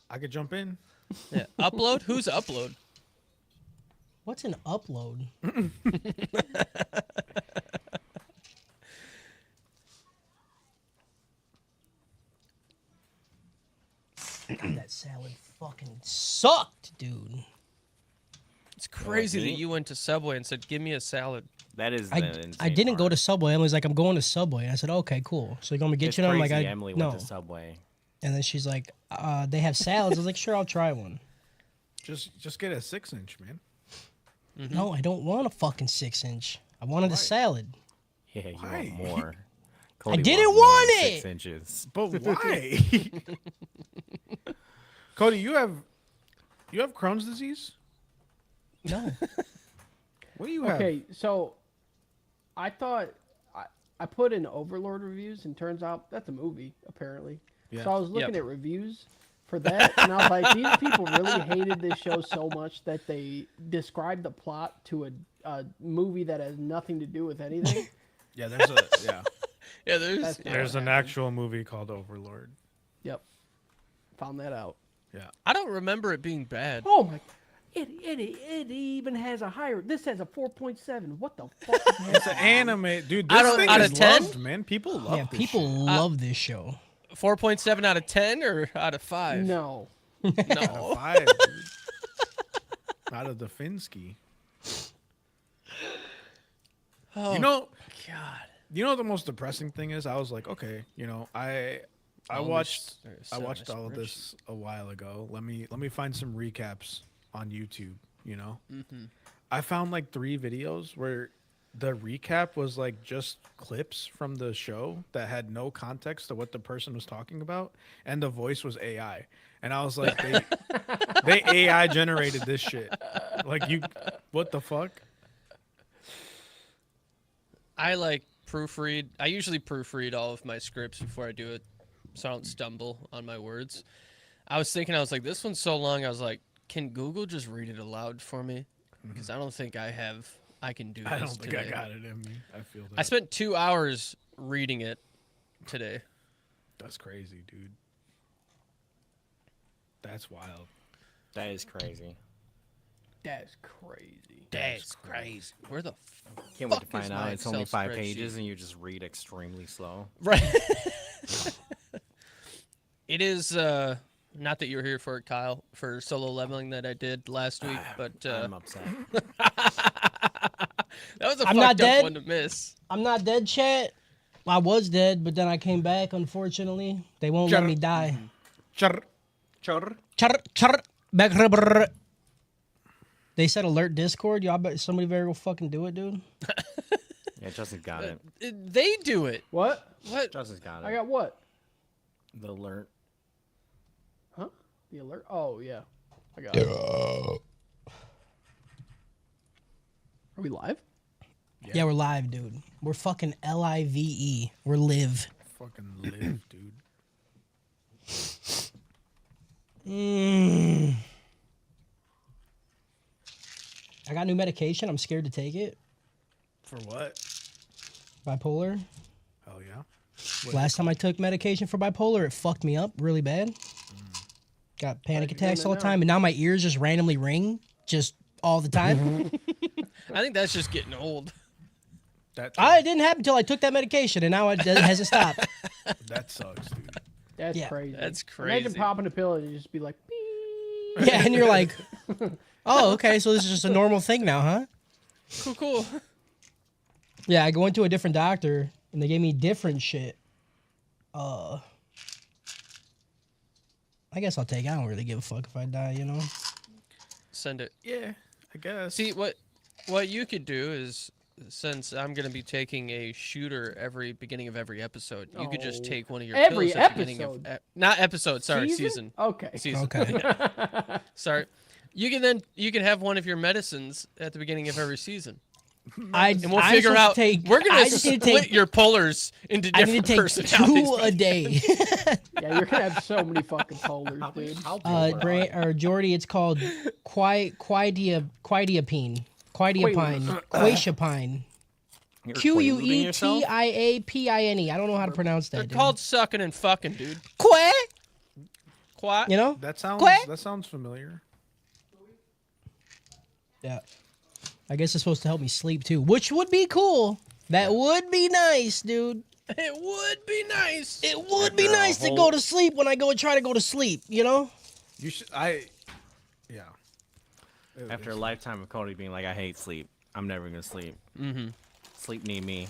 I could jump in. Yeah. Upload? Who's Upload? What's an upload? God, that salad fucking sucked, dude. It's crazy that you went to Subway and said, "Give me a salad." That is the I insane didn't go part. to Subway. Emily's like, I'm going to Subway. I said, okay, cool. So you're going to get It's you? And I'm like, crazy Emily no. went to Subway. And then she's like, they have salads. I was like, sure, I'll try one. Just get a 6-inch, man. No, I don't want a fucking 6-inch. I wanted a salad. Yeah, you Why? want more. I Cody didn't wants more want than it. 6 inches. But why? Cody, you have Crohn's disease? No. What do you have? Okay, so I thought I put in Overlord reviews, and turns out that's a movie apparently. Yeah. So I was looking Yep. at reviews for that, and I was like, these people really hated this show so much that they described the plot to a movie that has nothing to do with anything. Yeah, there's a yeah. Yeah, there's. That's not There's what an happened. actual movie called Overlord. Yep, found that out. Yeah. I don't remember it being bad. Oh my! It even has a higher. This has a 4.7. What the fuck? Is It's an anime, dude. This thing out is of 10? loved, man. People love Yeah, this people shit. love this show. 4.7 out of 10 or out of 5? No. No. 5, dude. Out of the Finsky. Oh, You know, God. what the most depressing thing is? I was like, okay, I All watched this- I set watched my all of spreadsheet. this a while ago. Let me find some recaps on YouTube. I found like 3 videos where the recap was like just clips from the show that had no context to what the person was talking about, and the voice was AI. And I was like, they AI generated this shit. Like, what the fuck? I like proofread. I usually proofread all of my scripts before I do it so I don't stumble on my words. I was thinking, I was like, this one's so long. I was like, can Google just read it aloud for me? Because I don't think I can do this I don't think today. I got it in me. I feel that. I spent 2 hours reading it today. That's crazy, dude. That's wild. That is crazy. That's crazy. That's crazy. Where the Can't wait to fuck is find out my it's only Excel 5 spreadsheet? pages and you just read extremely slow. Right. It is not that you were here for it, Kyle, for solo leveling that I did last week, but I'm upset. that was a I'm not fucked up dead. one to miss. I'm not dead, chat. I was dead, but then I came back, unfortunately. They won't let me die. Char. Chur. Char, char, back, brr. They said alert Discord. Y'all bet somebody better go fucking do it, dude. Yeah, Justin got it. They do it. What? What? Justin's got it. I got what? The alert. Huh? The alert? Oh yeah, I got it. Are we live? Yeah, we're live, dude. We're fucking LIVE. We're live. Fucking live, dude. I got new medication. I'm scared to take it. For what? Bipolar. Hell yeah. Last time I took medication for bipolar, it fucked me up really bad. Got panic you're doing attacks it all the now. time, and now my ears just randomly ring, just all the time. I think that's just getting old. That It didn't happen until I took that medication, and now it hasn't stopped. that sucks, dude. That's Yeah. crazy. That's Imagine crazy. popping a pill and you just be like, beep. Yeah, and you're like, oh, okay, so this is just a normal thing now, huh? Cool. Yeah, I went to a different doctor, and they gave me different shit. I guess I'll take it. I don't really give a fuck if I die, you know? Send it. Yeah, I guess. See, what you could do is, since I'm going to be taking a shooter every beginning of every episode, you could just Oh. take one of your Every pills at the beginning of episode? not episode, sorry, season. Okay. Season. Okay. Sorry. You can have one of your medicines at the beginning of every season. And we'll I'm figure supposed out to take, we're going I to just need to split take, your polars into I need different to take personalities. 2 a day. Yeah, you're gonna have so many fucking polars, dude. Jordy, it's called quetiapine. Quetiapine. You're quaaludes yourself? Quetiapine. I don't know how to pronounce that, They're dude. called sucking and fucking, dude. Que? Quack. You know? That Quack. sounds familiar. Yeah. I guess it's supposed to help me sleep too, which would be cool. That would be nice, dude. It would be nice. It would be After a nice to whole- go to sleep when I go and try to go to sleep, you know? You should. Yeah. After a lifetime of Cody being like, I hate sleep. I'm never gonna sleep. Mm-hmm. Sleep need me.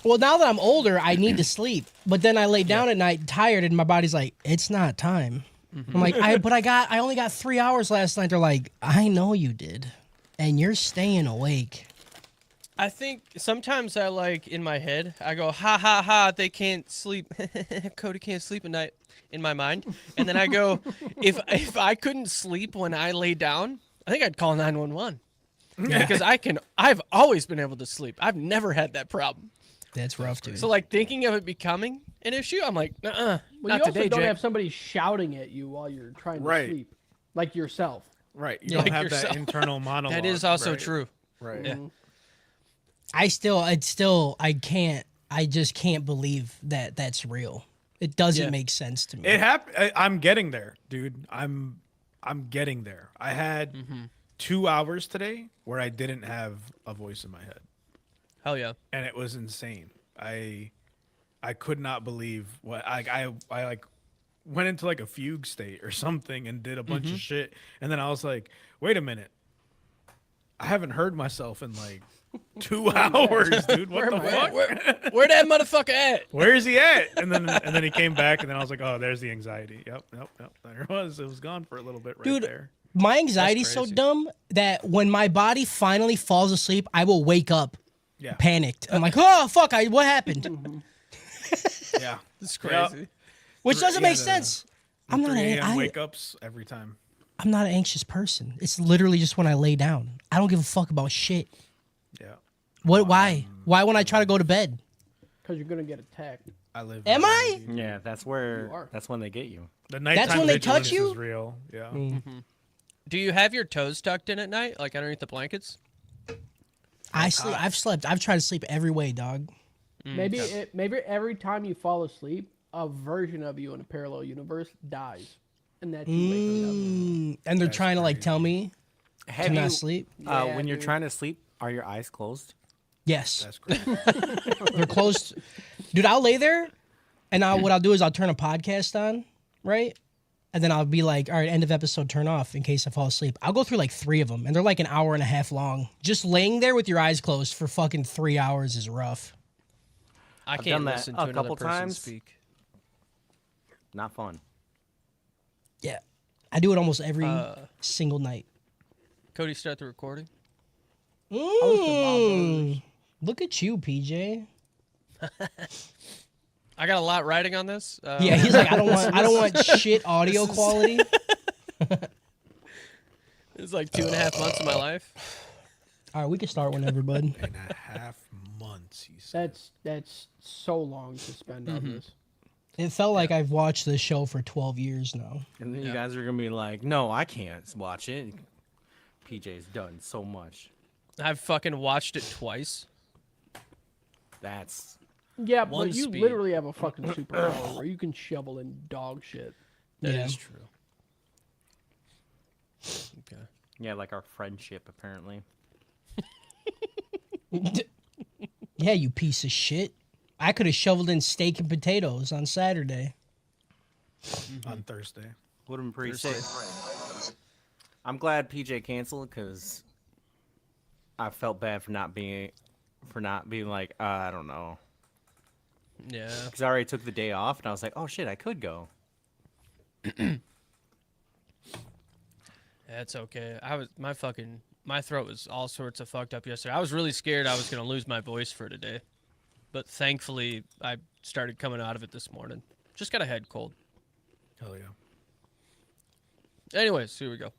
Well, now that I'm older, I need to sleep. But then I lay down at night tired and my body's like, it's not time. I'm like, I only got 3 hours last night. They're like, I know you did. And you're staying awake. I think sometimes I like in my head, I go, ha ha ha, they can't sleep. Cody can't sleep at night in my mind. And then I go, if I couldn't sleep when I lay down, I think I'd call 911. Because I've always been able to sleep. I've never had that problem. That's rough, dude. So like thinking of it becoming an issue, I'm like, Well, not you also today, don't Jake. have somebody shouting at you while you're trying to Right. sleep, like yourself. Right. You Yeah. don't have Yourself. that internal monologue. That is also right? true. Right. Yeah. I just can't believe that that's real. It doesn't Yeah. make sense to me. It happened. I'm getting there, dude. I'm getting there. I had 2 hours today where I didn't have a voice in my head, Hell yeah. and it was insane. I could not believe what I like went into like a fugue state or something and did a bunch of shit, and then I was like, wait a minute, I haven't heard myself in like 2 hours, dude. What the Where am I fuck? Where that motherfucker at? Where is he at? And then he came back, and then I was like, oh, there's the anxiety. Yep. There it was. It was gone for a little bit right Dude, there. My anxiety's so crazy. dumb that when my body finally falls asleep, I will wake up Yeah. panicked. I'm like, oh, fuck, what happened? Yeah. It's crazy. Which doesn't Yeah, make sense. I'm not, 3 a.m. I, wake ups every time. I'm not an anxious person. It's literally just when I lay down. I don't give a fuck about shit. Yeah. What? Why? Why when I try to go to bed? Because you're gonna get attacked. I live. Am in I? reality. Yeah, that's You where. are. That's when they get you. The nighttime when they touch vigilance you? is real. Yeah. Do you have your toes tucked in at night, like underneath the blankets? I've slept. I've tried to sleep every way, dog. Maybe every time you fall asleep, a version of you in a parallel universe dies, and that's you waking up. And they're That's trying to like crazy. tell me to Have not you, sleep. Yeah, when you're dude. trying to sleep, are your eyes closed? Yes, That's crazy. they're closed. Dude, I'll lay there, and what I'll do is I'll turn a podcast on, right? And then I'll be like, all right, end of episode, turn off in case I fall asleep. I'll go through like 3 of them, and they're like an hour and a half long. Just laying there with your eyes closed for fucking 3 hours is rough. I done can't that listen a to another couple person times. speak. Not fun. Yeah. I do it almost every Uh, single night. Cody, start the recording. Look at you, PJ. I got a lot writing on this. Yeah, he's like, I don't want shit audio quality. It's like 2.5 months of my life. All right, we can start whenever, bud. 2.5 months, he said. That's so long to spend on this. It felt like I've watched this show for 12 years now. And then you guys are gonna be like, "No, I can't watch it." PJ's done so much. I've fucking watched it twice. That's Yeah, One but you speed. literally have a fucking superpower where you can shovel in dog shit. That Yeah. is true. Okay. yeah, like our friendship apparently. Yeah, you piece of shit. I could have shoveled in steak and potatoes on Saturday. On Thursday. Would have been pretty sick. I'm glad PJ canceled because I felt bad for not being like I don't know, Yeah. because I already took the day off and I was like, oh shit, I could go. That's okay. My throat was all sorts of fucked up yesterday. I was really scared I was gonna lose my voice for today, but thankfully I started coming out of it this morning. Just got a head cold. Hell yeah. Anyways, here we go.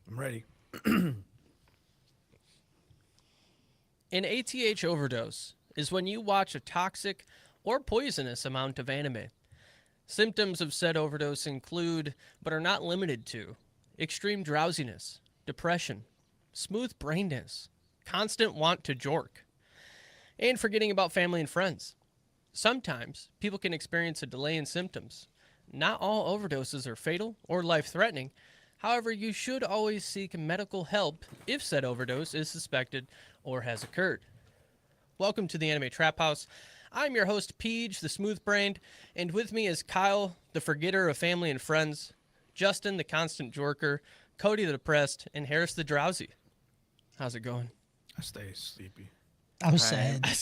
I'm ready. An ATH overdose is when you watch a toxic or poisonous amount of anime. Symptoms of said overdose include, but are not limited to, extreme drowsiness, depression, smooth brainness, constant want to jork, and forgetting about family and friends. Sometimes people can experience a delay in symptoms, not all overdoses are fatal or life-threatening. However, you should always seek medical help if said overdose is suspected or has occurred. Welcome to the Anime Trap House. I'm your host, Peach, the smooth-brained, and with me is Kyle, the forgetter of family and friends, Justin, the constant jorker, Cody, the depressed, and Harris, the drowsy. How's it going? I stay sleepy. I'm sad. I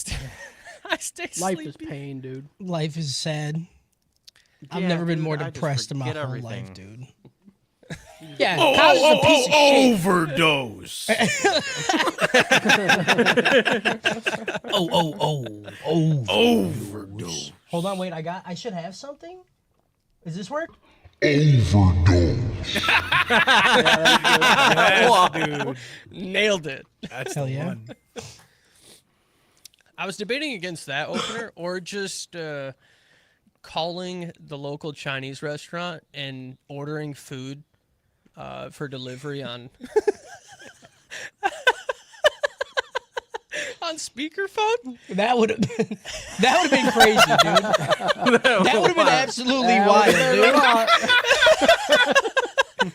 stay Life sleepy. is pain, dude. Life is sad. I've Yeah, never been dude, more I just depressed in my forget whole everything. life, dude. Yeah, Kyle's a piece of shit. Overdose. Overdose. Hold on, wait. I should have something. Does this work? Yes, dude. Nailed it. That's Hell the yeah. one. I was debating against that opener or just calling the local Chinese restaurant and ordering food for delivery on on speakerphone. That would have been crazy, dude. That would have been absolutely wild, dude. And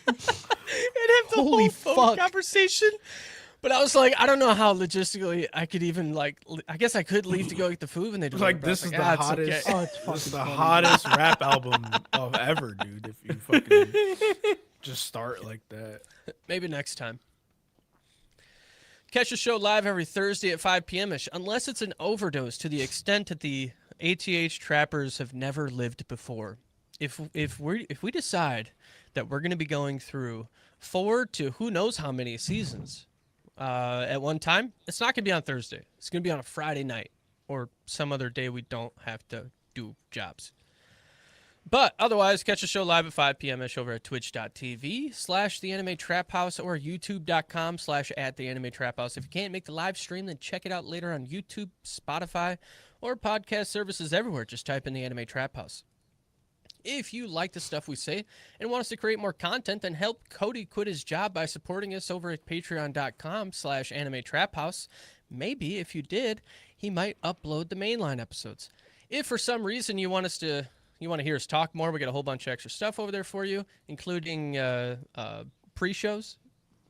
have the Holy whole phone fuck. conversation. But I was like, I don't know how logistically I could even I guess I could leave to go get the food when they It's deliver. like but I was this is like, the "Ah, it's hottest. okay." Oh, it's This is fucking the funny. hottest rap album of ever, dude. If you fucking just start like that. Maybe next time. Catch the show live every Thursday at 5 p.m. unless it's an overdose to the extent that the ATH trappers have never lived before. If we decide that we're going to be going through 4 to who knows how many seasons at one time, it's not going to be on Thursday. It's going to be on a Friday night or some other day we don't have to do jobs. But otherwise, catch the show live at 5 p.m. over at twitch.tv/The Anime Trap House or youtube.com/@The Anime Trap House. If you can't make the live stream, then check it out later on YouTube, Spotify, or podcast services everywhere. Just type in The Anime Trap House. If you like the stuff we say and want us to create more content, then help Cody quit his job by supporting us over at patreon.com/Anime Trap House. Maybe if you did, he might upload the mainline episodes. If for some reason you want to hear us talk more, we got a whole bunch of extra stuff over there for you, including pre-shows,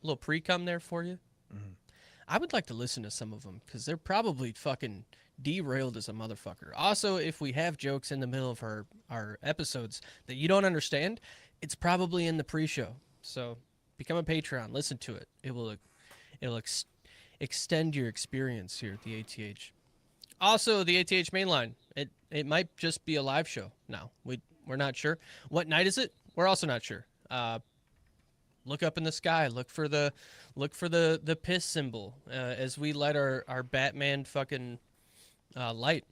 a little pre-cum there for you. Mm-hmm. I would like to listen to some of them because they're probably fucking derailed as a motherfucker. Also, if we have jokes in the middle of our episodes that you don't understand, it's probably in the pre-show. So become a Patreon, listen to it. It'll extend your experience here at the ATH. Also, the ATH mainline. It might just be a live show now. We're not sure. What night is it? We're also not sure. Look up in the sky. Look for the piss symbol as we light our Batman fucking light.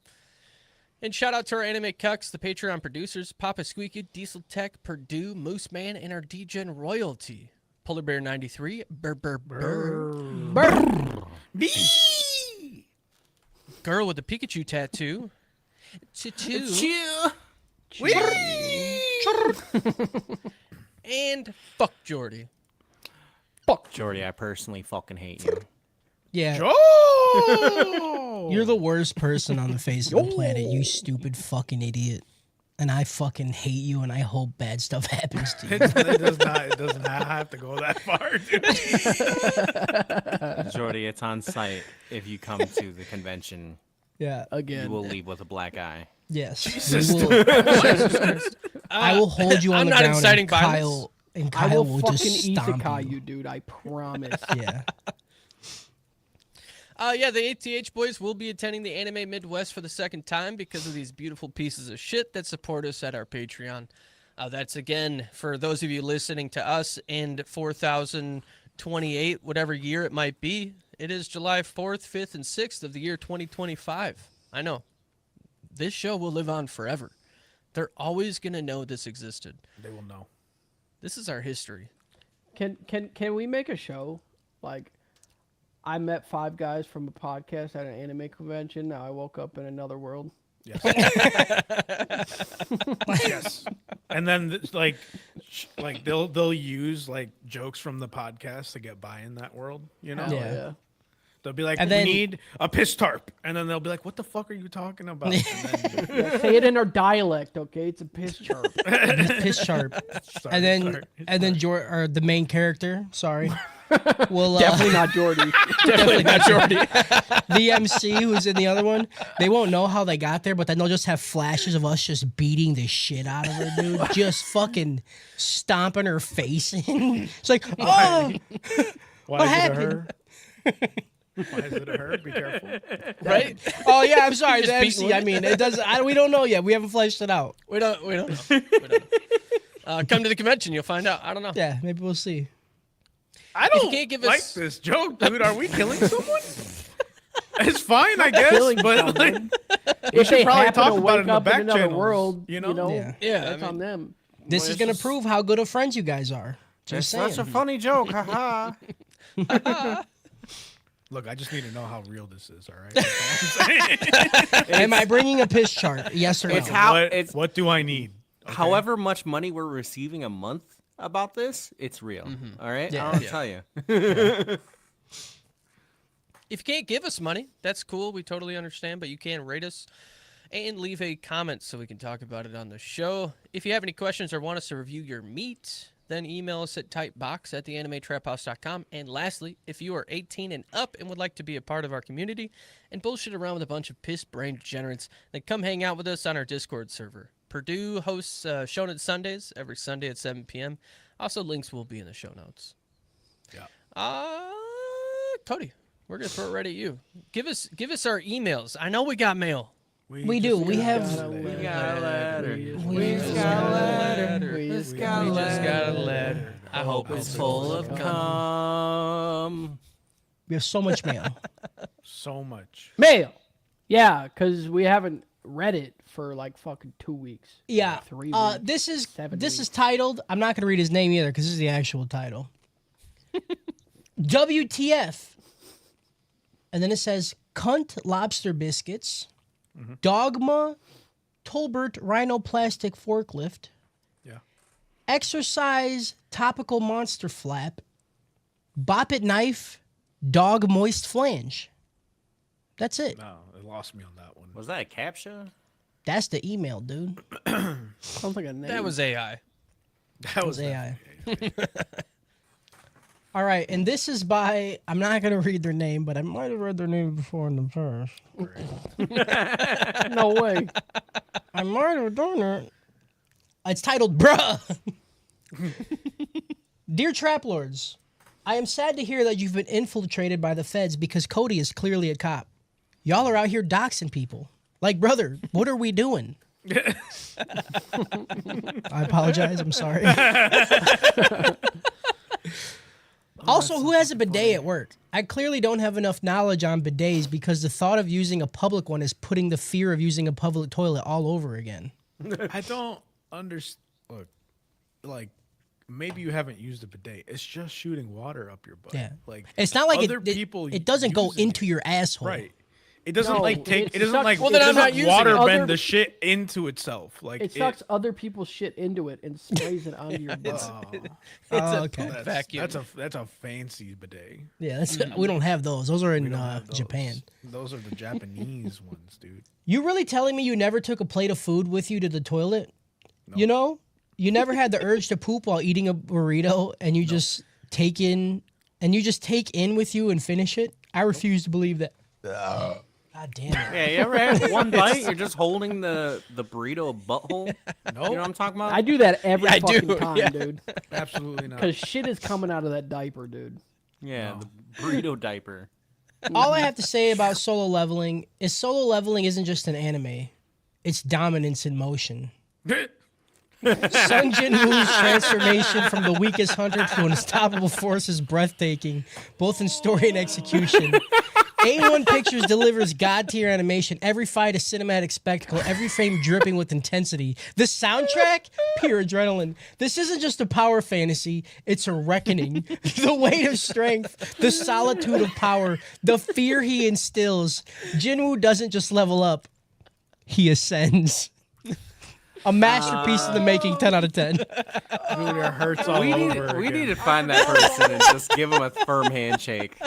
And shout out to our anime cucks, the Patreon producers, Papa Squeaky, Diesel Tech, Purdue, Moose Man, and our DGen royalty, Polar Bear 93, Girl with the Pikachu tattoo, and fuck Jordy. Fuck Jordy, I personally fucking hate you. Yeah, Oh! you're the worst person on the face of the planet, you stupid fucking idiot. And I fucking hate you, and I hope bad stuff happens to you. It does not have to go that far, dude. Jordy, it's on site. If you come to the convention, Yeah, you Again. will leave with a black eye. yes. Jesus. We will- I will hold you on I'm the not ground, inciting and violence. Kyle I will will fucking just stomp isekai you. you, dude. I promise. Yeah. Yeah, the ATH boys will be attending the Anime Midwest for the second time because of these beautiful pieces of shit that support us at our Patreon. That's, again, for those of you listening to us in 4028, whatever year it might be. It is July 4th, 5th, and 6th of the year 2025. I know. This show will live on forever. They're always going to know this existed. They will know. This is our history. Can we make a show? Like, I met 5 guys from a podcast at an anime convention. Now I woke up in another world. Yes. Yes. And then like they'll use like jokes from the podcast to get by in that world, you know? Yeah. They'll be like, And we then- need a piss tarp. And then they'll be like, what the fuck are you talking about? And then, Yeah, say it in our dialect, okay? It's a piss chirp. Piss sharp. sorry, And then sorry. and then or the main character, sorry, will Definitely not Jordy. Definitely not Jordy. the MC who's in the other one, they won't know how they got there, but then they'll just have flashes of us just beating the shit out of her, dude. Just fucking stomping her face in. It's like, oh, Why what is happened? it a her? Why is it a her? Be careful. Right? oh yeah, I'm sorry, the Just beating MC. with I it? mean, it does. We don't know yet. We haven't fleshed it out. We don't know. We don't know. Come to the convention, you'll find out. I don't know. Yeah, maybe we'll see. I you don't can't give like us- this joke, dude. Are we killing someone? It's fine, I guess, Killing but someone. like, If should they probably happen talk to about it wake in the up back in another channels, world, you you know? know, Yeah. Yeah, that's I on mean- them. This Well, is it's gonna just- prove how good of friends you guys are. Just That's saying. a funny joke, haha. look, I just need to know how real this is. All right. That's all I'm saying. Am I bringing a piss chart? Yes or no? It's how- what, it's- what do I need? Okay. However much money we're receiving a month about this, it's real. All right, Yeah. I'll Yeah. tell you. If you can't give us money, that's cool. We totally understand, but you can rate us and leave a comment so we can talk about it on the show. If you have any questions or want us to review your meat, then email us at typebox@theanimetraphouse.com. And lastly, if you are 18 and up and would like to be a part of our community and bullshit around with a bunch of piss-brain degenerates, then come hang out with us on our Discord server. Purdue hosts Shonen Sundays every Sunday at 7 p.m. Also, links will be in the show notes. Yeah. Cody, we're gonna throw it right at you. Give us our emails. I know we got mail. We do. We have. We got a letter. We just got a letter. We just just got We a just got a letter. letter. I hope It's it's full of cum. We have so much mail. So much. Mail. Yeah, because we haven't read it for like fucking 2 weeks. Yeah. Like 3 weeks. This is 7 this is weeks. titled. I'm not going to read his name either because this is the actual title. WTF. And then it says cunt lobster biscuits, dogma, Tolbert rhinoplastic forklift, Yeah. exercise topical monster flap, bop it knife, dog moist flange. That's it. No, it lost me on that one. Was that a captcha? That's the email, dude. Sounds like a name. That was AI. That was AI. All right, and this is by, I'm not going to read their name, but I might have read their name before in the past. no way. I might have done it. It's titled Bruh. Dear Trap Lords, I am sad to hear that you've been infiltrated by the feds because Cody is clearly a cop. Y'all are out here doxing people. Like, brother, what are we doing? I apologize. I'm sorry. Also, who has a bidet at work? I clearly don't have enough knowledge on bidets because the thought of using a public one is putting the fear of using a public toilet all over again. I don't understand. Look, like, maybe you haven't used a bidet. It's just shooting water up your butt. Yeah. Like, It's not like other people it doesn't go use it. into your asshole. Right. It doesn't No, like take. it It doesn't sucks- like. Well, then it I'm doesn't not using water it. bend Other- the shit into itself. Like It sucks other people's shit into it and sprays it onto your butt. Oh, okay. poop vacuum. That's a fancy bidet. Yeah, we don't have those. Those are in We don't have those. Japan. Those are the Japanese ones, dude. You really telling me you never took a plate of food with you to the toilet? You know? You never had the urge to poop while eating a burrito and you just take in with you and finish it? I refuse to believe that. God damn it. Yeah, you ever had one bite? You're just holding the burrito butthole. No, You know what I'm talking about? I do that every Yeah, I do, fucking time, yeah. dude. absolutely not. Because shit is coming out of that diaper, dude. Yeah, the burrito diaper. All I have to say about solo leveling is solo leveling isn't just an anime. It's dominance in motion. Sung Jin Woo's transformation from the weakest hunter to an unstoppable force is breathtaking, both in story and execution. A1 Pictures delivers god-tier animation, every fight a cinematic spectacle, every frame dripping with intensity. The soundtrack? Pure adrenaline. This isn't just a power fantasy, it's a reckoning. The weight of strength, the solitude of power, the fear he instills. Jinwoo doesn't just level up, he ascends. A masterpiece in the making, 10 out of 10. Dude, it hurts all We over. need again. to find that person and just give him a firm handshake.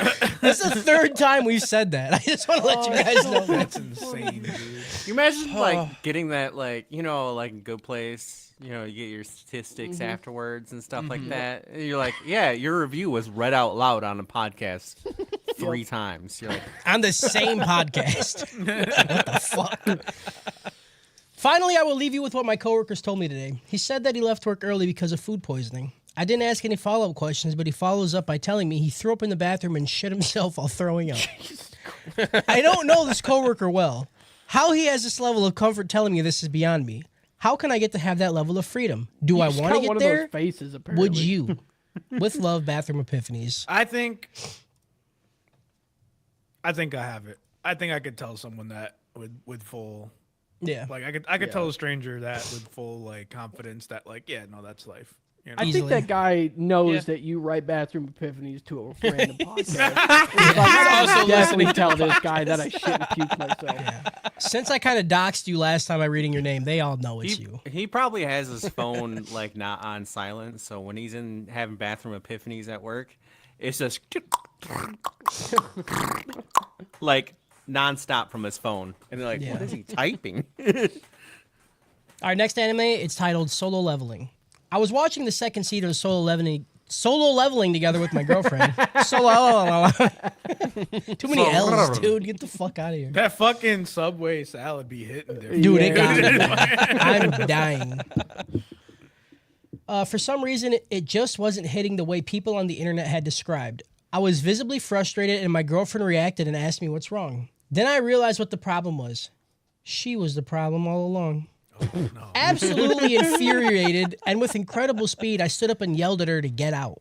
That's the third time we've said that. I just want to let you guys know. That's insane, dude. You imagine like getting that, like, you know, like a good place, you know, you get your statistics afterwards and stuff like that. And you're like, yeah, your review was read out loud on a podcast 3 times. You're like, On the same podcast. What the fuck? Finally, I will leave you with what my coworkers told me today. He said that he left work early because of food poisoning. I didn't ask any follow-up questions, but he follows up by telling me he threw up in the bathroom and shit himself while throwing up. I don't know this coworker well. How he has this level of comfort telling me this is beyond me. How can I get to have that level of freedom? Do I want to get one there? Of those faces, apparently. Would you? With love, Bathroom Epiphanies. I think I have it. I think I could tell someone that with full, Yeah. like I could tell a stranger that with full like confidence that like, yeah, no, that's life. You know? I Easily. think that guy knows Yeah. that you write bathroom epiphanies to a random podcast. It's like, I also can definitely tell this guy that I shit and puke myself. Since I kind of doxed you last time by reading your name, they all know it's you. he probably has his phone like not on silent, so when he's in having bathroom epiphanies at work, it's just like nonstop from his phone, and they're like, Yeah. what is he typing? Our next anime, it's titled Solo Leveling. I was watching the second season of Solo Leveling together with my girlfriend. Too many L's, dude. Get the fuck out of here. That fucking Subway salad be hitting there. Dude, it Yeah. got me. I'm dying. For some reason, it just wasn't hitting the way people on the internet had described. I was visibly frustrated, and my girlfriend reacted and asked me what's wrong. Then I realized what the problem was. She was the problem all along. Absolutely infuriated, and with incredible speed, I stood up and yelled at her to get out.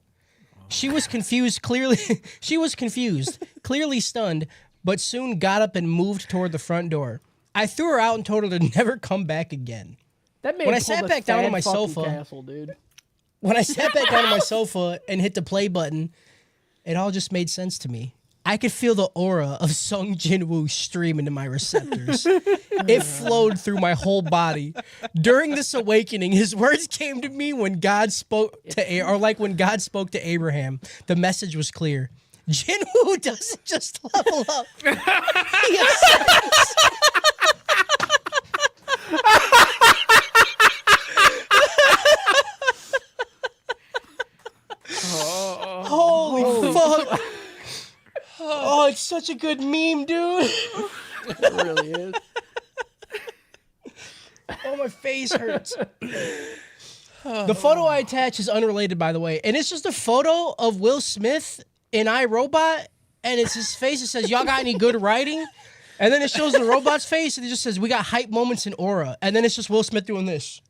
She was confused, clearly stunned, but soon got up and moved toward the front door. I threw her out and told her to never come back again. That man When I pulled sat a back down on sad my fucking sofa- castle, dude. When I sat back down on my sofa and hit the play button, it all just made sense to me. I could feel the aura of Sung Jin-woo stream into my receptors. It flowed through my whole body. During this awakening, his words came to me when God spoke to when God spoke to Abraham. The message was clear. Jin-woo doesn't just level up. He ascends. Holy fuck. Oh, it's such a good meme, dude. It really is. Oh, my face hurts. The photo I attach is unrelated, by the way. And it's just a photo of Will Smith in iRobot. And it's his face. It says, y'all got any good writing? And then it shows the robot's face. And it just says, we got hype moments in Aura. And then it's just Will Smith doing this.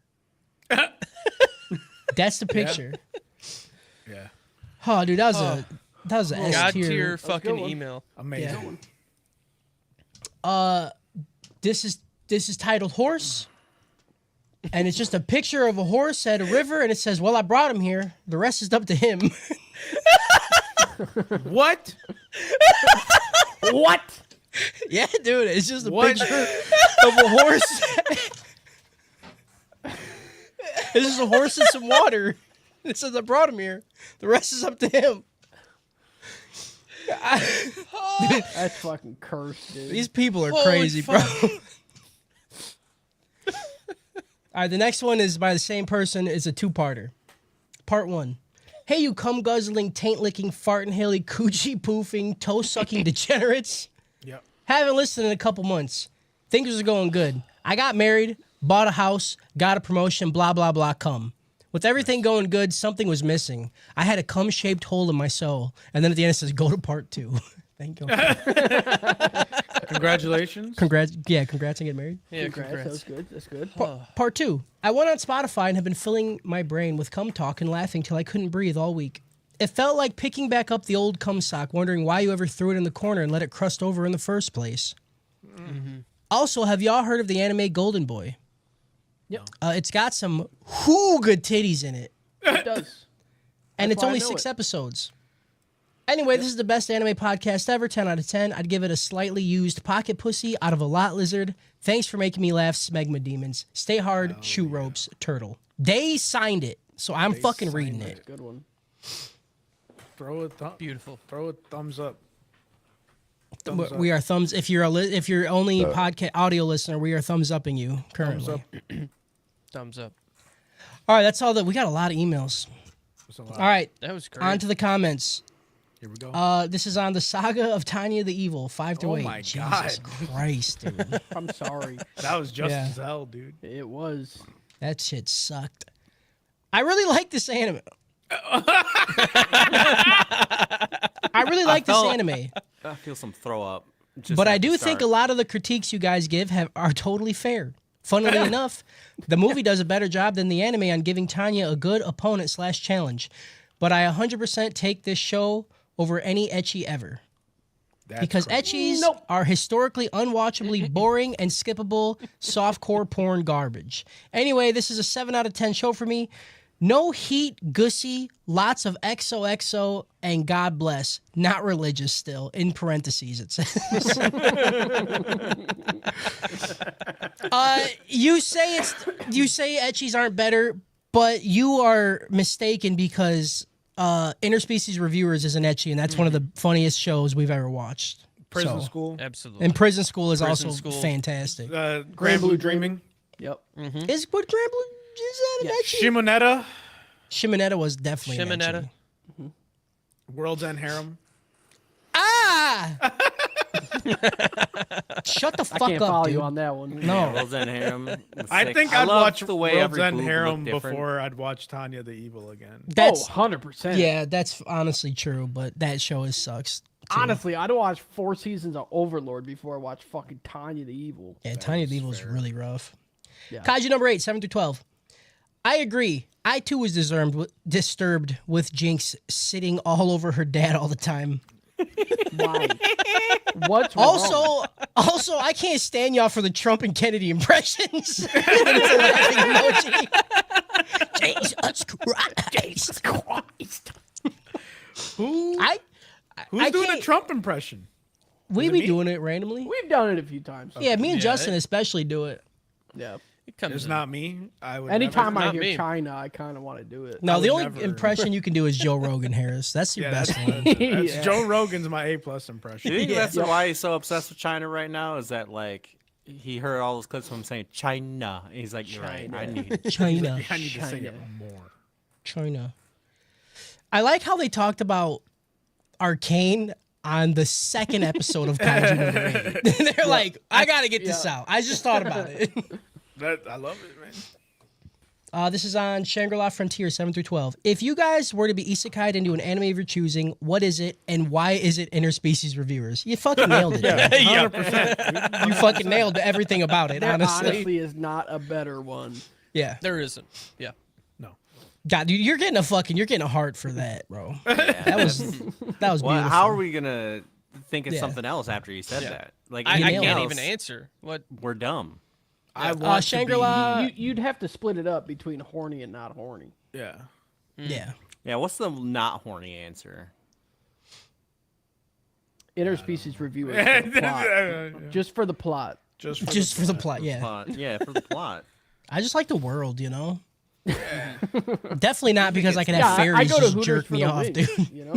That's the picture. Yeah, Oh, dude, that was a S God tier. tier a fucking good one. email. amazing. This is titled Horse. And it's just a picture of a horse at a river, and it says, well, I brought him here. The rest is up to him. What? What? Yeah, dude, it's just a What? picture of a horse. It's just a horse and some water. It says, I brought him here. The rest is up to him. That's fucking cursed, dude. These people are Holy crazy, bro. fuck. All right, the next one is by the same person. It's a two-parter. Part 1. Hey, you cum-guzzling, taint-licking, fart-inhaling, coochie-poofing, toe-sucking degenerates. Yep. Haven't listened in a couple months. Things are going good. I got married, bought a house, got a promotion, blah, blah, blah, cum. With everything going good, something was missing. I had a cum-shaped hole in my soul. And then at the end it says, go to part 2. Thank you. Congratulations. Congrats on getting married. Yeah, Congrats. congrats. That's good. Part 2. I went on Spotify and have been filling my brain with cum talk and laughing till I couldn't breathe all week. It felt like picking back up the old cum sock, wondering why you ever threw it in the corner and let it crust over in the first place. Also, have y'all heard of the anime Golden Boy? Yep. It's got some good titties in it, It does. and That's it's why I only know 6 it. episodes. Anyway, this is the best anime podcast ever. 10 out of 10. I'd give it a slightly used pocket pussy out of a lot lizard. Thanks for making me laugh, Smegma Demons. Stay hard, shoe ropes, turtle. They signed it, so I'm fucking reading it. Good one. Beautiful. Throw a thumbs up. Thumbs up. We are thumbs. If you're if you're only podcast audio listener, we are thumbs upping you currently. Thumbs up. Thumbs up. All right, that's all that we got. A lot of emails. That's a lot. All right, That was great. on to the comments. Here we go. This is on the saga of Tanya the Evil, 5 to 8. my Jesus God. Christ, dude. I'm sorry. That was just Yeah. as hell, dude. It was. That shit sucked. I really like this anime. I really like this felt- anime. I feel some throw up. Just But at I the do think a start. lot of the critiques you guys give are totally fair. Funnily enough, the movie does a better job than the anime on giving Tanya a good opponent / challenge. But I 100% take this show over any ecchi ever. That's Because crazy. ecchis are historically unwatchably boring and skippable softcore porn garbage. Anyway, this is a 7 out of 10 show for me. No heat, gussy, lots of XOXO, and God bless. Not religious still. In parentheses, it says. You say ecchis aren't better, but you are mistaken because Interspecies Reviewers is an ecchi, and that's one of the funniest shows we've ever watched. Prison So- School. Absolutely. And Prison School is Prison also School. fantastic. Grand Blue Dreaming. Yep. Is what Grand Blue is that an ecchi? Shimonetta. Shimonetta was definitely an Shimonetta. ecchi. World's End Harem. Ah! Shut the I fuck can't up, follow dude. you on that one. No. World's End Harem. was I sick. think I I'd love watch the way World's every End boob Harem looked different. before I'd watch Tanya the Evil again. That's 100%. yeah, that's honestly true, but that show sucks. too. Honestly, I'd watch 4 seasons of Overlord before I watch fucking Tanya the Evil. Yeah, Tanya the Evil is really rough. Yeah. Kaiju number 8, 7 through 12. I agree. I too was disturbed with Jinx sitting all over her dad all the time. Why? What's wrong? Also, I can't stand y'all for the Trump and Kennedy impressions. It's a laughing emoji. Jesus Christ. Who's I doing a can't- Trump impression? We it be me? doing it randomly. We've done it a few times. Yeah, me and Yeah, Justin especially do it. Yeah. It comes It's in. not me. I would. Anytime never, I Not hear me. China, I kind of want to do it. No, would the only never- impression you can do is Joe Rogan, Harris. That's your Yeah, best that's, one. that's Yeah. Joe Rogan's my A+ Do impression. you think Yeah. that's why he's so obsessed with China right now? Is that like he heard all those clips from him saying China? And he's like, you're right. I China. need. China. I need to say it more. China. I like how they talked about Arcane on the second episode of Kaiju number 8. They're like, I gotta get this out. I just thought about it. I love it, man. This is on Shangri-La Frontier 7 through 12. If you guys were to be isekai'd into an anime of your choosing, what is it and why is it Interspecies Reviewers? You fucking nailed it. dude. 100%. You fucking nailed everything about it, There honestly. honestly is not a better one. Yeah. There isn't. Yeah. No. God, dude, you're getting a heart for that, bro. That was Well, beautiful. how are we gonna think of Yeah. something else after you said Yeah. that? Like I anything can't else, even answer. What? We're dumb. I want Shangri-La. You'd have to split it up between horny and not horny. To be, yeah. Yeah. Yeah. What's the not horny answer? Interspecies review is for the plot. Just for the plot. Just For the plot, yeah. Plot. Yeah, for the plot. I just like the world, you know? Definitely not because I can have Yeah, I fairies go to just Hooters jerk for me the off, wings, dude. you know?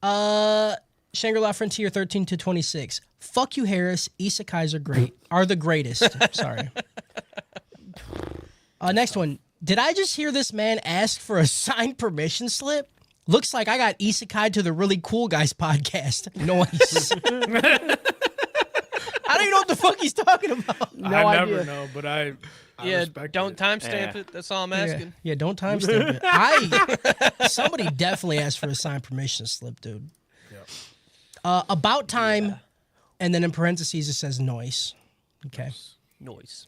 Yeah. Shangri-La Frontier 13 to 26. Fuck you, Harris. Isekais are great. Are the greatest. Sorry. Next one. Did I just hear this man ask for a signed permission slip? Looks like I got isekai to the Really Cool Guys podcast. Nice. I don't even know what the fuck he's talking about. No I idea. never know, but I Yeah. respect Don't it. timestamp Yeah. it. That's all I'm Yeah, asking. yeah, don't timestamp it. Somebody definitely asked for a signed permission slip, dude. About time, and then in parentheses it says noise. Okay. Noise.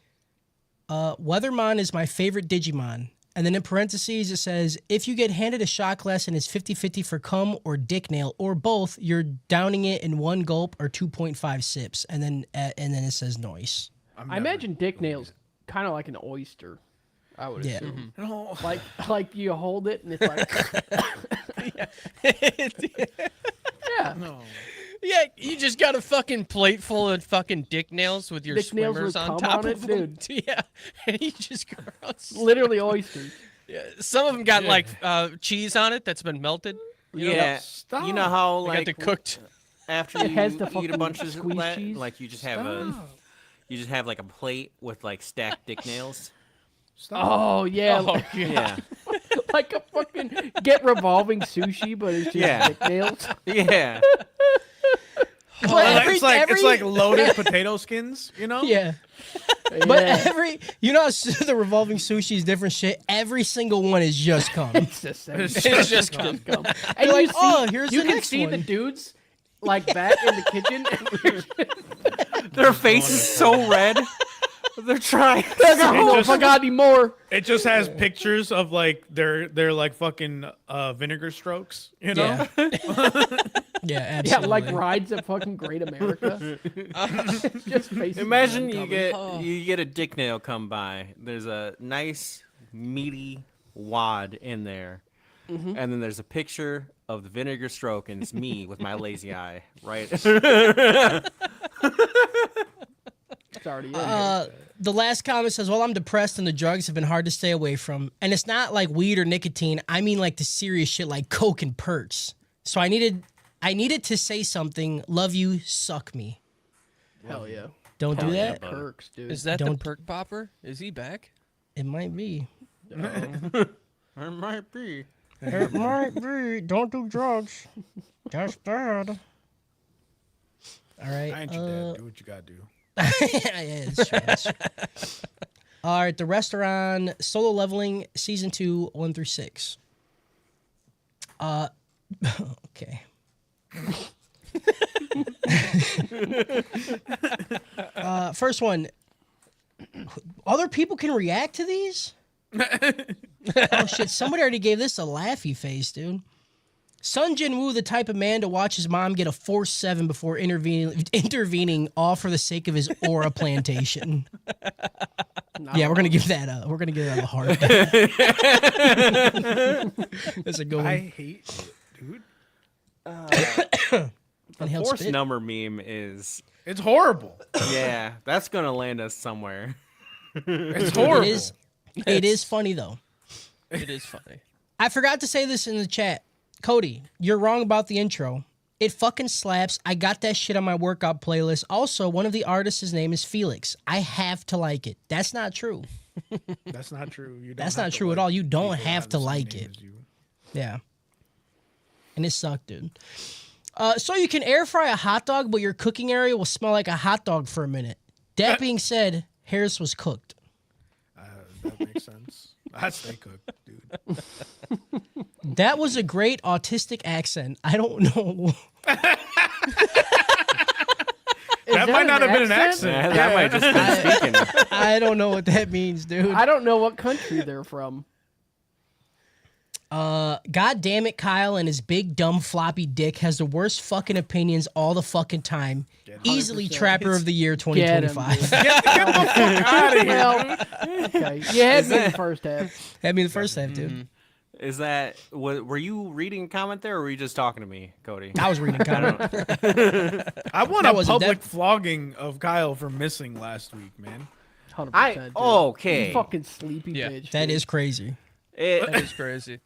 Weathermon is my favorite Digimon. And then in parentheses it says, if you get handed a shot glass and it's 50-50 for cum or dick nail or both, you're downing it in 1 gulp or 2.5 sips. And then it says noise. I imagine dick nails kind of like an oyster. I would Yeah. assume. No. Like you hold it and it's like Yeah. No. Yeah, you just got a fucking plate full of fucking dick nails with your Dick nails swimmers with on cum top on it, of them. dude. Yeah, and you just gross. Literally oysters. Yeah, some of them got Yeah. like cheese on it that's been melted. Yeah, Stop. you know how They like got the cooked. after It you has the eat a fucking bunch of squeezed that, cheese? like you just have like a plate with like stacked dick nails. Stop. Oh yeah, Oh, Yeah, like a fucking get revolving sushi, but it's just Yeah. dick nails. yeah. But It's like loaded potato skins, you know? yeah. But Yeah. every, you know, how the revolving sushi is different shit. Every single one is just cum. It's the same. It's It's just cum. And You're you like, see, oh, here's you the can next see the one. dudes like back in the kitchen. Their face is so red. They're trying. I don't know if I got any more. It just has pictures of like their like fucking vinegar strokes, you know? Yeah. Yeah, Yeah, absolutely. like rides at fucking Great America. Just faces Imagine of them you coming. get a dick nail come by. There's a nice meaty wad in there, and then there's a picture of the vinegar stroke, and it's me with my lazy eye, right? It's already in. The last comment says, well, I'm depressed and the drugs have been hard to stay away from. And it's not like weed or nicotine. I mean like the serious shit like coke and perks. So I needed to say something. Love you, suck me. Hell yeah. Don't do yeah, that. bud. Perks, dude. Is that the Don't- perk popper? Is he back? It might be. It might be. It might be. Don't do drugs. That's bad. All right. I ain't your dad. Do what you gotta do. Yeah, it's true, it's true. All right, the restaurant solo leveling season 2 1 through 6. Okay. First one. Other people can react to these? Oh shit! Somebody already gave this a laughy face, dude. Sun Jin-woo, the type of man to watch his mom get a Force 7 before intervening, all for the sake of his aura plantation. Yeah, we're gonna give that a heart. That's a good one. I hate it, dude. The Inhale force spit. number meme is It's horrible. yeah. That's gonna land us somewhere. It's horrible. It is funny though. It is funny. I forgot to say this in the chat. Cody, you're wrong about the intro. It fucking slaps. I got that shit on my workout playlist. Also, one of the artists' name is Felix. I have to like it. That's not true. That's not true. You don't That's have not to true at like all. You don't people that have the to same like name it. as you. Yeah. And it sucked, dude. So you can air fry a hot dog, but your cooking area will smell like a hot dog for a minute. That being said, Harris was cooked. That makes sense. I stay cooked, dude. That was a great autistic accent. I don't know. That might not have been an accent. Yeah, that might just be speaking. I don't know what that means, dude. I don't know what country they're from. God damn it, Kyle and his big dumb floppy dick has the worst fucking opinions all the fucking time. Easily 100%. Trapper of the Year Get him, 2025. dude. Get the fuck out of here. Well, okay. You had me in the first half. That'd be the first half, dude. Is that were you reading a comment there, or were you just talking to me, Cody? I was reading comment. I want That a wasn't public that- flogging of Kyle for missing last week, man. 100%. dude. Okay. You fucking sleepy Yeah. bitch. That dude. is crazy. That is crazy.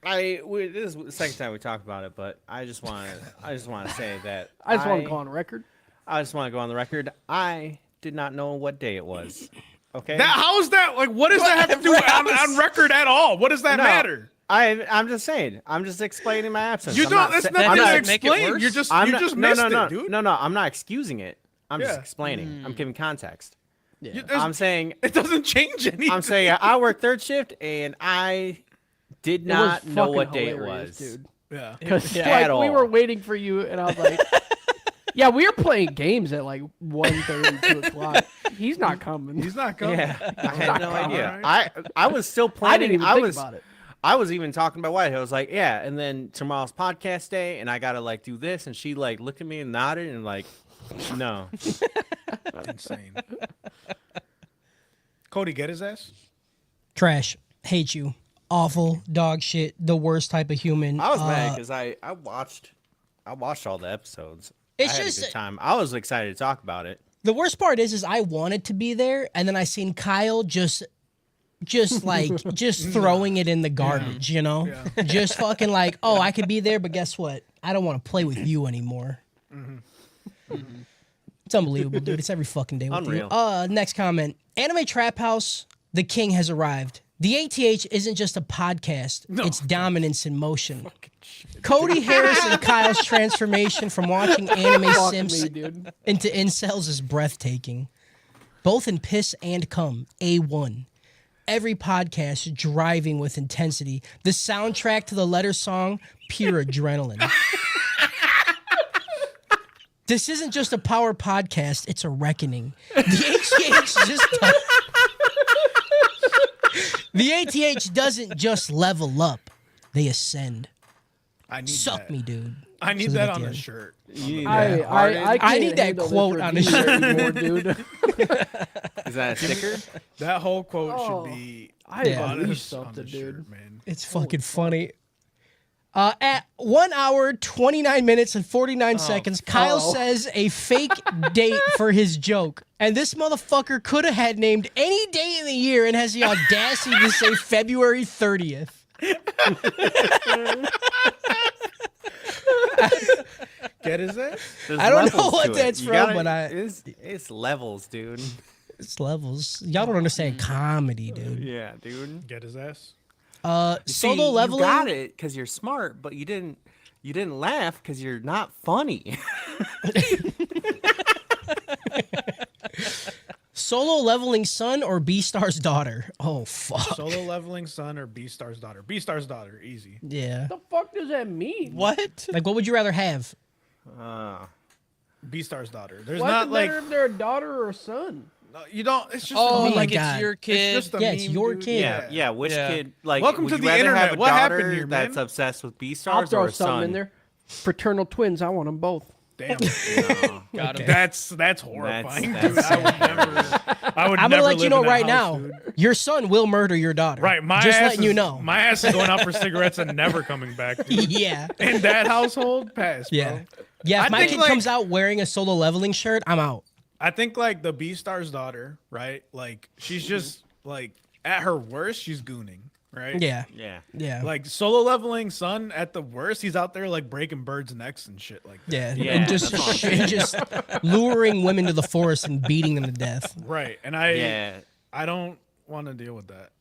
This is the second time we talked about it, but I just want to say that I just want to go on record. I just want to go on the record. I did not know what day it was. Okay. How is that? Like, what does that have to do on record at all? What does that No. matter? I'm just saying. I'm just explaining my absence. You I'm don't. not That's sa- nothing I'm to not, ex- make it explain. worse? You just I'm you not- just no, missed no, it, dude. No, I'm not excusing it. I'm just Yeah. explaining. I'm giving context. Yeah. There's- I'm saying It doesn't change anything. I'm saying I work third shift and I did It was not know fucking what day it hilarious, was. dude. Yeah. Because Yeah. like At we all. were waiting for you, and I was like, "Yeah, we were playing games at like 1:30, 2 o'clock. He's not coming. He's not coming. Yeah, I had no coming. idea. Alright. I was still I planning. didn't even I think was about it. I was even talking to my wife. I was like, yeah, and then tomorrow's podcast day, and I gotta like do this, and she like looked at me and nodded, and like, no. Insane. Cody, get his ass. Trash. Hate you. awful, dog shit, the worst type of human. I was mad because I watched all the episodes. It's I had just- a good time. I was excited to talk about it. The worst part is I wanted to be there, and then I seen Kyle just throwing it in the garbage, you know? Yeah. Just fucking like, oh, I could be there, but guess what? I don't want to play with you anymore. It's unbelievable, dude. It's every fucking day with Unreal. you. Next comment. Anime Trap House, the king has arrived. The ATH isn't just a podcast, it's dominance in motion. Cody Harris and Kyle's transformation from watching anime Fuck simps me, dude. into incels is breathtaking. Both in piss and cum, A1. Every podcast driving with intensity. The soundtrack to the letter song, pure adrenaline. This isn't just a power podcast, it's a reckoning. The ATH doesn't just level up, they ascend. I need Suck that. me, dude. I need Says it that at on the a end. shirt. I I need can't that handle this quote on review the shirt. anymore, dude. Is that a sticker? That whole quote Oh, should be I Yeah. believe honest on something, the dude. shirt, man. It's fucking funny. At 1 hour, 29 minutes, and 49 seconds, Kyle Oh. says a fake date for his joke. And this motherfucker could have had named any day in the year and has the audacity to say February 30th. Get his ass? There's I don't know levels what to it. that's You from, gotta- but it's levels, dude. It's levels. Y'all don't understand comedy, dude. Yeah, dude. Get his ass? Solo See, leveling. You got it because you're smart, but you didn't laugh because you're not funny. Solo leveling son or B-Star's daughter? Oh, fuck. Solo leveling son or B-Star's daughter? B-Star's daughter, easy. Yeah. What the fuck does that mean? What? Like, what would you rather have? B-Star's daughter. There's What's not it like better if they're a daughter or a son? you don't. It's just Oh, a meme. my like God. it's your kid. It's just a Yeah, it's meme, your dude. kid. Yeah. Which Yeah. kid? Like, Welcome would to you the rather internet. have a What happened daughter here, that's man? obsessed with I'll B-stars throw or a something son? in there. Fraternal twins. I want them both. Damn. No. Got him. That's horrifying. That's dude. I would never. I would I'm never gonna let you live know in that right house, now. dude. Your son will murder your daughter. Right, my Just ass letting you is- know. My ass is going out for cigarettes and never coming back. Dude. Yeah. In that household, pass. Yeah. Bro. Yeah. If I my think, kid like- comes out wearing a solo leveling shirt, I'm out. I think like the B-Star's daughter, right? Like she's just like at her worst, she's gooning, right? Yeah. Yeah. Yeah. Like solo leveling son at the worst, he's out there like breaking birds' necks and shit like that. Yeah. Yeah, And just, that's what I'm and just luring women to the forest and beating them to death. Right. And Yeah. I don't want to deal with that.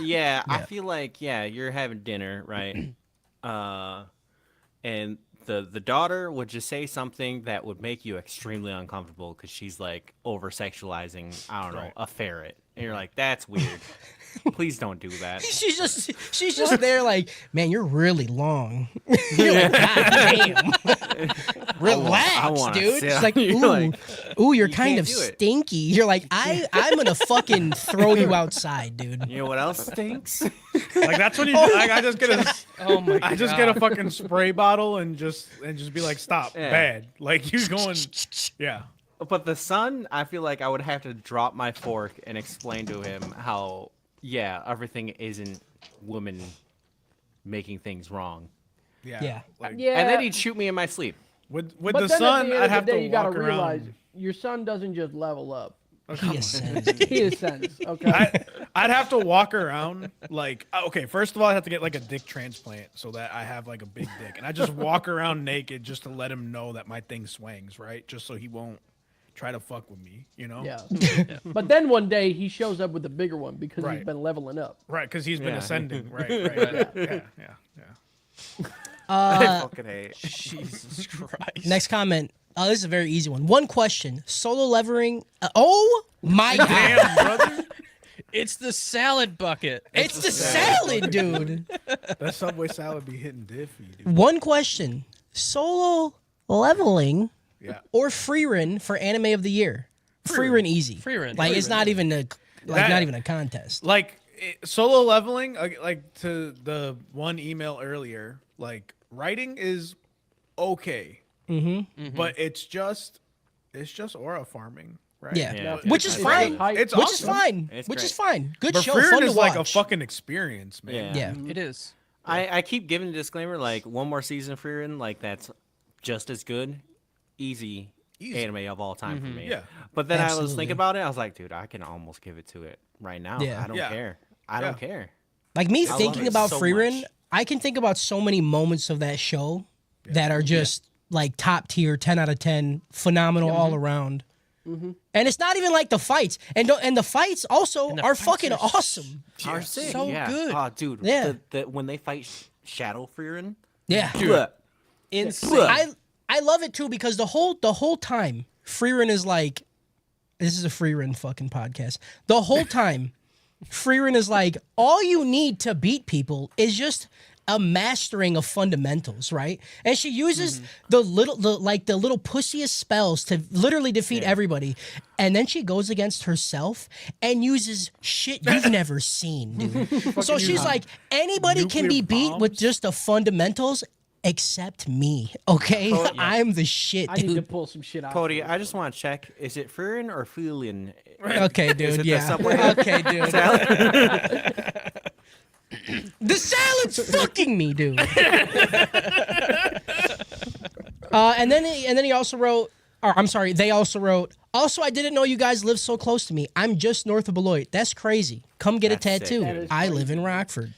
Yeah, I feel like you're having dinner, right? And the daughter would just say something that would make you extremely uncomfortable because she's like over sexualizing, I don't know, Right. a ferret, and you're like, that's weird. Please don't do that. She's just there like, man, you're really long. You're like, God damn. Relax, wanna dude. sit It's on like, you, ooh, like, ooh, you're you kind can't of do it. stinky. You're like, I'm gonna fucking throw you outside, dude. You know what else stinks? Like that's when you like I just get a Oh my god. I just get a fucking spray bottle and just be like, stop, Yeah. bad. Like you going, yeah. But the son, I feel like I would have to drop my fork and explain to him how, everything isn't women making things wrong. Yeah. Yeah. Like, Yeah. And then he'd shoot me in my sleep. With but the then at sun, the end I'd of have the day, to you gotta walk realize around. your son doesn't just level up. He ascends. He ascends. Okay. I'd have to walk around like okay. First of all, I have to get like a dick transplant so that I have like a big dick, and I just walk around naked just to let him know that my thing swings, right? Just so he won't try to fuck with me, you know? Yeah. But then one day he shows up with a bigger one because Right. he's been leveling up. Right, because he's been Yeah. ascending. Right. Yeah. I fucking hate. Jesus Christ. Next comment. This is a very easy one. One question. Solo levering. Oh my god. Damn, brother. It's the salad bucket. It's the salad, dude. That Subway salad be hitting diffy, dude. One question. Solo leveling Yeah. or free run for anime of the year? Free run easy. Free run. Like Free it's run. not even a That- not even a contest. Like solo leveling, like to the one email earlier, like writing is okay. But it's just aura farming. right? Yeah. Yeah. Which is It's fine. hype. It's Which awesome. is fine. It's Which great. is fine. Good But show. Frieren Fun to is watch. like a fucking experience, man. Yeah. Yeah. It is. I keep giving a disclaimer, like, one more season of Frieren, like, that's just as good. Easy anime of all time for me. Yeah. But then I was Absolutely. thinking about it. I was like, dude, I can almost give it to it right now. Yeah. I don't Yeah. care. I don't care. Like me love thinking it about so Frieren, much. I can think about so many moments of that show that are just like top tier, 10 out of 10, phenomenal all around. And it's not even like the fights, and the fights also the are fights fucking are awesome. Are sick. So yeah. good. Oh, dude. Yeah. When they fight Shadow Frieren. Yeah, Bleh. Insane. I love it too because the whole time Frieren is like, this is a Frieren fucking podcast. The whole time Frieren is like, all you need to beat people is just a mastering of fundamentals, right? And she uses the little pussiest spells to literally defeat everybody. And then she goes against herself and uses shit you've never seen, dude. So she's like, anybody can be nuclear beat with bombs? just the fundamentals except me, okay? I'm the shit, I need to dude. pull some shit out. Cody, I just want to check. Is it Frieren or Fulian? Okay, dude, it the yeah. Subway? Okay, dude. The salad's fucking me, dude. And then he also wrote, or I'm sorry, they also wrote, also, I didn't know you guys live so close to me. I'm just north of Beloit. That's crazy. Come get That's a sick, tattoo. dude. I live in Rockford.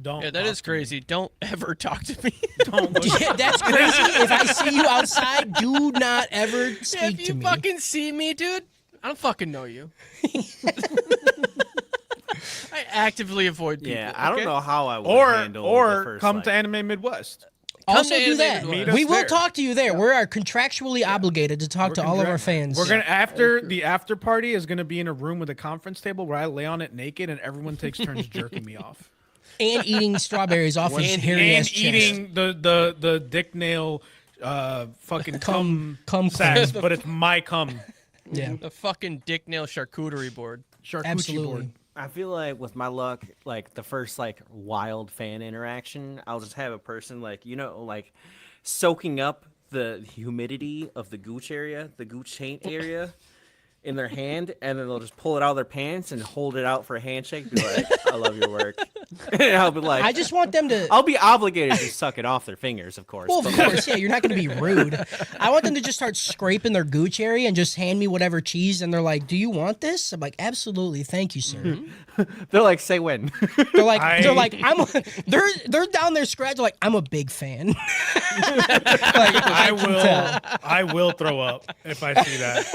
Don't. Yeah, that talk is to me. crazy. Don't ever talk to me. Don't look- Yeah, that's crazy. If I see you outside, do not ever speak If to you me. fucking see me, dude, I don't fucking know you. I actively avoid people. Yeah, I don't okay? know how I would or handle the or first, come like, to Anime Midwest. Also to do Anime that. Midwest. We Meet will us there. talk to you there. We are contractually obligated to talk to all of our fans. We're gonna after the after party is gonna be in a room with a conference table where I lay on it naked and everyone takes turns jerking me off and eating strawberries off his hairy ass and chest. eating the dick nail fucking cum sacks, cum. but it's my cum Yeah, The fucking dick nail charcuterie board. charcuterie absolutely. board. I feel like with my luck, like the first like wild fan interaction, I'll just have a person like, you know, like soaking up the humidity of the gooch area, the gooch taint area in their hand, and then they'll just pull it out of their pants and hold it out for a handshake. Be like, I love your work. And I'll be like, I just want them to. I'll be obligated to suck it off their fingers, of course. Well, of but, course, yeah, you're not going to be rude. I want them to just start scraping their gooch area and just hand me whatever cheese, and they're like, "Do you want this?" I'm like, "Absolutely, thank you, sir." they're like, say when. They're like, they're down there scratching like, "I'm a big fan." Like, I will throw up if I see that.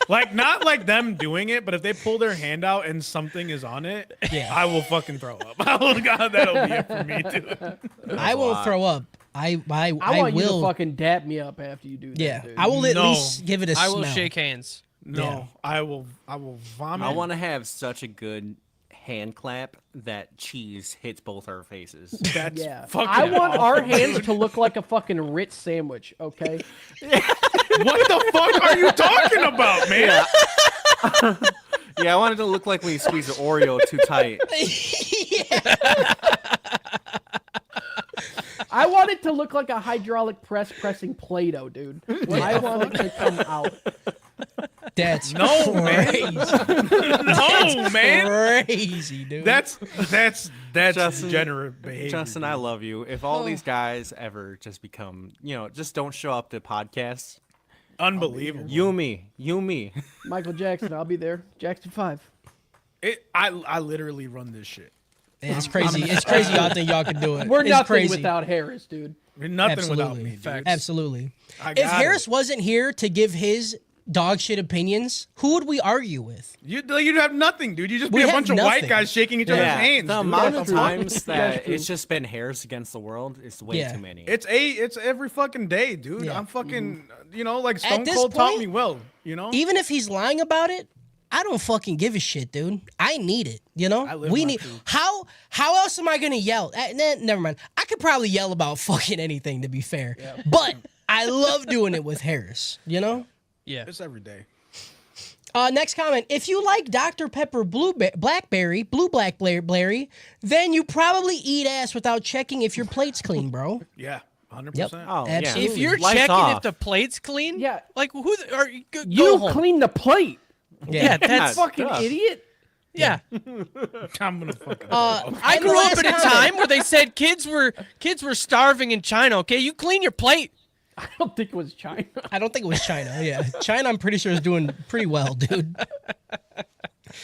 Like, not like them doing it, but if they pull their hand out and something is on it, Yeah. I will fucking throw up. God, that'll be it for me, dude. I won't throw up. I want you to will. fucking dap me up after you do that. Yeah, dude. I will at No. least give it a I smell. will shake hands. No, Yeah. I will vomit. I want to have such a good hand clap that cheese hits both our faces. That's Yeah, fucking I want awful. our hands to look like a fucking Ritz sandwich. Okay. What the fuck are you talking about, man? Yeah, I want it to look like when you squeeze an Oreo too tight. I want it to look like a hydraulic press pressing Play-Doh, dude. I want it to come out. That's No, man. crazy. No, man. Crazy, dude. That's Justin- degenerate behavior. Justin, I love you. If all these guys ever just become, just don't show up to podcasts, Unbelievable. you and me. Michael Jackson, I'll be there. Jackson 5. I literally run this shit. It's crazy. It's crazy. Y'all think y'all can do it. We're it's nothing crazy. without Harris, dude. Nothing without Absolutely. me, dude. Absolutely. I If got Harris it. wasn't here to give his dog shit opinions, who would we argue with? You'd have nothing, dude. You just We be a have bunch of nothing. white guys shaking each other's hands. the dude. amount That's of true. times That's that true. it's just been hairs against the world is way Yeah. too many. It's every fucking day, dude. Yeah. I'm fucking, like Stone this Cold taught point- me well, Even if he's lying about it, I don't fucking give a shit, dude. I need it. I live We my need. truth. How else am I gonna yell? Never mind. I could probably yell about fucking anything, to be fair. But I love doing it with Harris. Yeah. It's every day. Next comment. If you like Dr. Pepper blue blackberry, then you probably eat ass without checking if your plate's clean, bro. Yeah. 100%. Oh, yeah. Absolutely. If you're Lights checking off. if the plate's clean, Yeah. like who are you? Go You home. clean the plate. Yeah, that's Fucking Duh. idiot. yeah. I'm gonna fucking. I grew up in a time where they said kids were starving in China. Okay, you clean your plate. I don't think it was China. I don't think it was China. Yeah, China. I'm pretty sure is doing pretty well, dude.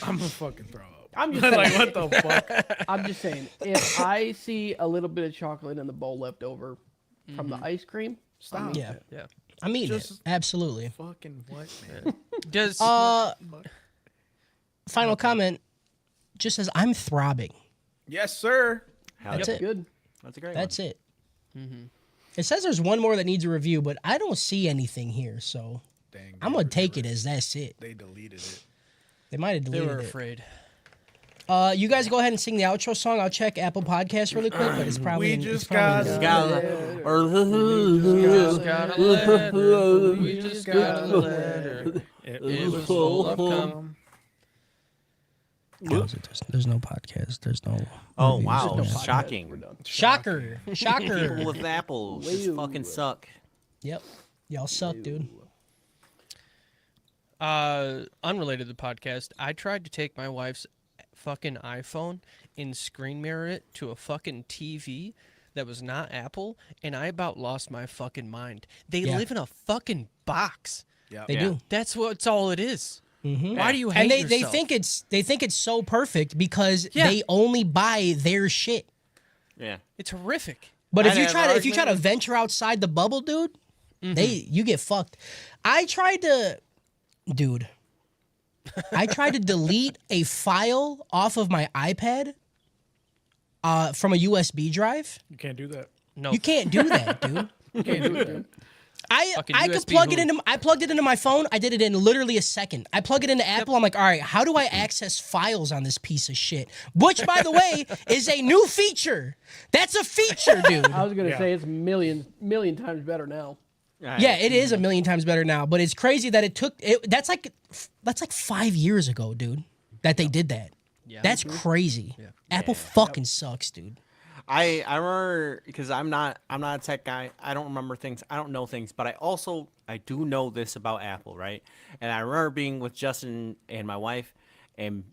I'm gonna fucking throw up. I'm just like, saying. what the fuck? I'm just saying. If I see a little bit of chocolate in the bowl left over from the ice cream, Stop. Yeah, Yeah. I'm eating it. Just- Absolutely. Fucking what, man? Does Final comment. Just says I'm throbbing. Yes, sir. That's it. good. That's a great That's it. It says there's one more that needs a review, but I don't see anything here, so Dang. I'm gonna take it as that's it. They deleted it. They might have they deleted were it. afraid? You guys go ahead and sing the outro song. I'll check Apple Podcasts really quick, but it's probably We it's just probably got in- Just got a letter. We just got a letter. It was full of cum. There's no podcast. There's no. Oh, reviews. wow. No podcast. Shocking. We're done. Shocker! People Shocker! with apples just fucking suck. Yep, y'all suck, dude. Unrelated to the podcast, I tried to take my wife's fucking iPhone and screen mirror it to a fucking TV that was not Apple, and I about lost my fucking mind. They Yeah. live in a fucking box. Yeah. They Yeah. do. That's what's all it is. Mm-hmm. Why do you hate And they yourself? think it's so perfect because Yeah. they only buy their shit. Yeah. it's horrific. But I'd if you have try to argument. venture outside the bubble, dude, you get fucked. I tried to delete a file off of my iPad from a USB drive. You can't do that. No, You can't do that, dude. You can't do it. Fucking I could USB plug it who? into I plugged it into my phone. I did it in literally a second. I plug it into Apple. I'm like, all right, how do I access files on this piece of shit? Which, by the way, is a new feature. That's a feature, dude. I was gonna Yeah. say it's million times better now. Yeah, it is a million times better now. But it's crazy that it took. That's like 5 years ago, dude. That they did that. Yeah. That's crazy. Apple fucking sucks, dude. I remember because I'm not a tech guy. I don't remember things. I don't know things, but I do know this about Apple, right? And I remember being with Justin and my wife, and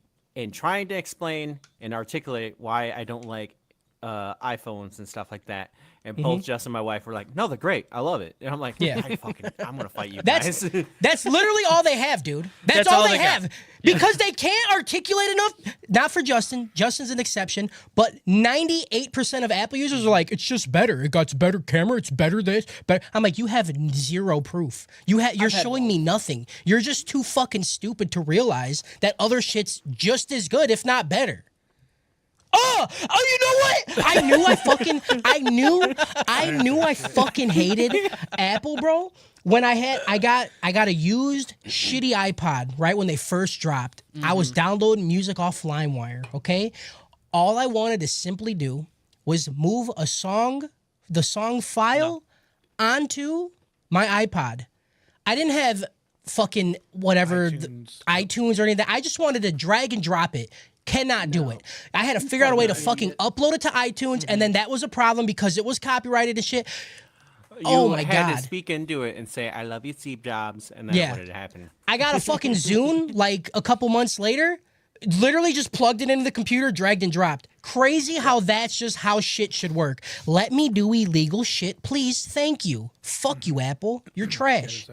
trying to explain and articulate why I don't like iPhones and stuff like that. And both Justin and my wife were like, "No, they're great. I love it." And I'm like, Yeah. I'm gonna fight you That's guys." that's literally all they have, dude. That's all they have. got. Because they can't articulate enough. Not for Justin. Justin's an exception. But 98% of Apple users are like, it's just better. It got better camera. It's better this. But I'm like, you have zero proof. You're showing me nothing. You're just too fucking stupid to realize that other shit's just as good, if not better. Oh, you know what? I knew I fucking hated Apple, bro. When I got a used shitty iPod right when they first dropped. I was downloading music off LimeWire, okay? All I wanted to simply do was move the song file onto my iPod. I didn't have fucking whatever iTunes or anything. I just wanted to drag and drop it. Cannot do it. I had to figure out a way to fucking upload it to iTunes, and then that was a problem because it was copyrighted and shit. Oh my had God. to speak into it and say, "I love you, Steve Jobs," and then what had happened? I got a fucking Zune like a couple months later. Literally just plugged it into the computer, dragged and dropped. Crazy how that's just how shit should work. Let me do illegal shit, please. Thank you. Fuck you, Apple. You're trash.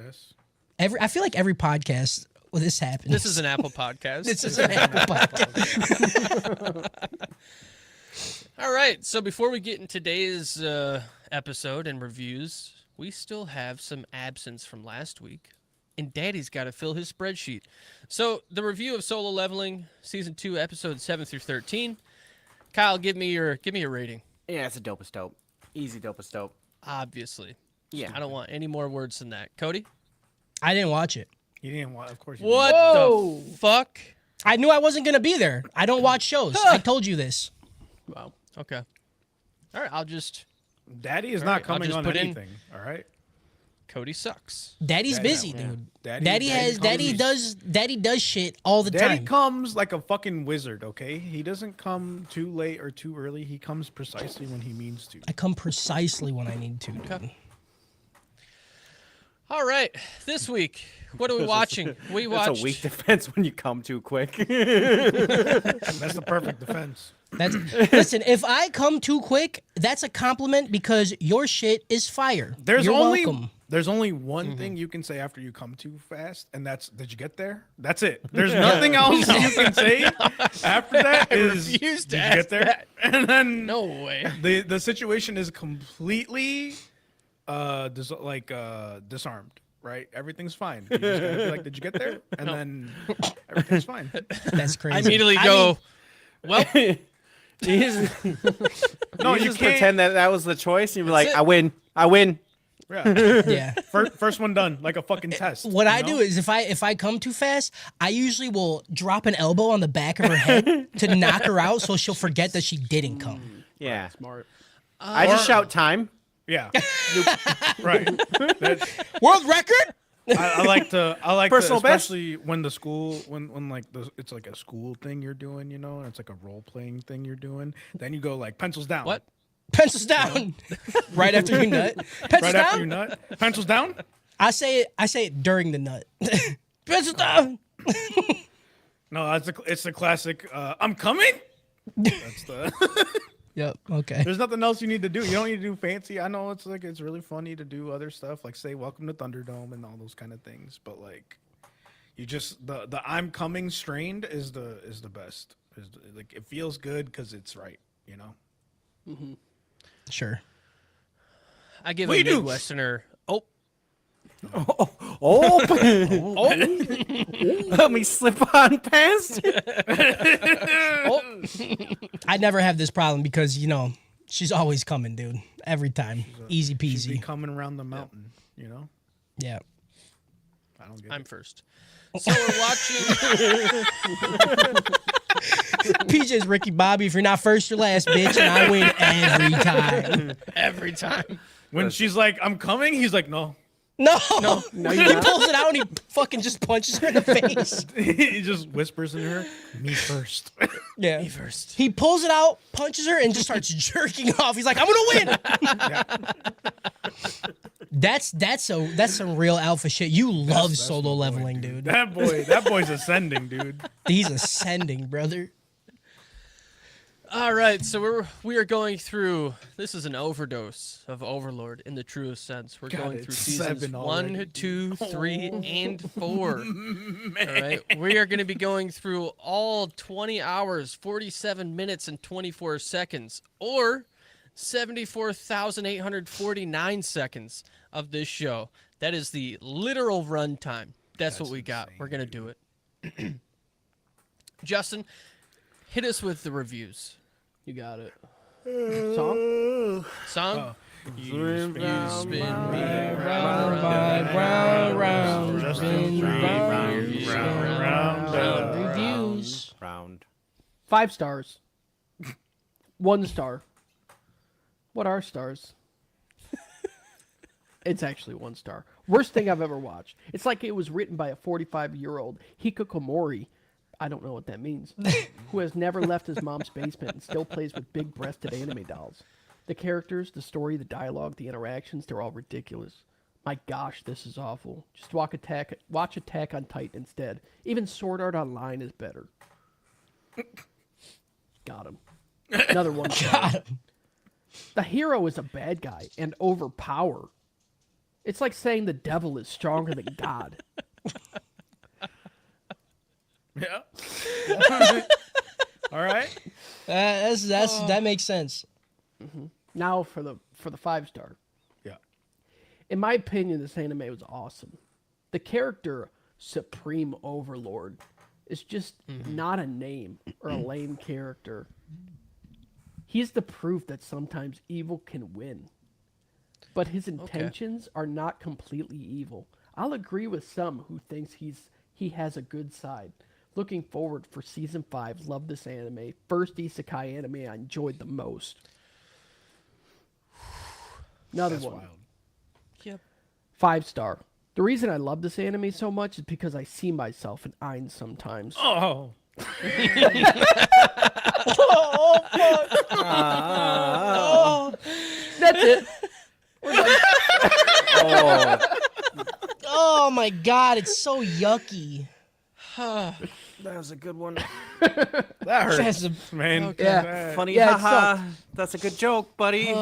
I feel like every podcast where this happens. This is an Apple podcast. This is an Apple podcast. All right. So before we get in today's episode and reviews, we still have some absence from last week, and Daddy's got to fill his spreadsheet. So the review of Solo Leveling, Season 2, Episodes 7 through 13. Kyle, give me your rating. Yeah, it's a dopest dope. Easy dopest dope. Obviously. Yeah. I don't want any more words than that. Cody? I didn't watch it. You didn't want, of course. You What Whoa. the fuck? I knew I wasn't going to be there. I don't watch shows. I told you this. Wow. Okay. All right, I'll just... Didn't. Daddy is All not right, I'll coming just on put in- anything. All right. Cody sucks. Daddy's Daddy- busy, yeah. dude. Daddy Daddy does shit all the Daddy time. comes like a fucking wizard, okay? He doesn't come too late or too early. He comes precisely when he means to. I come precisely when I need to, dude. All right, this week, what are we watching? We watched. That's a weak defense when you come too quick. That's the perfect defense. That's listen. If I come too quick, that's a compliment because your shit is fire. There's You're only welcome. there's only one thing you can say after you come too fast, and that's did you get there? That's it. There's nothing else you can say after that. Is refuse to did you ask get there? that. And then No way. the situation is completely disarmed. Right, everything's fine. You just gotta be like, did you get there? And then everything's fine. That's crazy. I immediately go, well, You just, No, you just can't. pretend that was the choice. And you'd be like, it. I win. Yeah. yeah. First one done, like a fucking test. What you I know? do is if I come too fast, I usually will drop an elbow on the back of her head to knock her out so she'll forget that she didn't come. Yeah. Smart. I just shout time. Yeah. Right. World record? I like to Personal best? especially when the school when like it's like a school thing you're doing, you know, and it's like a role playing thing you're doing. Then you go like pencils down. what? Pencils down. Right after you nut. Pencils Right after you down. nut. Pencils down. I say it during the nut. Pencils down. No, it's the classic. I'm coming. That's the. Yep. Okay. There's nothing else you need to do. You don't need to do fancy. I know it's like it's really funny to do other stuff like say welcome to Thunderdome and all those kind of things, but like you just the I'm coming strained is the best. Like it feels good because it's right, you know. Sure. I give What a do you do? Midwesterner. Oh, Oh, let me slip on past. I never have this problem because you know she's always coming, dude. Every time, easy She'd be peasy. coming around the mountain, you know. Yeah. I don't get I'm it. first. So we're watching. PJ's Ricky Bobby. If you're not first, you're last, bitch, and I win every time. Every time. When she's like, "I'm coming," he's like, "No." No, No, he you're not. pulls it out and he fucking just punches her in the face. He just whispers in her, "Me first." Yeah. First. He pulls it out, punches her, and just starts jerking off. He's like, "I'm gonna win." That's some real alpha shit. You love that's solo my boy, leveling, dude. That boy's ascending, dude. He's ascending, brother. All right, so we are going through. This is an overdose of Overlord in the truest sense. We're God, going through it's seasons 7 1, already, 2, 3, and 4. All right, we are going to be going through all 20 hours, 47 minutes, and 24 seconds, or 74,849 seconds of this show. That is the literal runtime. That's what we got. insane, We're going to do it. Justin, hit us with the reviews. You got it. Song? Song? You spin me round, Just spin round. Reviews. Round. 5 stars. 1 star. What are stars? It's actually 1 star. Worst thing I've ever watched. It's like it was written by a 45-year-old Hikikomori. I don't know what that means. Who has never left his mom's basement and still plays with big-breasted anime dolls. The characters, the story, the dialogue, the interactions, they're all ridiculous. My gosh, this is awful. Just watch Attack on Titan instead. Even Sword Art Online is better. Got him. Another 1 star. Got him. The hero is a bad guy and overpower. It's like saying the devil is stronger than God. Yeah. All right. That makes sense. Now for the 5 star. Yeah. In my opinion, this anime was awesome. The character Supreme Overlord is just not a name or a lame character. He's the proof that sometimes evil can win. But his intentions are not completely evil. I'll agree with some who thinks he has a good side. Looking forward for season 5. Love this anime. First isekai anime I enjoyed the most. Another That's one. wild. Yep. 5-star. The reason I love this anime so much is because I see myself in Ainz sometimes. Oh. That's it. Oh, Oh my god, it's so yucky. that was a good one. That hurts, That's a- man. Yeah. Funny, Yeah, it haha. That's a good joke, buddy.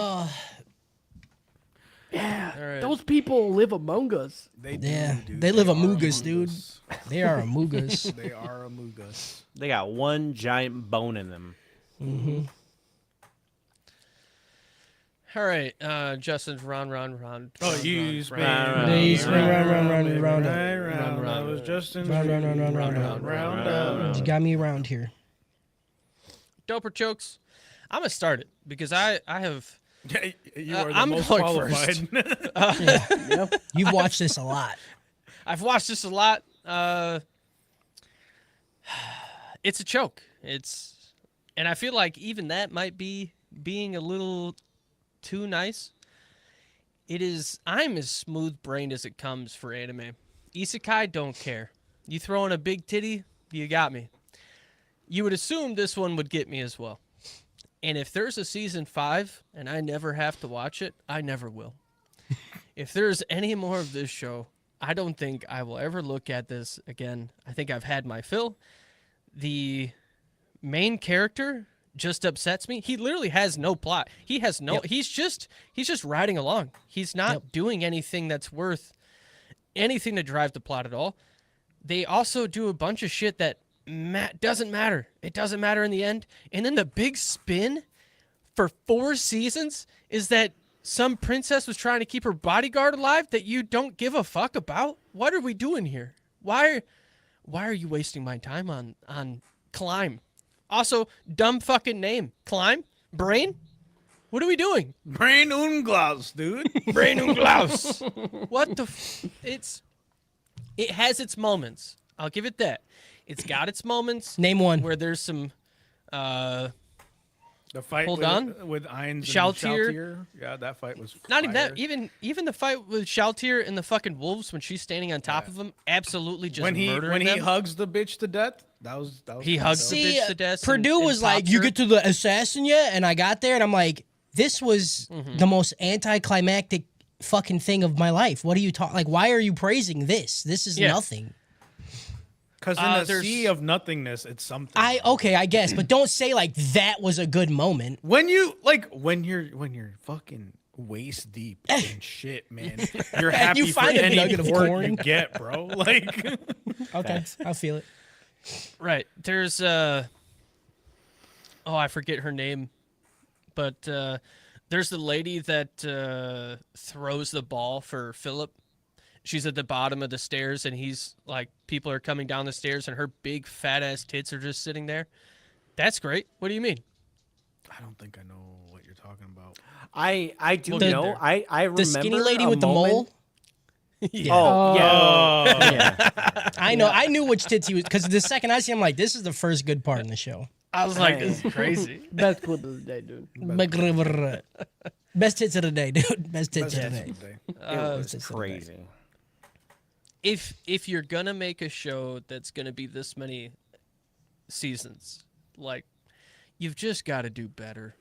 Yeah, All right. those people live among us. They do, Yeah, dude. they live are among us, dude. us. They are amugas. They are amugas. They got one giant bone in them. All right, Justin's round. Oh, you round, spin round, Yeah, you spin round. round. That was Justin's You got me around here. Doper chokes. I'm gonna start it because I have. Yeah, you are the I'm most going qualified. Yep. You've watched this a lot. I've watched this a lot. It's a choke. And I feel like even that might be being a little too nice. I'm as smooth-brained as it comes for anime. Isekai, don't care. You throw in a big titty, you got me. You would assume this one would get me as well. And if there's a season 5 and I never have to watch it, I never will. If there's any more of this show, I don't think I will ever look at this again. I think I've had my fill. The main character just upsets me. He literally has no plot. He has no. Yep. He's just riding along. He's not doing anything that's worth anything to drive the plot at all. They also do a bunch of shit that doesn't matter. It doesn't matter in the end. And then the big spin for 4 seasons is that some princess was trying to keep her bodyguard alive that you don't give a fuck about. What are we doing here? Why are you wasting my time on Climb? Also, dumb fucking name. Climb? Brain? What are we doing? Brain Unglaus, dude. Brain Unglaus. What the it has its moments. I'll give it that. It's got its moments. Name one. Where there's some The fight Hold with, on. with Ainz and Shaltir. Shaltir. Yeah, that fight was not even fire. that. Even the fight with Shaltir and the fucking wolves when she's standing on top of him, absolutely just when he murdering them. hugs the bitch to death, that was He fun, hugs though. the bitch to death. Purdue and was like, pops "You her." get to the assassin yet?" And I got there, and I'm like, "This was the most anticlimactic fucking thing of my life. What are you talking? Like, why are you praising this? This is Yeah. nothing." Because in a there's- sea of nothingness, it's something. I guess, but don't say like that was a good moment. when you're fucking waist deep in shit, man, you're happy you find for a any nugget of port corn. you get, bro. Like, Okay, I feel it. Right. There's I forget her name, but there's the lady that throws the ball for Philip. She's at the bottom of the stairs, and he's like, people are coming down the stairs, and her big fat ass tits are just sitting there. That's great. What do you mean? I don't think I know what you're talking about. I do We'll get know. there. I remember The skinny lady a with the moment- mole. Yeah. Oh, yeah. Oh, Yeah. I know. I knew which tits he was because the second I see him, like, this is the first good part in the show. I was like, this is crazy. Best clip of the day, dude. Best tits of the day, dude. Best tits of the day. It tits was of the day. crazy. If you're gonna make a show that's gonna be this many seasons, like, you've just got to do better.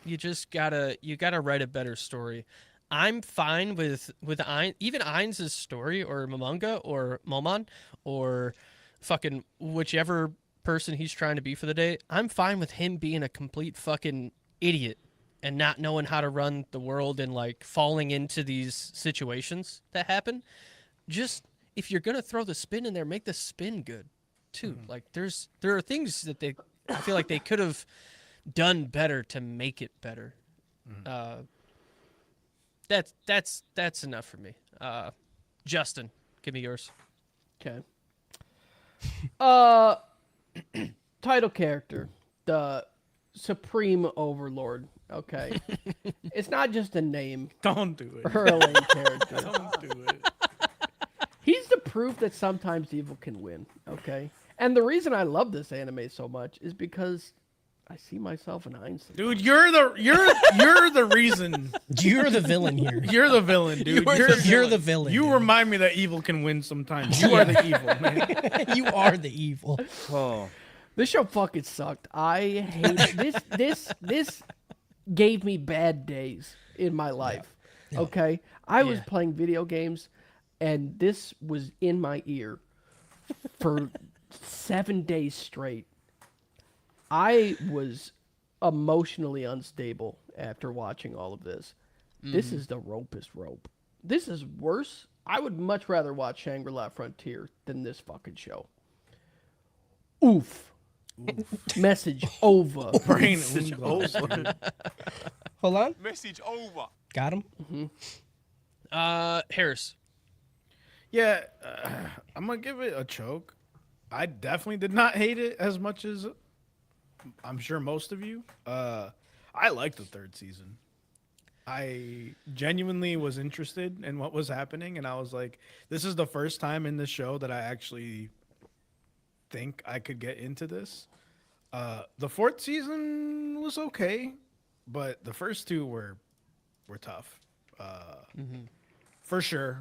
You gotta write a better story. I'm fine with even Ainz' story or Momonga or Momon or fucking whichever person he's trying to be for the day. I'm fine with him being a complete fucking idiot and not knowing how to run the world and like falling into these situations that happen. Just if you're gonna throw the spin in there, make the spin good too. Like there are things that I feel like they could have done better to make it better. That's enough for me. Justin, give me yours. Okay. Title character, the Supreme Overlord. Okay. It's not just a name don't do it. or a lame character. Don't do it. He's the proof that sometimes evil can win. Okay. And the reason I love this anime so much is because I see myself in Einstein. Dude, you're the reason. You're the villain here. You're the villain, dude. You're the villain. You dude. remind me that evil can win sometimes. You are the evil, man. You are the evil. Oh. This show fucking sucked. I hate this gave me bad days in my life. Yeah. Okay? I was Yeah. playing video games and this was in my ear for 7 days straight. I was emotionally unstable after watching all of this. This is the ropest rope. This is worse. I would much rather watch Shangri-La Frontier than this fucking show. Oof. Message over. Brain Hold on. Message over. Got him. Harris. Yeah, I'm gonna give it a choke. I definitely did not hate it as much as I'm sure most of you. I liked the third season. I genuinely was interested in what was happening, and I was like, this is the first time in this show that I actually think I could get into this. The fourth season was okay, but the first two were tough. For sure.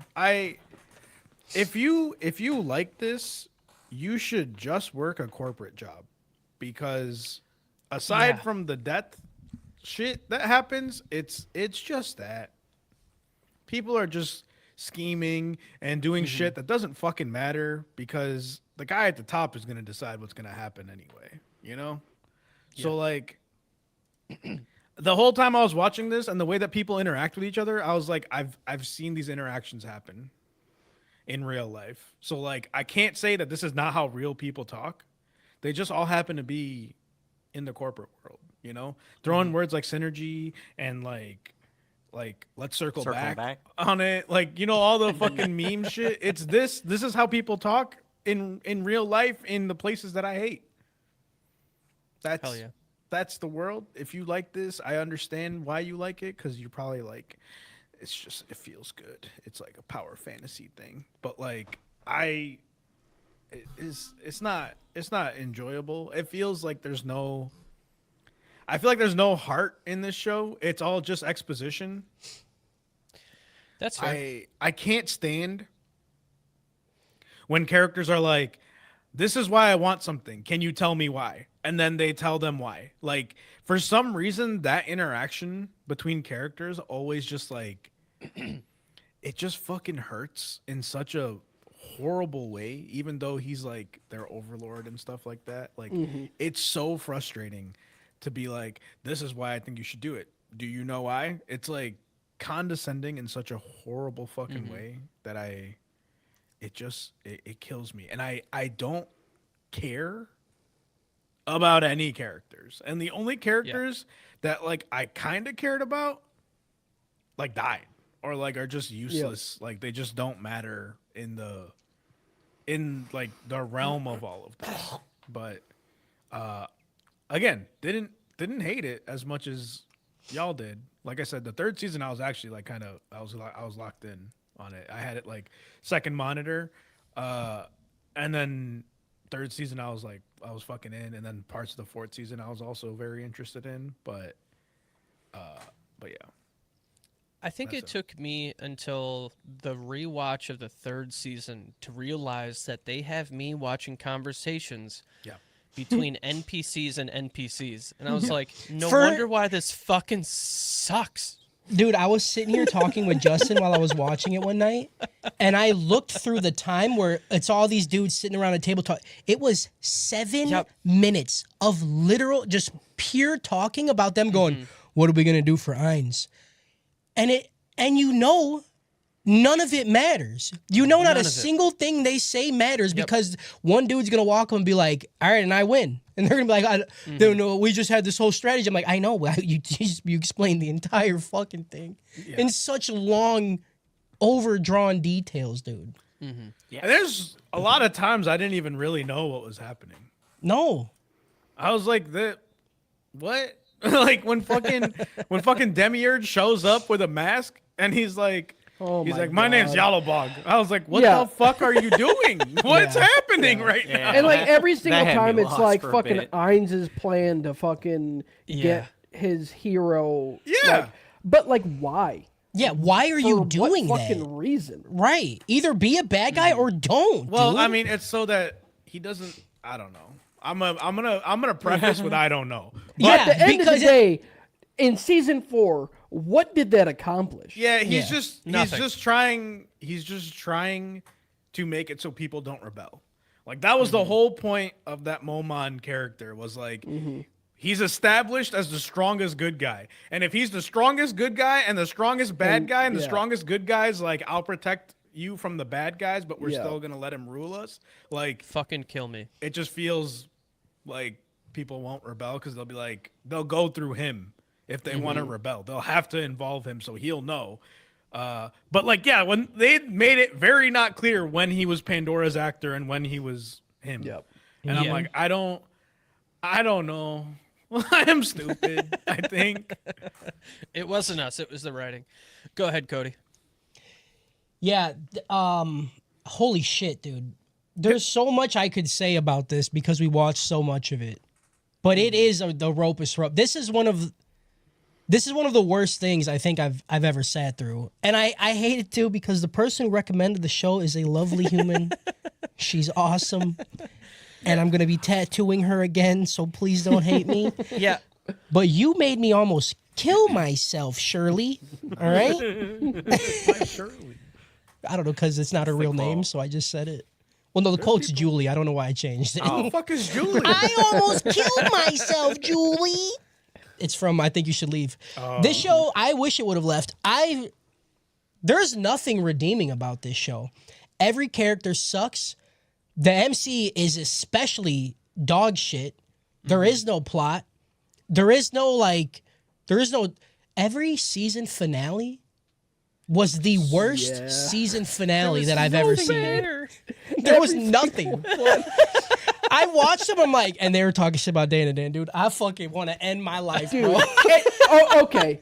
If you like this, you should just work a corporate job, because aside from the death shit that happens, it's just that people are just scheming and doing shit that doesn't fucking matter, because the guy at the top is going to decide what's going to happen anyway, you know? So like the whole time I was watching this and the way that people interact with each other, I was like, I've seen these interactions happen in real life. So like I can't say that this is not how real people talk. They just all happen to be in the corporate world, you know? Throwing words like synergy and like let's circle back on it. Like, you know, all the fucking meme shit. It's this is how people talk in real life in the places that I hate. Hell yeah. That's the world. If you like this, I understand why you like it, because you're probably like, it feels good. It's like a power fantasy thing. But like it's not enjoyable. It feels like I feel like there's no heart in this show. It's all just exposition. That's fair. I can't stand when characters are like, this is why I want something. Can you tell me why? And then they tell them why. Like, for some reason, that interaction between characters always just like, it just fucking hurts in such a horrible way, even though he's like their overlord and stuff like that. Like, it's so frustrating to be like, this is why I think you should do it. Do you know why? It's like condescending in such a horrible fucking way that it kills me. And I don't care about any characters. And the only characters that like I kind of cared about like died or like are just useless. Like they just don't matter in like the realm of all of this. But again, didn't hate it as much as y'all did. Like I said, the third season I was actually like I was locked in on it. I had it like second monitor, and then third season I was fucking in, and then parts of the fourth season I was also very interested in. But yeah. I think it took me until the rewatch of the third season to realize that they have me watching conversations between NPCs and NPCs. And I was like, no wonder why this fucking sucks. Dude, I was sitting here talking with Justin while I was watching it one night, and I looked through the time where it's all these dudes sitting around a table talking. It was 7 minutes of literal, just pure talking about them going, what are we going to do for Ainz? And you know, none of it matters. You know, not a single thing they say matters because one dude's going to walk up and be like, all right, and I win. And they're going to be like, no, we just had this whole strategy. I'm like, I know. You explained the entire fucking thing in such long, overdrawn details, dude. Yeah. And there's a lot of times I didn't even really know what was happening. No. I was like, what? Like when fucking Demiurge shows up with a mask and he's like, Oh He's my like, my name's God. Yellowbog. I was like, what Yeah. the fuck are you doing? What's happening right now? And like every single had me time, it's lost like for a fucking bit. Ainz' plan to fucking Yeah. get his hero. Yeah. like- but like, why? Yeah, why are you For doing what that? fucking reason? Right. Either be a bad guy or don't. Well, dude. I mean, it's so that he doesn't. I don't know. I'm gonna preface with I don't know. Yeah, At the end of the because day, in season 4, what did that accomplish? Yeah, he's Yeah. just Nothing. he's just trying to make it so people don't rebel. Like that was the whole point of that Momon character was like he's established as the strongest good guy. And if he's the strongest good guy and the strongest bad guy and the yeah. strongest good guys like I'll protect you from the bad guys, but we're Yeah. still going to let him rule us. Like Fucking kill me. it just feels like people won't rebel cuz they'll be like they'll go through him if they want to rebel. They'll have to involve him so he'll know. But like, yeah, when they made it very not clear when he was Pandora's actor and when he was him. Yep. And I'm Yeah. like, I don't know. I am stupid, I think. It wasn't us. It was the writing. Go ahead, Cody. Yeah, holy shit, dude. There's so much I could say about this because we watched so much of it. But it is the ropest rope. This is one of the worst things I think I've ever sat through. And I hate it too because the person who recommended the show is a lovely human. She's awesome. And I'm going to be tattooing her again, so please don't hate me. Yeah. But you made me almost kill myself, Shirley. All right? Surely. I don't know because it's not her real name, so I just said it. Well, no, the quote's Julie. I don't know why I changed it. Who the fuck is Julie? I almost killed myself, Julie. It's from I Think You Should Leave. This show, I wish it would have left. There's nothing redeeming about this show. Every character sucks. The MC is especially dog shit. There is no plot. There is no every season finale was the worst Yeah. season finale that I've ever seen. Fair. There was nothing. I watched them. I'm like, and they were talking shit about Dan and Dan, dude. I fucking want to end my life, bro. Okay.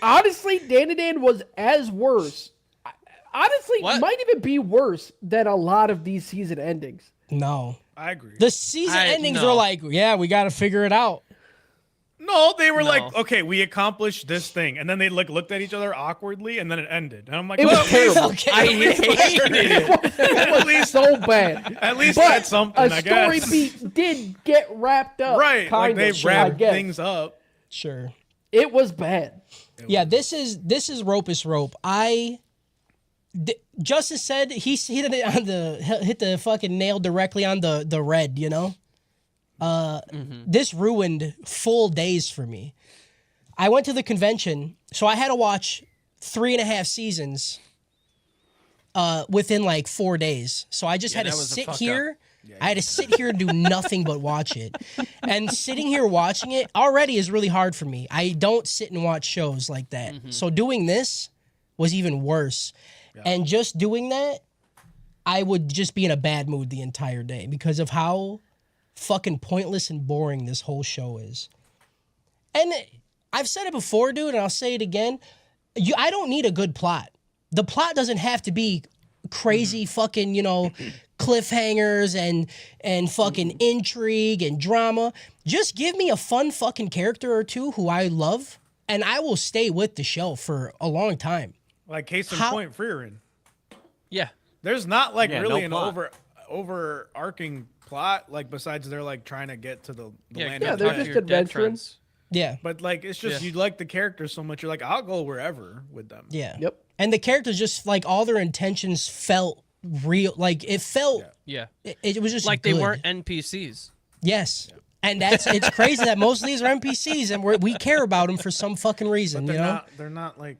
Honestly, Dan and Dan was as worse. Honestly, What? might even be worse than a lot of these season endings. No, I agree. the season endings no. were like, yeah, we got to figure it out. No, they were No. like, okay, we accomplished this thing, and then they like looked at each other awkwardly, and then it ended. And I'm like, It was well, terrible. Okay, I hate it. at least, So bad. at least But that's something, a I story guess. beat did get wrapped up. Right, like kind they of, I wrapped guess. things up. sure. It was bad. Yeah, this is rope is rope. Justice said he hit it on hit the fucking nail directly on the red. You know, this ruined full days for me. I went to the convention, so I had to watch 3.5 seasons within like 4 days. So I just had to that was a sit fuck here. I had to sit here and do nothing but watch it. And sitting here watching it already is really hard for me. I don't sit and watch shows like that. So doing this was even worse. And just doing that, I would just be in a bad mood the entire day because of how fucking pointless and boring this whole show is. And I've said it before, dude, and I'll say it again. I don't need a good plot. The plot doesn't have to be crazy fucking, cliffhangers and fucking intrigue and drama. Just give me a fun fucking character or two who I love, and I will stay with the show for a long time. Like case in How- point, Freerin. Yeah. There's not like Yeah, really no an plot. overarching plot, like besides they're like trying to get to the land Yeah, of they're the just dead. your dead adventuring. friends. Yeah, But like it's just Yeah. you like the characters so much, you're like, I'll go wherever with them. yeah. Yep. And the characters just like all their intentions felt real. Like it felt, Yeah. it was just Like good. they weren't NPCs. Yes. And it's crazy that most of these are NPCs and we care about them for some fucking reason, But you know? they're not like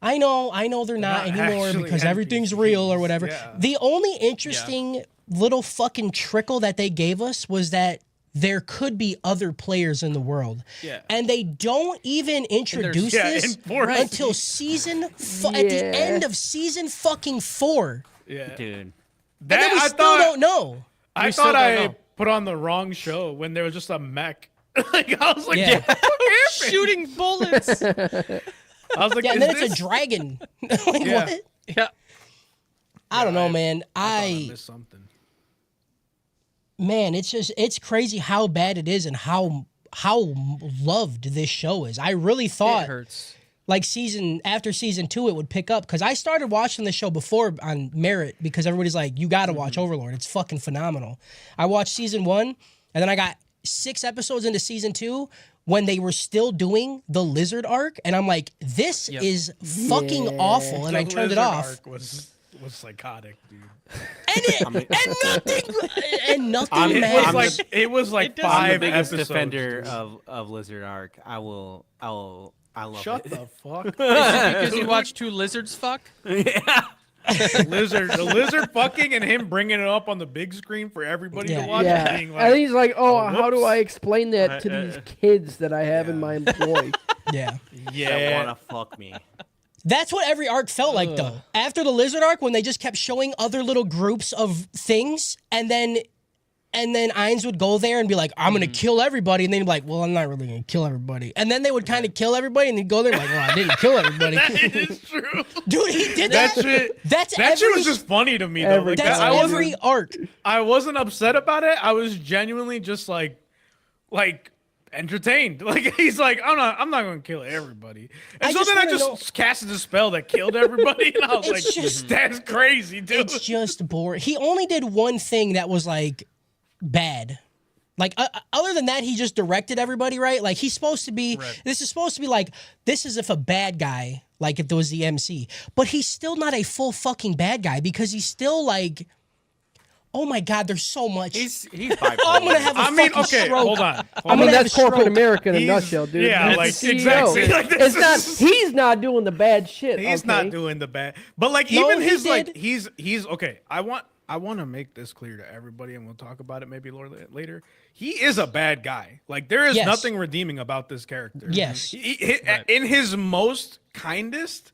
I know they're not not anymore actually because everything's NPCs, real or whatever. yeah. The only interesting little fucking trickle that they gave us was that there could be other players in the world. Yeah. And they don't even introduce Yeah, this enforce- until season at the Yeah. end of season fucking 4. yeah. Dude. And then we I still thought don't know. I We still thought don't I know. put on the wrong show when there was just a mech. Like I was like, Yeah. what happened? Shooting bullets. I was like, Yeah, is and then this? it's a dragon. Like, Yeah. what? Yeah. I don't know, I man. thought I missed something. Man, it's crazy how bad it is and how loved this show is. I really It thought hurts. like after season 2 it would pick up, because I started watching the show before on merit because everybody's like, you got to watch Overlord. It's fucking phenomenal. I watched season 1 and then I got 6 episodes into season 2 when they were still doing the lizard arc, and I'm like, this Yep. is fucking Yeah. awful, and I The turned it lizard off. arc was psychotic, dude. And nothing I'm- It was matters. like it was like It does- I'm the 5 biggest episodes. defender dude. of Lizard Arc. I love Shut it. the fuck. Because you watch 2 lizards fuck? the lizard fucking and him bringing it up on the big screen for everybody Yeah. to watch. Yeah, Being and he's like, "Oh, oh, how do whoops. I explain that to these kids that I have in my employ?" Yeah. That yeah. wanna fuck me. That's what every arc felt like, though. After the lizard arc, when they just kept showing other little groups of things, and then Ainz would go there and be like, I'm gonna kill everybody, and then he'd be like, well, I'm not really gonna kill everybody. And then they would kind of kill everybody, and they'd go there like, well, I didn't kill everybody. It is true. Dude, he did That that. shit. That's That shit was every- just funny to me though. every Like, That's I every arc. wasn't upset about it. I was genuinely just like entertained. Like he's like, I'm not gonna kill everybody. And I so just then I wanna just know- casted a spell that killed everybody, and I was It's like, just- that's crazy, dude. It's just boring. He only did one thing that was like bad. Like other than that, he just directed everybody right. Like he's supposed to be. Right. This is supposed to be like, this is if a bad guy, like if there was the MC, but he's still not a full fucking bad guy because he's still like, oh my god, there's so much. He's bipolar. I'm gonna have a I mean, fucking okay, stroke. hold on. I'm I gonna mean, have that's a corporate stroke. America in a He's- nutshell, dude. yeah, He's like, the CEO. exactly. Like, this it's not. is- He's not doing the bad shit. He's okay? not doing the bad, but like No, even he his like did. he's okay. I want to make this clear to everybody, and we'll talk about it maybe later. He is a bad guy. Like there is Yes. nothing redeeming about this character. Yes. In his most kindest,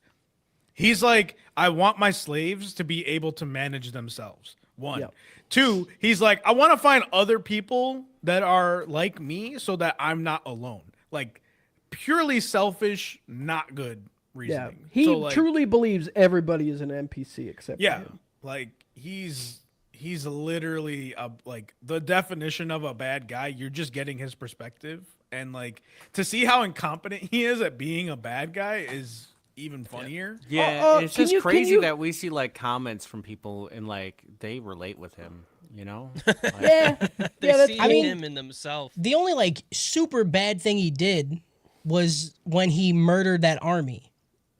he's like, I want my slaves to be able to manage themselves. One. Yep. 2, he's like, I want to find other people that are like me so that I'm not alone. Like purely selfish, not good Yeah, reasoning. he So, like, truly believes everybody is an NPC except yeah, for him. like he's literally like the definition of a bad guy. You're just getting his perspective, and like to see how incompetent he is at being a bad guy is even funnier. Yeah, it's can just you- can crazy you- that we see like comments from people and like they relate with him. You know? Like, Yeah, They yeah, that's see I mean- him in themselves. The only like super bad thing he did was when he murdered that army,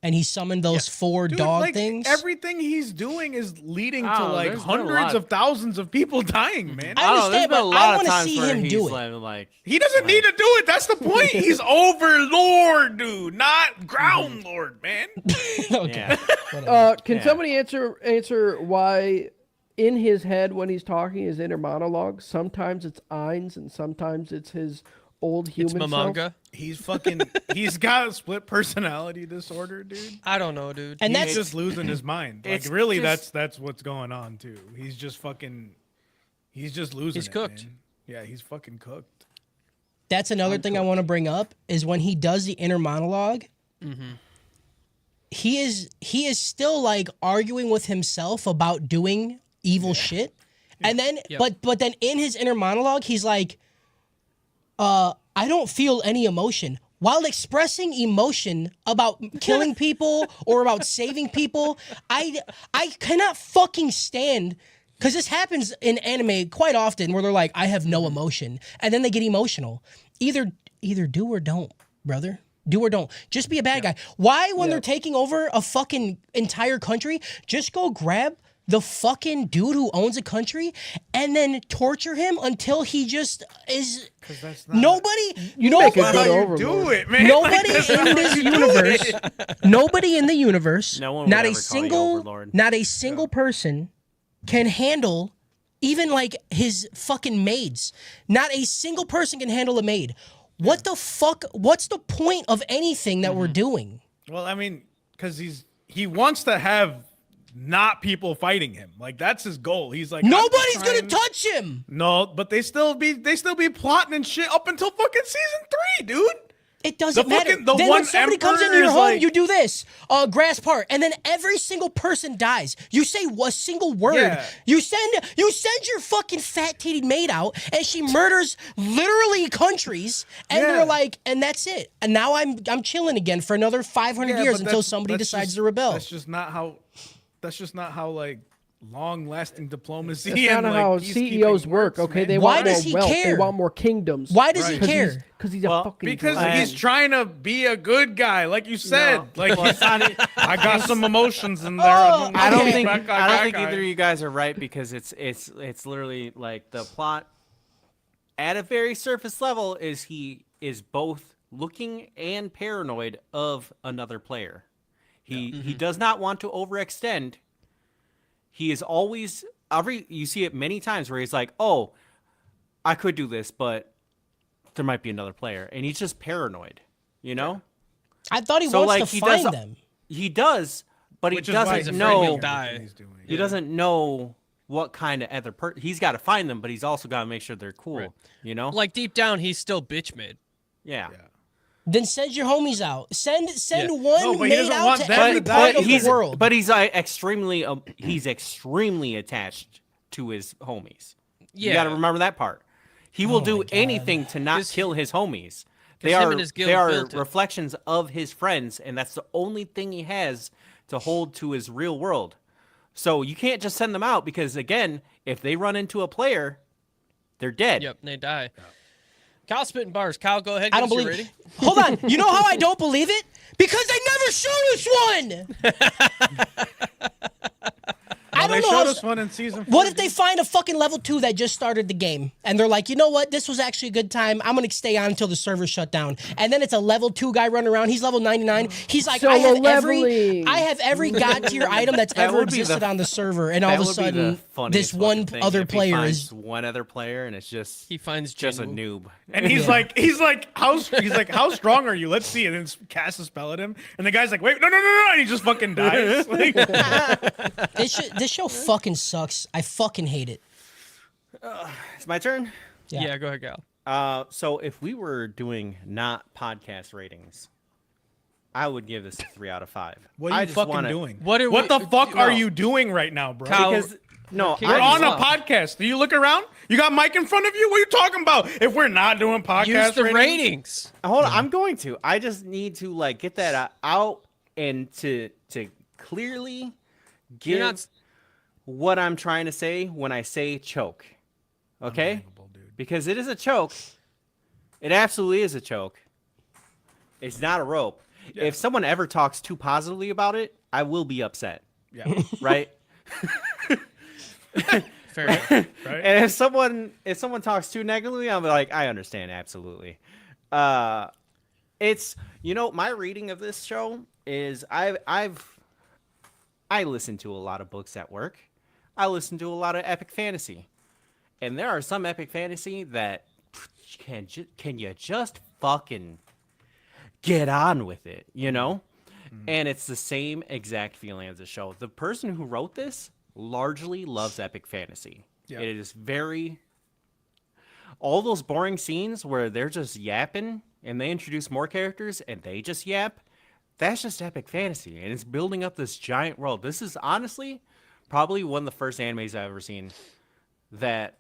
and he summoned those 4 Dude, dog like, things. everything he's doing is leading to Oh, like there's been a hundreds lot. of thousands of people dying, man. I I don't know. There's understand, been a but lot I of wanna times see where him he's do it. like He doesn't need to do it. That's the point. He's Overlord, dude, not Ground Lord, man. Okay. yeah. Can Yeah. somebody answer why in his head when he's talking his inner monologue, sometimes it's Ainz and sometimes it's his old It's human self? Mamanga. He's got a split personality disorder, dude. I don't know, dude. And He's that's just losing his mind. Like it's really, just- that's what's going on too. He's just losing. He's it, cooked. man. Yeah, he's fucking cooked. That's another thing I want to bring up is when he does the inner monologue. He is still like arguing with himself about doing evil shit, and then Yep. but then in his inner monologue he's like, I don't feel any emotion. While expressing emotion about killing people or about saving people, I cannot fucking stand. Because this happens in anime quite often where they're like, I have no emotion. And then they get emotional. Either do or don't, brother. Do or don't. Just be a bad guy. Why, when they're taking over a fucking entire country, just go grab the fucking dude who owns a country and then torture him until he just is... That's not Nobody... You make a how good you Overlord. do it, man. Nobody Like, that's not in how this you do universe, it. nobody in the universe, No one would not ever a call you single, Overlord. not a single person can handle even like his fucking maids. Not a single person can handle a maid. What the fuck? What's the point of anything that we're doing? Well, I mean, because he wants to have not people fighting him. Like that's his goal. He's like, I'm just Nobody's gonna trying- touch him. No, but they still be plotting and shit up until fucking season 3, dude. It doesn't The matter. fucking- the then one when somebody comes emperor into your is home, like- you do this, grass part, and then every single person dies. You say a single word. Yeah. You send your fucking fat titted maid out, and she murders literally countries, and Yeah. you're like, and that's it. And now I'm chilling again for another 500 Yeah, years but until that's- somebody that's decides just- to rebel. That's just not how. That's just not how like long-lasting diplomacy That's and not like how peacekeeping CEOs work. works, Okay, man. they Why want does more he wealth. They care? want more kingdoms. Why does he Right. care? Because he's a Well, fucking Because brat. he's trying to be a good guy, like you said. No. Like Well, it's not- I got some emotions in there. Oh, I don't Okay. think That guy, I don't that think guy. either of you guys are right because it's literally like the plot at a very surface level is he is both looking and paranoid of another player. He does not want to overextend. He is always you see it many times where he's like, "Oh, I could do this, but there might be another player," and he's just paranoid. You know, I thought he So, wants like, to he find does- them. he does, but Which he is why doesn't he's afraid he'll know. die. everything he's doing. He doesn't know what kind of other he's got to find them, but he's also got to make sure they're cool. Right. You know, Like deep down, he's still bitch made. yeah. Then send your homies out. Send Yeah. one No, but he maid doesn't out want to them every to die. part But of he's the world. but he's extremely attached to his homies. You got to Yeah. remember that part. He will my do God. anything to not His- kill his homies. They 'cause him are and his guild they are built it. reflections of his friends, and that's the only thing he has to hold to his real world. So you can't just send them out because again, if they run into a player, they're dead. Yep, and they die. Kyle spitting bars. Kyle, go ahead. I Give don't us your believe. rating. Hold on. You know how I don't believe it? Because they never showed us one. I They don't know. showed How, us one in season 4. what if they find a fucking level 2 that just started the game and they're like, you know what? This was actually a good time. I'm gonna stay on until the server shut down. And then it's a level 2 guy running around. He's level 99. He's like, I Solo have leveling. every god tier item that's That ever would be existed the- on the server, and all That of a would be the sudden, funniest this one fucking thing other if he player finds is. one other player, and it's just He finds just a Jinwoo. noob. And he's like, how strong are you? Let's see. And then casts a spell at him, and the guy's like, wait, no, and he just fucking dies. Like, This show fucking sucks. I fucking hate it. It's my turn. Yeah. Yeah, go ahead, Kyle. So if we were doing not podcast ratings, I would give this a 3 out of 5. what are I you just fucking wanna- doing? What are what we- the fuck are no. you doing right now, bro? Kyle- Because no, We're We're I on just- a podcast. Do you look around? You got mic in front of you? What are you talking about? If we're not doing podcast Use the ratings, ratings. Hold on, I'm going to. I just need to like get that out and to clearly give You're not. what I'm trying to say when I say choke. Okay? Unbelievable, dude. Because it is a choke. It absolutely is a choke. It's not a rope. Yeah. If someone ever talks too positively about it, I will be upset. Yeah, Right? Fair enough. right. And if someone talks too negatively, I'm like, I understand absolutely. It's my reading of this show is I listen to a lot of books at work. I listen to a lot of epic fantasy, and there are some epic fantasy that can you just fucking get on with it, And it's the same exact feeling as the show. The person who wrote this largely loves epic fantasy. Yeah. It is all those boring scenes where they're just yapping and they introduce more characters and they just yap. That's just epic fantasy, and it's building up this giant world. This is honestly probably one of the first animes I've ever seen that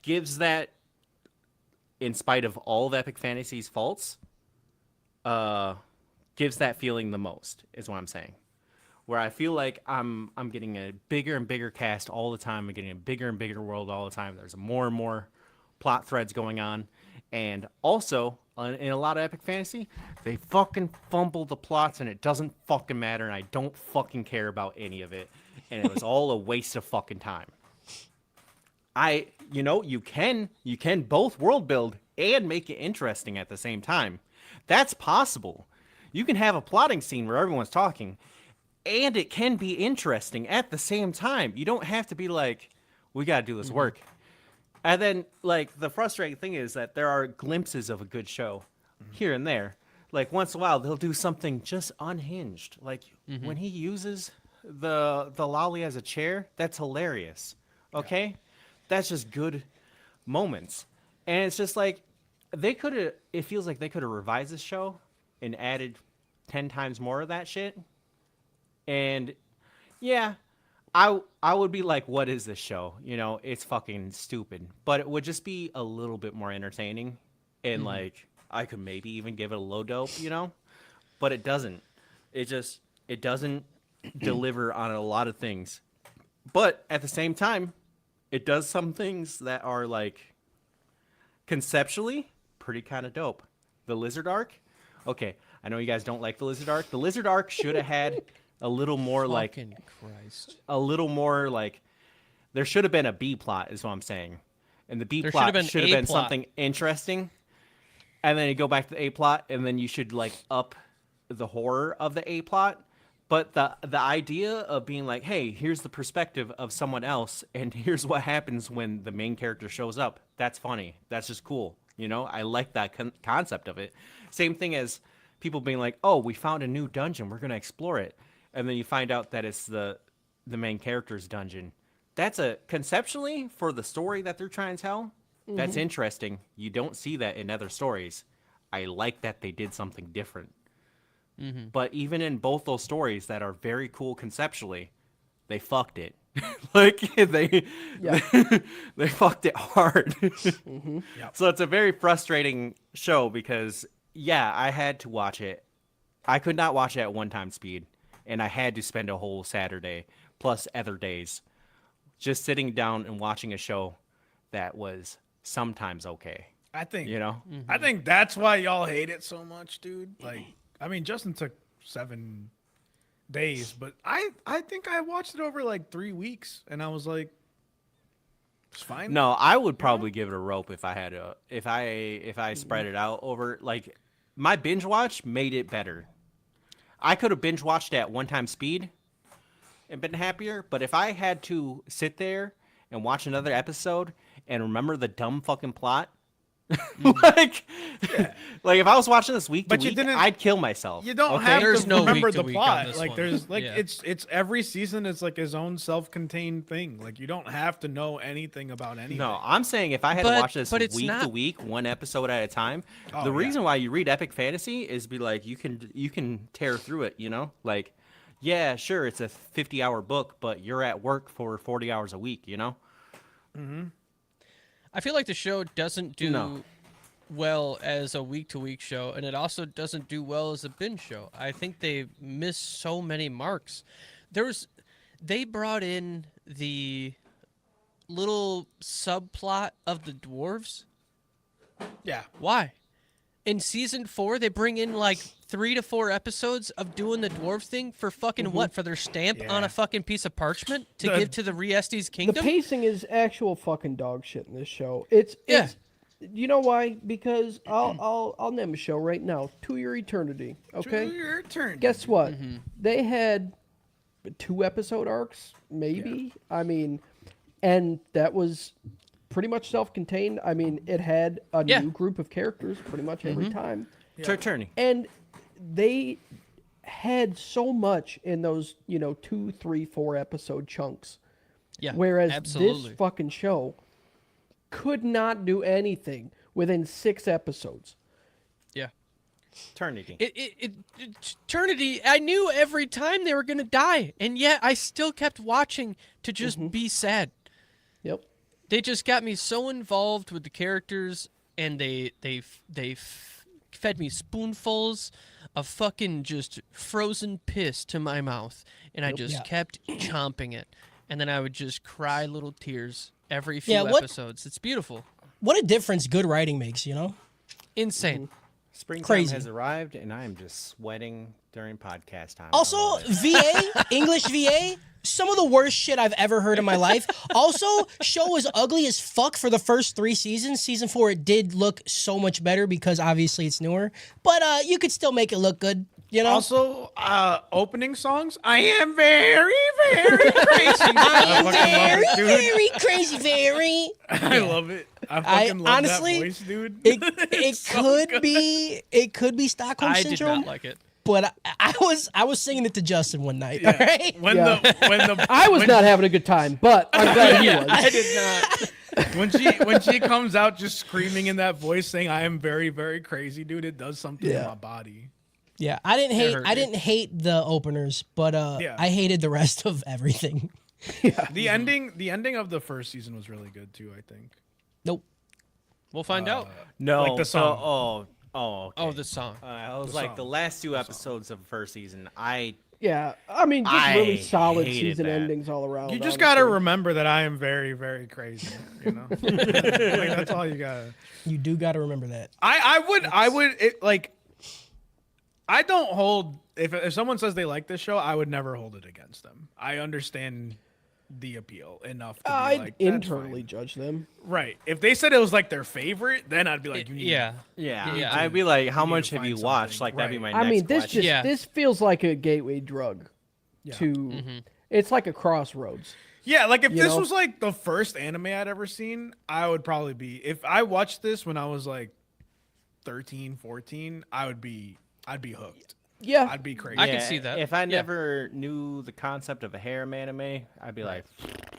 gives that, in spite of all of epic fantasy's faults, gives that feeling the most, is what I'm saying. Where I feel like I'm getting a bigger and bigger cast all the time. I'm getting a bigger and bigger world all the time. There's more and more plot threads going on. And also, in a lot of epic fantasy, they fucking fumble the plots and it doesn't fucking matter, and I don't fucking care about any of it. And it was all a waste of fucking time. You can both world build and make it interesting at the same time. That's possible. You can have a plotting scene where everyone's talking, and it can be interesting at the same time. You don't have to be like, we gotta do this work. And then, like, the frustrating thing is that there are glimpses of a good show here and there. Like, once in a while, they'll do something just unhinged. Like, when he uses the lolly as a chair, that's hilarious. Okay? That's just good moments. And it's just like, they could have. It feels like they could have revised this show and added 10 times more of that shit. And yeah, I would be like, what is this show? You know, it's fucking stupid. But it would just be a little bit more entertaining. And like, I could maybe even give it a low dope, you know? But it doesn't. It doesn't deliver on a lot of things. But at the same time, it does some things that are like conceptually pretty kind of dope. The Lizard Arc. Okay, I know you guys don't like the Lizard Arc. The Lizard Arc should have had a little more like Fucking Christ. a little more like there should have been a B plot is what I'm saying. And the B There plot should should have have been been A plot. something interesting. And then you go back to the A plot and then you should like up the horror of the A plot. But the idea of being like, hey, here's the perspective of someone else, and here's what happens when the main character shows up. That's funny. That's just cool. You know, I like that concept of it. Same thing as people being like, oh, we found a new dungeon. We're going to explore it. And then you find out that it's the main character's dungeon. That's conceptually, for the story that they're trying to tell, that's interesting. You don't see that in other stories. I like that they did something different. But even in both those stories that are very cool conceptually, they fucked it. Like they fucked it hard. So it's a very frustrating show because yeah, I had to watch it. I could not watch it at one time speed, and I had to spend a whole Saturday plus other days just sitting down and watching a show that was sometimes okay. I think You know? I think that's why y'all hate it so much, dude. Like, I mean, Justin took 7 days, but I think I watched it over like 3 weeks, and I was like, it's fine. No, I would probably give it a rope if I had a if I spread it out over like my binge watch made it better. I could have binge watched at one time speed and been happier, but if I had to sit there and watch another episode and remember the dumb fucking plot, like if I was watching this week to But you week, didn't- I'd kill myself. You don't okay? have There's to no remember week to the week on plot. this Like, one. there's like Yeah. it's every season is like his own self-contained thing. Like, you don't have to know anything about anything. No, I'm saying if I had to But- watch this but it's week to not- week, one episode at a time, Oh, the yeah. reason why you read epic fantasy is be like you can tear through it, you know? Like, yeah, sure, it's a 50-hour book, but you're at work for 40 hours a week, you know? I feel like the show doesn't do No. well as a week-to-week show, and it also doesn't do well as a binge show. I think they miss so many marks. They brought in the little subplot of the dwarves. Yeah. Why? In season 4, they bring in like 3 to 4 episodes of doing the dwarf thing for fucking what? For their stamp on Yeah. a fucking piece of parchment to The- give to the Riestes The kingdom? pacing is actual fucking dog shit in this show. It's you know why? Because I'll name a show right now. To Your Eternity. Okay. To your turn. Guess what? They had 2 episode arcs, maybe. I mean, and that was pretty much self-contained. I mean, it had a Yeah. new group of characters pretty much every time. Turning. And they had so much in those, 2, 3, 4 episode chunks. Yeah, Whereas absolutely. this fucking show could not do anything within 6 episodes. Yeah. Eternity. Eternity, I knew every time they were going to die, and yet I still kept watching to just be sad. Yep. They just got me so involved with the characters, and they fed me spoonfuls of fucking just frozen piss to my mouth, and I just Yeah. kept chomping it, and then I would just cry little tears every few Yeah, what- episodes. It's beautiful. What a difference good writing makes, you know? Insane. Springtime Crazy. has arrived, and I am just sweating during podcast time. Also, I love it. VA, English VA, some of the worst shit I've ever heard in my life. Also, show was ugly as fuck for the first 3 seasons. Season 4, it did look so much better because obviously it's newer. But you could still make it look good, you know? Also, opening songs. I am very, very crazy. I fucking love very, it, dude. very crazy, very. I love it. I fucking love honestly, that voice, dude. It So could good. be Stockholm I did syndrome. not like it. But I was singing it to Justin one night. Yeah. All right. When Yeah. the I was when- not having a good time, but I'm glad he was. I did not. when she comes out just screaming in that voice saying I am very, very crazy, dude, it does something to Yeah. my body. Yeah, I didn't hate. hurt I you. didn't hate the openers, but Yeah. I hated the rest of everything. The ending of the first season was really good too, I think. Nope. We'll find out. No, Like the song. Okay. Oh, the song. I was The like song. the last two episodes of the first season. Yeah, I mean, just I really solid hated season that. endings all around. You just honestly. gotta remember that I am very, very crazy. You know, like, that's all you gotta. You do got to remember that. I would I don't hold if someone says they like this show, I would never hold it against them. I understand the appeal enough to be I'd like that's internally fine. judge them. Right. If they said it was like their favorite, then I'd be like, you need Yeah. Yeah, Yeah. I'd be like, how need much to have you find watched? something. Like that'd be my Right. next I mean, this question. just Yeah. this feels like a gateway drug to. It's like a crossroads. Yeah, like if You this know? was like the first anime I'd ever seen, I would probably be if I watched this when I was like 13, 14, I'd be hooked. Yeah, I'd be crazy. I can see that. If I Yeah. never knew the concept of a harem anime, I'd be like,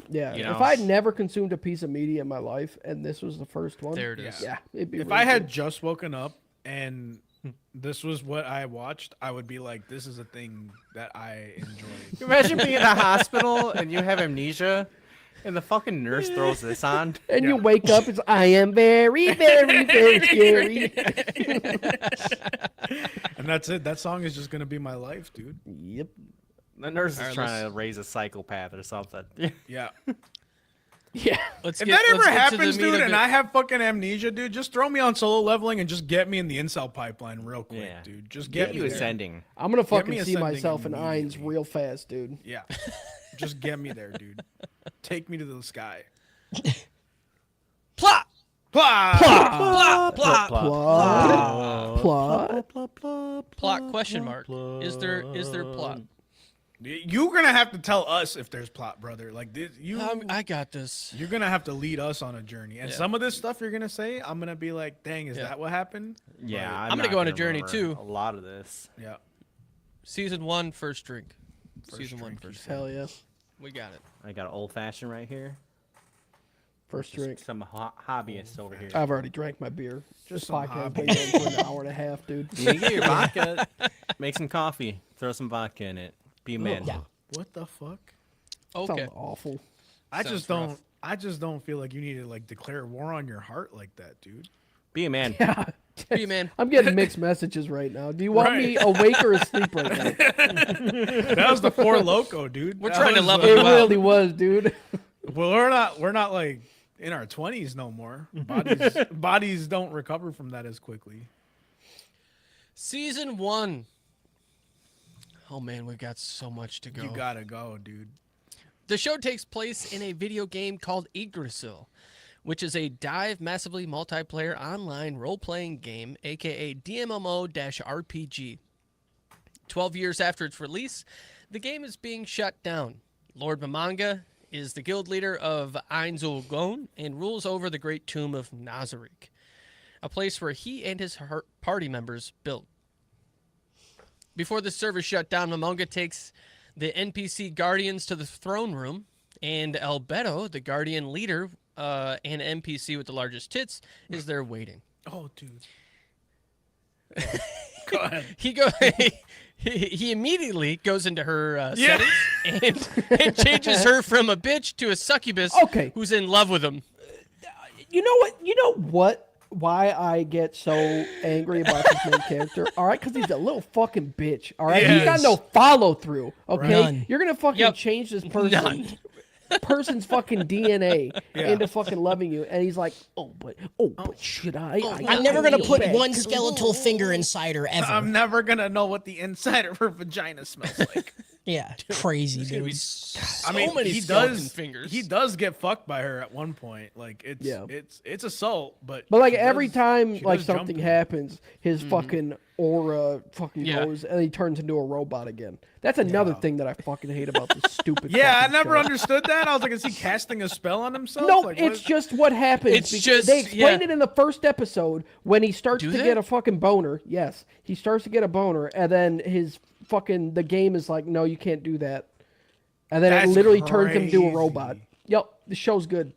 yeah. you If know? I'd never consumed a piece of media in my life, and this was the first one, There it is. Yeah, it'd be If really I had good. just woken up and this was what I watched, I would be like, this is a thing that I enjoy. imagine being in a hospital and you have amnesia, and the fucking nurse throws this on. And you Yeah. wake up, it's I am very, very, very scary. And that's it. That song is just gonna be my life, dude. Yep. The nurse is Alright, trying to raise a psychopath or something. Yeah. Yeah. Let's If get, that ever let's get to happens, the meat dude, of and it. I have fucking amnesia, dude, just throw me on solo leveling and just get me in the incel pipeline real quick, Yeah. dude. Just Get get you me there. ascending. I'm gonna me fucking see ascending myself in Ainz immediately. real fast, dude. Yeah. Just get me there, dude. Take me to the sky. Plot! Plot! Plot! Plot! Plot. Plot question mark. Is there plot? You're gonna have to tell us if there's plot, brother. Like this, I got this. you're gonna have to lead us on a journey. And Yeah. some of this stuff you're gonna say, I'm gonna be like, dang, is Yeah. that what happened? Yeah, But- I'm gonna not go on a journey, remember too. A lot of this. Yeah. Season 1, first drink. First Season 1, drink, he first said. drink. Hell yeah. We got it. I got an old fashioned right here. First Just drink. some hobbyist over here. I've already drank my beer. Just This some podcast hobby. been going for an hour and a half, dude. You get your vodka, make some coffee, throw some vodka in it. Be a man. Yeah. What the fuck? Okay. Sounds awful. I Sounds just don't. rough. I just don't feel like you need to like declare war on your heart like that, dude. Be a man. Yeah. Be man. I'm getting mixed messages right now. Do you want me Right. awake or asleep right now? That was the Four Loco, dude. We're That trying to was, level It you out. really was, dude. Well, we're not like in our 20s no more. Bodies don't recover from that as quickly. Season 1. Oh man, we've got so much to go. You gotta go, dude. The show takes place in a video game called Yggdrasil, which is a dive massively multiplayer online role-playing game, aka DMMO-RPG. 12 years after its release, the game is being shut down. Lord Mamanga is the guild leader of Ainzul Gon and rules over the great tomb of Nazarick, a place where he and his party members built. Before the server shut down, Mamanga takes the NPC guardians to the throne room, and Albedo, the guardian leader and NPC with the largest tits, is there waiting. Oh, dude. Go ahead. He immediately goes into her Yeah. settings and changes her from a bitch to a succubus Okay. who's in love with him. You know what? You know what? Why I get so angry about this main character? All right, because he's a little fucking bitch. All right, he's got Yes. no follow through. Okay, None. you're gonna fucking Yep. change this person, None. person's fucking DNA Yeah. into fucking loving you, and he's like, but should I? I'm never gonna feel put bad. one skeletal finger inside her ever. I'm never gonna know what the inside of her vagina smells like. Yeah, crazy, There's gonna be dude. so I mean, many he skeleton does. fingers. He does get fucked by her at one point. Like it's Yeah. it's assault, but But like she every does- time she like does jump something him. happens, his fucking aura fucking Yeah. goes, and he turns into a robot again. That's another thing that I fucking hate about this stupid. Yeah, I fucking never show. understood that. I was like, is he casting a spell on himself? No, Like, what it's is- just what happens. It's because just- they explained yeah. it in the first episode when he starts Do to they? get a fucking boner. Yes, he starts to get a boner, and then the game is like, no, you can't do that, and then it That's literally turns him into a robot. crazy. Yep, the show's good.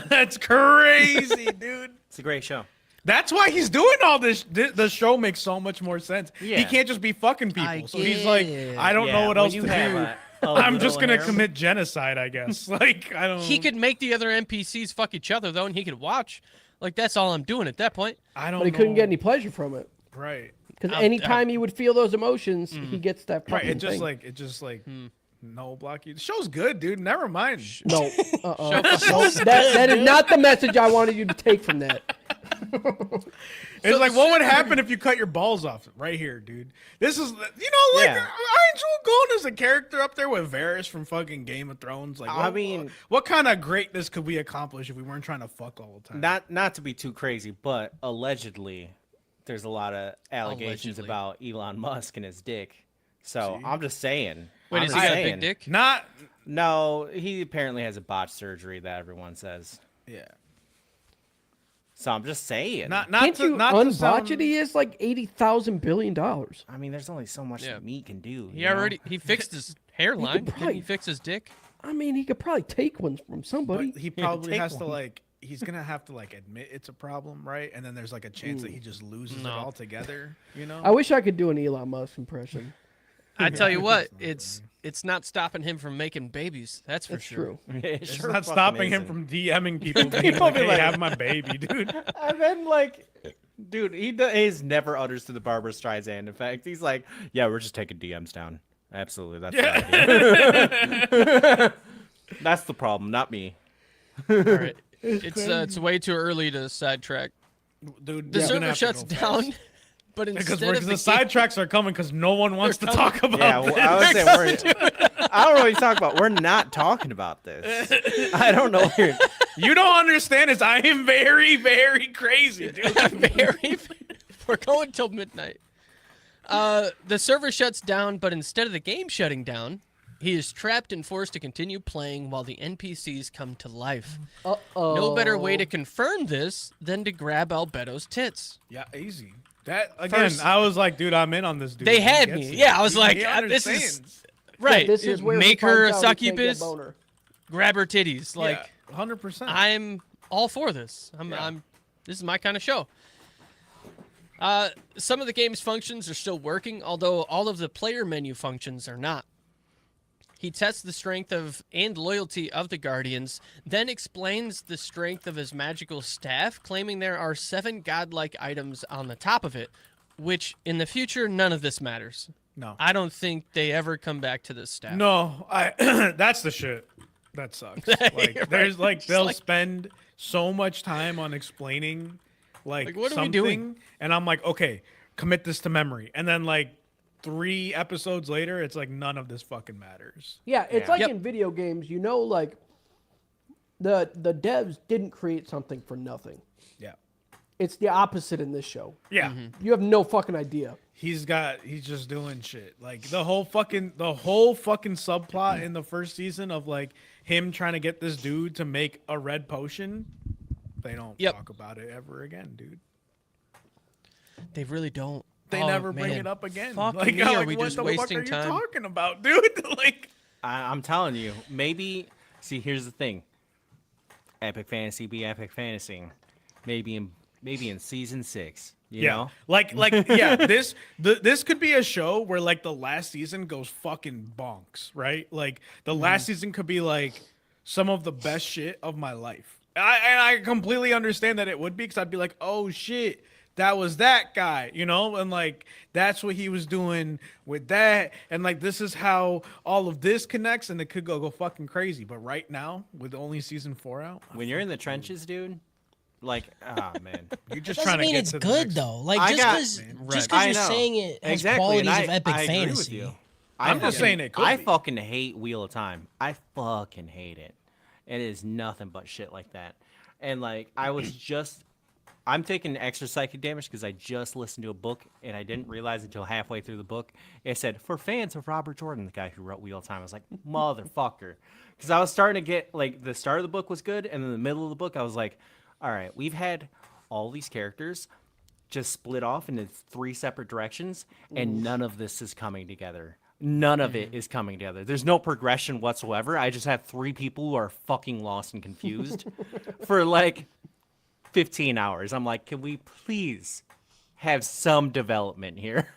That's crazy, dude. It's a great show. That's why he's doing all this. The show makes so much more sense. He Yeah. can't just be fucking people. I So he's like, get it. I don't know what when else you to have do. a I'm just little gonna harem- commit genocide, I guess. Like, I don't. He could make the other NPCs fuck each other though, and he could watch. Like that's all I'm doing at that point. I don't. But he couldn't know. get any pleasure from it. Right. Because I'll- anytime he would feel those emotions, he gets that Right. fucking thing. It just like no block you. The show's good, dude. Never mind. No, that is not the message I wanted you to take from that. It's like, what would happen if you cut your balls off right here, dude? This is, like, Yeah. aren't you going as a character up there with Varys from fucking Game of Thrones? Like, I mean- what kind of greatness could we accomplish if we weren't trying to fuck all the time? Not to be too crazy, but allegedly, there's a lot of allegations Allegedly. about Elon Musk and his dick. So See? I'm just saying. Wait, I'm has just he got a saying. big dick? Not, No, he apparently has a botched surgery that everyone says. yeah. So I'm just saying. Not Can't to, you not to unbotch sound, it? He is like $80,000 billion. I mean, there's only so much Yeah. that meat can do. He you know? already he fixed his hairline. Didn't probably- he fix his dick? I mean, he could probably take one from somebody. But he probably take has to one. like, he's gonna have to like admit it's a problem, right? And then there's like a chance that he just loses No. it altogether, you know? I wish I could do an Elon Musk impression. I tell you what, it's not stopping him from making babies. That's for That's sure. true. It It's sure not fucking stopping him isn't. from DMing people, being People like, be hey, like- have my baby, dude. And then like, dude, he's never utters to the Barbara Streisand effect. He's like, yeah, we're just taking DMs down. Absolutely, that's the idea. That's the problem, not me. All right. It's way too early to sidetrack. Dude, The you're gonna server have to shuts go fast. down, but Because instead of the sidetracks are coming because no one wants to talk about Yeah, this. I was saying, I don't know what you're talking about. We're not talking about this. I don't know. You don't understand is I am very, very crazy, dude. very, we're going till midnight. The server shuts down, but instead of the game shutting down, he is trapped and forced to continue playing while the NPCs come to life. Uh-oh. No better way to confirm this than to grab Albedo's tits. Yeah, easy. That again, First- I was like, dude, I'm in on this dude. They He had gets me. it. Yeah, I was He like, this understands. is right. This is where make he her a finds out he can't get succubus, boner. grab her titties. Like 100%. I'm all for this. Yeah. This is my kind of show. Some of the game's functions are still working, although all of the player menu functions are not. He tests the strength of and loyalty of the Guardians, then explains the strength of his magical staff, claiming there are 7 godlike items on the top of it, which in the future none of this matters. No. I don't think they ever come back to this staff. No, that's the shit. That sucks. Like there's like they'll spend so much time on explaining like what are we something, doing? and I'm like, okay, commit this to memory, and then like 3 episodes later, it's like none of this fucking matters. Yeah, it's Yeah. like Yep. in video games, like the devs didn't create something for nothing. Yeah, It's the opposite in this show. yeah. You have no fucking idea. He's just doing shit. Like the whole fucking subplot in the first season of like him trying to get this dude to make a red potion. They don't Yep. talk about it ever again, dude. They really don't. They Oh, never bring man. it up again. Fuck like, me, I'm are like, we what just the wasting fuck are time? you talking about, dude? Like, I'm telling you, maybe. See, here's the thing. Epic fantasy be epic fantasy. Maybe in season 6. You know. like yeah. This could be a show where like the last season goes fucking bonks, right? Like the last season could be like some of the best shit of my life. I completely understand that it would be because I'd be like, oh shit, that was that guy, you know, and like that's what he was doing with that, and like this is how all of this connects, and it could go fucking crazy. But right now, with only season 4 out, When you're in the trenches, dude. Like, ah, man. you're just Doesn't trying to mean get it's to the good next- though. Like I just got- because I you're know. saying it has Exactly, qualities and of epic I agree with fantasy. you. I'm just saying it could I be. fucking hate Wheel of Time. I fucking hate it. It is nothing but shit like that. And like I'm taking extra psychic damage because I just listened to a book and I didn't realize until halfway through the book it said for fans of Robert Jordan, the guy who wrote Wheel of Time. I was like, motherfucker, because I was starting to get like the start of the book was good, and then the middle of the book I was like, all right, we've had all these characters just split off into 3 separate directions, and none of this is coming together. None of it is coming together. There's no progression whatsoever. I just have 3 people who are fucking lost and confused for like 15 hours. I'm like, can we please have some development here?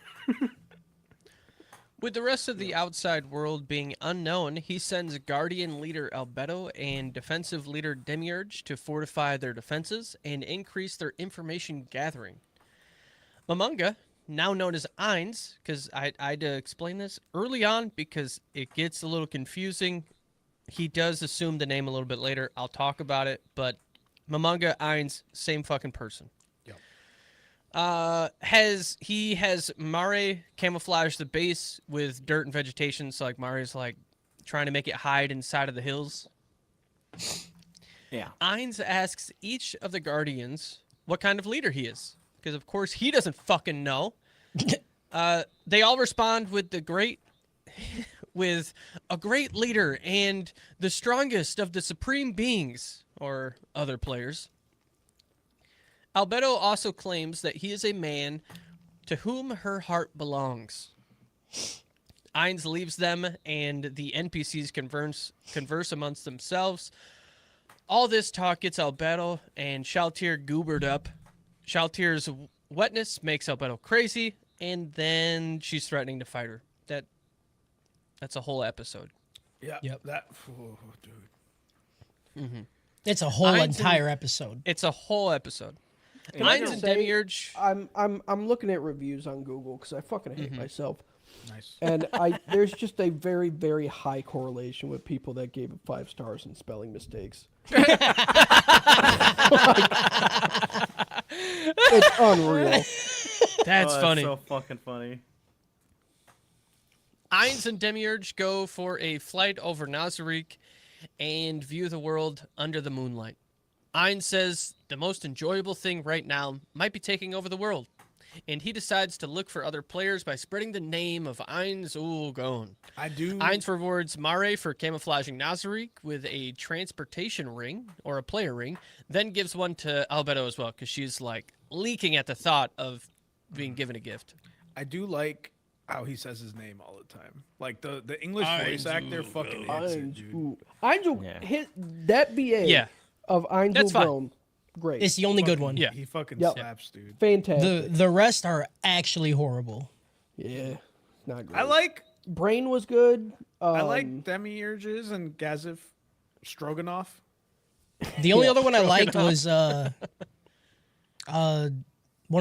With the rest of the outside world being unknown, he sends Guardian leader Albedo and defensive leader Demiurge to fortify their defenses and increase their information gathering. Momonga, now known as Ainz, because I had to explain this early on because it gets a little confusing. He does assume the name a little bit later. I'll talk about it, but Momonga, Ainz, same fucking person. Has Mare camouflage the base with dirt and vegetation, so like Mare's like trying to make it hide inside of the hills. Yeah. Ainz asks each of the Guardians what kind of leader he is, because of course he doesn't fucking know. They all respond with with a great leader and the strongest of the supreme beings, or other players. Albedo also claims that he is a man to whom her heart belongs. Ainz leaves them, and the NPCs converse amongst themselves. All this talk gets Albedo and Shaltir goobered up. Shaltir's wetness makes Albedo crazy, and then she's threatening to fight her. That's a whole episode. Yeah. Yep. That. Oh, dude. It's a whole Ainz entire episode. It's a whole episode. Can I Ainz just and say, Demiurge. I'm looking at reviews on Google because I fucking hate myself, Nice. and there's just a very, very high correlation with people that gave it 5 stars and spelling mistakes. It's unreal. That's funny. So fucking funny. Ainz and Demiurge go for a flight over Nazarick and view the world under the moonlight. Ainz says the most enjoyable thing right now might be taking over the world, and he decides to look for other players by spreading the name of Ainz Ulgon. I do. Ainz rewards Mare for camouflaging Nazarick with a transportation ring, or a player ring, then gives one to Albedo as well, because she's like leaking at the thought of being given a gift. I do like how he says his name all the time. Like the English voice actor fucking hits it, dude. His that BA Yeah. of Ainz That's fine. Ulgon, great. It's the only good one. Yeah. He fucking Yep. slaps, dude. Fantastic. The rest are actually horrible. Yeah, not great. I like Brain was good. I like Demiurges and Gazif Stroganoff. The only other one I liked was one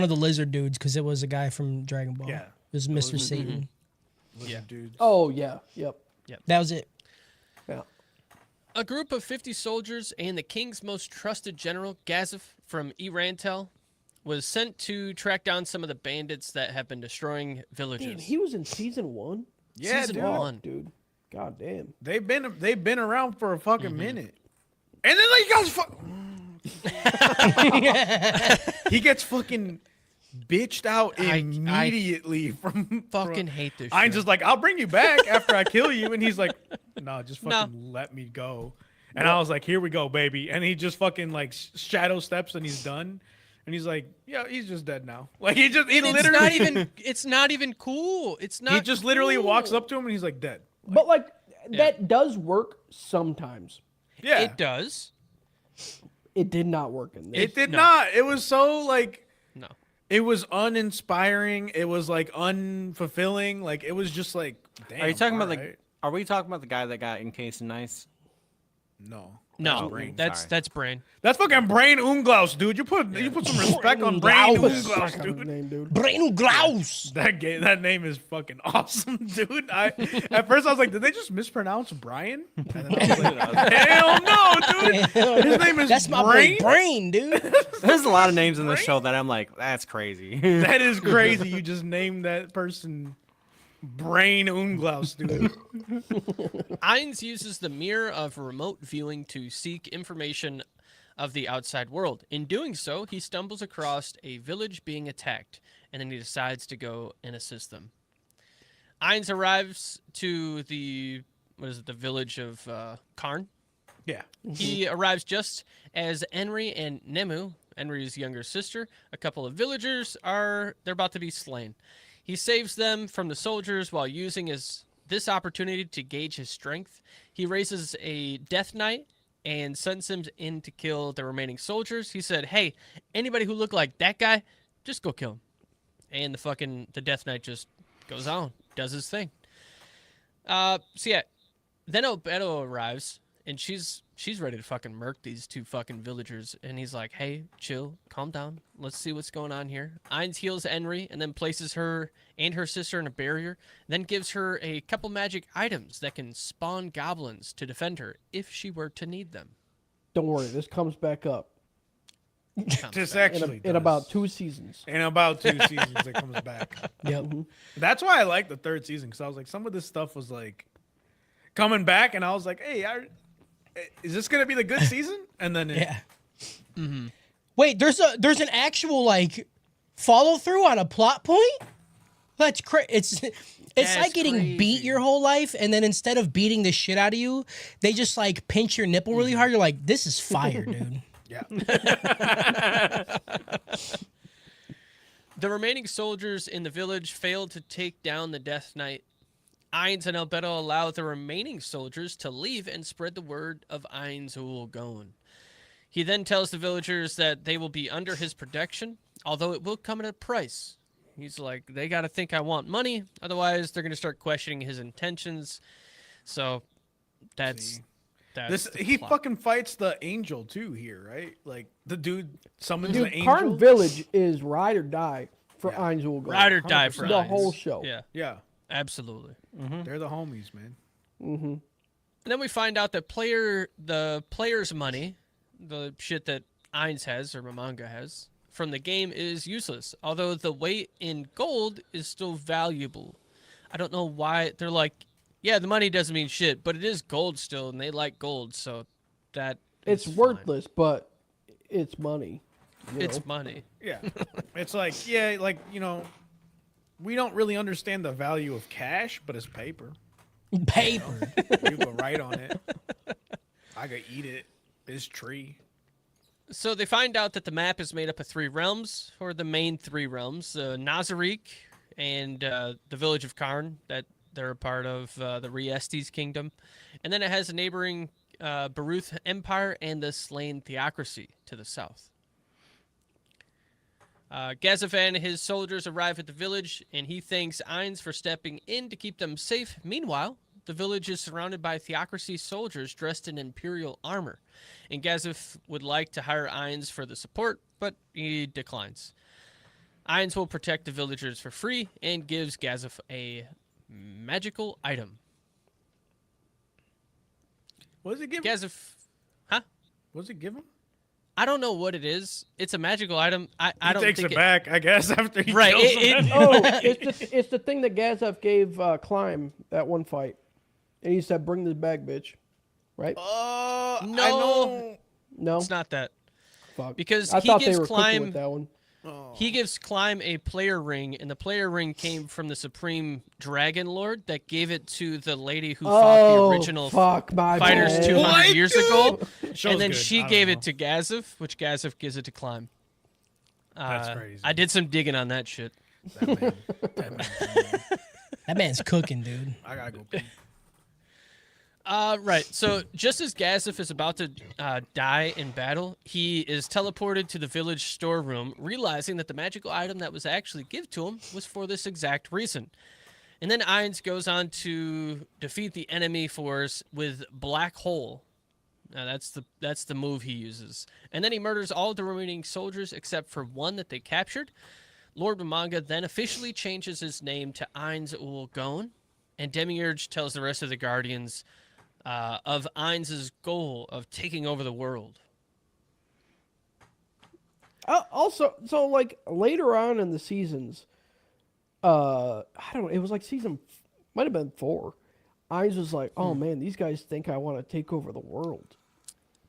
of the lizard dudes, because it was a guy from Dragon Ball. Yeah. It was Mr. Satan. Yeah, dude. Oh yeah, yep. That was it. Yeah. A group of 50 soldiers and the king's most trusted general, Gazif from Irantel, was sent to track down some of the bandits that have been destroying villages. Damn, he was in season 1. Yeah, Season dude. one. Dude, god damn. They've been around for a fucking minute. And then like you guys he gets fucking bitched out I immediately from fucking hate this I'm shit. just like, I'll bring you back after I kill you, and he's like, no, just No. fucking let me go. And I was like, here we go, baby. And he just fucking like shadow steps and he's done. And he's like, yeah, he's just dead now. Like he literally It's not even cool. It's not he just literally cool. walks up to him and he's like dead. But like that does work sometimes. Yeah. It does. It did not work in this. It did No. not. It was so like No. it was uninspiring. It was like unfulfilling. Like it was just like damn. Are you talking about alright. Are we talking about the guy that got encased in ice? No. No, Brain. that's Sorry. Brain. That's fucking Brain Unglaus, dude. You put some respect on Brain Unglaus. Unglaus, Kind of dude. name, dude. Brain Grouse. That name is fucking awesome, dude. At first I was like, did they just mispronounce Brian? And then I was like, hell no, dude. His name is That's my Brain. brain, dude. There's a lot of names in this show that I'm like, that's crazy. That is crazy. You just named that person Brain Unglaus, dude. Ainz uses the mirror of remote viewing to seek information of the outside world. In doing so, he stumbles across a village being attacked, and then he decides to go and assist them. Ainz arrives to the village of Karn. Yeah. He arrives just as Enri and Nemu, Enri's younger sister, a couple of villagers they're about to be slain. He saves them from the soldiers while using his this opportunity to gauge his strength, he raises a Death Knight and sends him in to kill the remaining soldiers. He said, "Hey, anybody who looked like that guy, just go kill him." And the Death Knight just goes on, does his thing. So yeah, then Albedo arrives, and she's ready to fucking murk these two fucking villagers. And he's like, "Hey, chill, calm down. Let's see what's going on here." Ainz heals Enri and then places her and her sister in a barrier, then gives her a couple magic items that can spawn goblins to defend her if she were to need them. Don't worry, this comes back up This actually in does. about 2 seasons. In about 2 seasons, it comes back. Yep. That's why I like the 3rd season, because I was like, some of this stuff was like coming back, and I was like, hey, is this gonna be the good season? And then Yeah. Wait, there's an actual like follow through on a plot point. That's crazy. It's That's like getting beat crazy. your whole life, and then instead of beating the shit out of you, they just like pinch your nipple really hard. You're like, this is fire, dude. yeah, The remaining soldiers in the village failed to take down the Death Knight. Ainz and Albedo allow the remaining soldiers to leave and spread the word of Ainz Gon. He then tells the villagers that they will be under his protection, although it will come at a price. He's like, they got to think I want money, otherwise they're going to start questioning his intentions. So that's he plot. fucking fights the angel too here, right? Like the dude summons Dude, the angel. Karn Village is ride or die for Yeah. Ainz Gon. Ride or die for The Ainz. whole show. Yeah, Yeah, absolutely. they're the homies, man. And then we find out that the player's money, the shit that Ainz has or Mamanga has from the game, is useless. Although the weight in gold is still valuable. I don't know why they're like, yeah, the money doesn't mean shit, but it is gold still, and they like gold, so that It's is fine. worthless, but it's money. you know? It's money. Yeah, it's like we don't really understand the value of cash, but it's paper. Paper. You can write on it. I could eat it. This tree. So they find out that the map is made up of 3 realms, or the main 3 realms, Nazarick and the village of Karn, that they're a part of the Riestes kingdom. And then it has a neighboring Baruth Empire and the Slain Theocracy to the south. Gazafan and his soldiers arrive at the village, and he thanks Ainz for stepping in to keep them safe. Meanwhile, the village is surrounded by Theocracy soldiers dressed in Imperial armor, and Gazaf would like to hire Ainz for the support, but he declines. Ainz will protect the villagers for free and gives Gazaf a magical item. What does it give? Gazaf, huh? What does it give him? I don't know what it is. It's a magical item. I He don't takes think it back, I guess, after he Right, kills it- him. Oh, it's the thing that Gazef gave Climb that one fight, and he said, "Bring this back, bitch." Right? I No. know. No, It's not that. fuck. Because I he thought they gives were cooking Climb with that one. he gives Climb a player ring, and the player ring came from the Supreme Dragon Lord that gave it to the lady who fought the original fuck my fighters bad. 200 What, years dude? ago. Show's And then good. she I don't gave know. it to Gazaf, which Gazaf gives it to Climb. That's crazy. I did some digging on that shit. That man. That man's cooking, dude. I gotta go pee. Right. So just as Gazaf is about to die in battle, he is teleported to the village storeroom, realizing that the magical item that was actually given to him was for this exact reason. And then Ainz goes on to defeat the enemy force with Black Hole. Now that's the move he uses. And then he murders all of the remaining soldiers except for one that they captured. Lord Mamanga then officially changes his name to Ainz Gon, and Demiurge tells the rest of the Guardians of Ainz's goal of taking over the world. Also, so like later on in the seasons, I don't know. It was like might have been 4. Ainz was like, "Oh man, these guys think I want to take over the world."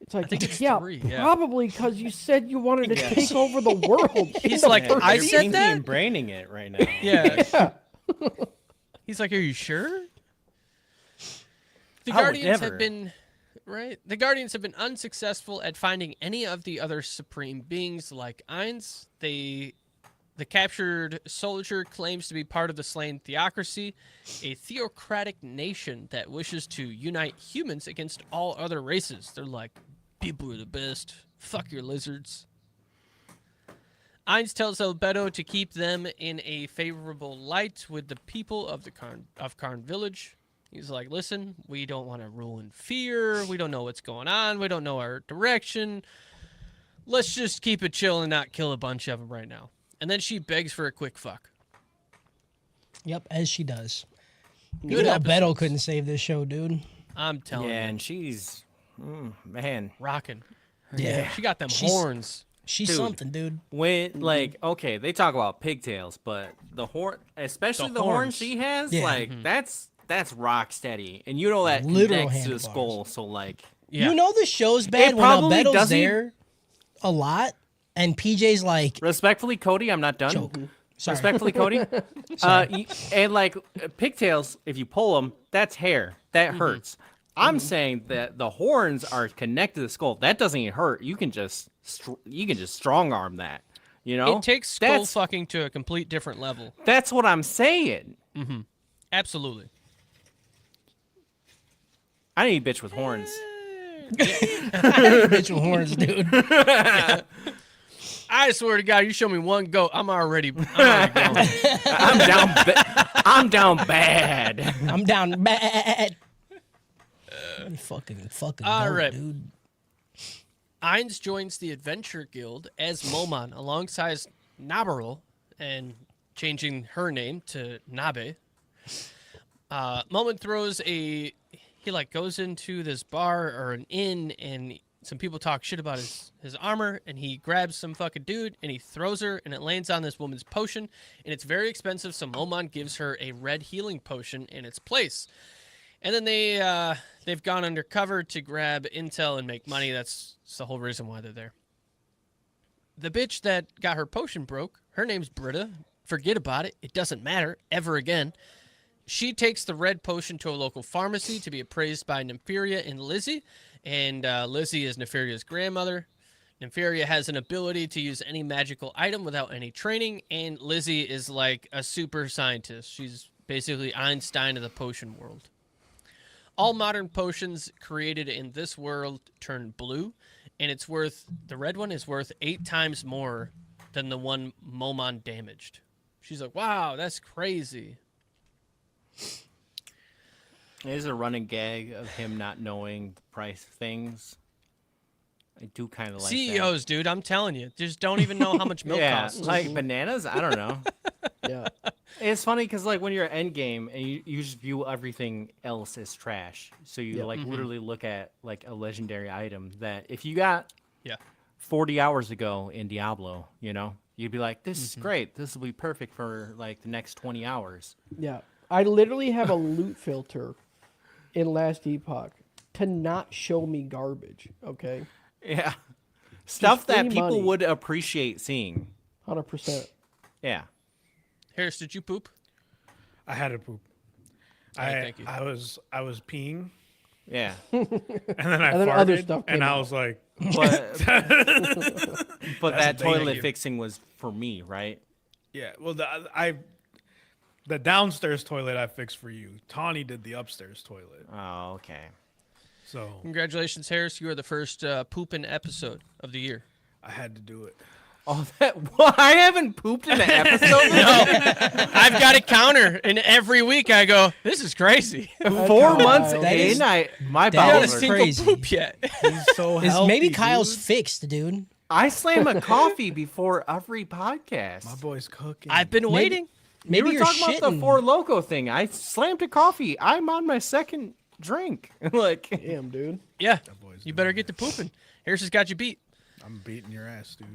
It's like, think it's yeah, 3, yeah. probably because you said you wanted to take over the world. He's in the like, first I You're said season. pinky that? and braining it right now. Yeah. Yeah. He's like, "Are you sure?" The I would Guardians never. have been right. The Guardians have been unsuccessful at finding any of the other supreme beings like Ainz. They The captured soldier claims to be part of the slain theocracy, a theocratic nation that wishes to unite humans against all other races. They're like, people are the best. Fuck your lizards. Ainz tells Albedo to keep them in a favorable light with the people of the Karn village. He's like, listen, we don't want to rule in fear. We don't know what's going on. We don't know our direction. Let's just keep it chill and not kill a bunch of them right now. And then she begs for a quick fuck. Yep, as she does. Good Even Albedo episodes. couldn't save this show, dude. I'm telling Yeah, you. and she's, man. Rocking. Yeah. She got them She's- horns. She's Dude. something, dude. When like okay, they talk about pigtails, but the horn, especially the horn horns. she has, Yeah. like that's rock steady, and you know that Literal connects to the handlebars. skull. So like, Yeah. You know the show's bad when probably Albedo's doesn't- there a lot, and PJ's like, respectfully, Cody, I'm not done. joke. Sorry. Respectfully, Cody, and like pigtails, if you pull them, that's hair that hurts. I'm saying that the horns are connected to the skull. That doesn't even hurt. You can just strong arm that. You know, It takes skull that's fucking to a complete different level. that's what I'm saying. Absolutely. I need a bitch with horns. bitch with horns, dude. I swear to God, you show me one goat, I'm already going. I'm down. I'm down bad. I'm down bad. Fucking All goat, right. dude. Ainz joins the Adventure Guild as Momon alongside Nabarul and changing her name to Nabe. Momon throws he like goes into this bar or an inn and some people talk shit about his armor and he grabs some fucking dude and he throws her and it lands on this woman's potion and it's very expensive, so Momon gives her a red healing potion in its place. And then they've gone undercover to grab intel and make money. That's the whole reason why they're there. The bitch that got her potion broke, her name's Britta. Forget about it. It doesn't matter ever again. She takes the red potion to a local pharmacy to be appraised by Nympheria and Lizzie. And Lizzie is Neferia's grandmother. Nympheria has an ability to use any magical item without any training. And Lizzie is like a super scientist. She's basically Einstein of the potion world. All modern potions created in this world turn blue, and the red one is worth 8 times more than the one Momon damaged. She's like, wow, that's crazy. There's a running gag of him not knowing the price of things. I do kind of like CEOs, dude, I'm telling you, just don't even know how much that. milk Yeah, costs. like bananas. I don't know. Yeah. It's funny because like when you're end game and you just view everything else as trash, so you Yep. like literally look at like a legendary item that if you got Yeah. 40 hours ago in Diablo, you know, you'd be like, this is great. This will be perfect for like the next 20 hours. Yeah. I literally have a loot filter in Last Epoch to not show me garbage, okay? Yeah. Stuff that free people money. would appreciate seeing. 100%. Yeah. Harris, did you poop? I had to poop. Alright, thank you. I was peeing, Yeah. and then I And then farted, other stuff came and I out. was like, But, but that the thing. toilet fixing was for me, right? yeah. Well, the downstairs toilet I fixed for you. Tawny did the upstairs toilet. Oh, okay. So Congratulations, Harris. You are the first pooping episode of the year. I had to do it. Oh, what? I haven't pooped in an episode. I've got a counter, and every week I go, this is crazy. 4 months That is- in, my that Not a is bowels are. single crazy. poop yet. He's so Is healthy. maybe Kyle's dude. fixed, dude. I slam a coffee before every podcast. My boy's cooking. I've been waiting. Maybe you were you're talking shitting. about the Four Loco thing. I slammed a coffee. I'm on my second drink. Like, Damn, dude. Yeah, boy's you doing better it. get to pooping. Harris has got you beat. I'm beating your ass, dude.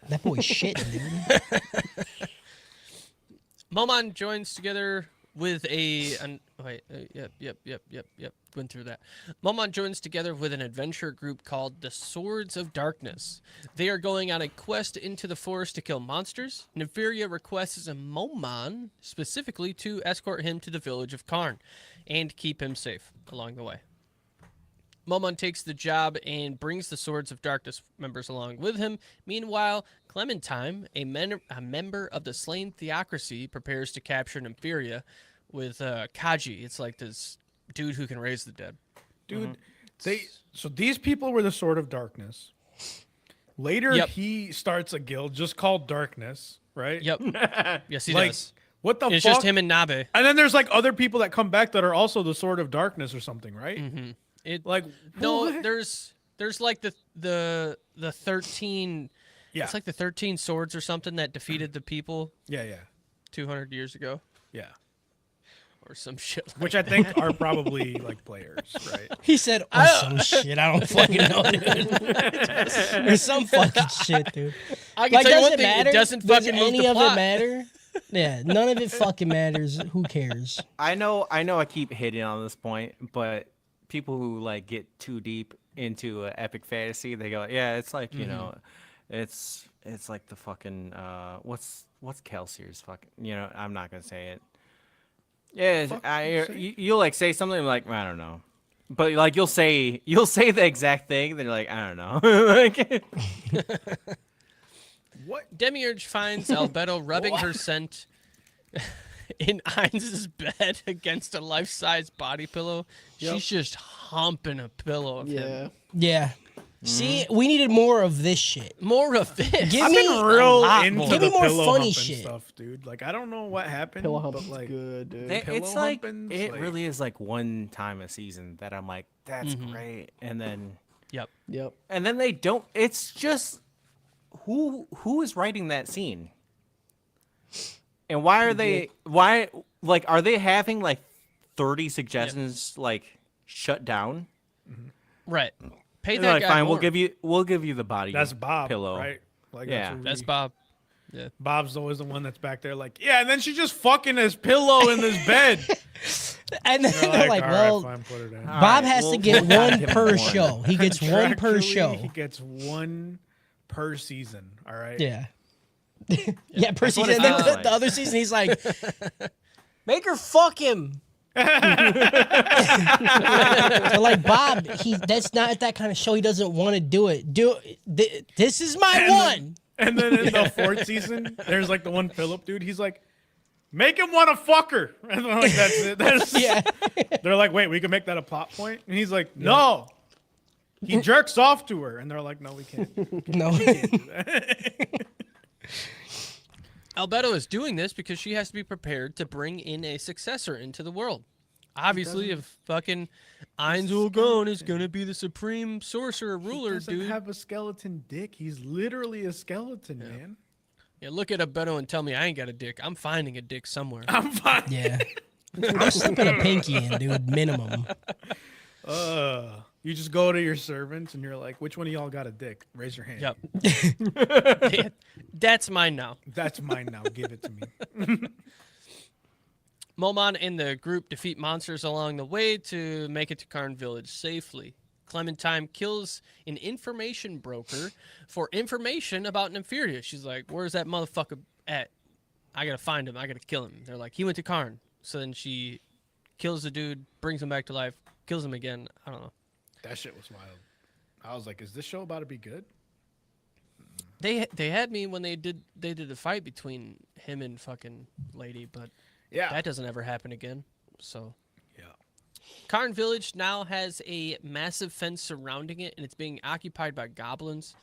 That boy's shitting, dude. Momon joins together with went through that. Momon joins together with an adventure group called the Swords of Darkness. They are going on a quest into the forest to kill monsters. Nympheria requests a Momon specifically to escort him to the village of Karn and keep him safe along the way. Momon takes the job and brings the Swords of Darkness members along with him. Meanwhile, Clementine, a member of the Slain Theocracy, prepares to capture Nympheria with Kaji. It's like this dude who can raise the dead. Dude, so these people were the Sword of Darkness. Later, Yep. he starts a guild just called Darkness, right? Yep. Yes, he Like, does. what the It's fuck? just him and Nabe. And then there's like other people that come back that are also the Sword of Darkness or something, right? Mm-hmm. Like, No, what? there's like the 13. Yeah. It's like the 13 swords or something that defeated the people Yeah. 200 years ago Yeah. or some shit. Like Which I think are probably like players, right? He said, some shit. I don't fucking know, dude. There's some fucking shit, dude. I can Like, tell you does one it thing, matter? it doesn't Does fucking move any the of plot. it matter? Yeah, none of it fucking matters. Who cares? I know I keep hitting on this point, but people who like get too deep into epic fantasy, they go, yeah, it's like, you know, it's like the fucking what's Kelsier's fucking, you know, I'm not gonna say it. Yeah, you'll like say something like, I don't know. But like you'll say the exact thing, then you're like, I don't know. Like, What? Demiurge finds Albedo rubbing her scent in Ainz's bed against a life-size body pillow. Yep. She's just humping a pillow of him. Yeah. Yeah. See, we needed more of this shit. More of this. Give I've me been real a lot into more. the Give me more pillow funny humping shit. stuff, dude. Like, I don't know what happened, Pillow but humping's like, good, dude. it's pillow like humping's it like- really is like one time a season that I'm like, that's great, and then Yep. Yep. they don't. It's just who is writing that scene, and why are they like are they having like 30 suggestions like shut down? Right. Pay And that they're like, guy fine, more. we'll give you the body. that's Bob, pillow. right? Like, Yeah. what That's we- Bob. Bob's always the one that's back there, like, yeah. And then she just fucking his pillow in this bed. And then They're they're like, "All right, well, fine, put her down." Bob has well, to get we'll one give him per one. show. He gets one per Contractually, show. He gets one per season. All right. Yeah. Yeah, per That's what season. it And then sounds the, like. the other season, he's like, make her fuck him. So like Bob, that's not that kind of show. He doesn't want to do it. This is my And one. And then in the fourth season, there's like the one Philip dude. He's like, make him want to fuck her. And they're like, that's it. That's Yeah. They're like, wait, we can make that a plot point. And he's like, no. He jerks off to her, and they're like, no, we can't. No. Albedo is doing this because she has to be prepared to bring in a successor into the world. Obviously, if fucking Ainz Ulgon is going to be the supreme sorcerer ruler, He doesn't dude. have a skeleton dick. He's literally a skeleton, man. Yeah, look at Albedo and tell me I ain't got a dick. I'm finding a dick somewhere. I'm fine. Yeah. I'm slipping a pinky in, dude. Minimum. You just go to your servants and you're like, which one of y'all got a dick? Raise your hand. Yep. Yeah, that's mine now. That's mine now. Give it to me. Momon and the group defeat monsters along the way to make it to Karn Village safely. Clementine kills an information broker for information about Nympheria. She's like, where's that motherfucker at? I gotta find him. I gotta kill him. They're like, he went to Karn. So then she kills the dude, brings him back to life, kills him again. I don't know. That shit was wild. I was like, is this show about to be good? They had me when they did a fight between him and fucking lady, but Yeah. that doesn't ever happen again. So Yeah. Karn Village now has a massive fence surrounding it, and it's being occupied by goblins.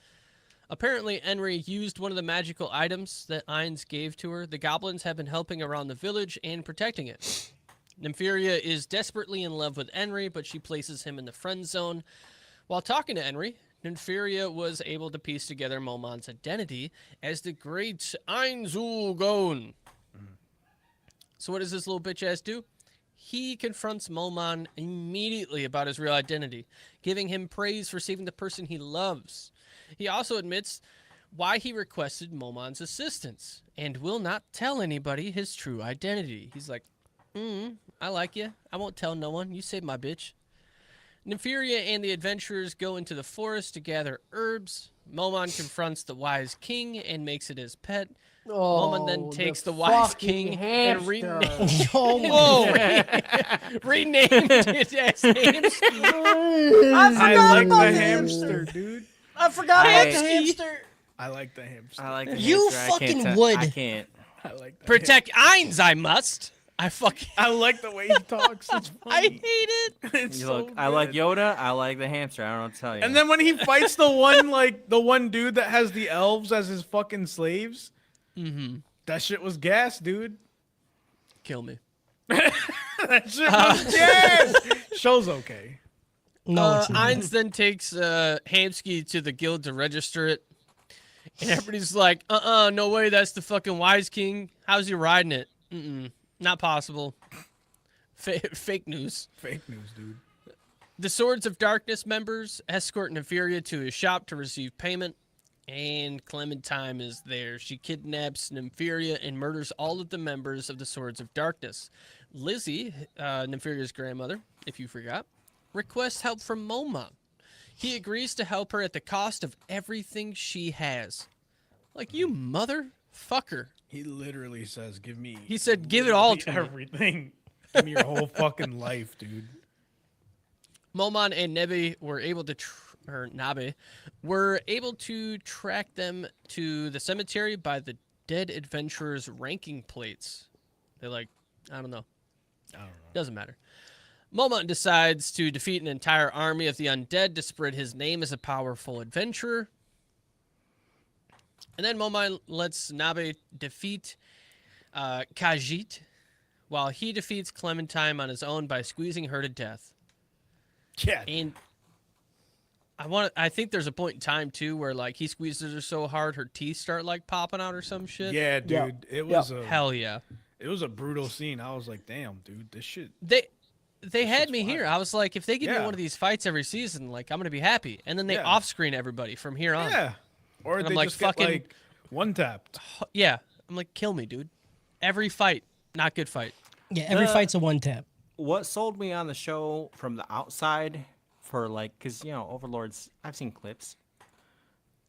Apparently, Enri used one of the magical items that Ainz gave to her. The goblins have been helping around the village and protecting it. Nympheria is desperately in love with Enri, but she places him in the friend zone. While talking to Enri, Nympheria was able to piece together Momon's identity as the great Ainz Ulgon. So what does this little bitch ass do? He confronts Momon immediately about his real identity, giving him praise for saving the person he loves. He also admits why he requested Momon's assistance and will not tell anybody his true identity. He's like, I like you. I won't tell no one. You saved my bitch. Nympheria and the adventurers go into the forest to gather herbs. Momon confronts the wise king and makes it his pet. Momon then takes the wise fucking king and hamster. Oh my Whoa! Renamed it as Hamster. I like the hamster, dude. I forgot about the Hamster. hamster. I like the hamster. I like the You hamster. I can't fucking tell- would. I can't. I like the Protect Eins, I must. I fucking. I like the way he talks. It's I funny. hate it. It's You so look, I like good. Yoda. I like the hamster. I don't know what to tell you. And then when he fights the one dude that has the elves as his fucking slaves, that shit was gas, dude. Kill me. That shit was gas. Show's okay. No, it's not. Eins then takes Hamsky to the guild to register it. And everybody's like, no way, that's the fucking Wise King. How's he riding it? Not possible. Fake news. Fake news, dude. The Swords of Darkness members escort Nympheria to his shop to receive payment. And Clementine is there. She kidnaps Nympheria and murders all of the members of the Swords of Darkness. Lizzie, Nympheria's grandmother, if you forgot, requests help from Momon. He agrees to help her at the cost of everything she has. Like, you motherfucker. He literally says, "Give me." He said, "Give it all to me." everything. Give me your whole fucking life, dude. Momon and Nebe were able to, Nabe, were able to track them to the cemetery by the dead adventurers' ranking plates. They're like, I don't know. Doesn't matter. Momon decides to defeat an entire army of the undead to spread his name as a powerful adventurer. And then Momon lets Nabe defeat Khajiit, while he defeats Clementine on his own by squeezing her to death. Yeah. And I think there's a point in time too where like he squeezes her so hard her teeth start like popping out or some shit. Yeah, dude. Yeah. It was Hell yeah. it was a brutal scene. I was like, damn, dude, this shit. They had me here. I was like, if they give me Yeah. one of these fights every season, like I'm gonna be happy. And then they Yeah. off screen everybody from here on. Yeah. Or And they I'm like, just get fucking- like one tapped. Yeah. I'm like, kill me, dude. Every fight, not good fight. Yeah, every fight's a one tap. What sold me on the show from the outside for like, cause Overlords, I've seen clips.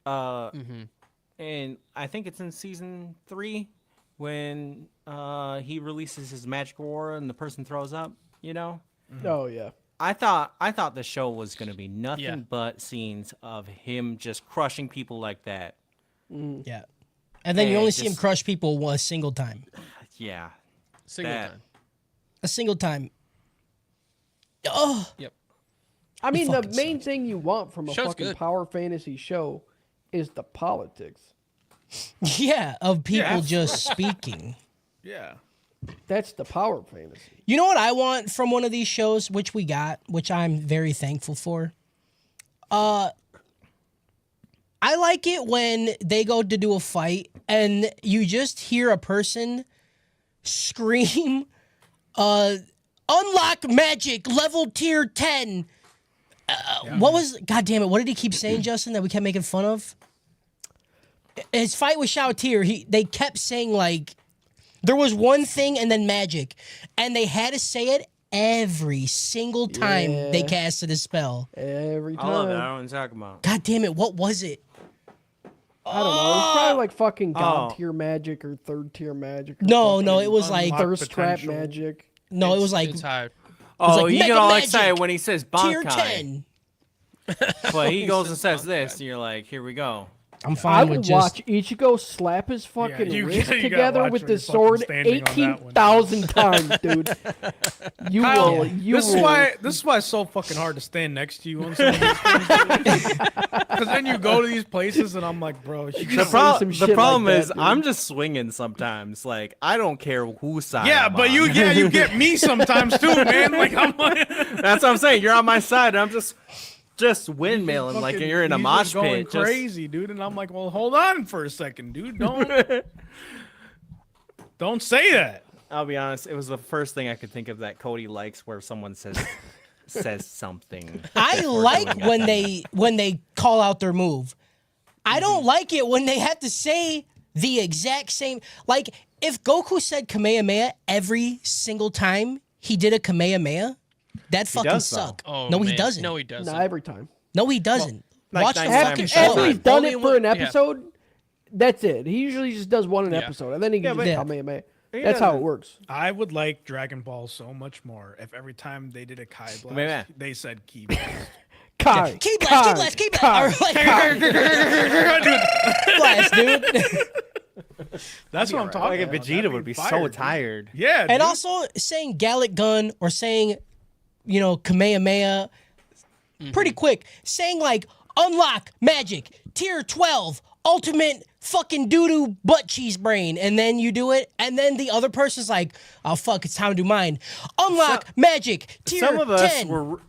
And I think it's in season 3 when he releases his magic aura and the person throws up. Oh yeah. I thought the show was gonna be nothing Yeah. but scenes of him just crushing people like that. Yeah. And then you Yeah, only see him just- crush people a single time. Yeah. Single That- time. A single time. Oh, Yep. I mean, the fucking main thing you want from a Show's fucking good. power fantasy show is the politics. yeah, of people that's just speaking. Yeah. That's the power fantasy. You know what I want from one of these shows, which we got, which I'm very thankful for? I like it when they go to do a fight and you just hear a person scream, unlock magic, level tier 10. What was, God damn it, what did he keep saying, Justin, that we kept making fun of? His fight with Shao Tier, they kept saying, like, there was one thing and then magic. And they had to say it every single time they Yeah. casted a spell. Every time. I love it. I don't know what you're talking about. God damn it, what was it? I don't know. It's probably like fucking god Oh. tier magic or third tier magic. Or No, fucking no, it was like, unlock thirst trap potential. magic. no, it was like It's hard. Oh, like you get Mega all Magic, excited when he says tier Bankai. 10. But he goes and says this, and you're like, here we go. I'm I fine with would just... watch Ichigo slap his fucking you wrist gotta together watch with where the you're fucking sword standing on that one. 18,000 times, dude. You Kyle, will. You this is will. why it's so fucking hard to stand next to you on some of these things. Because then you go to these places and I'm like, bro, you The just, pro- some shit like problem that, is dude. I'm just swinging sometimes. Like I don't care whose side. yeah, I'm but on. you get me sometimes too, man. Like I'm like, That's what I'm saying. You're on my side. And I'm just windmilling like fucking- you're in a he's mosh just going pit. Just, crazy, dude. And I'm like, well, hold on for a second, dude. Don't say that. I'll be honest. It was the first thing I could think of that Cody likes, where someone says something. I before like doing it. when they call out their move. I don't like it when they have to say the exact same. Like if Goku said Kamehameha every single time he did a Kamehameha, that fucking does, though. suck. Oh, No, he man. doesn't. No, he doesn't. Not every time. No, he doesn't. like Watch the 99% fucking of show. the After he's time. done Only it for one- an yeah. episode, that's it. He usually just does one an Yeah. episode, and then he can but- just Yeah. Kamehameha. He That's how it doesn't. works. I would like Dragon Ball so much more if every time they did a Kai blast, Kamehameha. they said Ki blast. Kai, Key blast, key blast. Or like, blast, dude. That's what I'm alright. talking Like a about. Vegeta That'd would be fire, so dude. tired. Yeah, And dude. also saying Gallic Gun or saying, Kamehameha, pretty quick. Saying like unlock magic tier 12 ultimate fucking doo-doo butt cheese brain, and then you do it, and then the other person's like, oh fuck, it's time to do mine. Unlock magic tier Some of us 10. were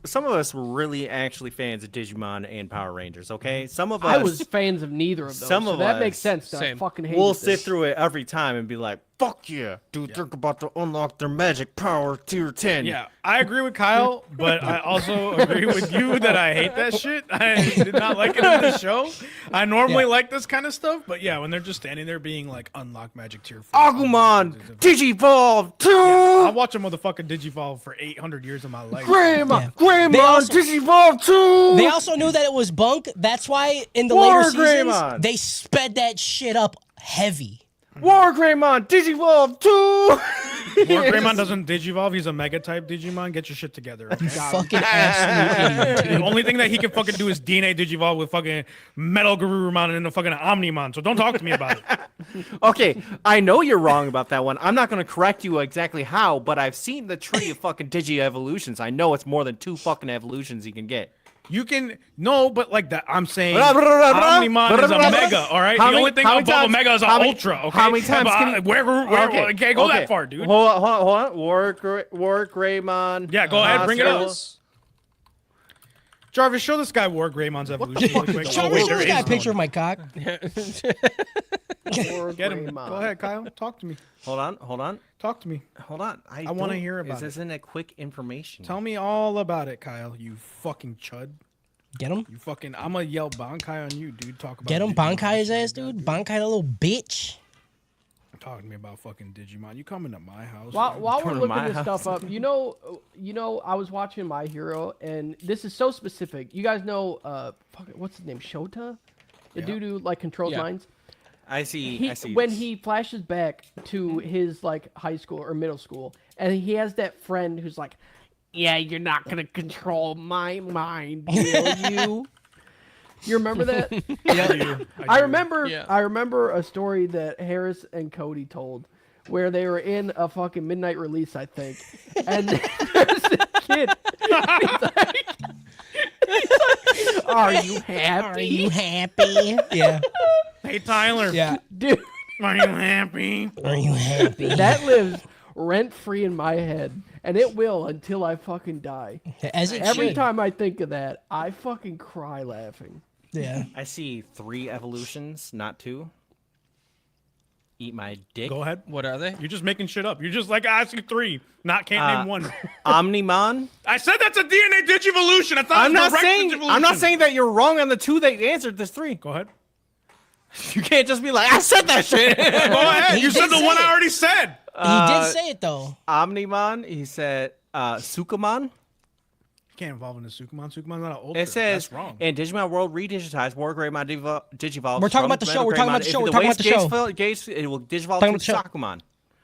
really actually fans of Digimon and Power Rangers. Okay, some of us I was fans of neither of those. Some so of that us- makes sense. That I Same. fucking hate we'll sit through it every time and be like, "Fuck yeah, dude! They're about to unlock their magic power tier 10." Yeah, I agree with Kyle, but I also agree with you that I hate that shit. I did not like it in the show. I normally like this kind of stuff, but yeah, when they're just standing there being like, unlock magic tier 4. Agumon, Digivolve 2, I'll watch a motherfucking Digivolve for 800 years of my life. Greymon, Yeah. Greymon, They also- Digivolve 2. They also knew that it was bunk. That's why in the War later seasons, Greymon. they sped that shit up heavy. War Greymon, Digivolve 2. War Greymon doesn't Digivolve. He's a Mega type Digimon. Get your shit together. Okay? Fucking absolute idiot. The only thing that he can fucking do is DNA Digivolve with fucking Metal Garurumon and a fucking Omnimon. So don't talk to me about it. Okay, I know you're wrong about that one. I'm not going to correct you exactly how, but I've seen the tree of fucking Digi evolutions. I know it's more than 2 fucking evolutions you can get. You can no, but like that. I'm saying Blah, blah, blah, blah, Omnimon is a blah, blah, Mega. blah. All right. How The many- only thing how many above a times- Mega is an how many- Ultra. Okay. how many times But, can you- where you can't go that far, dude. Hold on. War Greymon. Yeah, go ahead, bring it up. Monsters. Jarvis, show this guy War Greymon's evolution really quick. Show Oh, wait, me there this guy a is picture of one. my cock. Or Get him. Greymon. Go ahead, Kyle. Talk to me. Hold on. Talk to me. I wanna don't- hear about This isn't a quick information. Tell me all about it, Kyle. You fucking chud. Get him? You fucking. I'm gonna yell Bankai on you, dude. Talk about. Get him? Digimon Bankai his shit, ass, dude. Bankai the little bitch. Talking to me about fucking Digimon. You coming to my house? While we're Turn to looking my this house. stuff up, I was watching My Hero, and this is so specific. You guys know, what's his name, Shota, the dude who like controls Yeah. minds. I see. When this. he flashes back to his like high school or middle school, and he has that friend who's like, "Yeah, you're not gonna control my mind, will you?" You remember that? I remember. Yeah. I remember a story that Harris and Cody told, where they were in a fucking midnight release, I think, and there's this kid. He's like, "Are you happy? Are you happy? Yeah. Hey Tyler. Yeah. dude?" Are you happy? Are you happy? That lives rent free in my head, and it will until I fucking die. As it Every should. time I think of that, I fucking cry laughing. Yeah. I see 3 evolutions, not 2. Eat my dick. Go ahead. What are they? You're just making shit up. You're just like I asked you 3. Can't name one. Omnimon. I said that's a DNA Digivolution. I thought I'm it was not direct saying. Digivolution. I'm not saying that you're wrong on the 2 that you answered. There's 3. Go ahead. You can't just be like, I said that shit. Go ahead. He You said did the one say I it. already said. He did say it though. Omnimon. He said Sukamon. You can't evolve into Sukumon. Sukumon's not an ultra. It says That's wrong. in Digimon World Redigitized, War Greymon Digivolve. We're talking about the show, we're talking about the show, we're talking about the show. It will Digivolve Talking to about the show. Sakumon.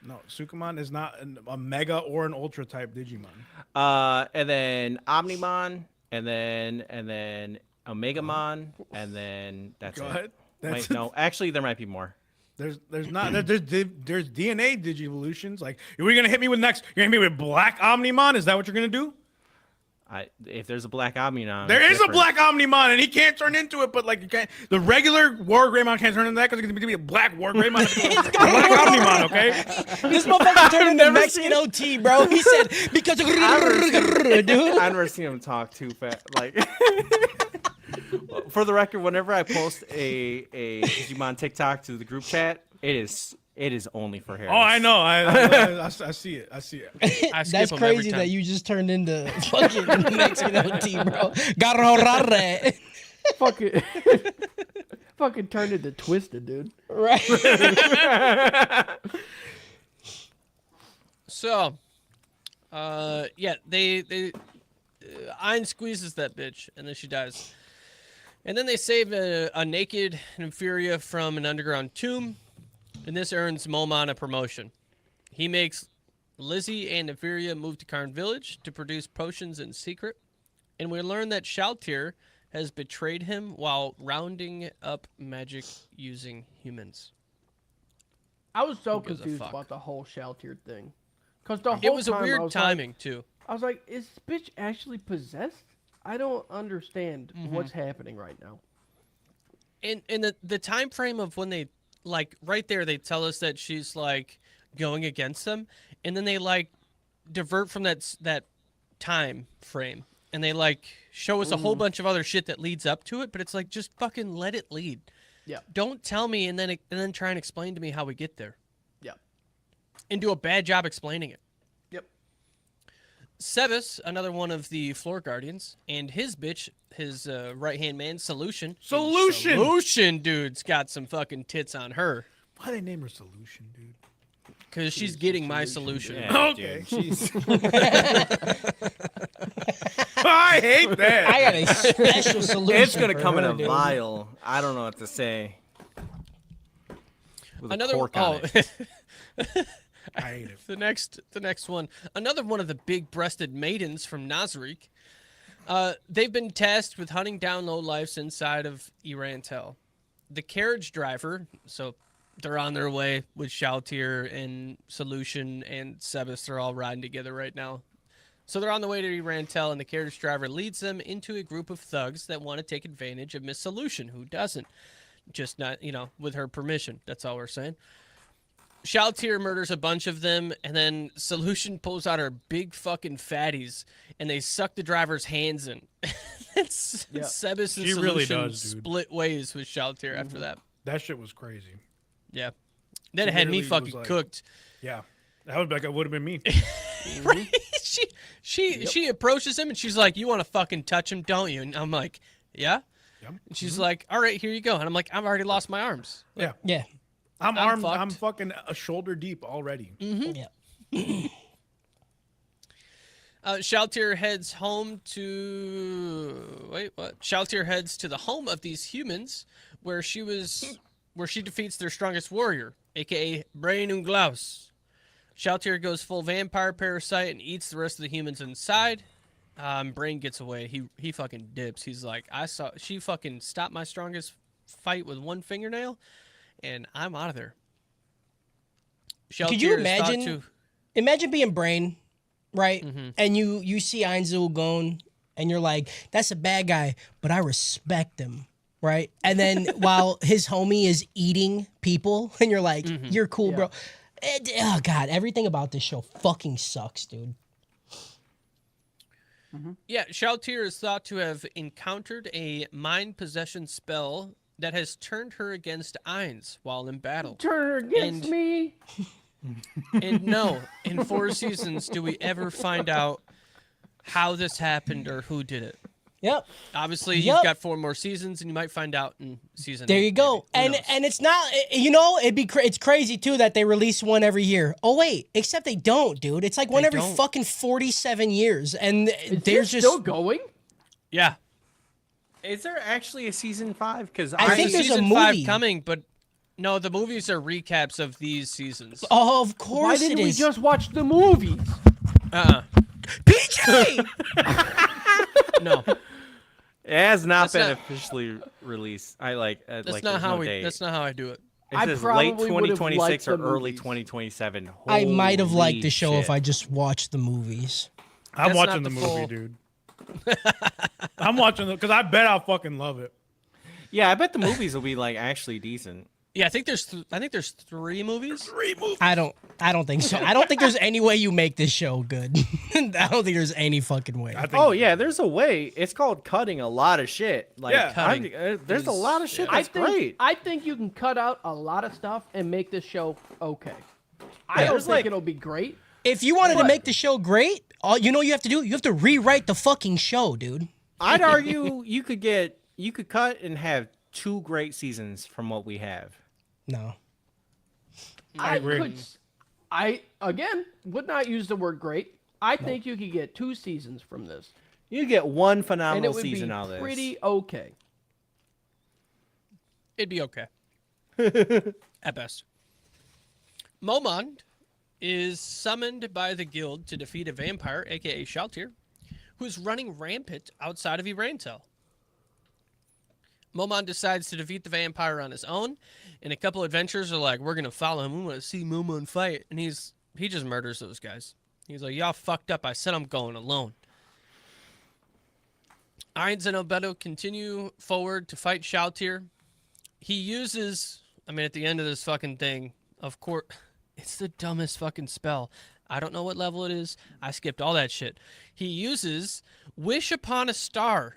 No, Sukumon is not a Mega or an Ultra type Digimon. And then Omnimon, and then Omegamon, and then that's Go it. ahead. Wait, no, actually, there might be more. There's there's DNA Digivolutions. Like, are we gonna hit me with next? You're gonna hit me with Black Omnimon? Is that what you're gonna do? If there's a black Omnimon, There it's is a different. Black Omnimon, and he can't turn into it. But like, you can't. The regular War Greymon can't turn into that because it's gonna be a Black War Greymon. Black Omnimon, okay? This motherfucker turned into Mexican OT, bro. He said because dude. I've never seen him talk too fast. Like, for the record, whenever I post a Digimon TikTok to the group chat, it is only for Harris. Oh, I know. I see it. I see it. I skip That's them every crazy time. that you just turned into fucking Mexican OT, bro. Garrorare. Fucking, fucking turned into Twisted, dude. Right. So, yeah, they Ein squeezes that bitch, and then she dies. And then they save a naked Nympheria from an underground tomb, and this earns Momon a promotion. He makes Lizzie and Nympheria move to Karn Village to produce potions in secret, and we learn that Shaltir has betrayed him while rounding up magic using humans. I was so Who gives a confused fuck? about the whole Shaltir thing. Because the whole It was a time I weird was timing, too. I was like, is this bitch actually possessed? I don't understand what's happening right now. And the time frame of when they, like, right there, they tell us that she's, like, going against them, and then they, like, divert from that time frame, and they, like, show us a whole bunch of other shit that leads up to it, but it's like, just fucking let it lead. Yeah. Don't tell me and then try and explain to me how we get there. Yeah. And do a bad job explaining it. Yep. Sebas, another one of the Floor Guardians, and his bitch, his right-hand man, Solution. Solution! Solution, dude's got some fucking tits on her. Why they name her Solution, dude? Because she's getting my solution. Yeah, Okay. dude, she's I hate that. I got a special solution. it's gonna for come in her, a dude. vial. I don't know what to say. With a Another cork on it. I hate it. the next one. Another one of the big-breasted maidens from Nazarick. They've been tasked with hunting down lowlifes inside of Irantel. The carriage driver, so they're on their way with Shaltir and Solution and Sebas. They're all riding together right now. So they're on the way to Irantel, and the carriage driver leads them into a group of thugs that want to take advantage of Miss Solution, who doesn't. Just not, with her permission. That's all we're saying. Shaltir murders a bunch of them, and then Solution pulls out her big fucking fatties, and they suck the driver's hands in. Sebas and She Solution really does, dude. split ways with Shaltir after that. That shit was crazy. Yeah. Then it She had me literally fucking was like- cooked. Yeah. That would have been me. Right? She approaches him, and she's like, "You want to fucking touch him, don't you?" And I'm like, "Yeah." Yep. And she's like, "All right, here you go." And I'm like, "I've already lost my arms." Yeah. Yeah. I'm I'm armed. fucked. I'm fucking a shoulder deep already. Yeah. Shaltir heads home to Shaltir heads to the home of these humans, where she defeats their strongest warrior, aka Brain und Glaus. Shaltir goes full vampire parasite and eats the rest of the humans inside. Brain gets away. He fucking dips. He's like, she fucking stopped my strongest fight with one fingernail, and I'm out of there. Shaltir Could you is thought imagine? to- Imagine being Brain, right? And you see Einzel going, and you're like, "That's a bad guy, but I respect him." Right? And then while his homie is eating people, and you're like, "You're cool, bro." Oh god, everything about this show fucking sucks, dude. Yeah, Shaltir is thought to have encountered a mind possession spell that has turned her against Ainz while in battle. Turn her against And- me. And no, in 4 seasons do we ever find out how this happened or who did it. Yep. Obviously, Yep. you've got 4 more seasons, and you might find out in season. There 8, you go. maybe. Who And knows? and it's not, it's crazy too that they release one every year. Oh wait, except they don't, dude. It's like one They every don't. fucking 47 years, and Is there's this just still going? Yeah, Is there actually a season 5? Because I think there's a season 5 movie. coming, but no, the movies are recaps of these seasons. oh, of Why course didn't it we is. just watch the movies? PJ. No, it has not That's been not- officially released. I like. that's like, not there's how no we. date. That's not how I do it. It I says late probably would've liked 2026 or the early movies. 2027. I might have liked the Holy show if shit. I just watched the movies. I'm That's watching not the the movie, full- dude. I'm watching it because I bet I'll fucking love it. Yeah, I bet the movies will be like actually decent. Yeah, I think there's 3 movies. I don't think so. I don't think there's any way you make this show good. I don't think there's any fucking way. I think. Oh yeah, there's a way. It's called cutting a lot of shit. Like, Yeah. Cutting there's a is- lot of shit yeah. that's great. I think you can cut out a lot of stuff and make this show okay. I don't there's think like- it'll be great. If you wanted to What? make the show great, all you have to do, you have to rewrite the fucking show, dude. I'd argue you could cut and have 2 great seasons from what we have. No. I agree. I again would not use the word great. I think you could get 2 seasons from this. You get one and it phenomenal would season be out of this. pretty okay. It'd be okay. At best. Momond is summoned by the guild to defeat a vampire, aka Shaltir, who is running rampant outside of Irantel. Momond decides to defeat the vampire on his own, and a couple adventurers are like, we're going to follow him. We want to see Momond fight. And he just murders those guys. He's like, y'all fucked up. I said I'm going alone. Ainz and Albedo continue forward to fight Shaltir. He uses, at the end of this fucking thing, of course, it's the dumbest fucking spell. I don't know what level it is. I skipped all that shit. He uses Wish Upon a Star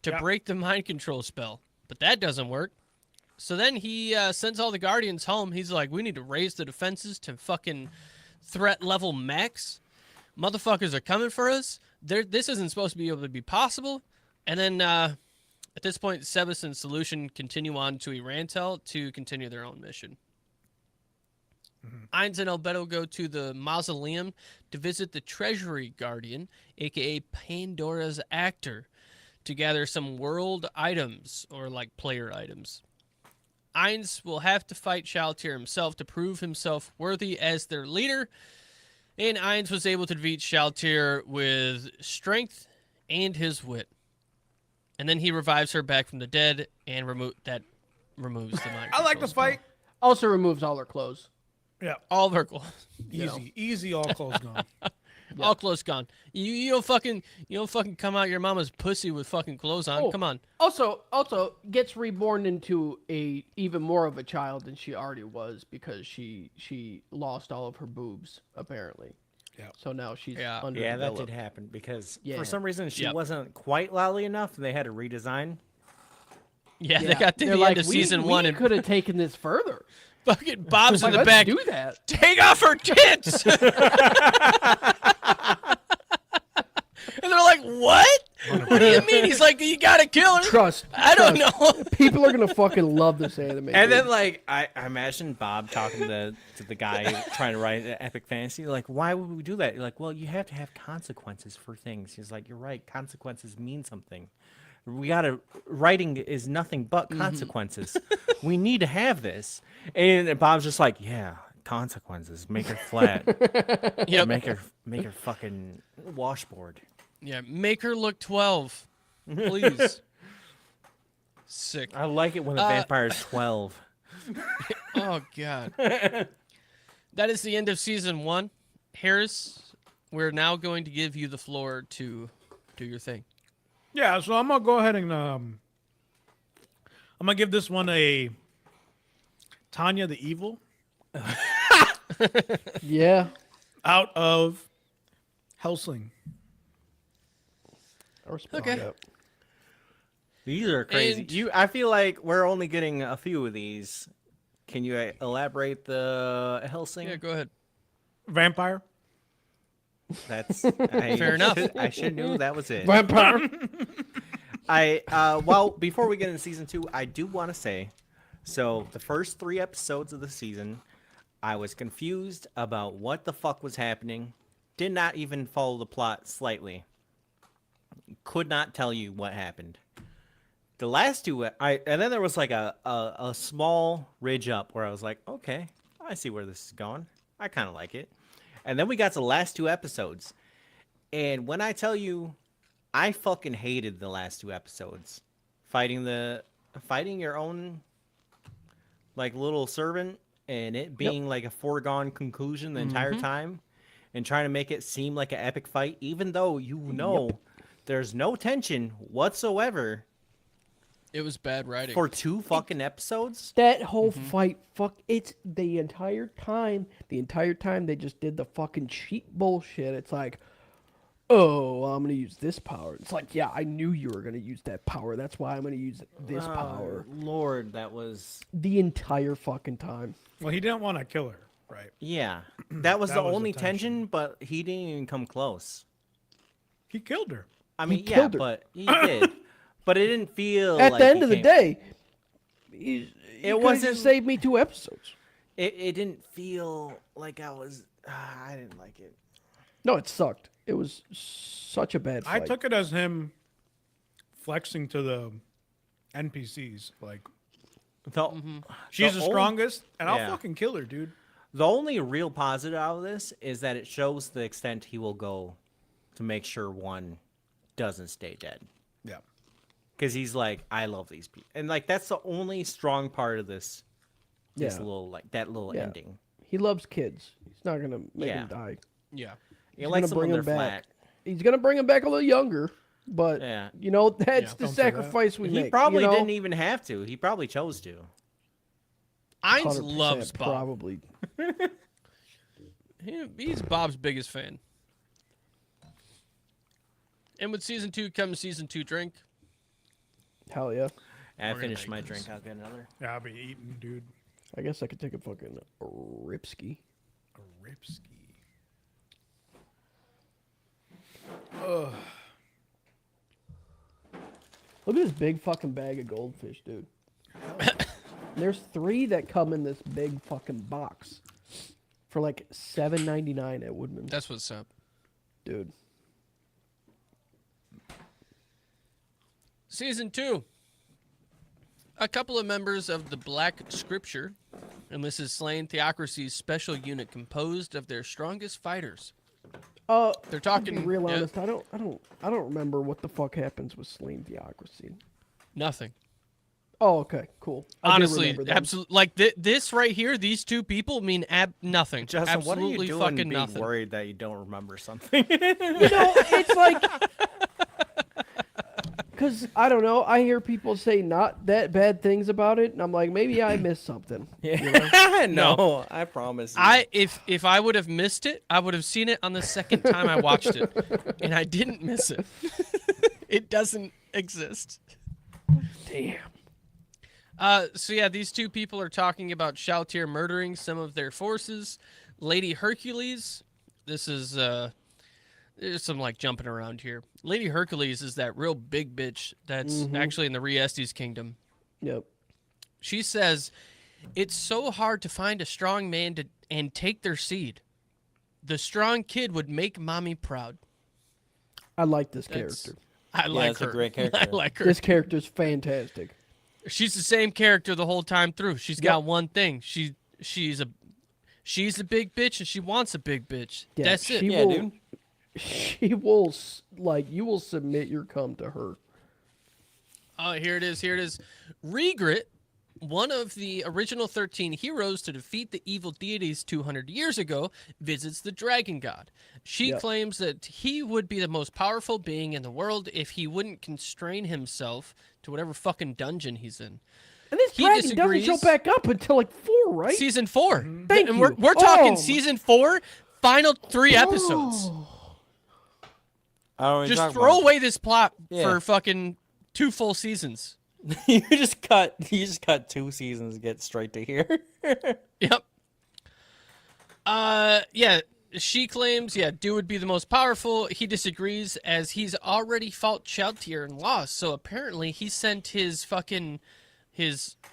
to break the mind control spell, but that doesn't work. So then he sends all the Guardians home. He's like, we need to raise the defenses to fucking threat level max. Motherfuckers are coming for us. This isn't supposed to be able to be possible. And then at this point, Sebas and Solution continue on to Irantel to continue their own mission. Ainz and Albedo go to the mausoleum to visit the Treasury Guardian, aka Pandora's Actor, to gather some world items, or like player items. Ainz will have to fight Shaltir himself to prove himself worthy as their leader, and Ainz was able to defeat Shaltir with strength and his wit. And then he revives her back from the dead and removes the mind. I like the control spell. fight. Also removes all her clothes. Yeah, All of her clothes. easy, all clothes gone. All clothes gone. You don't fucking come out your mama's pussy with fucking clothes on. Oh. Come on. Also gets reborn into a even more of a child than she already was because she lost all of her boobs apparently. Yeah. So now she's Yeah. Yeah, that underdeveloped. did happen because Yeah. for some reason she Yep. wasn't quite lolly enough, and they had to redesign. Yeah, they got to They're the like, end of season we one and could have taken this further. fucking Bob's in Like, the let's back. do that. Take off her tits. And they're like, what? What do you mean? He's like, you gotta kill her. Trust. I don't trust. know. People are gonna fucking love this anime. And dude. then, like, I imagine Bob talking to the guy trying to write an epic fantasy. Like, why would we do that? You're like, well, you have to have consequences for things. He's like, you're right. Consequences mean something. Writing is nothing but consequences. We need to have this. And Bob's just like, yeah, consequences. Make her flat. Yep. Make her fucking washboard. Yeah, make her look 12, please. Sick. I like it when the vampire's 12. Oh god. That is the end of season 1. Harris, we're now going to give you the floor to do your thing. Yeah, so I'm gonna go ahead and I'm gonna give this one a Tanya the Evil yeah. out of Helsing. I respect Okay. that. These are crazy. And- I feel like we're only getting a few of these. Can you elaborate the Helsing? Yeah, go ahead. Vampire. That's Fair enough. I should knew that was it. Vampire. Well, before we get into season 2, I do want to say, so the first 3 episodes of the season, I was confused about what the fuck was happening. Did not even follow the plot slightly. Could not tell you what happened. The last 2, and then there was like a small ridge up where I was like, okay, I see where this is going. I kind of like it. And then we got to the last 2 episodes. And when I tell you, I fucking hated the last 2 episodes. Fighting your own like little servant and it being like a foregone conclusion the entire time and trying to make it seem like an epic fight, even though you know there's no tension whatsoever It was bad writing. for 2 fucking episodes. That whole fight, it's the entire time they just did the fucking cheat bullshit. It's like, oh, I'm gonna use this power. It's like, yeah, I knew you were gonna use that power. That's why I'm gonna use this power. Lord, that was The entire fucking time. Well, he didn't want to kill her, right? yeah. That was That the was the only tension. tension, but he didn't even come close. He killed her. I mean, yeah, killed her. but he did. But it didn't feel At like the end he of the came- day, It wasn't wasn't- saved me 2 episodes. It didn't feel like I didn't like it. No, it sucked. It was such a bad I fight. took it as him flexing to the NPCs. Like, The, she's the only- strongest, and I'll yeah. fucking kill her, dude. The only real positive out of this is that it shows the extent he will go to make sure one doesn't stay dead. Yeah. Because he's like, I love these people, and like that's the only strong part of this. This Yeah. little that little Yeah. ending. He loves kids. He's not gonna make Yeah. him die. Yeah. He He's likes gonna them when bring they're him back. flat. He's gonna bring him back a little younger, but Yeah. you know that's Yeah. the Don't say that. sacrifice we He make. probably you know? didn't even have to. He probably chose to. Ainz 100% loves Bob. Probably. He's Bob's biggest fan. And with season 2 comes season 2 drink. Hell yeah. And I We're gonna finished make my this. drink. I'll get another. Yeah, I'll be eating, dude. I guess I could take a fucking ripski. A ripski. Ugh. Look at this big fucking bag of goldfish, dude. There's 3 that come in this big fucking box for like $7.99 at Woodman's. That's what's up. Dude. Season 2. A couple of members of the Black Scripture, and this is Slain Theocracy's special unit composed of their strongest fighters. They're They're To be talking real yeah, honest, I don't remember what the fuck happens with Slain Theocracy. nothing. Oh, okay, cool. I do Honestly, remember them. absolutely. Like this right here, these two people mean nothing. Justin, Absolutely what are you doing fucking being nothing. worried that you don't remember something? You know, it's like, because I don't know. I hear people say not that bad things about it, and I'm like, maybe I missed something. No, I promise you. If I would have missed it, I would have seen it on the second time I watched it, and I didn't miss it. It doesn't exist. Damn. So yeah, these two people are talking about Shaltir murdering some of their forces. Lady Hercules, this is there's some like jumping around here. Lady Hercules is that real big bitch that's actually in the Riestes kingdom. Yep. She says, "It's so hard to find a strong man and take their seed. The strong kid would make mommy proud." I like this That's- character. I like it's her. a great character. I like her. This character's fantastic. She's the same character the whole time through. She's got one thing. She's a big bitch and she wants a big bitch. Yeah, That's it. she Yeah, will, dude. She will like you will submit your cum to her. Oh, here it is. Here it is. Regret, one of the original 13 heroes to defeat the evil deities 200 years ago, visits the dragon god. She Yep. claims that he would be the most powerful being in the world if he wouldn't constrain himself to whatever fucking dungeon he's in. And this He dragon doesn't show disagrees. back up until like 4, right? Season 4. Thank and you. We're talking Oh, season 4, final 3 episodes. I don't know what you're Just talking throw about. away this plot Yeah. for fucking 2 full seasons. you just cut 2 seasons to get straight to here. Yep. Yeah, she claims, Dew would be the most powerful. He disagrees as he's already fought Shaltir and lost. So apparently he sent his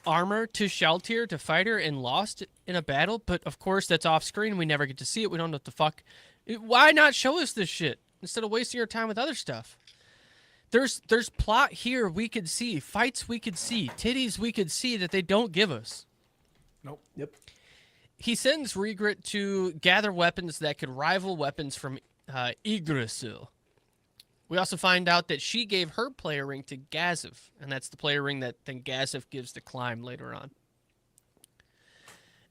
armor to Shaltir to fight her and lost in a battle. But of course that's off screen. We never get to see it. We don't know what the fuck. Why not show us this shit instead of wasting our time with other stuff? There's plot here we could see, fights we could see, titties we could see that they don't give us. Nope. Yep. He sends Regret to gather weapons that could rival weapons from Yggdrasil. We also find out that she gave her player ring to Gaziv, and that's the player ring that then Gaziv gives to Climb later on.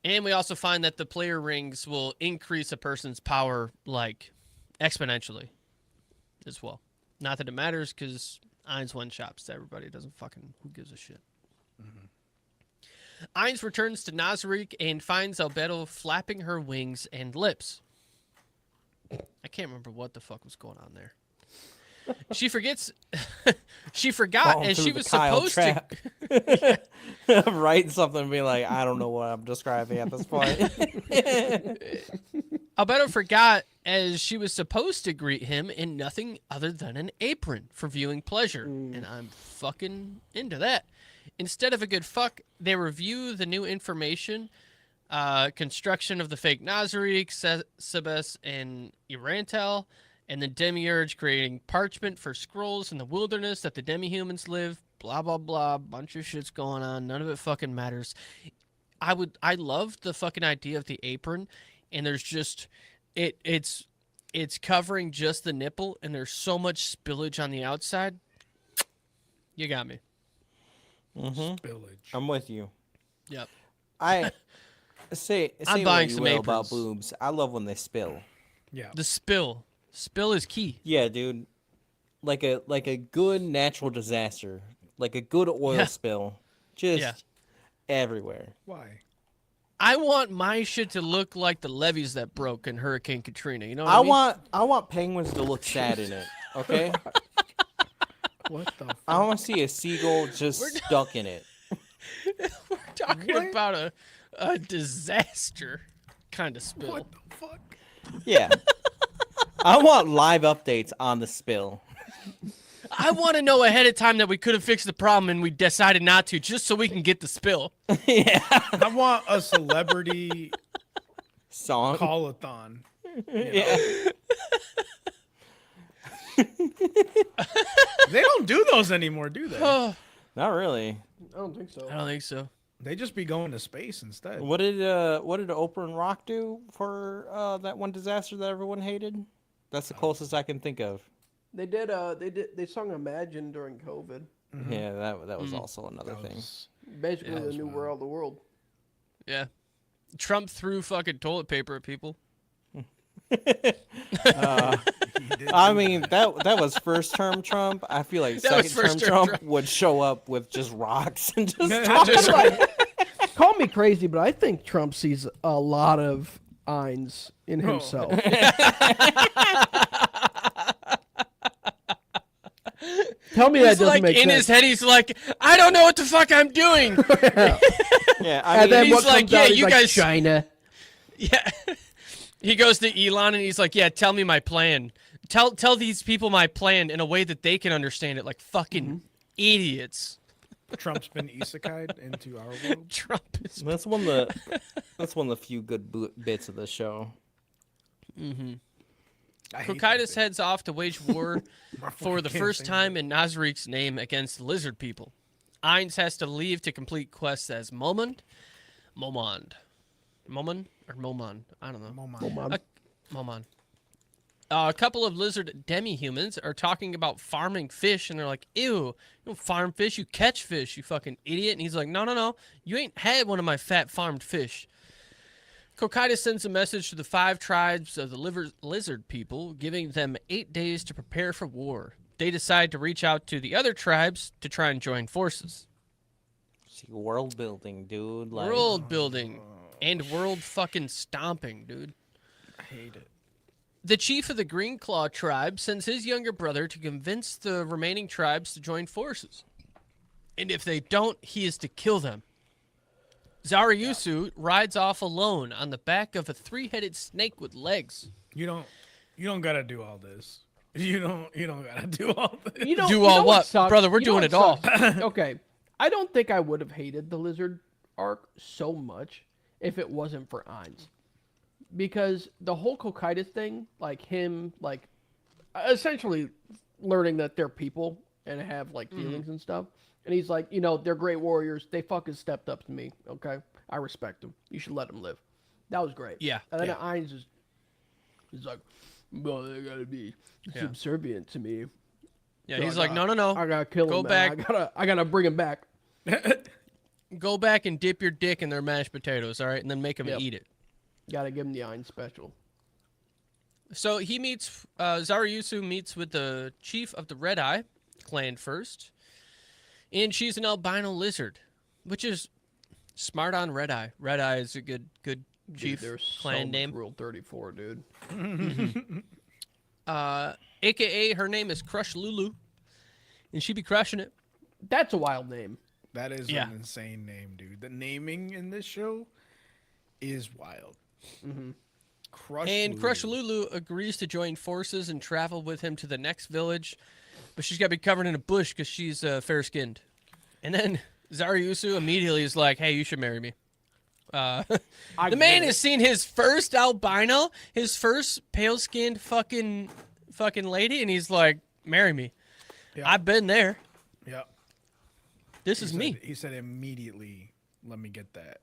And we also find that the player rings will increase a person's power, like, exponentially as well. Not that it matters, because Ainz one-shots to everybody. It doesn't fucking... Who gives a shit? Ainz returns to Nazarick and finds Albedo flapping her wings and lips. I can't remember what the fuck was going on there. She forgets. She forgot Falling as through she the was Kyle supposed trap. to. I'm writing something and being like, I don't know what I'm describing at this point. Albedo forgot as she was supposed to greet him in nothing other than an apron for viewing pleasure. And I'm fucking into that. Instead of a good fuck, they review the new information, construction of the fake Nazarick, Sebes, and Irantel, And the demiurge creating parchment for scrolls in the wilderness that the demi-humans live. Blah, blah, blah. Bunch of shit's going on. None of it fucking matters. I love the fucking idea of the apron. And there's just, it's covering just the nipple. And there's so much spillage on the outside. You got me. Spillage. I'm with you. Yep. I say I'm what buying you some will about aprons. boobs. I love when they spill. Yeah. The spill. Spill is key. Yeah, dude. Like a good natural disaster. Like a good oil Yeah. spill. Just Yeah. everywhere. Why? I want my shit to look like the levees that broke in Hurricane Katrina. You know what I mean? I want penguins to look sad in it. Okay? What the? I want to see a seagull just stuck in it. We're talking about a disaster kind of spill. What the fuck? Yeah. I want live updates on the spill. I want to know ahead of time that we could have fixed the problem and we decided not to, just so we can get the spill. Yeah. I want a celebrity Song. call-a-thon. Yeah. They don't do those anymore, do they? I Not really. I don't think so. don't think so. They just be going to space instead. What did Oprah and Rock do for that one disaster that everyone hated? That's the closest I can think of. They sung Imagine during COVID. Yeah, that was also another That thing. was- Basically Yeah, the that's new wild. world of the world. Yeah. Trump threw fucking toilet paper at people. he did I do mean, that was first term Trump. I feel like That was second term first term Trump Trump. would show up with just rocks and just that. talk Just about like- Call me crazy, but I think Trump sees a lot of Eins in himself. Tell me that He's doesn't like make in sense. his head, he's like, I don't know what the fuck I'm doing. Yeah, I And mean, then he's what like, comes yeah, out, he's you like, guys- China. Yeah. He goes to Elon and he's like, yeah, tell me my plan. Tell these people my plan in a way that they can understand it like fucking idiots. Trump's been isekai'd into our world. Trump is that's one of the few good bits of the show. I hate that Cocytus thing. heads off to wage war I for the can't first say time in Nazarik's name against the lizard people. Ainz has to leave to complete quests as Momon. I don't know. Momon. Momon. A couple of lizard demi-humans are talking about farming fish, and they're like, ew, you don't farm fish, you catch fish, you fucking idiot. And he's like, no, you ain't had one of my fat farmed fish. Cocytus sends a message to the 5 tribes of the lizard people, giving them 8 days to prepare for war. They decide to reach out to the other tribes to try and join forces. See, world building, dude. Like, World building and world fucking stomping, dude. I hate it. The chief of the Green Claw tribe sends his younger brother to convince the remaining tribes to join forces. And if they don't, he is to kill them. Zariusu rides off alone on the back of a 3-headed snake with legs. You don't gotta do all this. You don't gotta do all this. You know, Do you all know what? sucks? Brother, we're You know doing what it all. sucks? Okay. I don't think I would have hated the lizard arc so much if it wasn't for Eins. Because the whole Cocytus thing, like him, like essentially learning that they're people and have like feelings and stuff. And he's like, they're great warriors. They fucking stepped up to me. Okay. I respect them. You should let them live. That was great. Yeah. And then Eins is like, well, they gotta be subservient to me. Yeah, So he's I like, gotta- no. I gotta kill Go him, man. back. I gotta bring him back. Go back and dip your dick in their mashed potatoes, all right? And then make them Yep. eat it. Gotta give him the Eins special. So he meets, Zariusu meets with the chief of the Red Eye clan first. And she's an albino lizard, which is smart on Red Eye. Red Eye is a good chief Dude, there's clan so much name. Rule 34, dude. AKA her name is Crush Lulu. And she be crushing it. That's a wild name. That is Yeah. an insane name, dude. The naming in this show is wild. Crush And Crush Lulu. Lulu agrees to join forces and travel with him to the next village. But she's got to be covered in a bush because she's fair-skinned. And then Zariusu immediately is like, hey, you should marry me. The man has seen his first albino, his first pale-skinned fucking fucking lady, and he's like, "Marry me." Yeah. I've been there. Yeah. This is me. He said immediately, let me get that.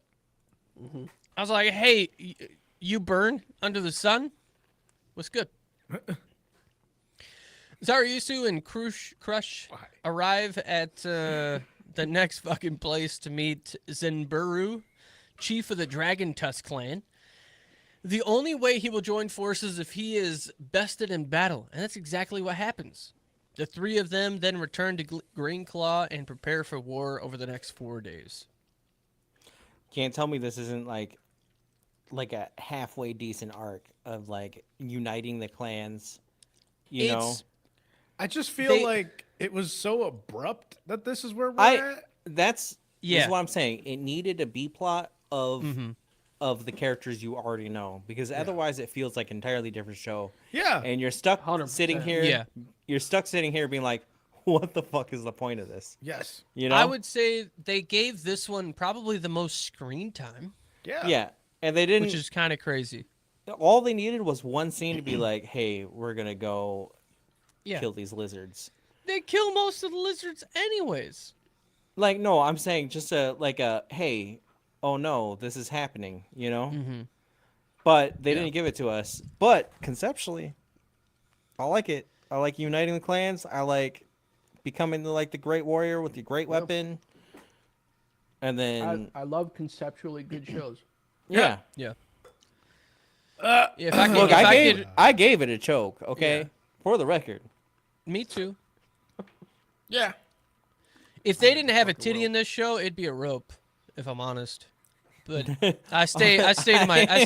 I was like, "Hey, you burn under the sun? What's good?" Zariusu and Crush arrive at the next fucking place to meet Zenburu, chief of the Dragon Tusk clan. The only way he will join forces if he is bested in battle, and that's exactly what happens. The three of them then return to Greenclaw and prepare for war over the next 4 days. Can't tell me this isn't like a halfway decent arc of like uniting the clans. You know, I just feel They- like it was so abrupt that this is where we're at. That's Yeah. what I'm saying. It needed a B plot of the characters you already know, because otherwise it feels like an entirely different show. Yeah. And you're stuck 100%. sitting here. Yeah. You're stuck sitting here being like, what the fuck is the point of this? Yes. You know? I would say they gave this one probably the most screen time, Yeah. Yeah. And they didn't which is kind of crazy. all they needed was one scene to be like, hey, we're gonna go Yeah. kill these lizards. They kill most of the lizards anyways. Like, no, I'm saying just a hey, oh no, this is happening, you know? Mm-hmm. But they didn't give it to us. But conceptually, I like it. I like uniting the clans. I like becoming the great warrior with your great weapon. And then I love conceptually good shows. yeah. Yeah. If I could, Look, if I gave it a choke, okay? Yeah. For the record. me too. Yeah. If they didn't have a titty in this show, it'd be a rope. If I'm honest, but I stayed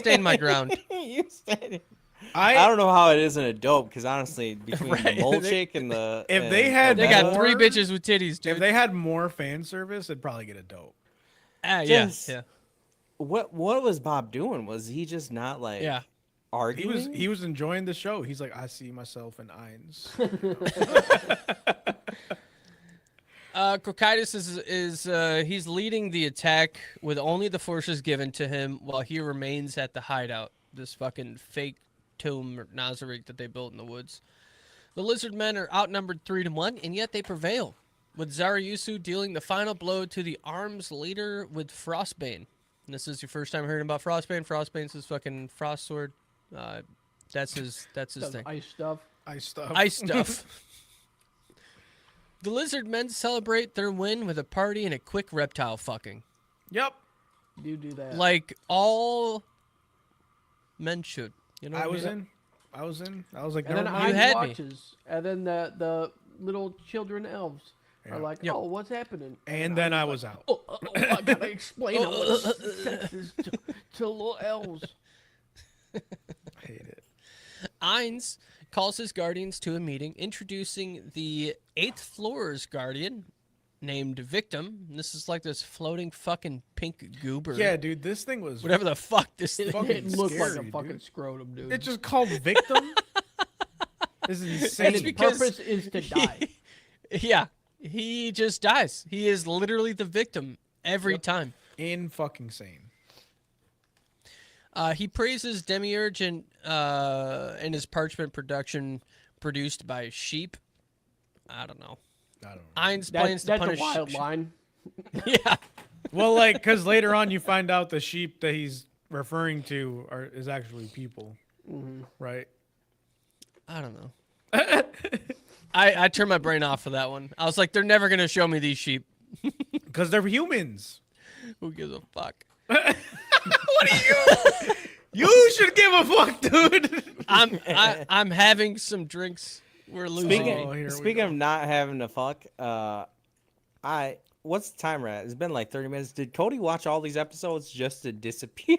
in my ground. You said it. I I don't know how it isn't a dope, because honestly, between Right. the mole chick and the If they had They More? got three bitches with titties, dude. if they had more fan service, it'd probably get a dope. Yeah, Just- yeah, what was Bob doing? Was he just not like yeah. arguing? He was enjoying the show. He's like, I see myself in Ainz. Cocytus is he's leading the attack with only the forces given to him, while he remains at the hideout. This fucking fake tomb or Nazarick that they built in the woods. The lizard men are outnumbered 3-1, and yet they prevail, with Zariusu dealing the final blow to the arms leader with Frostbane. And this is your first time hearing about Frostbane. Frostbane's his fucking frost sword. That's his Does thing. ice stuff. Ice stuff. Ice stuff. The lizard men celebrate their win with a party and a quick reptile fucking. Yep. You do that. Like all men should. You know what I I was mean? in. I was in. I was like, and then never You mind. had I me. watches, and then the little children elves Yeah. are like, Yep. oh, what's happening? And then I was out. I gotta explain all the senses to little elves. I hate it. Ainz calls his guardians to a meeting, introducing the 8th floor's guardian named Victim. And this is like this floating fucking pink goober. Yeah, dude, this thing was. Whatever the fuck this is. Fucking It looked like scary, a fucking dude. scrotum, dude. It's just called Victim. This is insane. and its because- purpose is to die. Yeah. He just dies. He is literally the victim every time. In fucking sane. He praises Demiurge and his parchment production produced by sheep. I don't know. I don't know. Ainz plans to That's punish. a wild line. Yeah. Well, like, because later on you find out the sheep that he's referring to is actually people, right? I don't know. I turned my brain off for that one. I was like, they're never gonna show me these sheep. Because they're humans. Who gives a fuck? You should give a fuck, dude. I'm having some drinks. We're losing. Oh, here we Speaking go. of not having to fuck, what's the timer at? It's been like 30 minutes. Did Cody watch all these episodes just to disappear?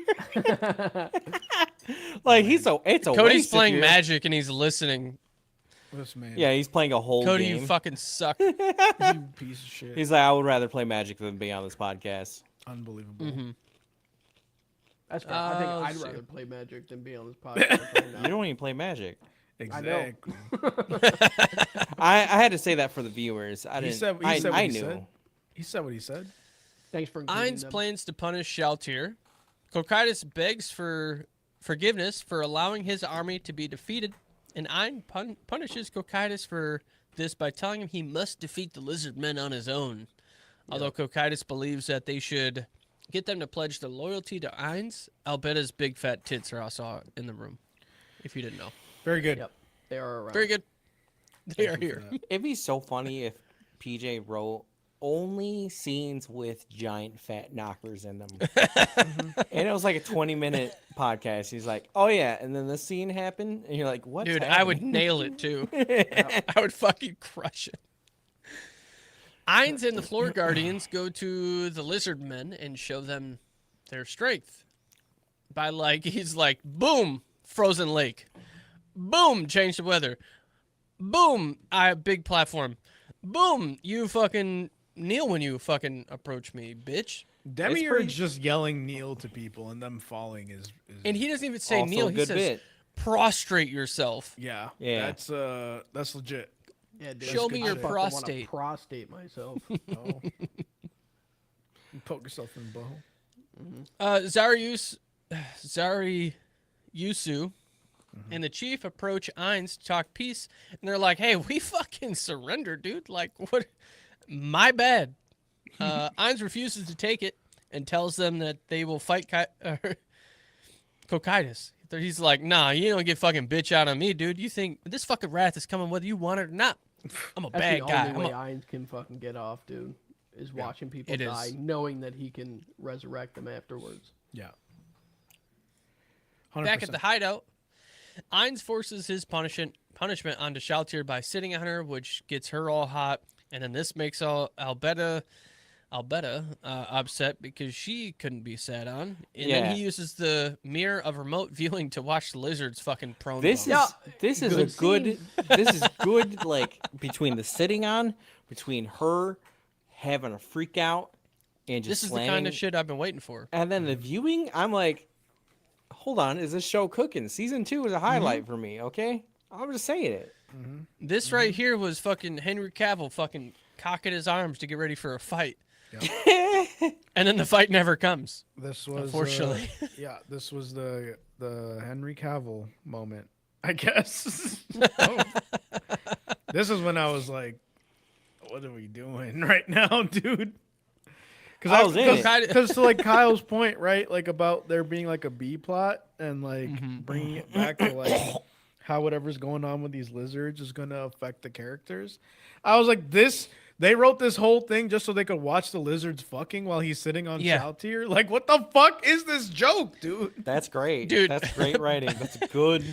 Like it's a Cody's waste if playing you- Magic and he's listening. This man. Yeah, he's playing a whole Cody, game. you fucking suck. You piece of shit. He's like, I would rather play Magic than be on this podcast. Unbelievable. That's fair. I think Oh, I'd shit. rather play Magic than be on this podcast right You now. don't even play Magic. Exactly. I had to say that for the viewers. I He didn't. said, he I said what he knew. said. He said what he said. Thanks for including Ainz them. plans to punish Shaltir. Cocytus begs for forgiveness for allowing his army to be defeated And Ein punishes Cocytus for this by telling him he must defeat the lizard men on his own. Although Cocytus believes that they should get them to pledge their loyalty to Ein's, Albetta's big fat tits are also in the room, if you didn't know. Very good. Yep. They are around. Very good. They are Thank you here. for that. It'd be so funny if PJ wrote only scenes with giant fat knockers in them. And it was like a 20-minute podcast. He's like, oh, yeah. And then this scene happened. And you're like, what? Dude, I would nail it too. I would fucking crush it. Ainz and the Floor Guardians go to the Lizard Men and show them their strength. By he's like, boom, frozen lake. Boom, change the weather. Boom, big platform. Boom, you fucking kneel when you fucking approach me, bitch. Demiurge just yelling kneel to people and them falling is And he doesn't even say Also kneel. a He good says bit. prostrate yourself. yeah. Yeah. That's legit. Yeah, dude, Show I me your fucking wanna prostate. Prostate myself. Oh. You poke yourself in the butthole. Zariyusu and the chief approach Ainz to talk peace, and they're like, hey, we fucking surrendered, dude. Like, what? My bad. Ainz refuses to take it and tells them that they will fight Cocytus. He's like, nah, you don't get fucking bitch out on me, dude. You think this fucking wrath is coming whether you want it or not. I'm a That's bad the guy. only way Ainz can fucking get off, dude, is watching people it die, is. knowing that he can resurrect them afterwards. Yeah. 100%. Back at the hideout, Ainz forces his punishment onto Shaltir by sitting on her, which gets her all hot, and then this makes Albetta upset because she couldn't be sat on, and then Yeah. he uses the mirror of remote viewing to watch the lizards fucking prone. This bone. is good a good scene. this is good like between the sitting on, between her having a freak out and just This is the slamming, kind of shit I've been waiting for. and then the viewing, I'm like, hold on, is this show cooking? Season 2 is a highlight for me, okay? I'm just saying it. This right here was fucking Henry Cavill fucking cocking his arms to get ready for a fight. And then the fight never comes. This was Unfortunately. this was the Henry Cavill moment, I guess. This is when I was like, what are we doing right now, dude? I was in it. Because to like Kyle's point, right? Like about there being like a B plot and like bringing it back to like how whatever's going on with these lizards is going to affect the characters. I was like, they wrote this whole thing just so they could watch the lizards fucking while he's sitting on Yeah. Shaltir. Like, what the fuck is this joke, dude? That's great. Dude. That's great writing. That's good.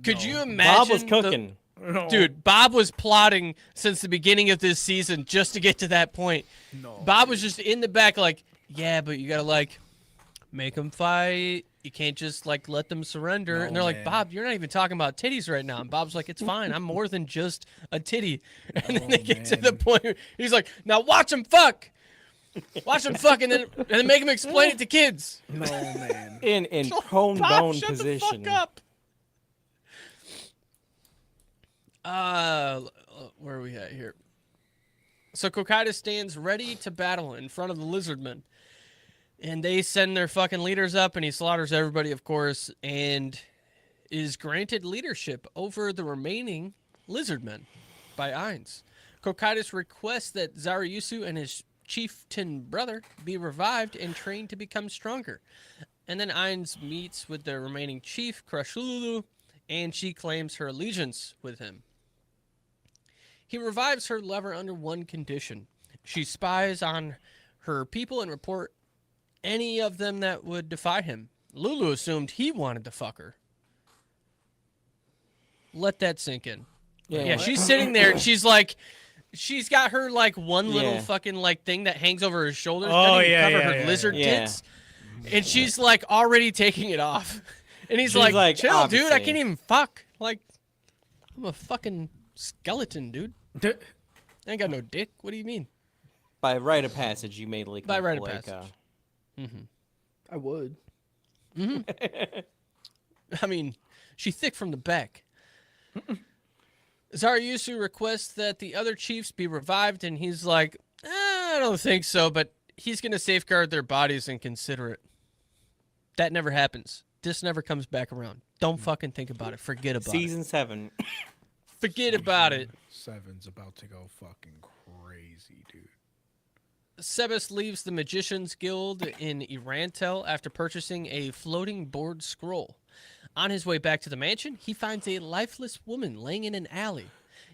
Could you imagine? Bob was cooking. No, Dude, Bob was plotting since the beginning of this season just to get to that point. no. Bob was just in the back like, yeah, but you gotta like make them fight. You can't just like let them surrender. No, and they're like, man. Bob, you're not even talking about titties right now. And Bob's like, it's fine. I'm more than just a titty. And then they get to the man. point where he's like, now watch them fuck. Watch them fuck and then make them explain it to kids. No, man. In prone Bob, bone shut position. the fuck up. Where are we at here? So Cocytus stands ready to battle in front of the lizardmen. And they send their fucking leaders up, and he slaughters everybody, of course, and is granted leadership over the remaining lizardmen by Ainz. Cocytus requests that Zariyusu and his chieftain brother be revived and trained to become stronger. And then Ainz meets with the remaining chief, Krashululu, and she claims her allegiance with him. He revives her lover under one condition. She spies on her people and report any of them that would defy him. Lulu assumed he wanted to fuck her. Let that sink in. Yeah, she's sitting there and she's like, she's got her like one little Yeah. fucking like thing that hangs over her shoulders. Oh, Doesn't even yeah, cover yeah, her yeah, lizard yeah. tits. And she's like already taking it off. And he's She's like, like, chill, dude. I obviously. can't even fuck. Like, I'm a fucking skeleton, dude. I ain't got no dick. What do you mean? By rite of passage, you made like By rite of like, passage. I would. I mean, she's thick from the back. Zariyusu requests that the other chiefs be revived, and he's like, I don't think so, but he's going to safeguard their bodies and consider it. That never happens. this never comes back around. Don't fucking think about it. Forget about it. Season 7. Forget about it. 7's about to go fucking crazy, dude. Sebas leaves the Magician's Guild in Irantel after purchasing a floating board scroll. On his way back to the mansion, he finds a lifeless woman laying in an alley.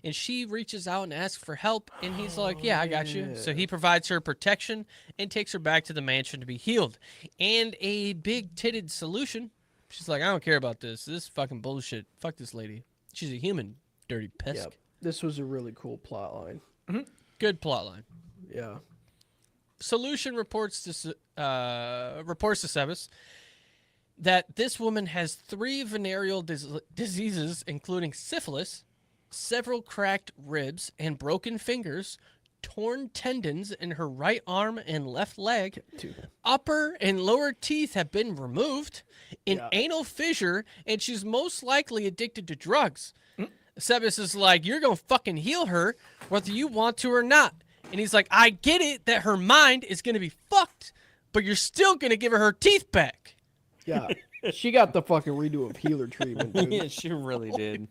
And she reaches out and asks for help, and he's like, yeah, I got you. So he provides her protection and takes her back to the mansion to be healed. And a big-titted solution. She's like, I don't care about this. This is fucking bullshit. Fuck this lady. She's a human, dirty pisk. Yep. This was a really cool plot line. Good plotline. Yeah. Solution reports to Sebas that this woman has 3 venereal diseases, including syphilis, several cracked ribs and broken fingers, torn tendons in her right arm and left leg, upper and lower teeth have been removed, an anal fissure, and she's most likely addicted to drugs. Sebas is like, you're going to fucking heal her whether you want to or not. And he's like, I get it that her mind is going to be fucked, but you're still going to give her teeth back. Yeah. She got the fucking redo of healer treatment, dude. Yeah, she really did.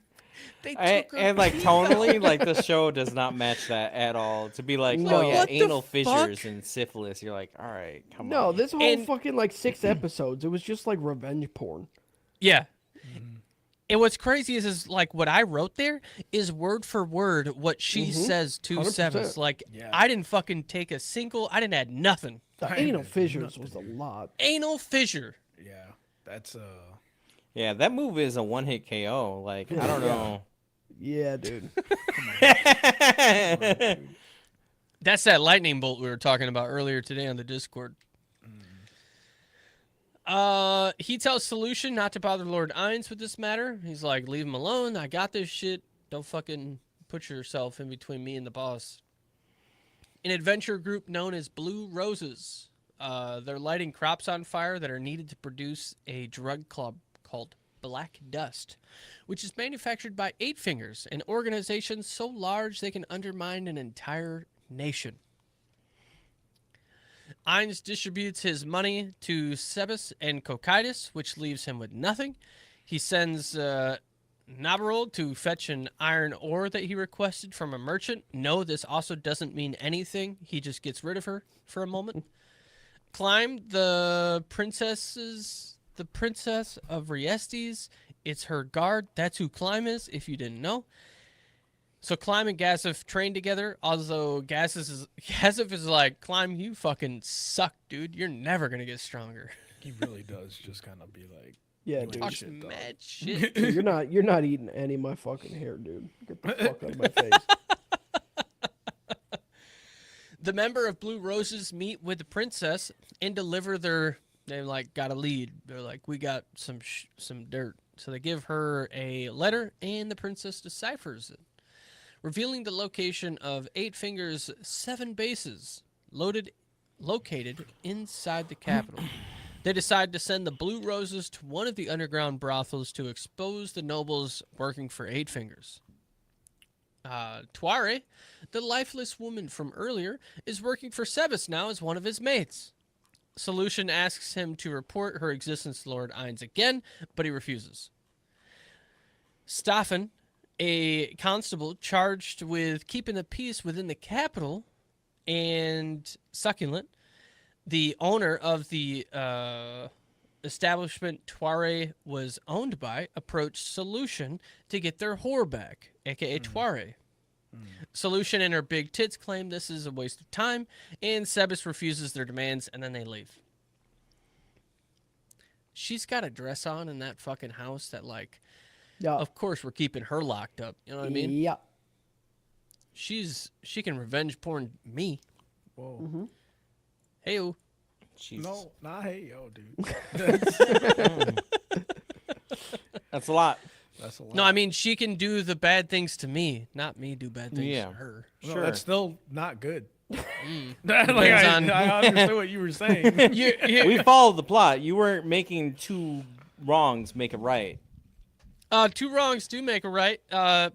They took her And like teeth tonally, like the show does not match that at all. To be like, No. oh yeah, What the anal fuck? fissures and syphilis. You're like, all right, come No, on. this whole And- fucking like 6 episodes, it was just like revenge porn. Yeah. And what's crazy is like what I wrote there is word for word what she says to 100%. Sebas. Like, Yeah. I didn't fucking take a single, I didn't add nothing. The I anal did fissures was a lot. Anal fissure. Yeah, that's Yeah, that move is a one-hit KO. Like, I don't know. Yeah, dude. That's that lightning bolt we were talking about earlier today on the Discord. He tells Solution not to bother Lord Ainz with this matter. He's like, leave him alone. I got this shit. Don't fucking put yourself in between me and the boss. An adventure group known as Blue Roses. They're lighting crops on fire that are needed to produce a drug club called Black Dust, which is manufactured by Eight Fingers, an organization so large they can undermine an entire nation. Ainz distributes his money to Sebas and Kokaitis, which leaves him with nothing. He sends Nabarold to fetch an iron ore that he requested from a merchant. No, this also doesn't mean anything. He just gets rid of her for a moment. Climb the princess of Riestes. It's her guard. That's who Climb is, if you didn't know. So Climb and Gasif train together, although Gasif is like, Climb, you fucking suck, dude. You're never going to get stronger. he really does just kind of be like, Yeah, Talk dude. Talks shit, dog. mad shit. Dude, you're not eating any of my fucking hair, dude. Get the fuck out of my face. The member of Blue Roses meet with the princess and deliver they like got a lead. They're like, we got some dirt. So they give her a letter and the princess deciphers it, revealing the location of Eight Fingers' 7 bases located inside the capital. They decide to send the Blue Roses to one of the underground brothels to expose the nobles working for Eight Fingers. Tuare, the lifeless woman from earlier, is working for Sebas now as one of his mates. Solution asks him to report her existence to Lord Ainz again, but he refuses. Staffen, a constable charged with keeping the peace within the capital, and Succulent, the owner of the establishment Tuare was owned by, approached Solution to get their whore back, aka Tuare. Solution and her big tits claim this is a waste of time, and Sebas refuses their demands, and then they leave. She's got a dress on in that fucking house that, like, Yeah. of course we're keeping her locked up. You know what I mean? Yeah. She can revenge porn me. whoa. Hey-o. Jesus. No, not hey, yo, dude. That's a lot. That's a lot. No, I mean, she can do the bad things to me, not me do bad things Yeah. to her. No, Sure. that's still not good. Mm. Like, Depends on- I understood what you were saying. We followed the plot. You weren't making 2 wrongs make it right. 2 wrongs do make a right.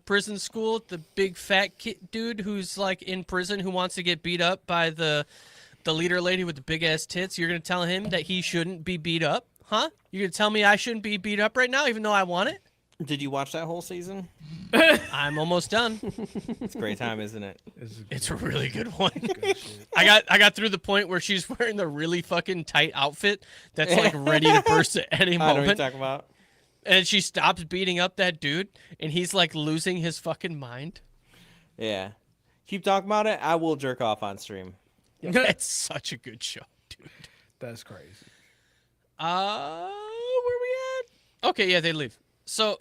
Prison school, the big fat dude who's like in prison who wants to get beat up by the leader lady with the big ass tits. You're gonna tell him that he shouldn't be beat up? Huh? You gonna tell me I shouldn't be beat up right now, even though I want it? Did you watch that whole season? I'm almost done. It's a great time, isn't it? It's a really good one. good shit. I got through the point where she's wearing the really fucking tight outfit that's like ready to burst at any I know what you're moment. talking about. And she stops beating up that dude, and he's like losing his fucking mind. Yeah. Keep talking about it. I will jerk off on stream. It's such a good show, dude. That's crazy. Where we at? Okay, yeah, they leave. So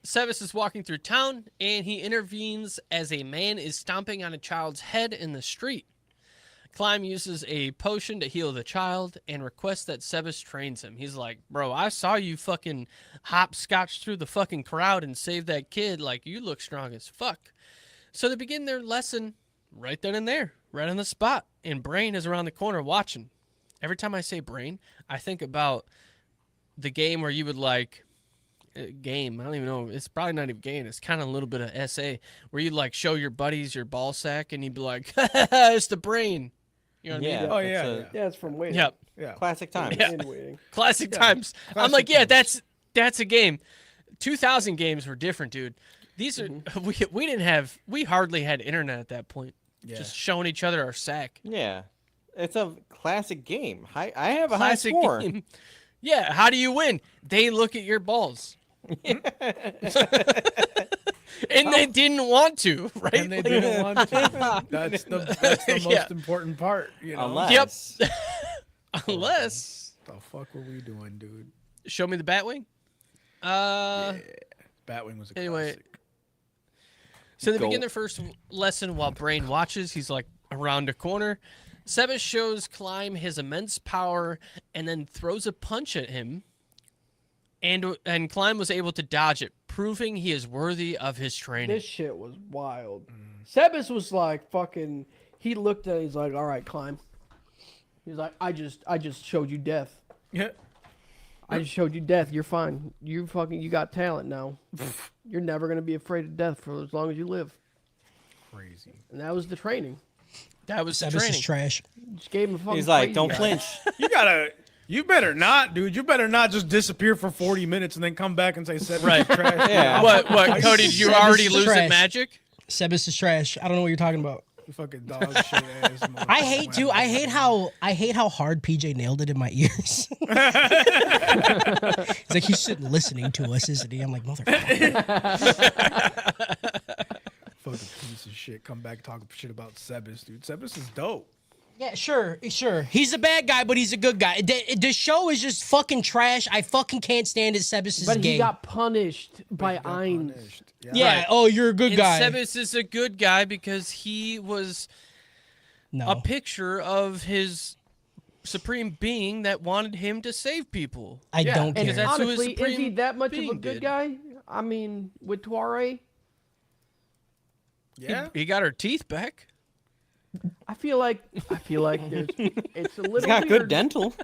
Sebas is walking through town, and he intervenes as a man is stomping on a child's head in the street. Climb uses a potion to heal the child and requests that Sebas trains him. He's like, bro, I saw you fucking hopscotch through the fucking crowd and save that kid. Like, you look strong as fuck. So they begin their lesson right then and there, right on the spot. And Brain is around the corner watching. Every time I say Brain, I think about the game where you would like, game, I don't even know, it's probably not even game, it's kind of a little bit of essay, where you'd like show your buddies your ball sack and you'd be like, it's the Brain. You know what I mean? Oh, it's yeah, a yeah. Yeah, it's from waiting. Yep. Yeah. Classic time. Yeah. In waiting. Classic Yeah. times. I'm Classic like, yeah, times. that's a game. 2000 games were different, dude. These are we hardly had internet at that point. Yeah. Just showing each other our sack. Yeah. It's a classic game. I have a Classic high score. game. Yeah, how do you win? They look at your balls. And they didn't want to, right? And they didn't want to. That's the most Yeah. important part, you know. Unless. Unless The fuck were we doing, dude? show me the Batwing. Batwing was a Anyway. classic. So they Go. begin their first lesson while Brain watches. He's like around a corner. Sebas shows Climb his immense power and then throws a punch at him. And Climb was able to dodge it, proving he is worthy of his training. This shit was wild. Sebas was like fucking. He looked at it. He's like, "All right, Climb." He's like, "I just showed you death. Yeah. I just showed you death. You're fine. You got talent now. You're never gonna be afraid of death for as long as you live." Crazy. And that was the training. That was the Sebas training. is trash. Just gave him a fucking. He's like, crazy don't guy. flinch. You better not, dude. You better not just disappear for 40 minutes and then come back and say Sebas Right. is trash. Yeah. What, Cody, did you Sebas already is lose at trash. Magic? Sebas is trash. I don't know what you're talking about. You fucking dog shit ass. I hate too. I hate how hard PJ nailed it in my ears. It's like he's sitting listening to us, isn't he? I'm like, motherfucker. Fucking piece of shit. Come back talking shit about Sebas, dude. Sebas is dope. Yeah, sure. He's a bad guy, but he's a good guy. The show is just fucking trash. I fucking can't stand it. Sebas is But gay. he got punished by He got Ainz. punished. yeah. Right. Oh, you're a good And guy. Sebas is a good guy because he was No. a picture of his supreme being that wanted him to save people. I don't And care. that's who his honestly, is he supreme that much of a being good did. guy? I mean, with Tuare, Yeah. He got her teeth back. I feel like there's, it's a little He's got weird. good dental.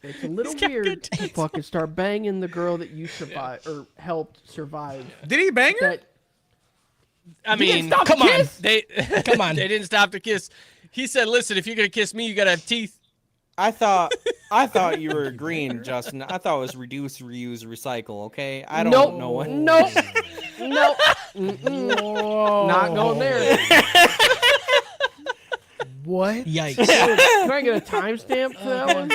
It's a little got weird good to teeth. fucking start banging the girl that you survived or helped survive. Did he bang her? That I you didn't mean, stop the come on. kiss? they Come on. they didn't stop the kiss. He said, "Listen, if you're gonna kiss me, you gotta have teeth." I thought you were agreeing, Justin. I thought it was reduce, reuse, recycle. Okay, I don't Nope. know what. Nope. Nope. Mm-mm. Not going there. What? Yikes. Can I get a timestamp for that one?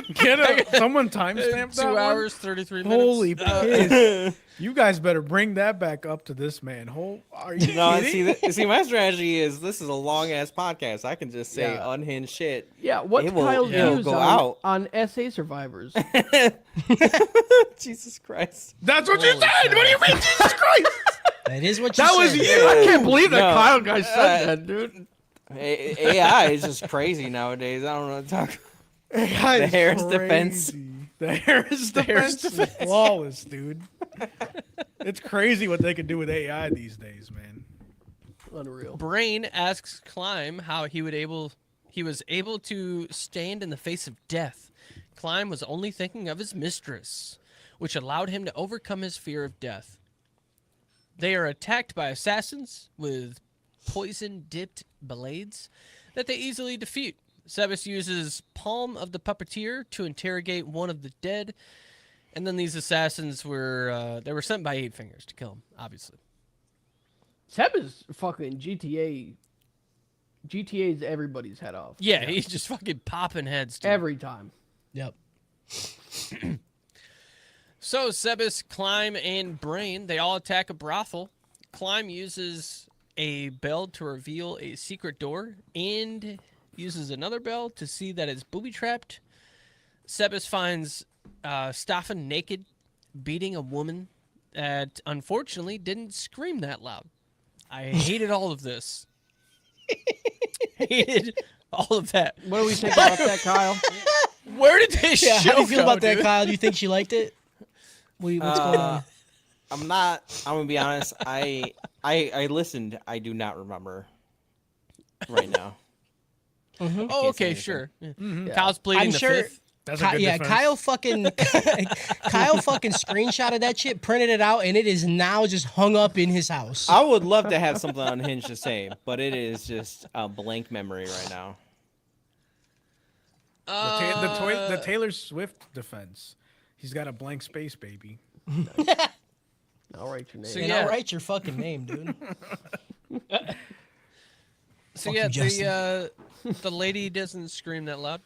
Someone timestamp that 2 one? hours, 33 minutes. Holy piss. You guys better bring that back up to this man. Are you No, kidding? see, my strategy is this is a long ass podcast. I can just say Yeah. unhinged shit. Yeah, what's It will- Kyle's it'll views go on, out. on SA survivors? Jesus Christ. That's what you said. What do you mean, Jesus Christ? That is what you That said. was you. I can't believe that No. Kyle guy said that, dude. AI is just crazy nowadays. I don't know what to talk. The Harris defense. The Harris defense is flawless, dude. It's crazy what they can do with AI these days, man. Unreal. Brain asks Climb how he was able to stand in the face of death. Climb was only thinking of his mistress, which allowed him to overcome his fear of death. They are attacked by assassins with poison-dipped blades that they easily defeat. Sebas uses Palm of the Puppeteer to interrogate one of the dead, And then these assassins were they were sent by Eight Fingers to kill him, obviously. Seb is fucking GTA. GTA's everybody's head off. Yeah, he's just fucking popping heads. Dude. Every time. Yep. So Sebas, Climb, and Brain, they all attack a brothel. Climb uses a bell to reveal a secret door and uses another bell to see that it's booby-trapped. Sebas finds Staffan naked, beating a woman that unfortunately didn't scream that loud. I hated all of this. Hated all of that. What do we think about that, Kyle? Where did this Yeah, show how do you feel go, about that, dude? Kyle? Do you think she liked it? What's going on? I'm gonna be honest. I listened. I do not remember right now. Oh, Can't say okay, anything. sure. Yeah. Yeah. Kyle's pleading I'm the sure. fifth. That's a good Yeah, defense. Kyle fucking screenshotted that shit, printed it out, and it is now just hung up in his house. I would love to have something unhinged to say, but it is just a blank memory right now. The Taylor Swift defense. He's got a blank space, baby. I'll write your name. So And yeah. I'll write your fucking name, dude. So Fuck yeah, you, Justin. the lady doesn't scream that loud.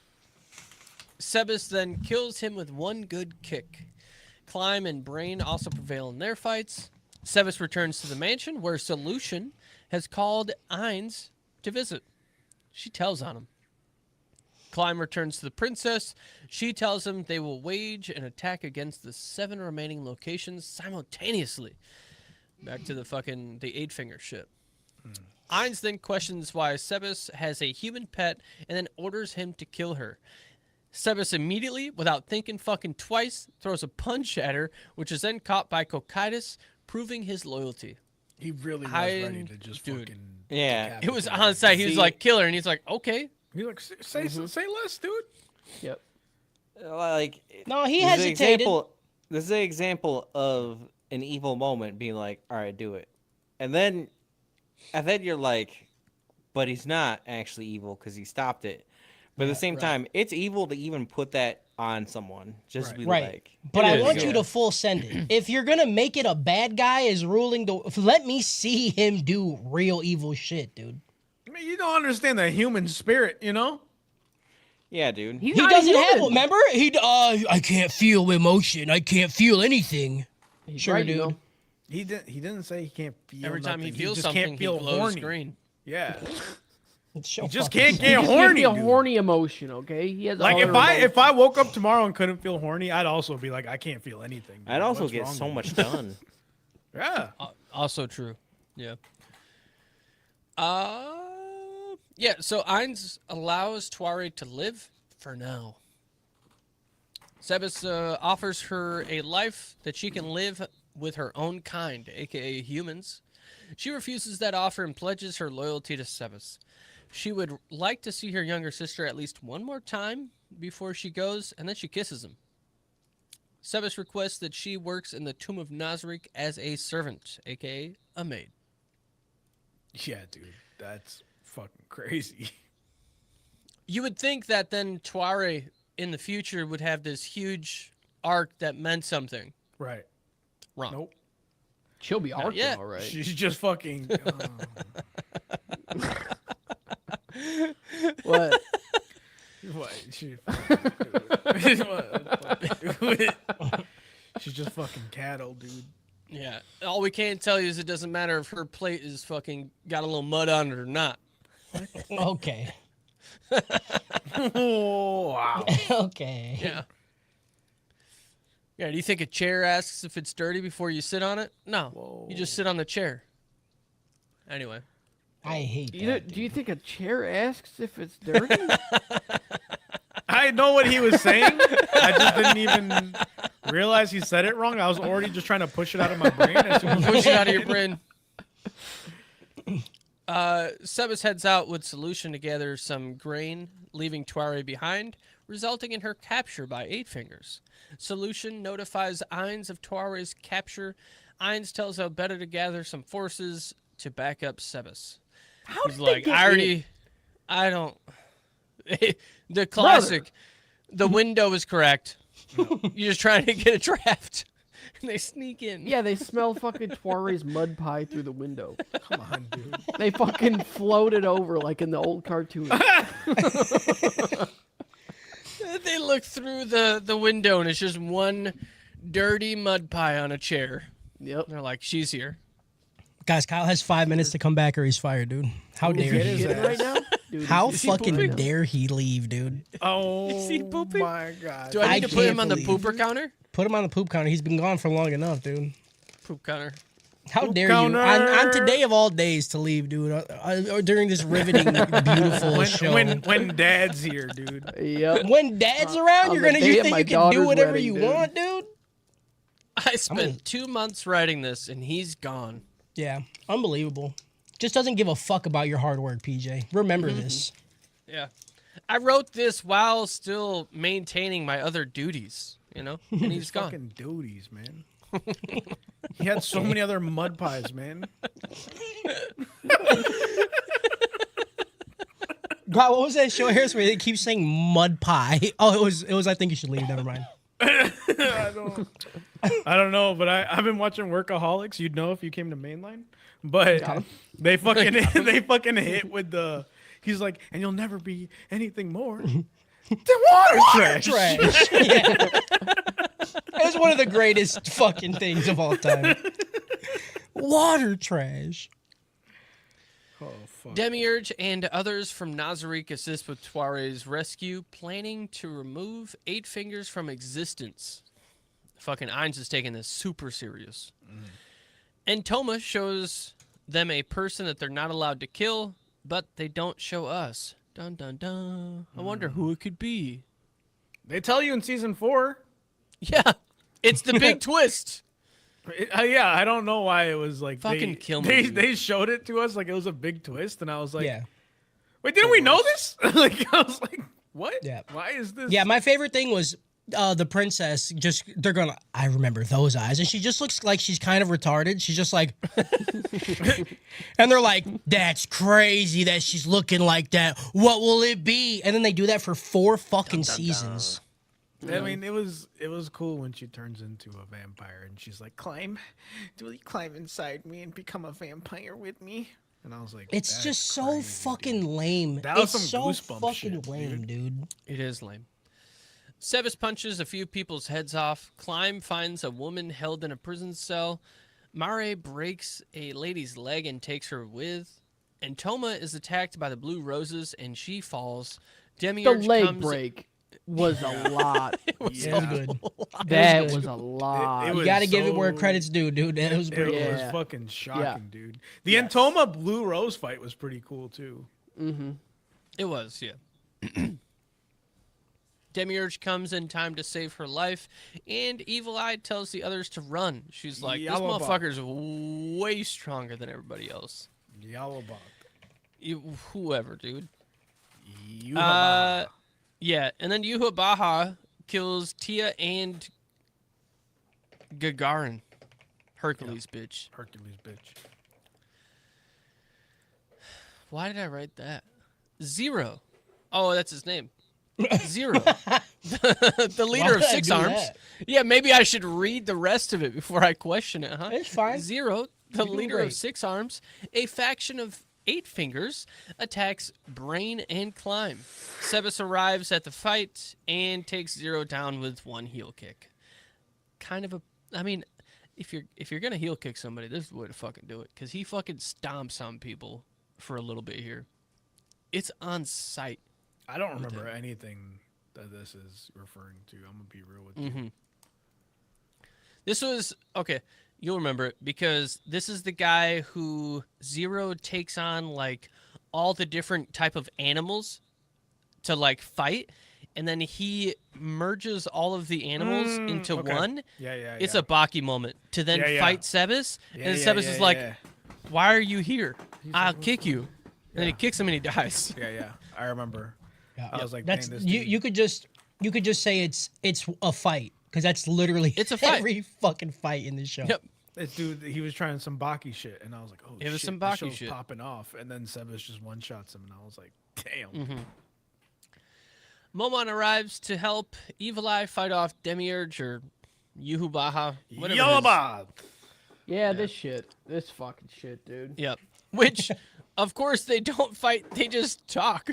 Sebas then kills him with one good kick. Climb and Brain also prevail in their fights. Sebas returns to the mansion where Solution has called Ainz to visit. She tells on him. Climb returns to the princess. She tells him they will wage an attack against the 7 remaining locations simultaneously. Back to the Eight Finger shit. Ainz then questions why Sebas has a human pet and then orders him to kill her. Sebas immediately, without thinking fucking twice, throws a punch at her, which is then caught by Cocytus, proving his loyalty. He really was I- ready to just dude. fucking. Yeah. It was decapitate on site. He was See- like, kill her. And he's like, okay. He's like, say less, dude. Yep. Like No, he this is an hesitated. This is an example of an evil moment being like, all right, do it, and then you're like, but he's not actually evil because he stopped it. But at the same time, it's evil to even put that on someone. Just to be Right. like, But It I is, want yeah. you to full send it. If you're gonna make it a bad guy is ruling the, let me see him do real evil shit, dude. I mean, you don't understand the human spirit, you know? yeah, dude. He's He not doesn't human. have. Remember, I can't feel emotion. I can't feel anything. He's Sure, right, dude. you know. He didn't say he can't feel. Every time he nothing. feels just something, can't feel he glows horny. green. Yeah, It's so he just fucking can't sad. get He horny. can't be a dude. horny emotion, okay? He has a Like horny if I woke up tomorrow and couldn't feel horny, I'd also be like, I can't feel anything. dude. I'd also What's get wrong so with much me? done. Yeah. Also true. Yeah. Yeah, so Ainz allows Tuare to live for now. Sebas offers her a life that she can live with her own kind, aka humans. She refuses that offer and pledges her loyalty to Sebas. She would like to see her younger sister at least one more time before she goes, and then she kisses him. Sebas requests that she works in the Tomb of Nazarick as a servant, aka a maid. Yeah, dude, that's fucking crazy. You would think that then Tuare in the future would have this huge arc that meant something. Right. Wrong. Nope. She'll be arcing, yet. all right. She's just fucking. What? What? What? She's just fucking cattle, dude. Yeah. All we can tell you is it doesn't matter if her plate is fucking got a little mud on it or not. Okay. Oh, wow. Okay. Yeah. Yeah, do you think a chair asks if it's dirty before you sit on it? No. You just sit on the chair. Anyway. I hate You that. do you think a chair asks if it's dirty? I know what he was saying. I just didn't even realize he said it wrong. I was already just trying to push it out of my brain. As soon as Push it out of your brain. Sebas heads out with Solution to gather some grain, leaving Tuare behind, resulting in her capture by Eight Fingers. Solution notifies Ainz of Tuare's capture. Ainz tells Albetta to gather some forces to back up Sebas. How He's did they like, get I already, in? I don't. The classic. The window is correct. You're just trying to get a draft. And they sneak in. Yeah, they smell fucking Tuare's mud pie through the window. Come on, dude. They fucking float it over like in the old cartoons. They look through the window and it's just one dirty mud pie on a chair. Yep. They're like, she's here. Guys, Kyle has 5 minutes to come back or he's fired, dude. How dare get he? his Shitting right now? Dude, How is he fucking pooping? dare he leave, dude? Oh, Is he pooping? my God. Do I need I to put him can't on the believe- pooper counter? Put him on the poop counter. He's been gone for long enough, dude. Poop counter. How Poop dare counter. you? On today of all days to leave, dude. During this riveting, beautiful show. When Dad's here, dude. Yep. When Dad's around, on you're the gonna day you of think my you can do daughter's whatever wedding, you dude. want, dude? I spent 2 months writing this and he's gone. Yeah, unbelievable. Just doesn't give a fuck about your hard work, PJ. Remember this. Yeah. I wrote this while still maintaining my other duties, you know? And he's gone. Fucking duties, man. He had so many other mud pies, man. God, what was that show here where they keep saying mud pie? Oh, it was I think you should leave. Never mind. I don't know, but I've been watching Workaholics. You'd know if you came to Mainline, but they fucking hit with the. He's like, and you'll never be anything more than water trash. Trash. Yeah. That's one of the greatest fucking things of all time. Water trash. Oh fuck. Demiurge and others from Nazarick assist with Tuare's rescue, planning to remove 8 fingers from existence. Fucking Ainz is taking this super serious. And Toma shows them a person that they're not allowed to kill, but they don't show us. Dun dun dun. I wonder who it could be. They tell you in season 4. Yeah, it's the big twist. Yeah, I don't know why it was like Fucking kill me, They, dude. they showed it to us like it was a big twist, and I was like, Yeah. wait, didn't we know this? Like I was like, what? Yeah. Why is this? Yeah, my favorite thing was the princess they're gonna I remember those eyes, and she just looks like she's kind of retarded. She's just like and they're like, that's crazy that she's looking like that. What will it be? And then they do that for 4 fucking seasons. I mean, it was cool when she turns into a vampire and she's like, will you climb inside me and become a vampire with me? And I was like, It's that's just so crazy, fucking dude. lame. That was It's some so Goosebumps fucking shit, lame, dude. It is lame. Sebas punches a few people's heads off. Climb finds a woman held in a prison cell. Mare breaks a lady's leg and takes her with. And Toma is attacked by the blue roses and she falls. The Demiurge leg comes. break was a lot. It was Yeah. good. That good. was a lot. It You was gotta give it where so- credit's due, dude. It was It pretty. was Yeah. fucking shocking, Yeah. dude. The Antoma Blue Rose fight was pretty cool too. It was, yeah. Demiurge comes in time to save her life, and Evil Eye tells the others to run. She's like, this Yellow Buck. motherfucker's way stronger than everybody else. Yellow Buck. Whoever, dude. Yuhabaha. Yeah, and then Yuha Baha kills Tia and Gagarin. Hercules, bitch. Hercules, bitch. Why did I write that? Zero. Oh, that's his name. Zero. The leader Why of did I 6 do Arms. that? Yeah, maybe I should read the rest of it before I question it, huh? It's fine. Zero, the doing leader of great. 6 Arms, a faction of 8 fingers, attacks Brain and Climb. Sebas arrives at the fight and takes Zero down with 1 heel kick. Kind of a, I mean, if you're gonna heel kick somebody, this is the way to fucking do it, because he fucking stomps on people for a little bit here. It's on sight. I don't remember anything that this is referring to. I'm gonna be real with you. This was okay. You'll remember it because this is the guy who Zero takes on like all the different type of animals to like fight, and then he merges all of the animals into okay. one. Yeah. It's a Baki moment to then Yeah, yeah. fight Sebas, Yeah, and yeah, Sebas yeah, is like, yeah. "Why are you here? I'll like, kick you." And then he kicks him and he dies. Yeah. I remember. I was like, That's dang, this you. dude- You could just say it's a fight because that's literally It's a fight. every fucking fight in this show. Yep. This dude, he was trying some Baki shit, and I was like, oh, It was shit, some this Baki show's shit. popping off, and then Sebas just one shots him, and I was like, damn. Momon arrives to help Evil Eye fight off Demiurge or Yuhubaha, whatever. his- Yalaba. Yeah, this fucking shit, dude. Yep. Which, of course, they don't fight. They just talk.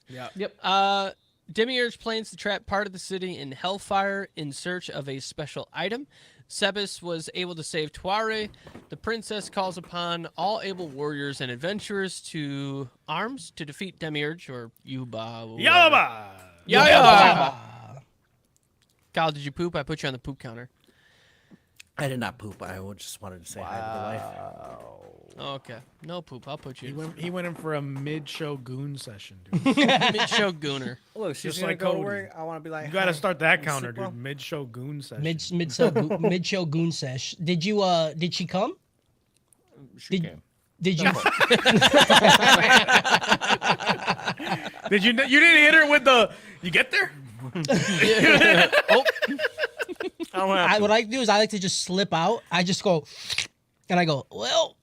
Yeah. Yep. Demiurge plans to trap part of the city in Hellfire in search of a special item. Sebas was able to save Tuare. The princess calls upon all able warriors and adventurers to arms to defeat Demiurge or Yuba. Yalaba. Yeah. Kyle, did you poop? I put you on the poop counter. I did not poop. I just wanted to say hi to the wife. Oh, okay. No poop. I'll put He you. went, he went in for a mid-show goon session, dude. Mid-show gooner. Look, she's Just gonna like go to Cody. work. I want to be like. You gotta "Hi, start that you counter, sick, bro?" dude. Mid-show goon session. Mid show goon sesh. Did she come? She Did- came. Did you? Did you? You didn't hit her with the. You get there? Oh, I don't have What I do is I like to just slip out. I just go, and I go, well,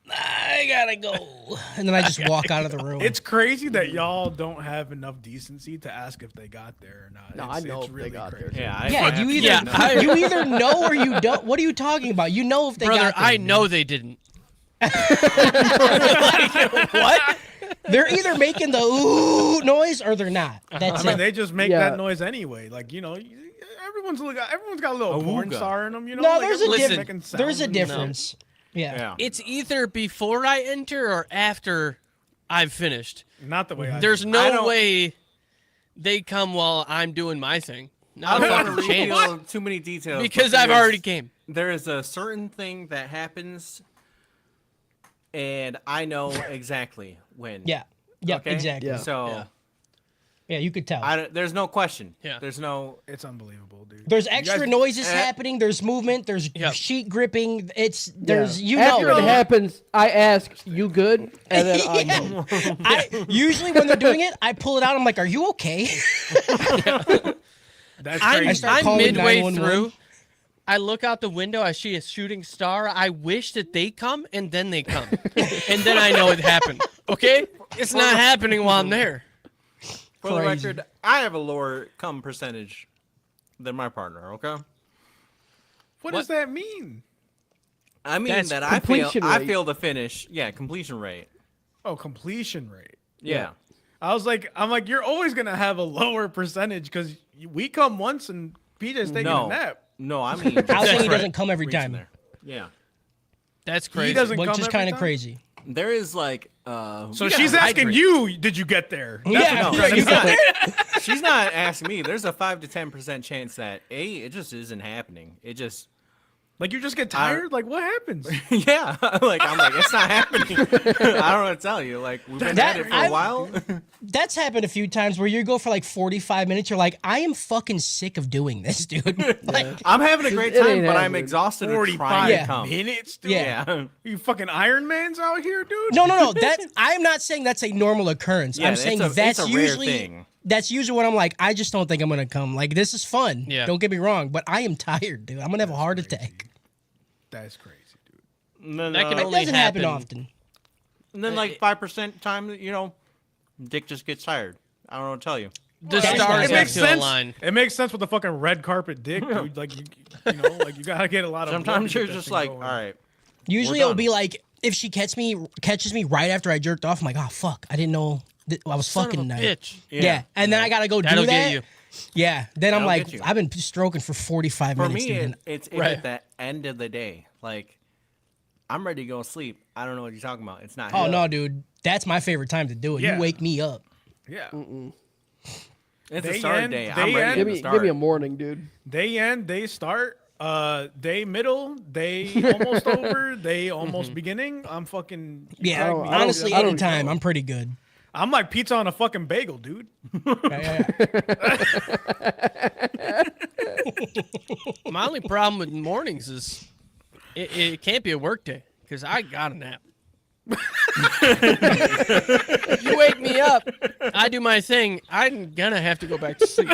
I gotta go, and then I just walk out of the room. It's crazy that y'all don't have enough decency to ask if they got there or not. No, It's- I know it's if really they got crazy. there. Yeah, yeah, you either Yeah, you either know or you don't. What are you talking about? You know if they brother, got there. I know they didn't. What? They're either making the ooh noise or they're not. That's I mean, it. they just make Yeah. that noise anyway. Like, everyone's got a little porn Awooga. star in them. You know, No, like, there's a everyone's Listen, making sounds There's a and- difference. Yeah. Yeah. It's either before I enter or after I've finished. Not the way I. There's do it. no don't- way they come while I'm doing my thing. I Not a don't want to fucking chance. reveal too many details Because but I've there's- already came. There is a certain thing that happens, and I know exactly when. Yeah. Yep. Okay? Exactly. Yeah. So Yeah. You could tell. there's no question. Yeah. There's no. It's unbelievable, dude. There's You extra guys- noises happening. There's movement. There's Yep. sheet gripping. There's After it happens, I ask, "You good?" And then I Yeah. go. I usually when they're doing it, I pull it out. I'm like, "Are you okay?" That's I'm, crazy. start I'm calling midway 911. through. I look out the window. I see a shooting star. I wish that they come, and then they come. And then I know it happened. Okay? It's not happening while I'm there. For the Crazy. record, I have a lower cum percentage than my partner. Okay. What does that mean? I mean That's that I completion rate. feel the finish. Yeah, completion rate. Oh, completion rate. Yeah. I'm like, you're always gonna have a lower percentage because we come once and PJ's taking a nap. No, I mean. I'll say he right. doesn't come every reaching time, there. Yeah. That's crazy. He doesn't which come is every kind of time? crazy. There is like. So she's asking you, did you get there? Yeah, No, right, she's, exactly. not, she's not asking me. There's a 5 to 10% chance that it just isn't happening. It just. Like you just get tired? Like what happens? Yeah, I'm like it's not happening. I don't know what to tell you. Like we've been That- at it for a I've- while. That's happened a few times where you go for like 45 minutes. You're like, I am fucking sick of doing this, dude. Like, I'm having a great It time, ain't but I'm happening. exhausted of trying 45 to Yeah. come. minutes, dude. Yeah. Yeah. You fucking Iron Man's out here, dude. no. That I'm not saying that's a normal occurrence. Yeah, I'm it's saying a- that's it's a rare usually thing. that's usually when I'm like, I just don't think I'm gonna come. Like this is fun. Yeah. Don't get me wrong, but I am tired, dude. I'm gonna have a heart attack. That's crazy, dude. And then, That can It only doesn't happen happen. often. and then like 5% time, dick just gets tired. I don't know what to tell you. The That's stars not- have It makes to sense. align. It makes sense with the fucking red carpet dick, dude. Like like you gotta get a lot of. blood Sometimes to you're get that just thing like, going. all right. Usually We're it'll done. be like if she catches me right after I jerked off. I'm like, oh fuck, I didn't know I was Son fucking of a tonight. bitch. Yeah. And then I gotta go That'll do that. get you. Yeah. Then I'm That'll like, get you. I've been stroking for 45 For minutes. me, dude. it's Right. at the end of the day. Like, I'm ready to go to sleep. I don't know what you're talking about. It's not. Oh him. no, dude. That's my favorite time to do it. Yeah. You wake me up. Yeah. It's They a start end- day. they I'm ready end- Give to me, start. give me a morning, dude. They end, they start, they middle, they almost over, they almost beginning. I'm fucking. Yeah, I don't- honestly, I don't anytime. know. I'm pretty good. I'm like pizza on a fucking bagel, dude. Yeah. My only problem with mornings is it can't be a work day because I got a nap. You wake me up, I do my thing. I'm gonna have to go back to sleep.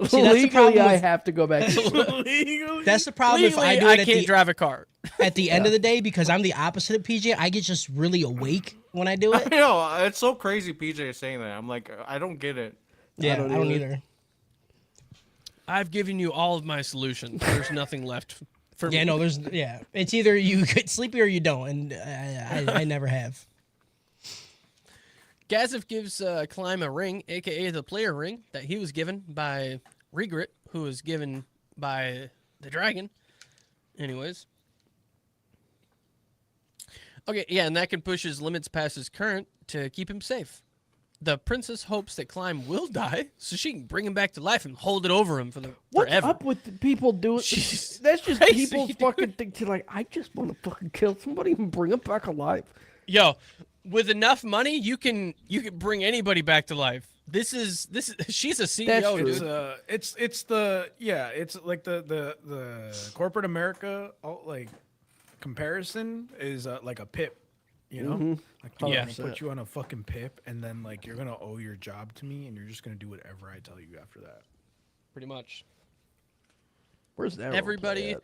See, that's the problem Legally, I with- have to go back. Legally. That's the problem if I Legally, do I it at can't the, drive a car. at the end of the day because I'm the opposite of PJ. I get just really awake when I do I it. know, it's so crazy PJ is saying that. I'm like, I don't get it. Yeah, I don't don't either. either. I've given you all of my solutions. There's nothing left for me. Yeah, no, it's either you get sleepy or you don't, and I never have. Gazif gives Climb a ring, aka the player ring, that he was given by Regret, who was given by the dragon. Anyways. Okay, yeah, and that can push his limits past his current to keep him safe. The princess hopes that Climb will die so she can bring him back to life and hold it over him What's forever. up with the people doing? Jeez. That's just Crazy, people dude. fucking think to like, I just want to fucking kill somebody and bring them back alive. Yo, with enough money, you can bring anybody back to life. This is she's a CEO, That's true. dude. It's like the corporate America like comparison is like a pip, you know? Like I'm Yeah. gonna put you on a fucking pip, and then like you're gonna owe your job to me, and you're just gonna do whatever I tell you after that. Pretty much. Where's that? Everybody,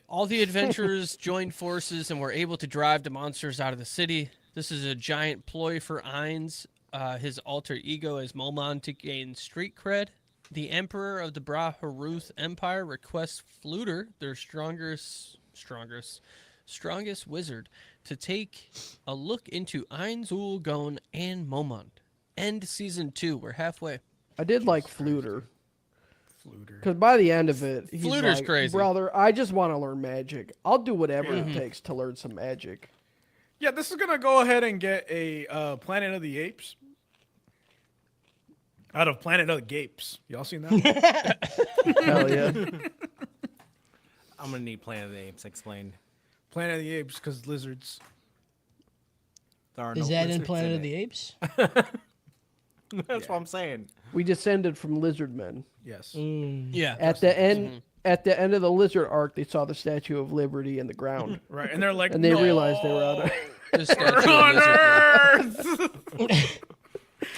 all the adventurers joined forces and were able to drive the monsters out of the city. This is a giant ploy for Ainz, his alter ego as Molman, to gain street cred. The Emperor of the Braharuth Empire requests Fluter, their strongest wizard, to take a look into Ainz Ul Gon and Momon. End season 2. We're halfway. I did like Fluter. Fluter. Because by the end of it, he's Fluter's like, crazy. brother, I just want to learn magic. I'll do whatever it takes to learn some magic. Yeah, this is gonna go ahead and get a Planet of the Apes out of Planet of the Gapes. Y'all seen that? Hell yeah. I'm gonna need Planet of the Apes explained. Planet of the Apes because lizards. There are Is no that in lizards Planet of it. the Apes? That's what I'm saying. We descended from lizard men. Yes. Yeah. At the end of the lizard arc, they saw the Statue of Liberty in the ground. Right, and they're like, And they no, realized they were out of The statue of on Lizard. Earth.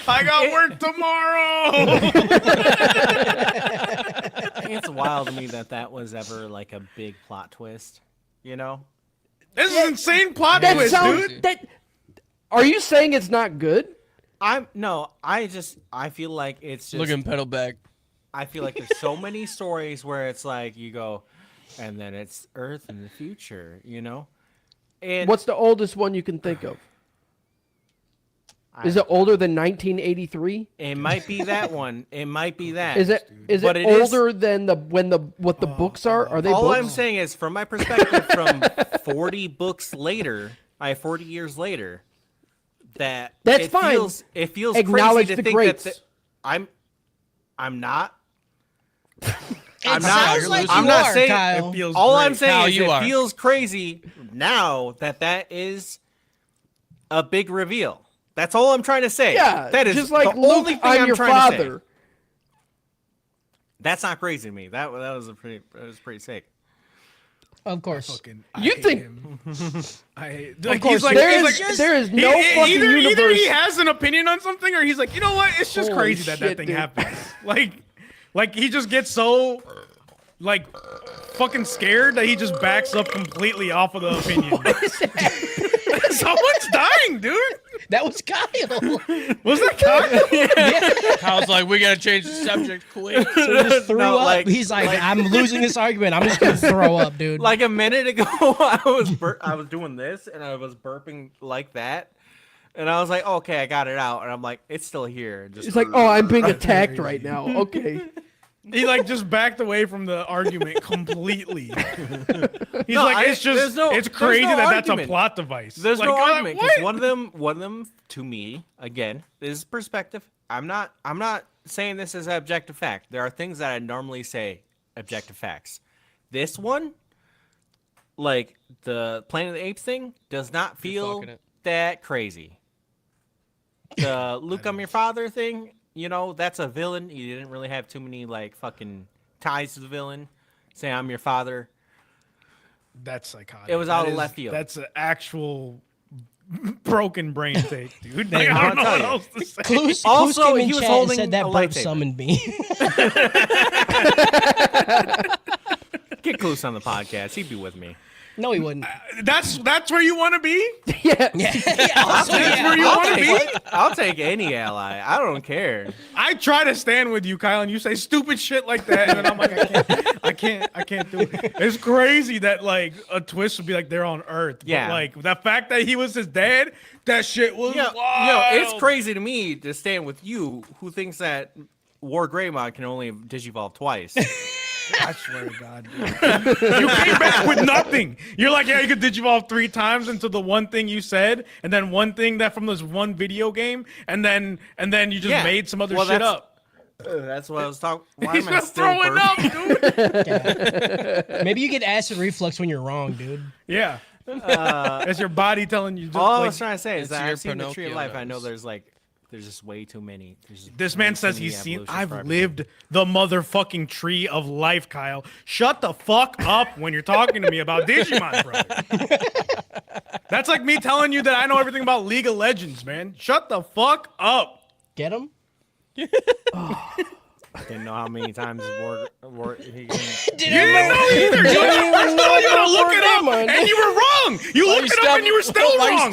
I got work tomorrow. I think it's wild to me that was ever like a big plot twist. You know? This is insane plot That twist, sounds dude. that. Are you saying it's not good? I feel like it's just Look at him pedal back. I feel like there's so many stories where it's like you go, and then it's Earth in the future, you know? And What's the oldest one you can think of? Is it older than 1983? It might be that one. It might be that. Is it But it is- older than what the books are? Are they All books? I'm saying is, from my perspective, from 40 books later, 40 years later, that That's it fine. It feels Acknowledge crazy to the think greats. that I'm not. It I'm not- sounds you're like losing. you I'm not are, saying- Kyle. It feels All great. I'm saying Kyle, is you it are. feels crazy now that is a big reveal. That's all I'm trying to say. Yeah, that is just like the Luke, only thing I'm your trying to say. father. That's not crazy to me. That was pretty sick. Of course. Fucking, You hate think- him. I hate. Of course, there is no fucking either universe. he has an opinion on something, or he's like, you know what? It's just Holy crazy that shit, thing dude. happens. Like he just gets so like fucking scared that he just backs up completely off of the opinion. Someone's dying, dude. That was Kyle. Was that Kyle? Kyle's like, we gotta change the subject quick. He just threw No, up. like- He's like, I'm losing this argument. I'm just gonna throw up, dude. Like a minute ago, I was doing this and I was burping like that, and I was like, okay, I got it out, and I'm like, it's still here. Just It's like, oh, I'm being attacked right now. Okay. He like just backed away from the argument completely. He's No, like, it's just, it's crazy no that's a argument. plot device. There's like, no argument because what? one of them to me again is perspective. I'm not saying this as an objective fact. There are things that I normally say objective facts. This one, like the Planet of the Apes thing, does not feel fucking it. that crazy. The Luke, I'm your father thing, you know, that's a villain. He didn't really have too many like fucking ties to the villain. Say I'm your father. That's psychotic. It was out That of is- left field. That's an actual broken brain take, dude. Like, I I'll don't know tell what you. else to say. Clues Also, came in he was chat and holding said that a burp lightsaber. summoned me. Get Clues on the podcast. He'd be with me. No, he wouldn't. That's where you want to be. Yeah. Yeah, also, That's yeah. where you want to be. I'll take any ally. I don't care. I try to stand with you, Kyle, and you say stupid shit like that, and then I'm like, I can't do it. It's crazy that like a twist would be like they're on Earth. Yeah. But, like the fact that he was his dad, that shit was Yeah, wild. it's crazy to me to stand with you, who thinks that War Greymon can only digivolve twice. I swear to God, dude. You came back with nothing. You're like, yeah, you could digivolve 3 times into the one thing you said, and then one thing that from this one video game, and then you just Yeah. made some other Well, shit that's- up. That's what I was talking. Why He's am I just still throwing burping? up, dude. Maybe you get acid reflux when you're wrong, dude. Yeah. It's your body telling you. Just, All I like, was trying to say is It's that your I've seen the Tree of Pinocchio Life. I know nose. there's just way too many. There's This way man too says many he's seen. evolutions I've for everything. lived the motherfucking tree of life, Kyle. Shut the fuck up when you're talking to me about Digimon, brother. That's like me telling you that I know everything about League of Legends, man. Shut the fuck up. Get him? Didn't know how many times War he You didn't know either. You Didn't were even the know first about to look it up, Pokemon. and you were wrong. You looked it up, and you were still wrong.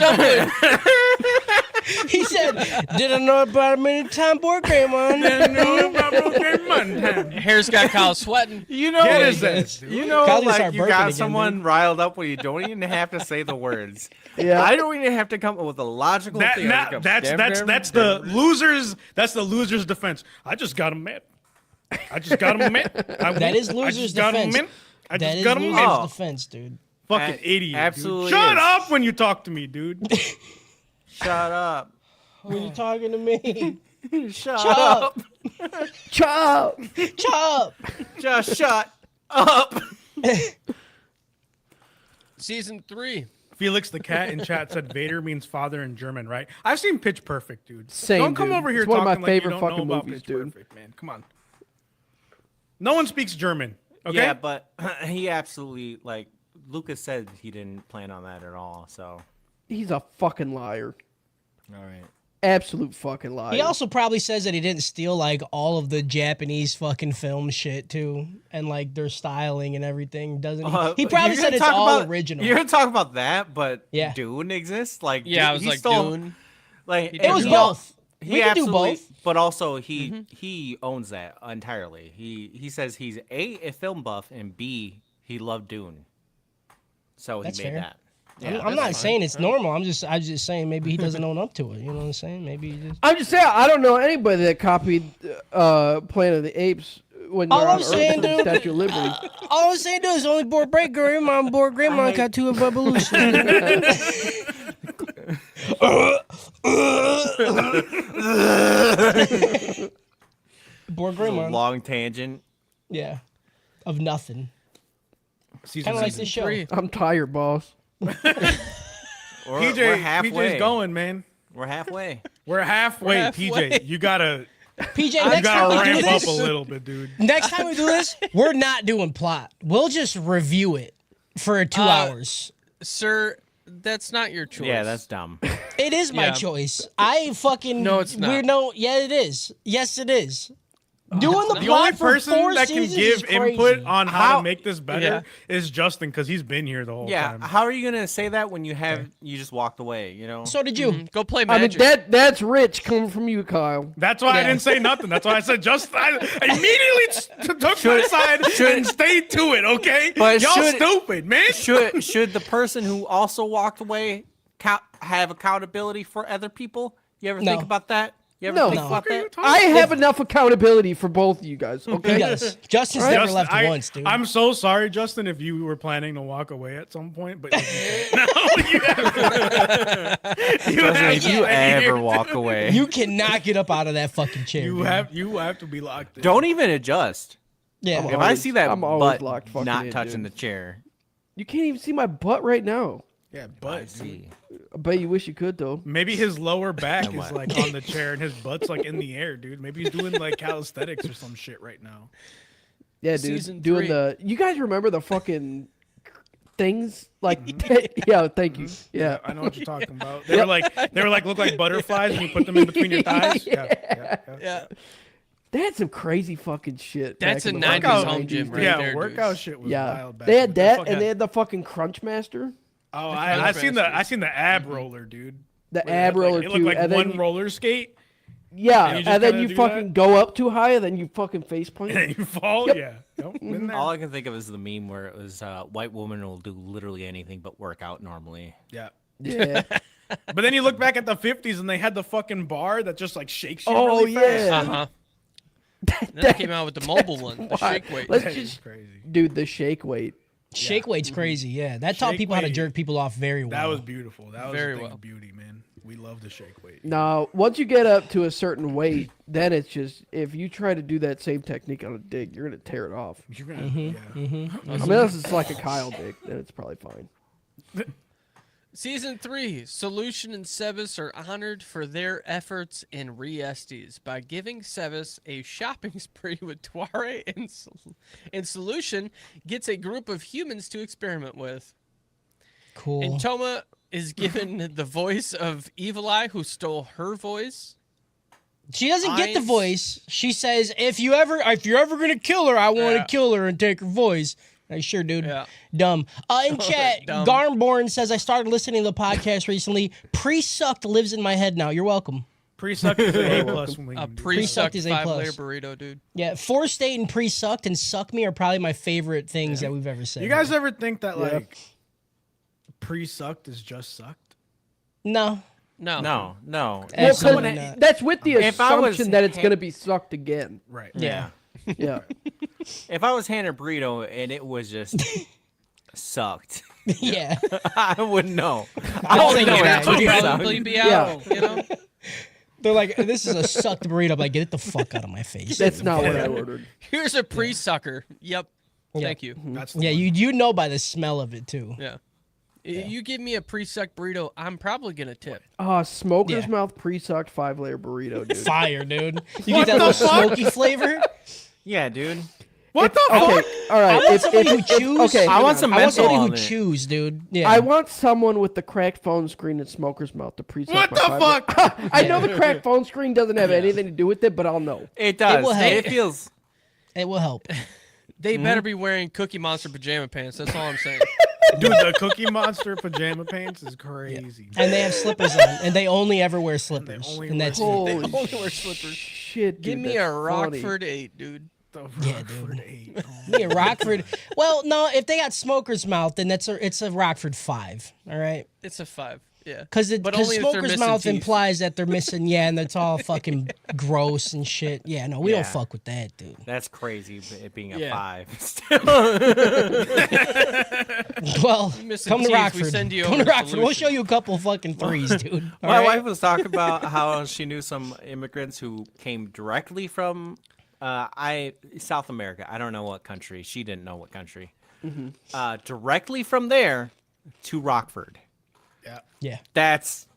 He said, didn't know about him many time board game on. Didn't know about Pokemon. Hair's got Kyle sweating. You know, Get his ass, dude. you know, Kyle's gonna like start you burping got again, someone dude. riled up where you don't even have to say the words. Yeah. I don't even have to come up with a logical thing. I just go, That's the losers. That's the loser's defense. I just got him mad. I just got him mad. That is loser's defense. I That just is got him loser's mad. Oh. defense, dude. Fucking idiot. absolutely Dude. Shut is. up when you talk to me, dude. Shut up. When you talking to me, Shut Shut up. Chop. chop. Just shut up. Season 3. Felix the cat in chat said Vader means father in German, right? I've seen Pitch Perfect, dude. Same, Don't come dude. over here It's one of talking my like you favorite don't know fucking about movies, Pitch dude. Perfect, man. Come on. No one speaks German, okay? Yeah, but he absolutely like Lucas said he didn't plan on that at all. So He's a fucking liar. all right. Absolute fucking liar. He also probably says that he didn't steal like all of the Japanese fucking film shit too, and like their styling and everything. Doesn't he? He probably said it's all original. You're gonna talk about that, but Yeah. Dune exists. Like Yeah, I was he like, stole, Dune. Like It was he- both. He We can do absolutely, both. but also he owns that entirely. He says he's a film buff and B he loved Dune, so That's he made fair. that. I'm not saying it's normal. I'm just saying maybe he doesn't own up to it. You know what I'm saying? Maybe he just. I'm just saying, I don't know anybody that copied Planet of the Apes when they're All on I'm Earth saying, for the dude, Statue of Liberty. All I'm saying is only board break Greymon, board Greymon got two of evolution. Board It's a Greymon. long tangent. Yeah. Of nothing. Season Kind of like season. this show. 3. I'm tired, boss. We're PJ, halfway. PJ's going, man. We're halfway. We're halfway, halfway. PJ. You gotta PJ, next time we do ramp up this, a little bit, dude. next time we do this, we're not doing plot. We'll just review it for 2 hours. Sir, that's not your choice. Yeah, that's dumb. It is my Yeah. choice. I fucking No, it's not. Yeah, it is. Yes, it is. Doing the The plot only for person 4 that can seasons give is crazy. input on how How- to make this better Yeah. is Justin, because he's been here the whole Yeah, time. how are you gonna say that when you just walked away? You know. So did you. Mm-hmm. Go play I mean, Magic. that's rich coming from you, Kyle. That's why I Yeah. didn't say nothing. That's why I said I immediately took my side and stayed to it. Okay, But y'all should- stupid, man. should the person who also walked away have accountability for other people? You ever No. think about that? You ever No. think No. about What are you that? talking I have enough accountability for both of you guys, He okay? does. Justin's Right. never Justin, left I- once, dude. I'm so sorry, Justin, if you were planning to walk away at some point, but you Doesn't if you ever walk away. You cannot get up out of that fucking chair. you dude. have to be locked in. Don't even adjust. Yeah. If I see that I'm always butt locked fucking not in, touching dude. the chair, You can't even see my butt right now. Yeah, I but see. I bet you wish you could, though. maybe his lower back is what? like on the chair and his butt's like in the air, dude. Maybe he's doing like calisthenics or some shit right now. Yeah, dude. Season Doing 3. the. You guys remember the fucking things like yeah, thank you. Yeah. I know what you're talking about. They were like look like butterflies and you put them in between your thighs. Yeah. They had some crazy fucking shit. That's back a in the 90s fucking home gym 90s, right dude. Yeah, there, dude. workout shit was Yeah, wild back they had then. that, and they had the fucking Crunchmaster, Oh, Crunch I seen the ab roller, dude. the Where it ab had, like- roller It looked too, like and one then roller skate, yeah, and you just and then kinda you do fucking that? go up too high, and then you fucking face plant. and then you fall. Yep. Yeah. Nope, been there. All I can think of is the meme where it was white woman will do literally anything but work out normally. Yeah. Yeah. But then you look back at the 50s and they had the fucking bar that just like shakes you Oh, really fast. yeah. Uh-huh. Then they came out with the mobile one, the why. shake weight. Let's That is just, crazy. dude, the shake weight. Shake weight's crazy. Yeah, that taught Shake people how to weight. jerk people off very well. That was beautiful. That was Very a thing well. of beauty, man. We love the shake weight. Now, once you get up to a certain weight, then it's just if you try to do that same technique on a dig, you're gonna tear it off. You're gonna, Mm-hmm. yeah. I mean, unless it's like a Kyle dig, then it's probably fine. Season 3, Solution and Sebas are honored for their efforts in Re-Estes by giving Sebas a shopping spree with Tuare and Solution gets a group of humans to experiment with. cool. And Toma is given the voice of Evil Eye, who stole her voice. She doesn't get the Eyes- voice. She says, "If you're ever gonna kill her, I want to Yeah. kill her and take her voice." Like, sure, dude. Yeah. Dumb. In chat, Dumb. Garmborn says, "I started listening to the podcast recently. Pre-sucked lives in my head now. You're welcome." Pre-sucked is an A plus when we A can do that. pre-sucked is A+. 5-layer burrito, dude. Yeah, Forced State and Pre-sucked and Suck Me are probably my favorite things that we've ever said. You guys ever think that Yeah. like pre-sucked is just sucked? No. No. No. Well, Absolutely 'cause not. that's with the If I was assumption that it's ha- gonna be sucked again. Right. Yeah. Yeah. If I was handed a burrito and it was just sucked, Yeah. I wouldn't know. I don't think know you're it right. to be Yeah. Probably sucked. be out, you know? They're like, "This is a sucked burrito." I'm like, "Get it the fuck out of my face." That's not what I ordered. Here's a pre-sucker. Yep. Yeah. Thank you. That's the Yeah, one. you know by the smell of it too. Yeah. You give me a pre-sucked burrito, I'm probably going to tip. Smoker's Yeah. Mouth pre-sucked 5-layer burrito, dude. Fire, dude. You get that little smoky flavor. Yeah, dude. What the Okay, fuck? all right. I want somebody who chews. okay, I want some I want menthol somebody who on it. chews, dude. Yeah. I want someone with the cracked phone screen and Smoker's Mouth to pre-suck What my the 5-layer. fuck? I know the cracked phone screen doesn't have anything to do with it, but I'll know. It does. will help. It feels. It will help. They better be wearing Cookie Monster pajama pants. That's all I'm saying. Dude, the Cookie Monster pajama pants is crazy. And they have slippers on, and they only ever wear slippers, only and wear that's it. Holy only wear slippers. shit, Give dude, me that's a funny. Rockford 8, dude. The Yeah, Rockford dude. 8. Oh, Yeah, Rockford. Well, no, if they got Smoker's Mouth, then it's a Rockford 5. All right, It's a 5. Yeah. because But only if they're Smoker's missing Mouth teeth. implies that they're missing. Yeah, and it's all fucking gross and shit. Yeah, no, we don't Yeah. fuck with that, dude. That's crazy. It being a Yeah. 5. Still. Well, missing come to teeth, we Rockford. send you Come over to to Rockford. We'll Solution. show you a couple fucking threes, dude. All My right? wife was talking about how she knew some immigrants who came directly from South America. I don't know what country. She didn't know what country. Directly from there to Rockford. Yeah. That's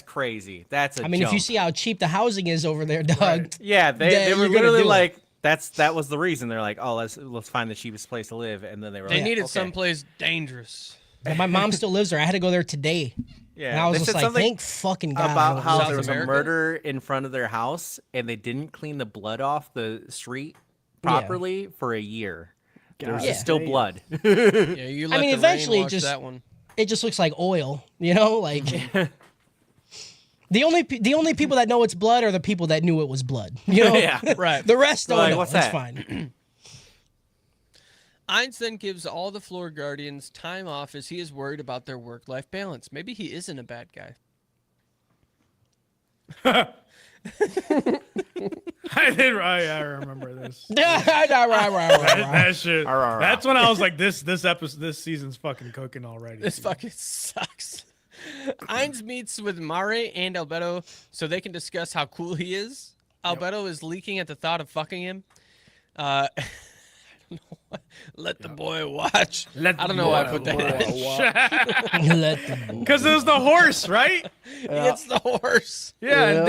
crazy. That's a I mean, if you jump. see how cheap the housing is over there, dog. Yeah, they Yeah, were you're gonna literally do it. like that was the reason. They're like, oh, let's find the cheapest place to live, and then they were They like, needed okay. someplace dangerous. And my mom still lives there. I had to go there today. Yeah, And I was they just said like, something thank fucking God. I about don't how live South there was America? a murder in front of their house, and they didn't clean the blood off the street properly for a year. There was God still damn. blood. Yeah, you let mean, the eventually rain wash just- that one. It just looks like oil, you know? Like the only people that know it's blood are the people that knew it was blood. You know? Yeah. Right. The rest don't Like, know. what's That's that? fine. Ainz then gives all the floor guardians time off as he is worried about their work-life balance. Maybe he isn't a bad guy. I remember this. Right. That shit. That's when I was like, this season's fucking cooking already. This fucking sucks. Ainz meets with Mare and Albedo so they can discuss how cool he is. Albedo is leaking at the thought of fucking him. I don't know why. Let the boy watch. I don't know why I put that in. Because it was the horse, right? It's the horse. Yeah, Yeah. and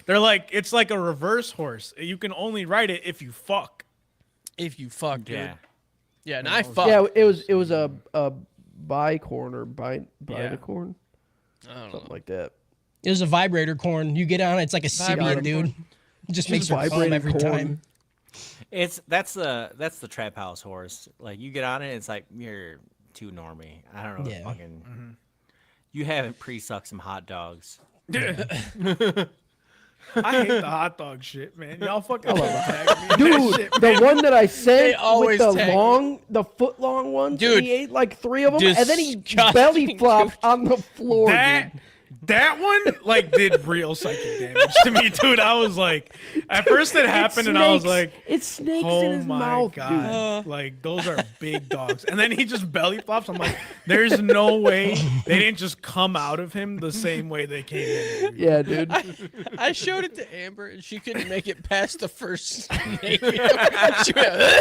they're like, it's like a reverse horse. You can only ride it if you fuck. If you fuck, dude. Yeah. Yeah, and I fucked. Yeah, it was a bicorn or binacorn, I don't something know. like that. It was a vibrator corn. You get on it, it's like a Sibian, Vibrator dude. corn. It just Just makes her come vibrating every corn. time. That's the trap house horse. Like you get on it, it's like you're too normy. I don't know. Yeah. Fucking. You haven't pre-sucked some hot dogs. I hate the hot dog shit, man. Y'all fucking tag me. in that Dude, shit, the man. one that I sent always with tag the foot long ones, Dude, he ate like 3 of them, and then he disgusting, belly flopped on the floor. That Dude. that one like did real psychic damage to me, dude. I was like, at first it happened, and I was like, it snakes in oh his my mouth, god, like those are big dogs. And then he just belly flops. I'm like, there's no way they didn't just come out of him the same way they came in. dude. Yeah, dude. I showed it to Amber, and she couldn't make it past the first snake. She went,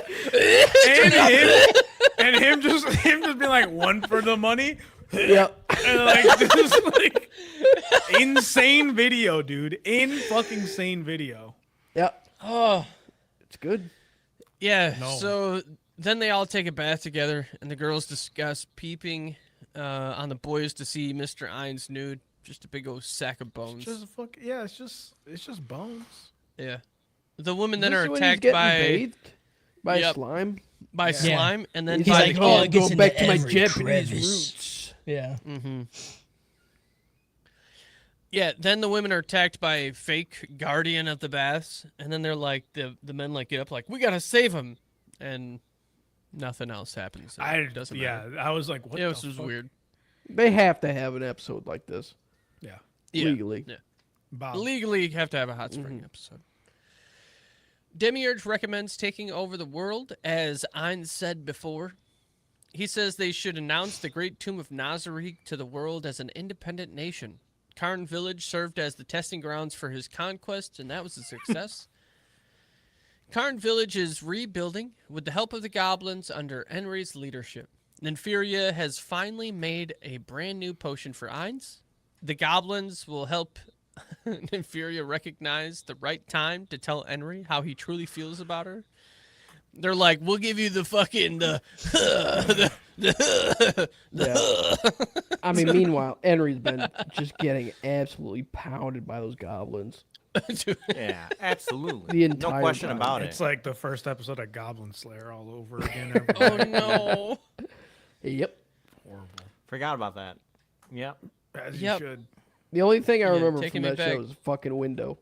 And him just being like, one for the money. Yep. And like this like insane video, dude. Fucking insane video. Yep. oh, It's good. yeah. No. So then they all take a bath together, and the girls discuss peeping on the boys to see Mr. Ein's nude. Just a big old sack of bones. Just yeah, it's just bones. Yeah. The women Is then this are when he's attacked getting by bathed by Yep. slime? slime, and then He's by like, the oh, kid. gets go back into to my every Japanese crevice. roots. Yeah. Yeah, then the women are attacked by a fake guardian of the baths, and then they're like, the men like get up like, we gotta save him, and nothing else happens. It doesn't matter. I was like, what Yeah, the this was fuck? weird. They have to have an episode like this Yeah. Yeah. legally. Yeah. Bob. Legally, you have to have a hot spring episode. Demiurge recommends taking over the world, as Ein said before. He says they should announce the Great Tomb of Nazarick to the world as an independent nation. Karn Village served as the testing grounds for his conquest, and that was a success. Karn Village is rebuilding with the help of the goblins under Enri's leadership. Nympheria has finally made a brand new potion for Ainz. The goblins will help Nympheria recognize the right time to tell Enri how he truly feels about her. They're like, we'll give you the fucking Yeah. I mean, meanwhile, Henry's been just getting absolutely pounded by those goblins. Yeah, absolutely. The No entire question time. about It's it. like the first episode of Goblin Slayer all over again. Oh no. Yep. Horrible. Forgot about that. Yep. As you Yep. should. The only thing I Yeah, remember taking from me that show back. is fucking window.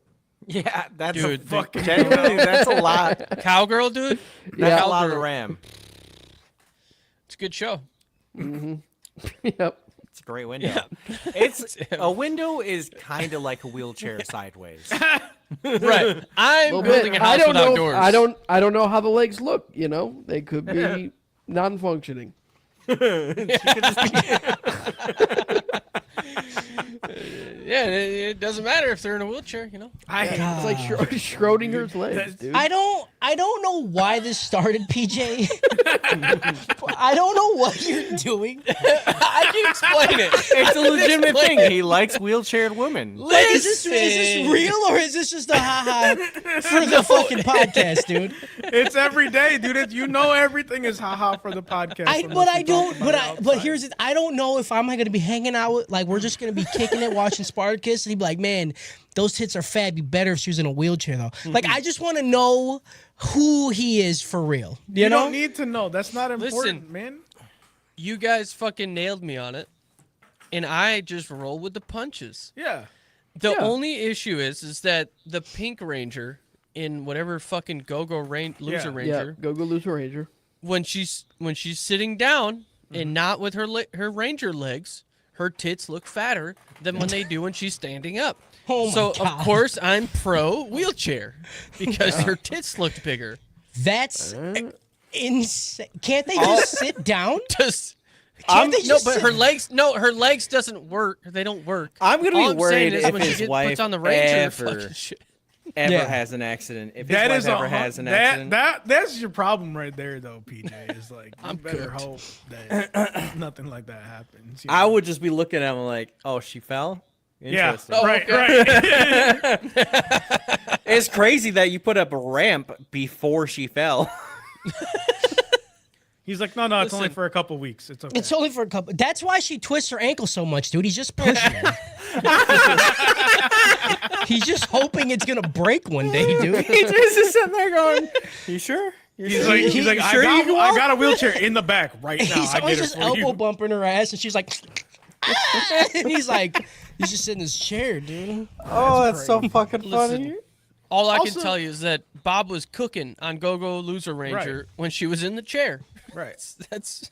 Yeah, that's Dude, a the- fucking genuinely, that's a lot. Cowgirl, dude? That's Yeah. a lot of the RAM. It's a good show. Yep. It's a great window. It's a window is kind of like a wheelchair sideways. Right. I'm Little building bit. a house I don't without know. doors. I don't know how the legs look. You know, they could be non-functioning. Yeah, it doesn't matter if they're in a wheelchair, you know? I hate It's like Schrodinger's legs, dude. I don't know why this started, PJ. I don't know what you're doing. I can explain it. It's a legitimate Explain thing. He likes wheelchaired women. Like, is this real or is this just a haha for the fucking podcast, dude? It's every day, dude. You know everything is haha for the podcast. But here's it. I don't know if I'm going to be hanging out with, like, we're just going to be kicking it, watching Spartacus, and he'd be like, man, those tits are fat. It'd be better if she was in a wheelchair, though. Like, I just want to know who he is for real. You know? don't need to know. That's not important, Listen. man. You guys fucking nailed me on it, and I just roll with the punches. Yeah. The Yeah. only issue is that the Pink Ranger in whatever fucking Go-Go Loser Yeah. Yeah, Ranger, go Loser Ranger. when she's sitting down Mm-hmm. and not with her Ranger legs, her tits look fatter than when they do when she's standing up. Oh my So God. of course I'm pro wheelchair because her tits looked bigger. That's insane. Can't they just sit down? Just Can't they no, just but sit- her legs doesn't work. They don't work. I'm gonna All be worried saying is if when she his puts wife on the Ranger ever, fucking shit. ever Yeah. has an accident. If his That wife is ever has an accident, that's your problem right there, though, PJ. Is like you I'm better cooked. hope that nothing like that happens. you I know? would just be looking at him like, "Oh, she fell." Yeah. Interesting. Oh, right. okay. Right. It's crazy that you put up a ramp before she fell. He's like, no, it's only Listen. for a couple weeks. It's okay. It's only for a couple. That's why she twists her ankle so much, dude. He's just pushing. He's just hoping it's gonna break one day, dude. He's just sitting there going, "You sure? He's like, sure you can I walk?" got a wheelchair in the back right now. He's I always get it just for elbow you. bumping her ass, and she's like, "Ah!" And he's just sitting in his chair, dude. Oh, that's so fucking Listen. funny." All I can Also- tell you is that Bob was cooking on Go-Go Loser Ranger when she was in the chair. Right. That's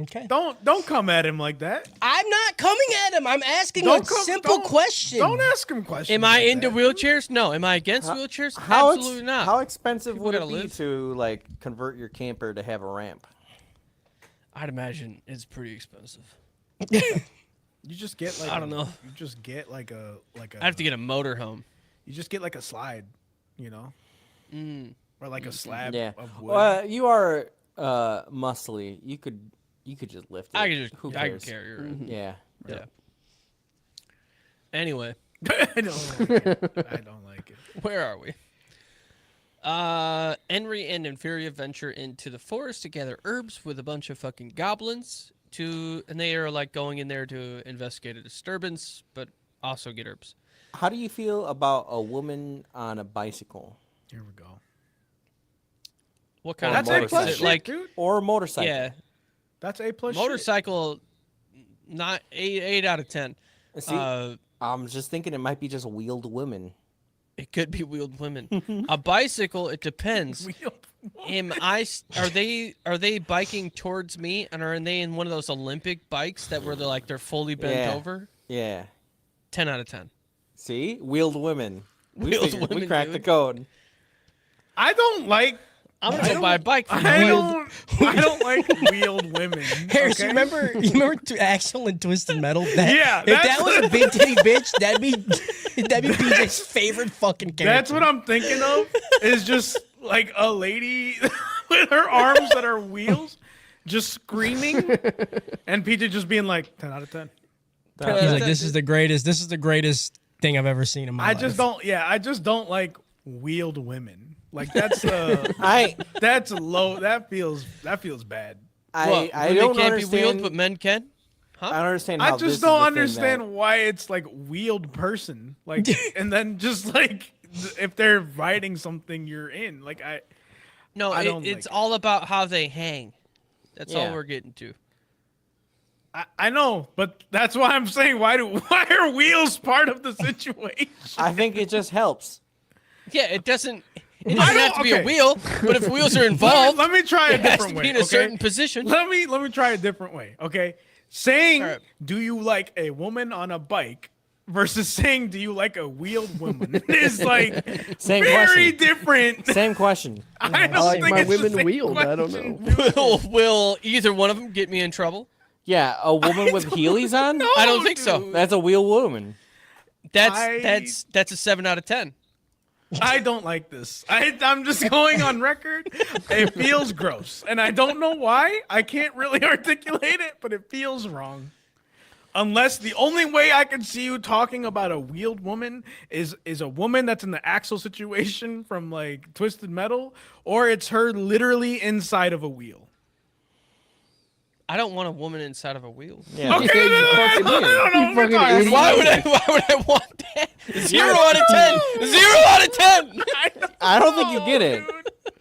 Okay. Don't come at him like that. I'm not coming at him. I'm asking a simple question. Don't ask him questions. Am I like into that. wheelchairs? No. Am I against wheelchairs? How Absolutely not. How expensive People would it gotta be live. to like convert your camper to have a ramp? I'd imagine it's pretty expensive. You just get like I don't know. You just get like a I have to get a motorhome. You just get like a slide, you know, or like a slab Yeah. of wood. Well, you are muscly. You could just lift it. I can Who I can cares? carry her. in. Yeah. Yeah. Anyway, I don't like it. I don't like it. where are we? Henry and Inferior venture into the forest to gather herbs with a bunch of fucking goblins and they are like going in there to investigate a disturbance, but also get herbs. How do you feel about a woman on a bicycle Here we go. What kind That's of A bike plus is it? shit, Like, dude. or a motorcycle? yeah, That's A plus. shit. motorcycle, not 8 out of 10. See, I'm just thinking it might be just wheeled women. It could be wheeled women. A bicycle, it depends. Are they biking towards me, and are they in one of those Olympic bikes that where they're fully bent Yeah. over? Yeah. 10 out of 10. See, wheeled women. Wheeled We women, cracked the dude. code. I don't like. I'm gonna go buy a bike for I you. don't like wheeled women. Harris, okay? you remember Axel and Twisted Metal? That, Yeah, if that that's- was a big titty bitch, that'd be PJ's favorite fucking character. That's what I'm thinking of. Is just like a lady with her arms that are wheels, just screaming, and PJ just being like 10 out of 10. He's like, this is the greatest thing I've ever seen in my I life. just don't. Yeah, I just don't like wheeled women. Like that's I that's low. That feels bad. What, I women don't can't understand. be wheeled, but men can. I don't understand how I this just is don't the thing understand that- why it's like wheeled person. Like, and then just like if they're riding something, you're in. Like No, I don't it's like it. all about how they hang. That's Yeah. all we're getting to. I know, but that's why I'm saying why are wheels part of the situation? I think it just helps. Yeah, it doesn't. It I doesn't have to don't- be a okay. wheel, but if wheels are involved, Let me try a it has different to way. be in a okay? certain position. Let me try a different way. Okay, saying All right. do you like a woman on a bike versus saying do you like a wheeled woman is like Same very question. different. Same question. I don't I like think my it's the women same wheeled. I don't question, know. dude. Will either one of them get me in trouble? Yeah, a woman with Heelys on? I don't think so. dude. That's a wheel woman. That's a 7 out of 10. I don't like this. I'm just going on record. It feels gross, and I don't know why. I can't really articulate it, but it feels wrong. Unless the only way I can see you talking about a wheeled woman is a woman that's in the Axel situation from like Twisted Metal, or it's her literally inside of a wheel. I don't want a woman inside of a wheel. Yeah. Okay, you then I fucking don't know what we're fucking talking idiot. about. Why would I want that? 0 out of 10. 0 out of 10. I don't think you get it.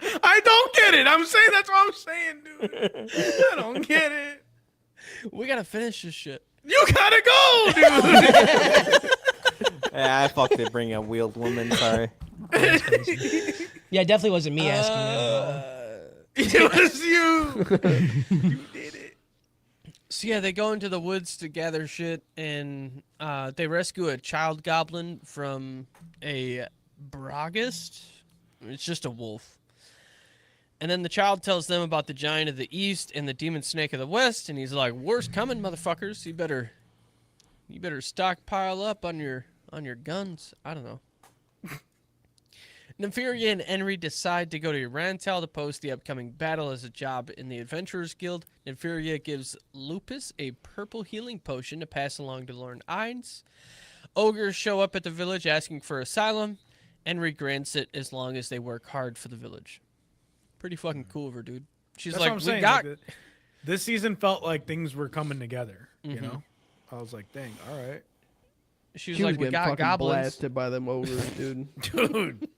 Dude. I don't get it. I'm saying that's what I'm saying, dude. I don't get it. We gotta finish this shit. You gotta go, dude. Yeah, I fucked it bringing a wheeled woman. Sorry. Yeah, it definitely wasn't me asking that. It was you. You did it. So yeah, they go into the woods to gather shit, and they rescue a child goblin from a Bragist. It's just a wolf. And then the child tells them about the giant of the east and the demon snake of the west, and he's like, "Worst coming, motherfuckers! You better stockpile up on your guns." I don't know. Nympheria and Henry decide to go to Urantel to post the upcoming battle as a job in the Adventurers Guild. Nympheria gives Lupus a purple healing potion to pass along to Lorne Ines. Ogres show up at the village asking for asylum. Henry grants it as long as they work hard for the village. Pretty fucking cool of her, dude. She's That's like, what I'm we saying. got. This season felt like things were coming together. You Mm-hmm. know, I was like, dang, all right, She was She was like, we getting got fucking goblins. blasted by them ogres, dude. dude.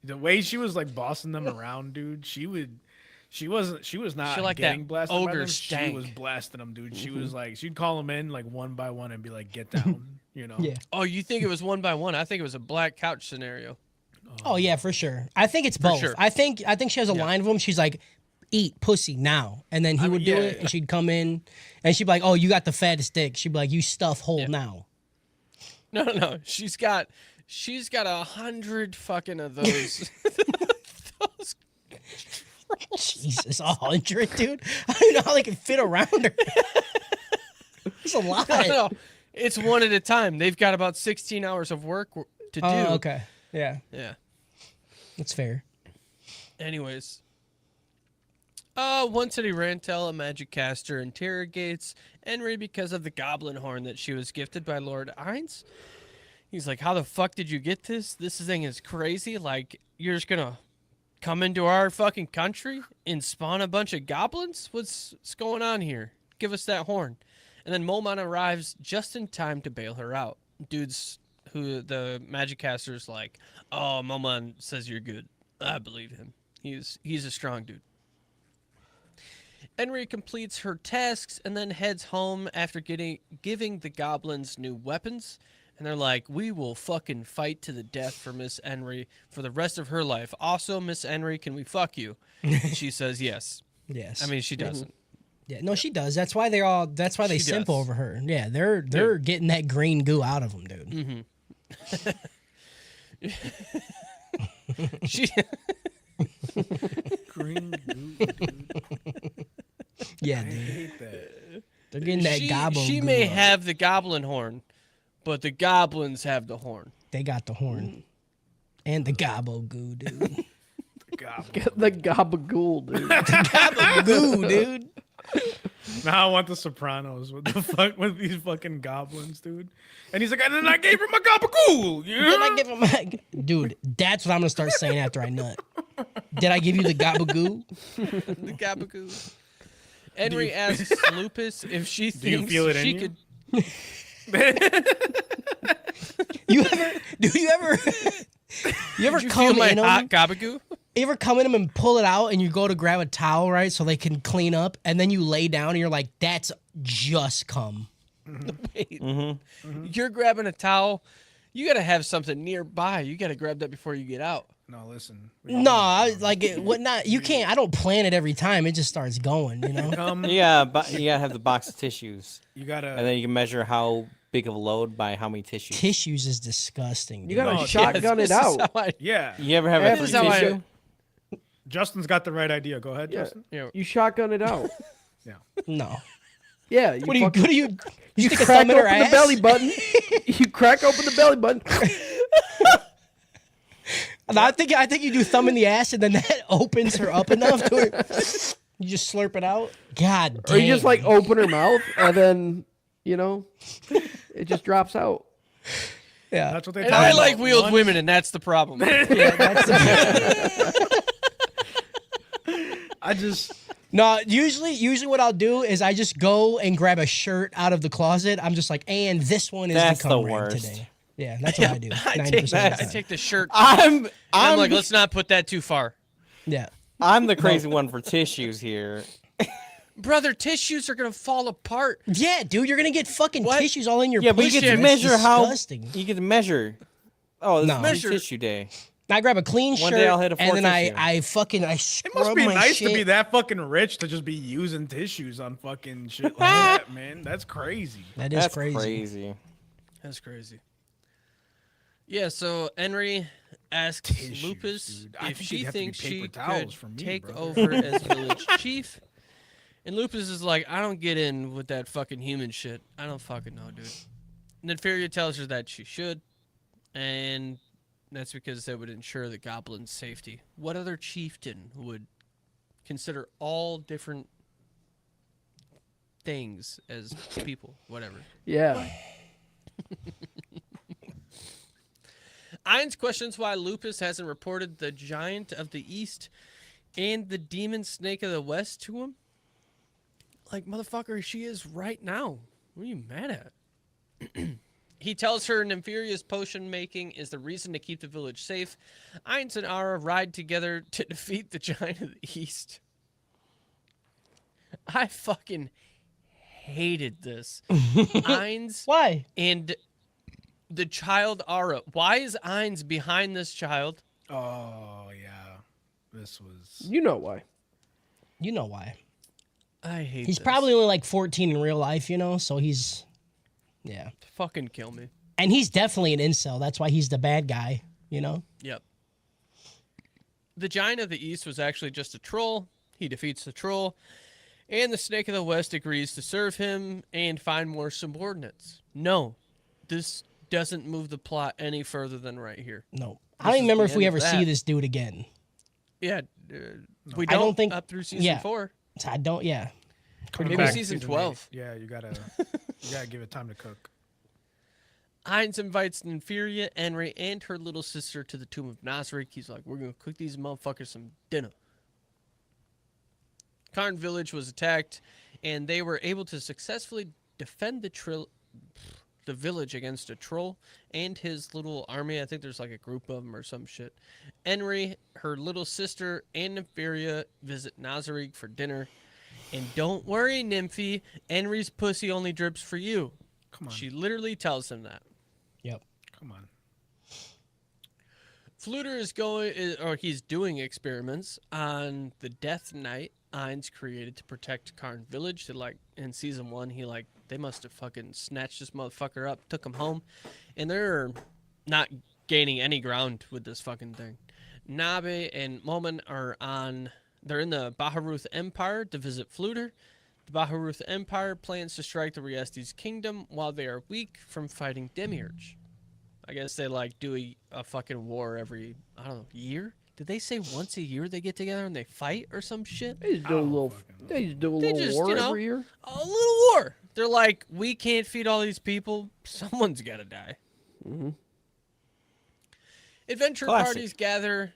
The way she was like bossing them around, dude. She was not She like getting that blasted by ogre them. She was stank. blasting them, dude. She was like, she'd call them in like one by one and be like, get down. You know. Yeah. Oh, you think it was one by one? I think it was a black couch scenario. Oh yeah, for sure. I think it's both. sure. I think she has a line of them. She's like, "Eat pussy now," and then he would do it, and she'd come in, and she'd be like, "Oh, you got the fattest dick." She'd be like, "You stuff hole now." No. She's got 100 fucking of those. those Jesus, 100, dude. I don't know how they can fit around her. It's a lot. no, it's one at a time. They've got about 16 hours of work to do. Oh, okay. Yeah, Yeah. that's fair. Anyways. One city Rantel, a magic caster, interrogates Henry because of the goblin horn that she was gifted by Lord Ainz. He's like, how the fuck did you get this? This thing is crazy. Like, you're just gonna come into our fucking country and spawn a bunch of goblins? What's going on here? Give us that horn. And then Molman arrives just in time to bail her out. Dude's who the magic caster's like, oh, Molman says you're good. I believe him. He's a strong dude. Henry completes her tasks and then heads home after giving the goblins new weapons. And they're like, we will fucking fight to the death for Miss Henry for the rest of her life. Also, Miss Henry, can we fuck you? And she says yes. Yes. I mean, she doesn't. Yeah, no, she does. That's why they She simp does. over her. Yeah, they're getting that green goo out of them, dude. She Green goo, dude. Yeah, I dude. hate that. They're getting that gobble she goo may up. have the goblin horn, but the goblins have the horn. They got the horn. And the gobble goo, dude. Goblin. The gabagool, dude. Gobble goo, dude. Now I want the Sopranos. What the fuck with these fucking goblins, dude? And he's like, and then I gave him a gabagool. Did I give him a... Dude, that's what I'm gonna start saying after I nut. Did I give you the gabagoo? The gabagoo. Henry asks Lupus if she you thinks feel it in she you? could. You ever Did you feel come my in hot them? gabagoo? You ever come in them and pull it out and you go to grab a towel, right, so they can clean up, and then you lay down and you're like, that's just cum. Wait. You're grabbing a towel. You gotta have something nearby. You gotta grab that before you get out. No, listen. No, what not? You can't. I don't plan it every time. It just starts going. You know. Yeah, but you gotta have the box of tissues, You gotta. and then you can measure how big of a load by how many tissues. Tissues is disgusting. You Dude. gotta No, shotgun This it is out. how I- Yeah. You ever have Yeah, a this free is how I- tissue? Justin's got the right idea. Go ahead, Yeah. Justin. You shotgun it out. No. Yeah. You What do you? fucking- What do you? You stick a crack thumb in her open the ass? belly button. You crack open the belly button. No, I think you do thumb in the ass and then that opens her up enough to where you just slurp it out. God damn. Or you just like open her mouth and then, it just drops out. yeah. That's what they. And talk I about. like wheeled One- women, and that's the problem. Yeah, that's I just. No, usually what I'll do is I just go and grab a shirt out of the closet. I'm just like, and this one is That's the the cum rag worst. today. Yeah, that's what I do. I 90% take, of the I time. take the shirt. I'm I'm like, let's not put that too far. Yeah. I'm the crazy one for tissues here. Brother, tissues are gonna fall apart. Yeah, dude, you're gonna get fucking What? tissues all in your Yeah, but you pussy. get to That's measure how disgusting. you get to measure. Oh, this No. is Measure- tissue day. I grab a clean One shirt day I'll hit a and then I four tissue. I It scrub must be my nice shit. to be that fucking rich to just be using tissues on fucking shit like that, man. That's crazy. That is That's crazy. That's crazy. Yeah, so Henry asks Tissues, Lupus dude. I if think she it'd have to be thinks paper she towels could for me, take brother. over as village chief. And Lupus is like, I don't get in with that fucking human shit. I don't fucking know, dude. And then Feria tells her that she should, and that's because that would ensure the goblin's safety. What other chieftain would consider all different things as people? Whatever. Yeah. Ainz questions why Lupus hasn't reported the Giant of the East and the demon snake of the west to him. Like, motherfucker, she is right now. What are you mad at? He tells her Nympheria's potion making is the reason to keep the village safe. Ainz and Ara ride together to defeat the giant of the east. I fucking hated this. Ainz Why? and the child Ara. Why is Ainz behind this child? Oh yeah, this was. You know why? You know why? I hate He's this. probably only like 14 in real life, you know. So he's, yeah, Fucking kill me. and he's definitely an incel. That's why he's the bad guy, you know. Yep. The Giant of the East was actually just a troll. He defeats the troll, and the Snake of the West agrees to serve him and find more subordinates. No, this doesn't move the plot any further than right here. No, This I don't is even remember the if we end ever of see that. this dude again. Yeah, we I don't, don't think- up through season yeah. 4. So I don't. Yeah, Coming Maybe back season eight. 12. Yeah, you gotta give it time to cook. Heinz invites Nympheria, Enri, and her little sister to the tomb of Nasrik. He's like, we're going to cook these motherfuckers some dinner. Karn village was attacked, and they were able to successfully defend the village against a troll and his little army. I think there's like a group of them or some shit. Enri, her little sister, and Nympheria visit Nasrik for dinner. And don't worry, Nymphy, Enri's pussy only drips for you. Come on, She literally tells him that. yep. come on. Fluter he's doing experiments on the Death Knight Ainz created to protect Karn Village. That, like, in season 1, they must have fucking snatched this motherfucker up, took him home, and they're not gaining any ground with this fucking thing. Nabe and Momin they're in the Baharuth Empire to visit Fluter. The Baharuth Empire plans to strike the Riestes kingdom while they are weak from fighting Demiurge. I guess they like do a fucking war every, I don't know, year? Did they say once a year they get together and they fight or some shit? They just do a little. They just do a They little just, war you know, every year. A little war. They're like, we can't feed all these people. Someone's got to die. Mm-hmm. Adventure Classic. parties gather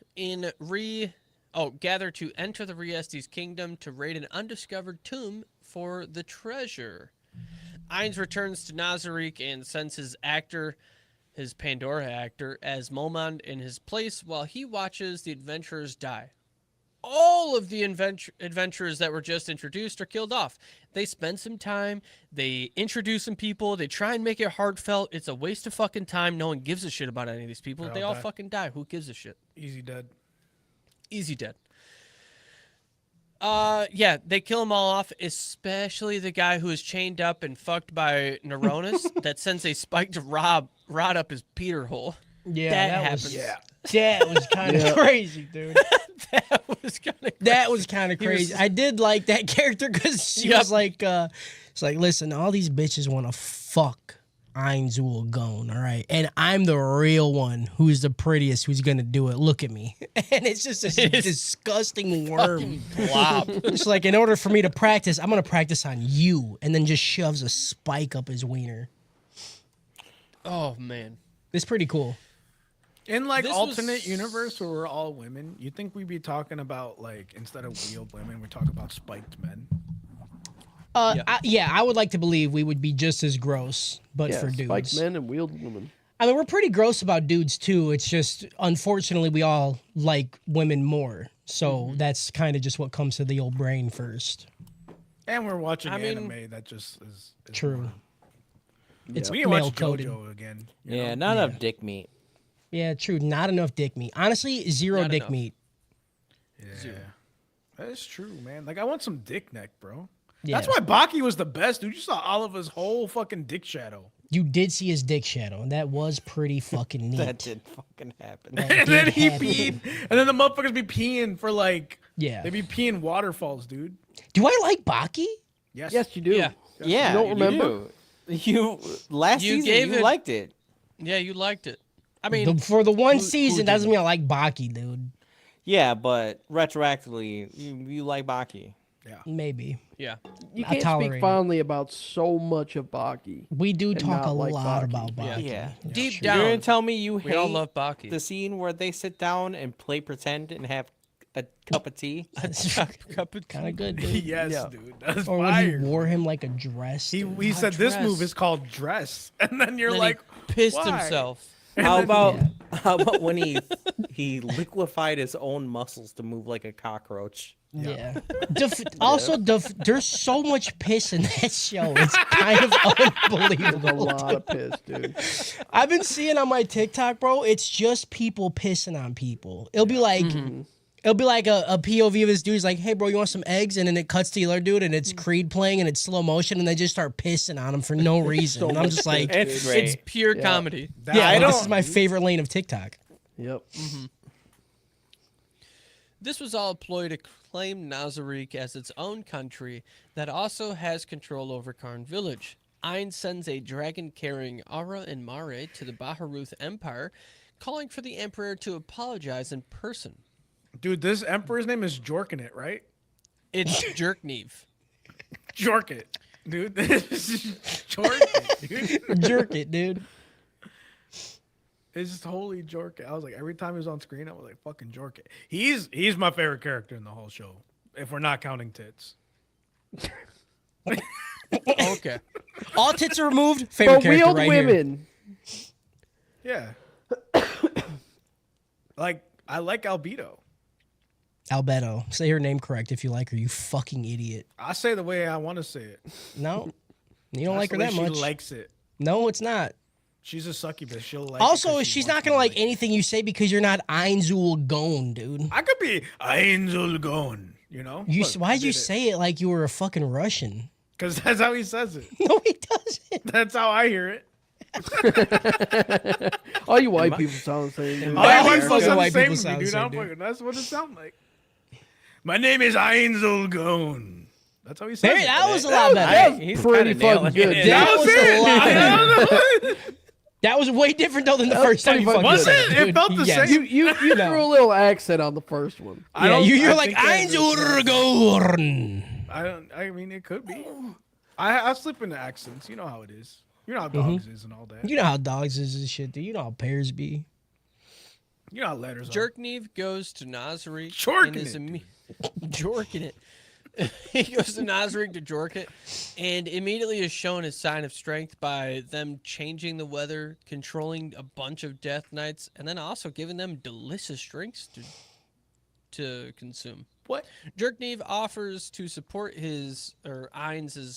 to enter the Riestes kingdom to raid an undiscovered tomb for the treasure. Ainz returns to Nazarick and sends his Pandora actor, as Momond in his place while he watches the adventurers die. All of the adventurers that were just introduced are killed off. They spend some time, they introduce some people, they try and make it heartfelt. It's a waste of fucking time. No one gives a shit about any of these people. They They all all die. fucking die. Who gives a shit? Easy dead. Easy dead. Yeah, they kill them all off, especially the guy who is chained up and fucked by Neuronus that sends a spiked rod up his Peter hole. Yeah, That was happens. that was kind of Yeah. crazy, dude. That was kind of That was kind of He was- crazy. I did like that character because she Yep. was like, it's like, listen, all these bitches want to fuck Einzul Gone, all right? And I'm the real one who's the prettiest who's going to do it. Look at me. And it's just this disgusting worm. blob. It's like, in order for me to practice, I'm going to practice on you. And then just shoves a spike up his wiener. Oh, man. It's pretty cool. In like This alternate was- universe where we're all women, you think we'd be talking about like instead of wheeled women, we talk about spiked men. Yeah. I would like to believe we would be just as gross, but Yeah, for dudes. spiked men and wheeled women. I mean, we're pretty gross about dudes too. It's just, unfortunately, we all like women more. So that's kind of just what comes to the old brain first. And we're watching I mean- anime that just is True. more- It's We can watch male coded. JoJo again. you Yeah, know? not enough dick meat. Yeah, true. Not enough dick meat. Honestly, zero Not dick enough. meat. Yeah. That's true, man. Like I want some dick neck, bro. Yeah. That's why Baki was the best, dude. You saw Oliver's whole fucking dick shadow. You did see his dick shadow, and that was pretty fucking neat. That did fucking happen. That And then did he happen. peed. And then the motherfuckers be peeing for like Yeah. they be peeing waterfalls, dude. Do I like Baki? Yes. Yes, you do. Yeah. Yeah, You don't remember? You last You season gave you it- liked it. Yeah, you liked it. I mean, For the one who season, doesn't mean I like Baki, dude. Yeah, but retroactively, you like Baki. Maybe. yeah. You I can't tolerate speak it. fondly about so much of Baki. We do talk not a like lot Baki. about Baki. Yeah. Deep You're gonna down, tell me you we all hate love Baki. the scene where they sit down and play pretend and have That cup of tea. Cup of Kind of good, dude. Yes, Yeah. dude. That's Or when fire. he wore him like a dress. He dude. said this move dress. is called dress, and then you're Then like, he pissed why? himself. How about when he liquefied his own muscles to move like a cockroach? Yeah. Also, there's so much piss in that show. It's kind of There's a unbelievable. lot of piss, dude. I've been seeing on my TikTok, bro. It's just people pissing on people. It'll be like. It'll be like a POV of this dude's like, hey, bro, you want some eggs? And then it cuts to the other dude, and it's Creed playing, and it's slow motion, and they just start pissing on him for no reason. And I'm just like, It's great. It's pure comedy. yeah, I this don't- is my favorite lane of TikTok. Yep. This was all a ploy to claim Nazarick as its own country that also has control over Karn Village. Ein sends a dragon carrying Ara and Mare to the Baharuth Empire, calling for the Emperor to apologize in person. Dude, this emperor's name is Jorkinit, right? It's Jerknev. Jorkit, dude. This is Jorkit, dude. Jerk it, dude. It's just totally Jorkit. I was like, every time he was on screen, I was like, fucking Jorkit. He's my favorite character in the whole show, if we're not counting tits. Okay. All tits are removed. Favorite But character wheeled right here. women. Yeah. Like, I like Albedo. Albedo. Say her name correct if you like her, you fucking idiot. I say the way I want to say it. No, you don't That's like her the way that she much. likes it. No, it's not. She's a succubus. She'll like. Also, it 'cause she she's wants not to gonna be like anything you say because you're not Einzul Gon, dude. I could be Einzel Gon, you know? You, Look, why'd I you did it. say it like you were a fucking Russian? Because that's how he says it. No, he doesn't. That's how I hear it. All you white people sound the same. Dude. All you All white you people fucking sound the white same people to me, sound the dude. same, I'm dude. fucking, that's what it sounds like. My name is Einzel Gon. That's how he says There, it. that was a lot better. He's Pretty kinda nailing fucking good. it. That was a lot I better. don't know. That was way different though than the first time you pretty fucking fucking said good. Was it? It dude. felt the Yes. same. You threw a little accent on the first one. I Yeah, don't- you're I like think that is- Einzul Gorn. I mean, it could be. I slip into accents. You know how it is. You know how dogs is and all that. You know how dogs is and shit, dude. You know how bears be. You know how letters are. Jerknev goes to Nazarick Jorking and is it, jorking it. He goes to Nazarick to jork it, and immediately is shown a sign of strength by them changing the weather, controlling a bunch of death knights, and then also giving them delicious drinks to consume. What? Jerknev offers to support Ain's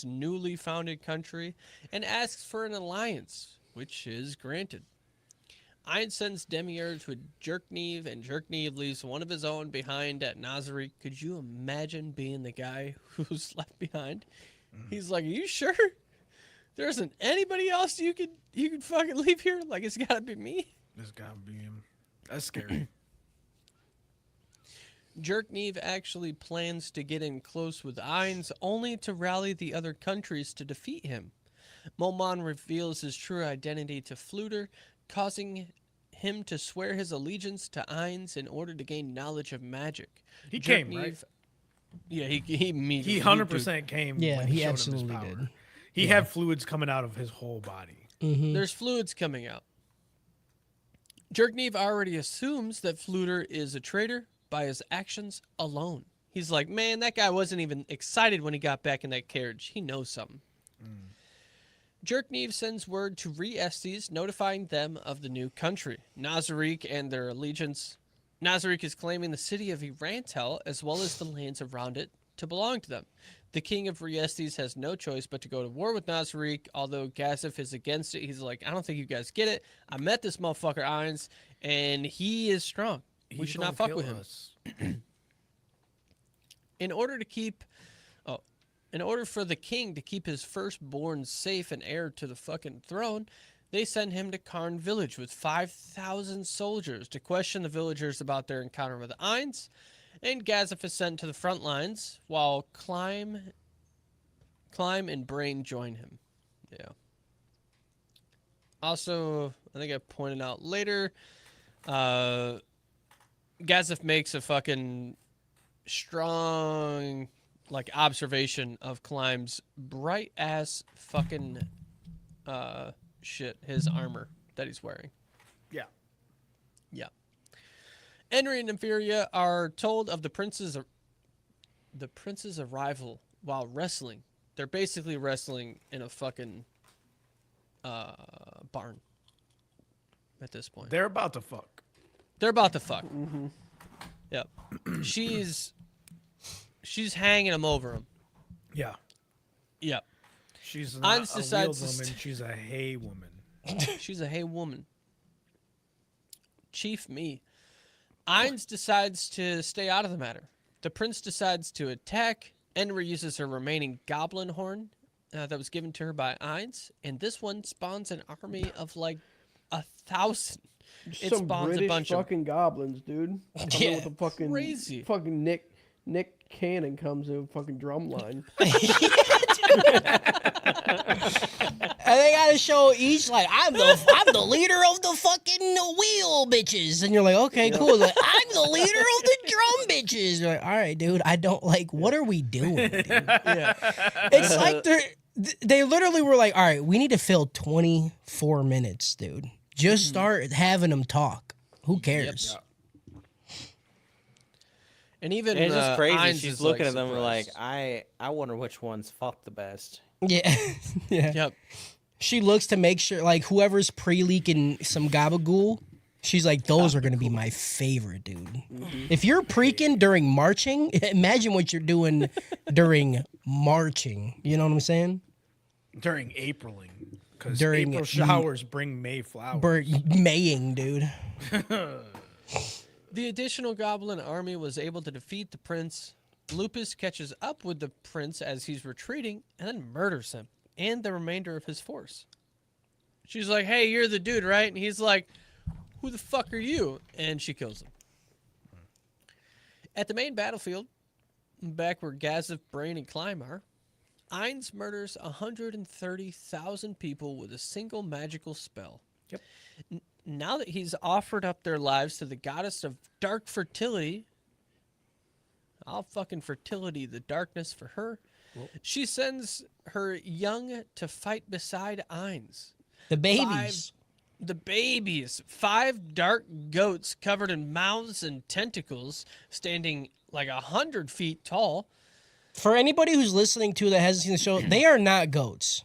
newly founded country and asks for an alliance, which is granted. Ein sends Demiurge with Jerknev, and Jerknev leaves one of his own behind at Nazarick. Could you imagine being the guy who's left behind? He's like, "Are you sure? There isn't anybody else you could fucking leave here? Like, it's gotta be me." This gotta be him. That's scary. Jerknev actually plans to get in close with Ainz, only to rally the other countries to defeat him. Momon reveals his true identity to Fluter, causing him to swear his allegiance to Ainz in order to gain knowledge of magic. He came, right? Yeah, he immediately. He 100% came. Yeah, when he showed him his absolutely power. did. He had fluids coming out of his whole body. There's fluids coming out. Jerknev already assumes that Fluter is a traitor by his actions alone. He's like, man, that guy wasn't even excited when he got back in that carriage. He knows something. Jerknev sends word to Re-Estes, notifying them of the new country, Nazarick, and their allegiance. Nazarick is claiming the city of Irantel, as well as the lands around it, to belong to them. The king of Re-Estes has no choice but to go to war with Nazarick, although Gazif is against it. He's like, I don't think you guys get it. I met this motherfucker Ainz, and he is strong. We should not fuck with him. In order for the king to keep his firstborn safe and heir to the fucking throne, they send him to Karn village with 5,000 soldiers to question the villagers about their encounter with Ainz, and Gazif is sent to the front lines while Climb and Brain join him. Yeah. Also, I think I pointed out later, Gazif makes a fucking strong observation of Climb's bright ass fucking his armor that he's wearing. Yeah. Yeah. Henry and Nympheria are told of the prince's arrival while wrestling. They're basically wrestling in a fucking barn at this point. They're about to fuck. They're about to fuck. Yep. She's hanging him over him. Yeah. Yep. She's Hans not a wheeled decides to woman. She's a hay woman. She's a hay woman. Chief me. Ainz decides to stay out of the matter. The prince decides to attack. Enri uses her remaining goblin horn that was given to her by Ainz, and this one spawns an army of like 1,000. It Some spawns British a bunch fucking goblins, dude. Yeah, With the fucking crazy. Fucking Nick Cannon comes in with fucking drum line. And they gotta show each like I'm the leader of the fucking wheel bitches, and you're like, okay, cool. Like, I'm the leader of the drum bitches. You're like, all right, dude. I don't like. What are we doing? Dude? Yeah. It's like they literally were like, all right, we need to fill 24 minutes, dude. Just start having them talk. Who cares? And even And it's just crazy. Ainz She's is, looking like, at them like, surprised. I wonder which ones fuck the best. Yeah, yeah. Yep. She looks to make sure, like, whoever's pre-leaking some gabagool, she's like, those are going to be my favorite, dude. If you're preking during marching, imagine what you're doing during marching. You know what I'm saying? During Apriling. Because During April showers bring May flowers. Maying, dude. The additional goblin army was able to defeat the prince. Lupus catches up with the prince as he's retreating and then murders him and the remainder of his force. She's like, hey, you're the dude, right? And he's like, who the fuck are you? And she kills him. At the main battlefield, back where Gazif, Brain, and Climb are, Ainz murders 130,000 people with a single magical spell. Yep. Now that he's offered up their lives to the goddess of dark fertility, I'll fucking fertility the darkness for her. Whoa. She sends her young to fight beside Ainz. The babies. The babies. 5 dark goats covered in mouths and tentacles, standing like 100 feet tall. For anybody who's listening to that hasn't seen the show, they are not goats.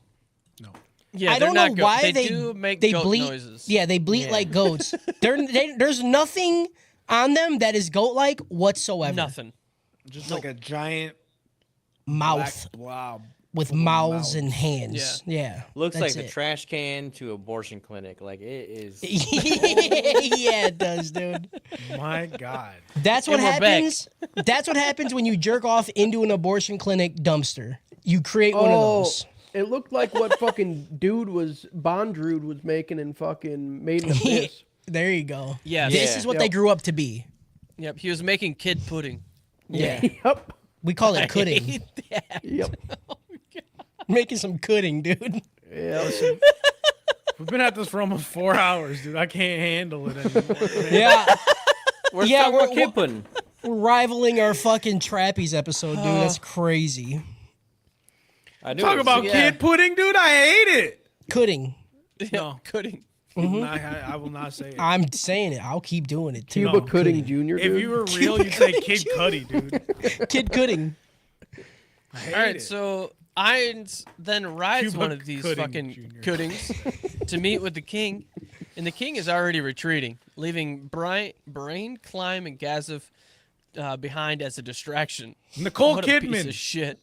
No. Yeah, I don't know why they do make they goat bleat. noises. Yeah, they bleat like goats. There's nothing on them that is goat-like whatsoever. Nothing. Just like a giant Mouth black blob. with full of mouths mouths. and hands. Yeah. Looks that's like a it. trash can to abortion clinic. Like it is. Yeah, it does, dude. My God. That's what And we're back. happens. That's what happens when you jerk off into an abortion clinic dumpster. You create one of those. It looked like what fucking Bondrude was making in fucking Made in Abyss. There you go. Yes. This Yeah. is what they grew up to be. Yep, he was making kid pudding. Yeah. Yep. We call it pudding. Yep. Making some pudding, dude. Yeah. We've been at this for almost 4 hours, dude. I can't handle it anymore. Yeah. We're Yeah, talking we're- about kid pudding. We're rivaling our fucking Trappies episode, dude. That's crazy. I knew Talk it was- about kid pudding, dude. I hate it. Pudding. No. Pudding. I will not say it. I'm saying it. I'll keep doing it too. Cuba No, Pudding Jr. If dude. you were real, you'd say Kid Cudi, dude. Kid pudding. I hate All right, it. so Ainz then rides Cuba one of these Pudding fucking Jr. puddings to meet with the king, and the king is already retreating, leaving Brain, Climb, and Gazif behind as a distraction. Nicole What a piece Kidman. of shit.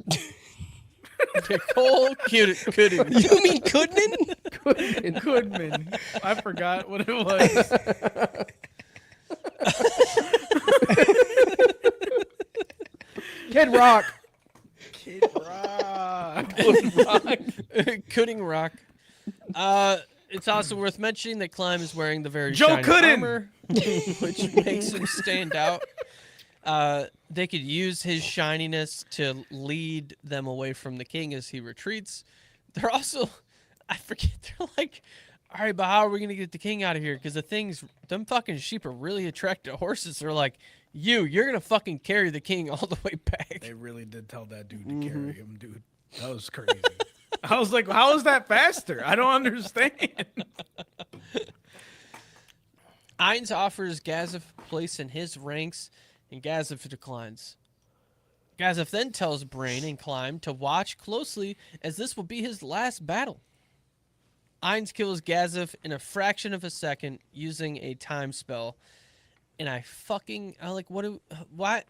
Nicole Kidman. You mean Goodman? Goodman. I forgot what it was. Kid Rock. Kid Rock. Cutting Rock. It's also worth mentioning that Climb is wearing the very Joe shiny Cudden. armor, which makes him stand out. They could use his shininess to lead them away from the king as he retreats. They're also, I forget, they're like, all right, but how are we going to get the king out of here? Because them fucking sheep are really attracted to horses. They're like, you're going to fucking carry the king all the way back. They really did tell that dude to carry him, dude. That was crazy. I was like, how is that faster? I don't understand. Ainz offers Gazif place in his ranks, and Gazif declines. Gazif then tells Brain and Climb to watch closely as this will be his last battle. Ainz kills Gazif in a fraction of a second using a time spell. And I like, what?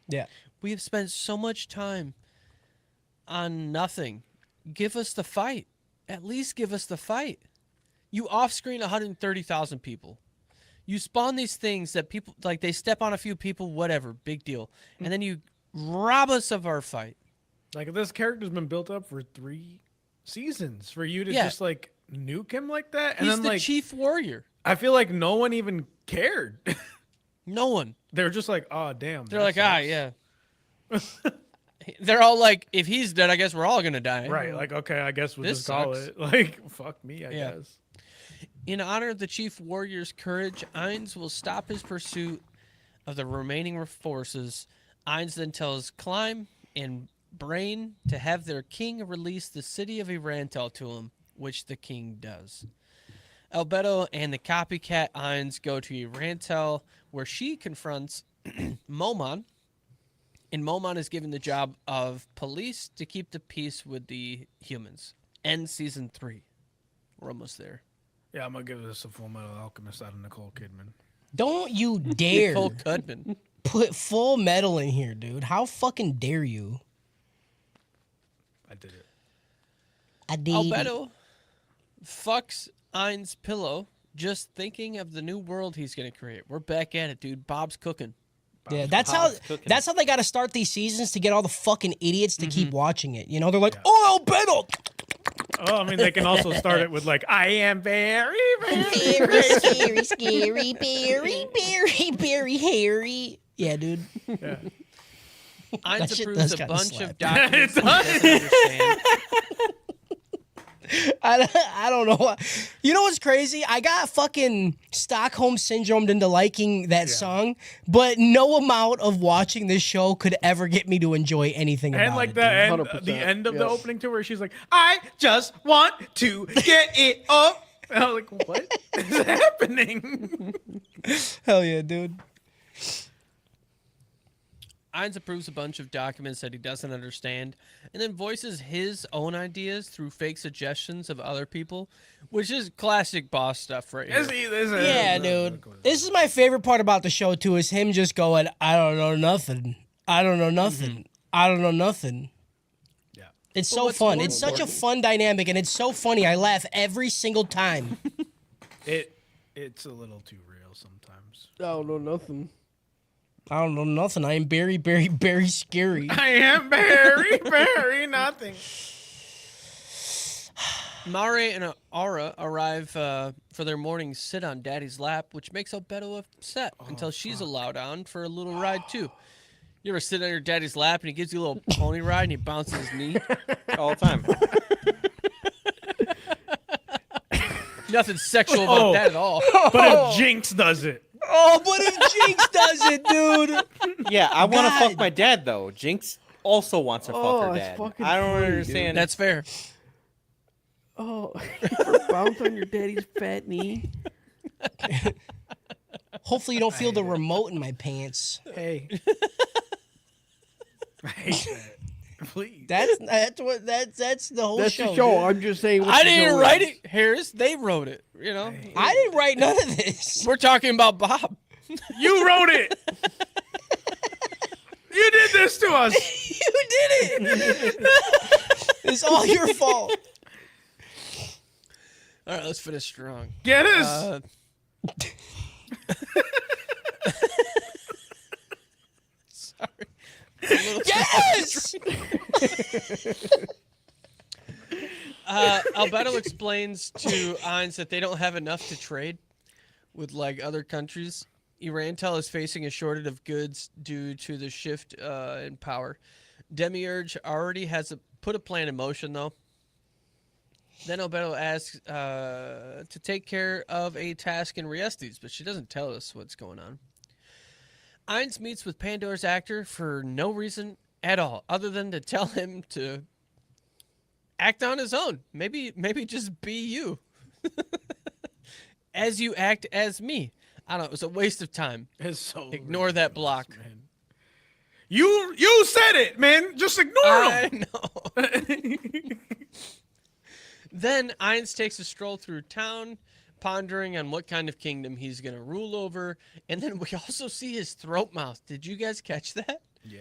Yeah. We have spent so much time on nothing. Give us the fight. At least give us the fight. You off-screen 130,000 people. You spawn these things that people, like, they step on a few people, whatever, big deal. And then you rob us of our fight. Like, this character's been built up for 3 seasons for you to Yeah. just, like, nuke him like that. And He's then, the like, chief warrior. I feel like no one even cared. No one. They're just like, oh, damn. They're that like, sucks." yeah. They're all like, if he's dead, I guess we're all going to die. Right. Like, okay, I guess we'll This just call sucks. it. Like, fuck me, I Yeah. guess. In honor of the chief warrior's courage, Ainz will stop his pursuit of the remaining forces. Ainz then tells Climb and Brain to have their king release the city of Irantel to him, which the king does. Albedo and the copycat Ainz go to Irantel, where she confronts Momon, and Momon is given the job of police to keep the peace with the humans. End season 3. We're almost there. Yeah, I'm going to give this a Full Metal Alchemist out of Nicole Kidman. Don't you dare Nicole Kidman. put Full Metal in here, dude. How fucking dare you? I did it. I did. Albedo fucks Ain's pillow just thinking of the new world he's going to create. We're back at it, dude. Bob's cooking. Yeah, that's how cooking. that's how they got to start these seasons to get all the fucking idiots to keep watching it. You know, they're like, "Oh, Albedo, Oh, I mean, they can also start it with, like, I am very, very, very scary, scary, very hairy." Yeah, dude. Yeah. Ain's shit approves does a kinda bunch slap. of documents he doesn't understand. I don't know. You know what's crazy? I got fucking Stockholm syndromed into liking that song, but no amount of watching this show could ever get me to enjoy anything about And like it. the dude. end, 100%, the end of the yes. opening to where she's like, I just want to get it up. And I'm like, what is happening? Hell yeah, dude. Ainz approves a bunch of documents that he doesn't understand and then voices his own ideas through fake suggestions of other people, which is classic boss stuff right here. Yeah, dude. This is my favorite part about the show too, is him just going, I don't know nothing. I don't know nothing. I don't know nothing. Yeah. It's so what's fun. more It's such a important- fun dynamic, and it's so funny. I laugh every single time. It's a little too real sometimes. I don't know nothing. I don't know nothing. I am very, very, very scary. I am very, very nothing. Mare and Aura arrive for their morning sit on Daddy's lap, which makes Albedo upset until she's allowed on for a little ride too. You ever sit on your daddy's lap and he gives you a little pony ride and he bounces his knee? all the time. Nothing sexual about that at all. But if Jinx does it, Oh, but if Jinx does it, dude. Yeah, I want to God. fuck my dad though. Jinx also wants to fuck Oh, her that's dad. fucking I don't funny, dude. understand. That's fair. Oh, bounce on your daddy's fat knee. Hopefully you don't feel the remote in my pants. hey. I hate that. Please. That's the whole That's show. the show. dude. I'm just saying. What I the didn't show write is. it, Harris. They wrote it. You know, I didn't write none of this. we're talking about Bob. You wrote it. You did this to us. You did it. It's all your fault. All right, let's finish strong. Get us. Sorry. A little- Yes. Albedo explains to Ainz that they don't have enough to trade with like other countries. Irantel is facing a shortage of goods due to the shift in power. Demiurge already has put a plan in motion though. Then Albedo asks to take care of a task in Riestes, but she doesn't tell us what's going on. Ainz meets with Pandora's actor for no reason at all, other than to tell him to act on his own. Maybe just be you. As you act as me. I don't know. It was a waste of time. It's so Ignore that ridiculous, block. man. You said it, man. Just ignore I him. know. Then Ainz takes a stroll through town, pondering on what kind of kingdom he's going to rule over. And then we also see his throat mouth. Did you guys catch that? Yeah.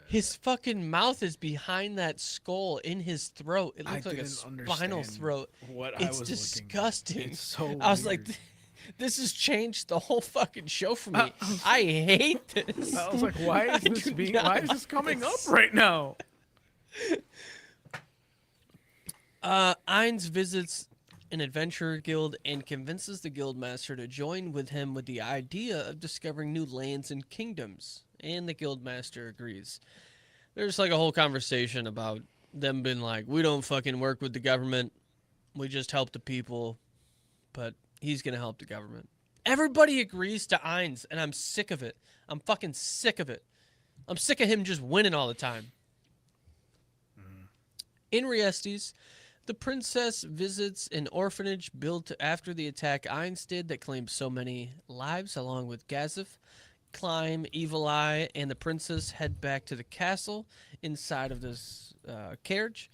His fucking mouth is behind that skull in his throat. It I looks like a didn't spinal understand throat. what I It's was disgusting. looking at. It's so I was like, weird. this has changed the whole fucking show for me. I hate this. I was like, why is I this do being? not Why is this coming up right now? Ainz visits an adventurer guild and convinces the guild master to join with him with the idea of discovering new lands and kingdoms. And the guild master agrees. There's like a whole conversation about them being like, we don't fucking work with the government. We just help the people. But he's going to help the government. Everybody agrees to Ainz, and I'm sick of it. I'm fucking sick of it. I'm sick of him just winning all the time. In Riestes, the princess visits an orphanage built after the attack Ainz did that claimed so many lives, along with Gazif. Climb, Evil Eye, and the princess head back to the castle inside of this carriage.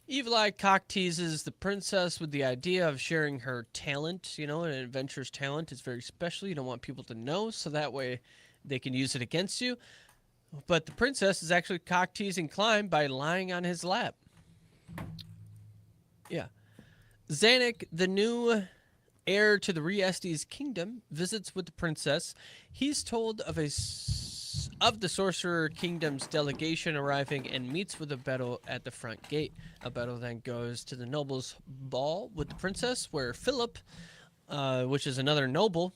Evil Eye cock teases the princess with the idea of sharing her talent. You know, an adventurer's talent is very special. You don't want people to know, so that way they can use it against you. But the princess is actually cock teasing Climb by lying on his lap. Yeah. Zanuck, the new heir to the Riestes kingdom, visits with the princess. He's told of the Sorcerer Kingdom's delegation arriving and meets with a Beto at the front gate. A Beto then goes to the noble's ball with the princess, where Philip, which is another noble,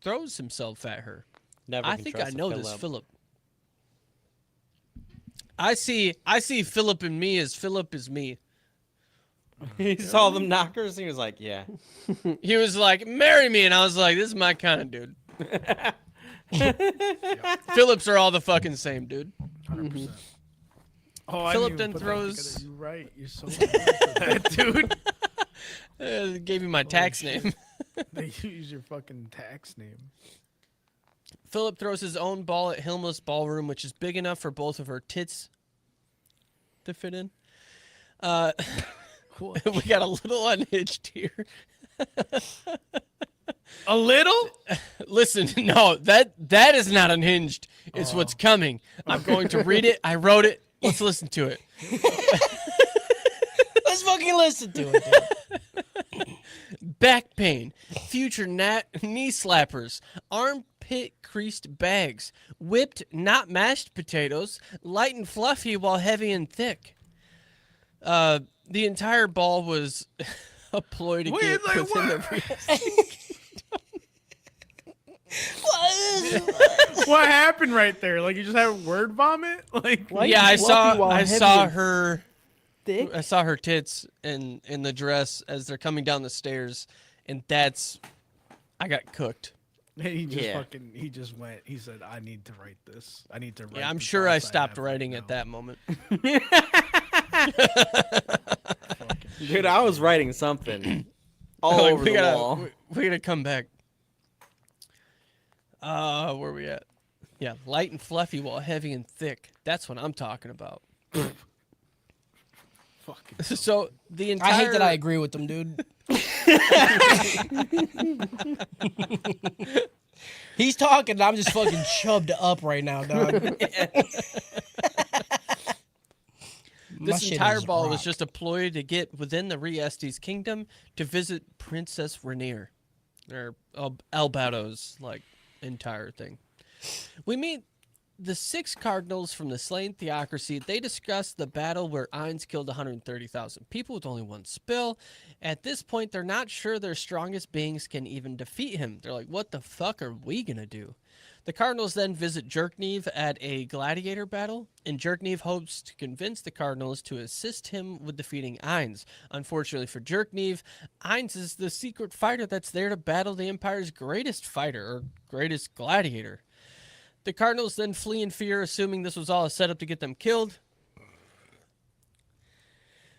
throws himself at her. Never I can think trust I a know this Philip. I see Philip in me as Philip is me. He saw them knockers and he was like, yeah. He was like, marry me, and I was like, this is my kind of dude. Phillips are all the fucking same, dude. 100%. Oh, I Philip didn't even then put that throws- together. You're right. You're so right for that, dude. Gave you my tax shit. name. They use your fucking tax name. Philip throws his own ball at Hilma's ballroom, which is big enough for both of her tits to fit in. We got a little unhinged here. A little? Listen, no, that is not unhinged. It's what's coming. I'm going to read it. I wrote it. Let's listen to it. Let's fucking listen to it, dude. Back pain, future knee slappers, armpit creased bags, whipped, not mashed potatoes, light and fluffy while heavy and thick. The entire ball was a ploy to Wait, get like within the What happened right there? Like you just had word vomit? Like Light Yeah, and I fluffy while saw heavy her. thick. I saw her tits in the dress as they're coming down the stairs, and I got cooked. he just Yeah. he just went. He said, "I need to write this. I need to write." Yeah, I'm the sure I thoughts stopped have right writing now." at that moment. Dude, I was writing something all Like, over the wall. we gotta come back. Where we at? Yeah, light and fluffy while heavy and thick. That's what I'm talking about. Fucking So the entire I hate that I agree with them, dude. He's talking, and I'm just fucking chubbed up right now, dog. My This shit entire is ball was rock. just a ploy to get within the Riestes kingdom to visit Princess Rainier, or Albato's like entire thing. We meet the 6 cardinals from the slain theocracy. They discuss the battle where Ainz killed 130,000 people with only one spill. At this point, they're not sure their strongest beings can even defeat him. They're like, what the fuck are we gonna do? The Cardinals then visit Jerkneve at a gladiator battle, and Jerkneve hopes to convince the Cardinals to assist him with defeating Ainz. Unfortunately for Jerkneve, Ainz is the secret fighter that's there to battle the Empire's greatest fighter, or greatest gladiator. The Cardinals then flee in fear, assuming this was all a setup to get them killed.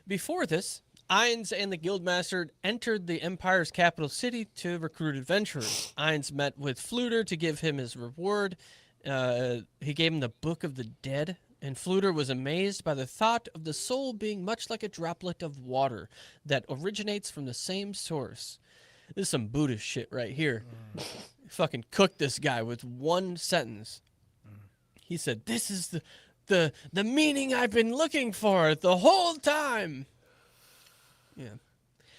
Before this, Ainz and the Guildmaster entered the Empire's capital city to recruit adventurers. Ainz met with Fluter to give him his reward. He gave him the Book of the Dead, and Fluter was amazed by the thought of the soul being much like a droplet of water that originates from the same source. This is some Buddhist shit right here. Fucking cooked this guy with one sentence. He said, "This is the meaning I've been looking for the whole time." Yeah.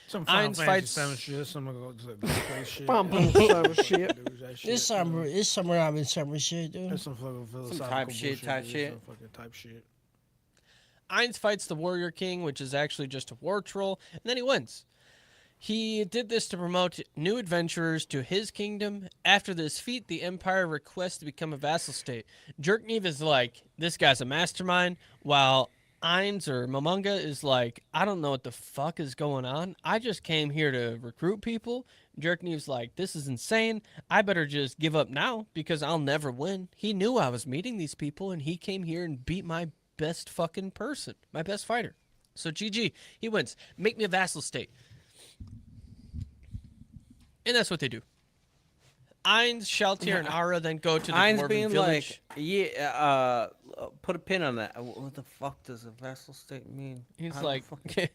Some Final Ainz Fantasy fights- VII shit. Some play shit. Shit. This summer I've been summer shit, dude. There's some fucking philosophical type shit, bullshit, type dude. shit. Some fucking type shit. Ainz fights the Warrior King, which is actually just a war troll, and then he wins. He did this to promote new adventurers to his kingdom. After this feat, the Empire requests to become a vassal state. Jerknev is like, this guy's a mastermind, while Ainz or Momonga is like, I don't know what the fuck is going on. I just came here to recruit people. Jerknev's like, this is insane. I better just give up now because I'll never win. He knew I was meeting these people, and he came here and beat my best fucking person, my best fighter. So GG, he wins. Make me a vassal state. And that's what they do. Ainz, Shaltir, and Ara then go to the Ainz Dwarven being village. like, yeah, put a pin on that. What the fuck does a vassal state mean? He's How the like, fuck-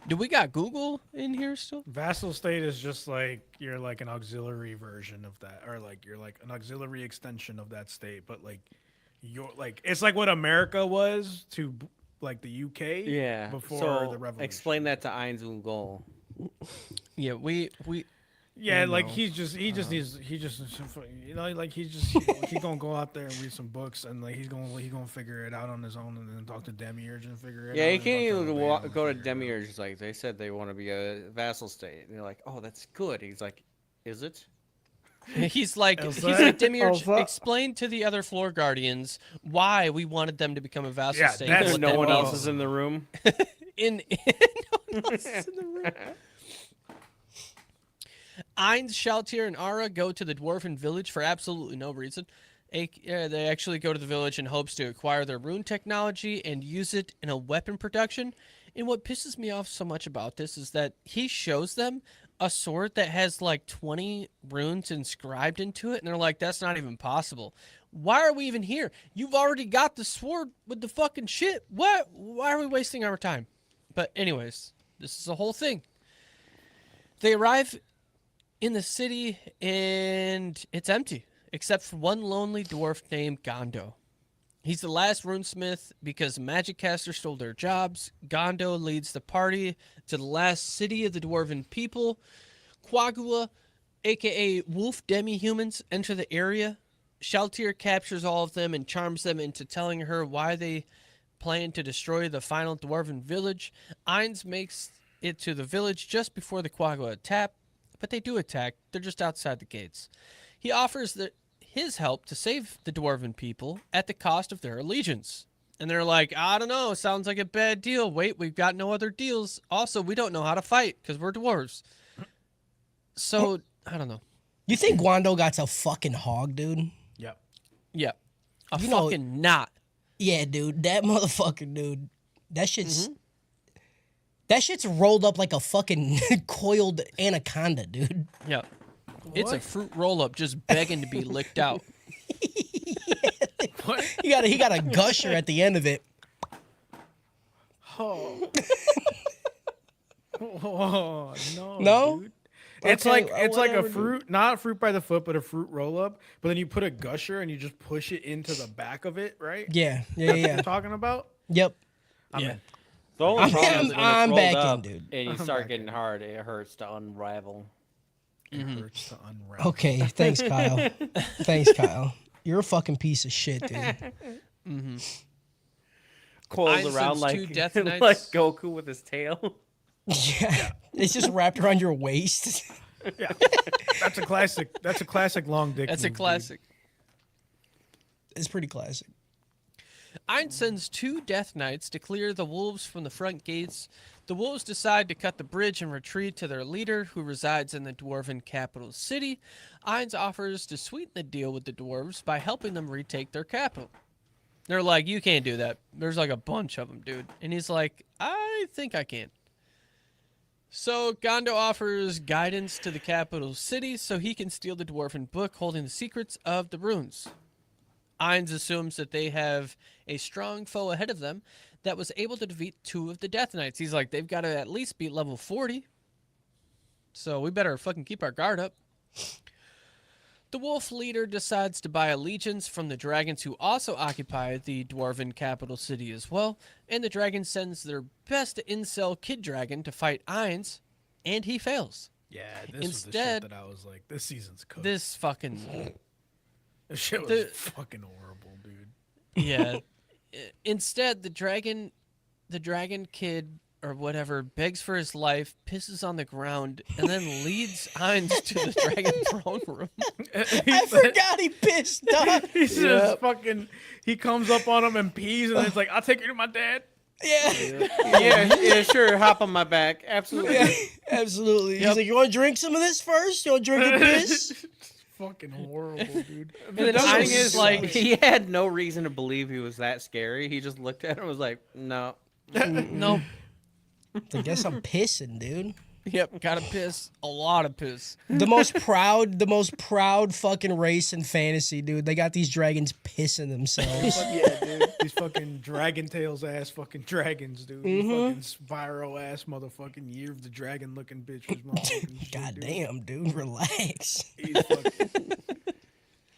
do we got Google in here still? Vassal state is just like you're like an auxiliary version of that, or like you're like an auxiliary extension of that state. But like you're like it's like what America was to like the UK. yeah. Before so the revolution. explain that to Ainz Ungol. Yeah, we Yeah, like know. he just needs you know like he's gonna go out there and read some books and like he's gonna figure it out on his own and then talk to Demiurge and figure it Yeah, out. you and can't talk to even Alabama and go to figure it out. Demiurge. Like they said, they want to be a vassal state. And they're like, oh, that's good. He's like, is it? he's like Elsa? Demiurge, Elsa? explain to the other floor guardians why we wanted them to become a vassal Yeah, state. that's what no that one means. else is in the room. in no one else is in the room. Ainz, Shaltir, and Ara go to the dwarven village for absolutely no reason. They actually go to the village in hopes to acquire their rune technology and use it in a weapon production. And what pisses me off so much about this is that he shows them a sword that has like 20 runes inscribed into it, and they're like, that's not even possible. Why are we even here? You've already got the sword with the fucking shit. What? Why are we wasting our time? But anyways, this is a whole thing. They arrive in the city, and it's empty, except for one lonely dwarf named Gondo. He's the last runesmith because magic casters stole their jobs. Gondo leads the party to the last city of the dwarven people. Quagua, aka wolf demi-humans, enter the area. Shaltir captures all of them and charms them into telling her why they plan to destroy the final dwarven village. Ainz makes it to the village just before the Quagua attack, but they do attack. They're just outside the gates. He offers his help to save the dwarven people at the cost of their allegiance. And they're like, I don't know, sounds like a bad deal. Wait, we've got no other deals. Also, we don't know how to fight because we're dwarves. So, I don't know. You think Guando got a fucking hog, dude? Yep. Yeah. A You know- fucking not. Yeah, dude. That motherfucker, dude. That shit's that shit's rolled up like a fucking coiled anaconda, dude. Yeah. It's a fruit roll up just begging to be licked out. What? He got a gusher at the end of it. Oh. Oh no. No? Dude. It's Okay, like a whatever, dude. fruit, not a fruit by the foot, but a fruit roll up. But then you put a gusher and you just push it into the back of it, right? Yeah, yeah, That's what yeah. you're talking about? Yep. Yeah. The only problem is when I'm it's rolled back in, up dude. and you I'm start back getting hard, it hurts to unravel. It hurts to unwrap. Okay, thanks, Kyle. Thanks, Kyle. You're a fucking piece of shit, dude. Coiled Ainz around sends two like, Death like Knights. Goku with his tail. Yeah. It's just wrapped around your waist. Yeah. That's a classic. That's a classic long dick. That's a move, dude. classic. It's pretty classic. Ainz sends two Death Knights to clear the wolves from the front gates. The wolves decide to cut the bridge and retreat to their leader, who resides in the dwarven capital city. Ainz offers to sweeten the deal with the dwarves by helping them retake their capital. They're like, you can't do that. There's like a bunch of them, dude. And he's like, I think I can. So Gondo offers guidance to the capital city so he can steal the dwarven book holding the secrets of the runes. Ainz assumes that they have a strong foe ahead of them that was able to defeat 2 of the Death Knights. He's like, they've got to at least beat level 40. So we better fucking keep our guard up. The wolf leader decides to buy allegiance from the dragons who also occupy the dwarven capital city as well, and the dragon sends their best incel kid dragon to fight Ainz, and he fails. Yeah, this was the Instead- shit that I was like, this season's cooked. This fucking... This shit was the- fucking horrible, dude. Yeah. Instead, the dragon kid or whatever begs for his life, pisses on the ground, and then leads Ainz to the dragon throne room. I forgot he pissed, dog. He says Yep. fucking, he comes up on him and pees, and it's like, I'll take you to my dad. Yeah. Yeah, sure. Hop on my back. Absolutely. Yeah, absolutely. He's like, you want to drink some of this first? You want to drink the piss? Fucking horrible, dude. And then The Ainz thing is is, like, he had no reason to believe he was that scary. He just looked at him and was like, no. nope. I guess I'm pissing, dude. Yep, gotta piss. A lot of piss. The most proud fucking race in fantasy, dude. They got these dragons pissing themselves. Yeah, dude. These fucking dragon tails ass fucking dragons, dude. These fucking Spyro ass motherfucking Year of the Dragon looking bitches. Motherfucking shit, God dude. damn, dude. Relax.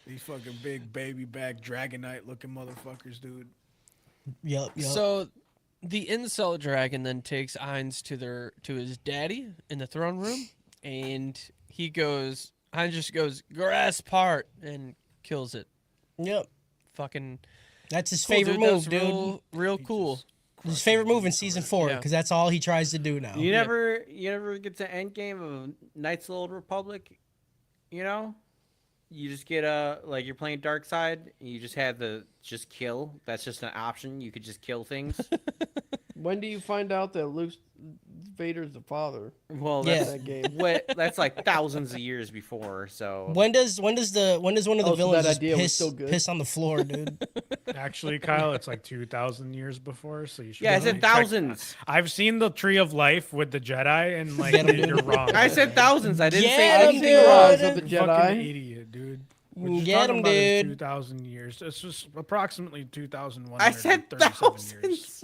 These fucking big baby back Dragonite looking motherfuckers, dude. Yup. So the incel dragon then takes Ainz to his daddy in the throne room, and Ainz just goes, grass part, and kills it. Yep. Fucking That's his cool, favorite dude. move, That's dude. Real cool. His favorite move in season 4, Yeah. because that's all he tries to do now. You never get to end game of Knights of the Old Republic, you know? You just get like you're playing Dark Side, and you just have the just kill. That's just an option. You could just kill things. When do you find out that Vader's the father? Well, Yeah. that's That game. that's like thousands of years before. So When does one of the Oh, so villains that just idea was still good? piss on the floor, dude? Actually, Kyle, it's like 2,000 years before, so you should. yeah, I said check- thousands. I've seen the Tree of Life with the Jedi, and like Get 'em, dude. you're wrong. I said thousands. I didn't Get say 'em, anything dude. wrong. Rise of the You're fucking Jedi. idiot, dude. What you're Get talking 'em, about is dude. 2,000 years. It's just approximately 2,137 I said thousands. years.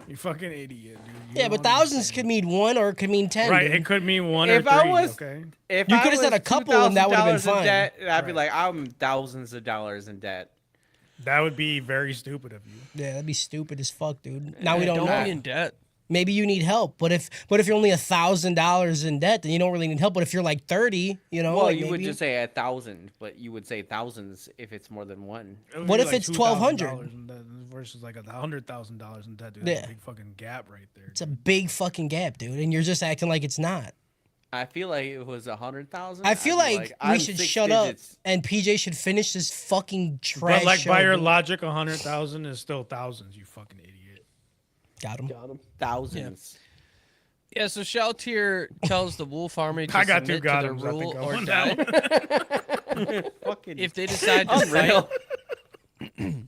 You fucking idiot, dude. You Yeah, but don't thousands understand. could mean 1 or it could mean 10. Right, dude. it could mean 1 If or I 3, was- okay? If You I could've said was a couple and that would've been $2,000 in fine. debt, I'd be Right. like, I'm thousands of dollars in debt. That would be very stupid of you. Yeah, that'd be stupid as fuck, dude. Now we Yeah, don't don't know. be in debt. Maybe you need help, but if you're only $1,000 in debt, then you don't really need help. But if you're like 30, you know, Well, like you would maybe- just say 1,000, but you would say thousands if it's more than one. It would What be if like it's $1,200? $2,000 in debt versus like $100,000 in debt, dude. That's Yeah. a big fucking gap right there. it's a big fucking gap, dude, and you're just acting like it's not. I feel like it was 100,000. I feel like we I'm should 6 shut digits. up and PJ should finish this fucking trash. But like show, by your dude. logic, 100,000 is still thousands. You fucking idiot. Got him. Got him. Thousands. Yeah, so Shaltir tells the wolf army to I got two submit to their goddams. I rule think I or won die. that one. Fucking If they decide to fight, unreal.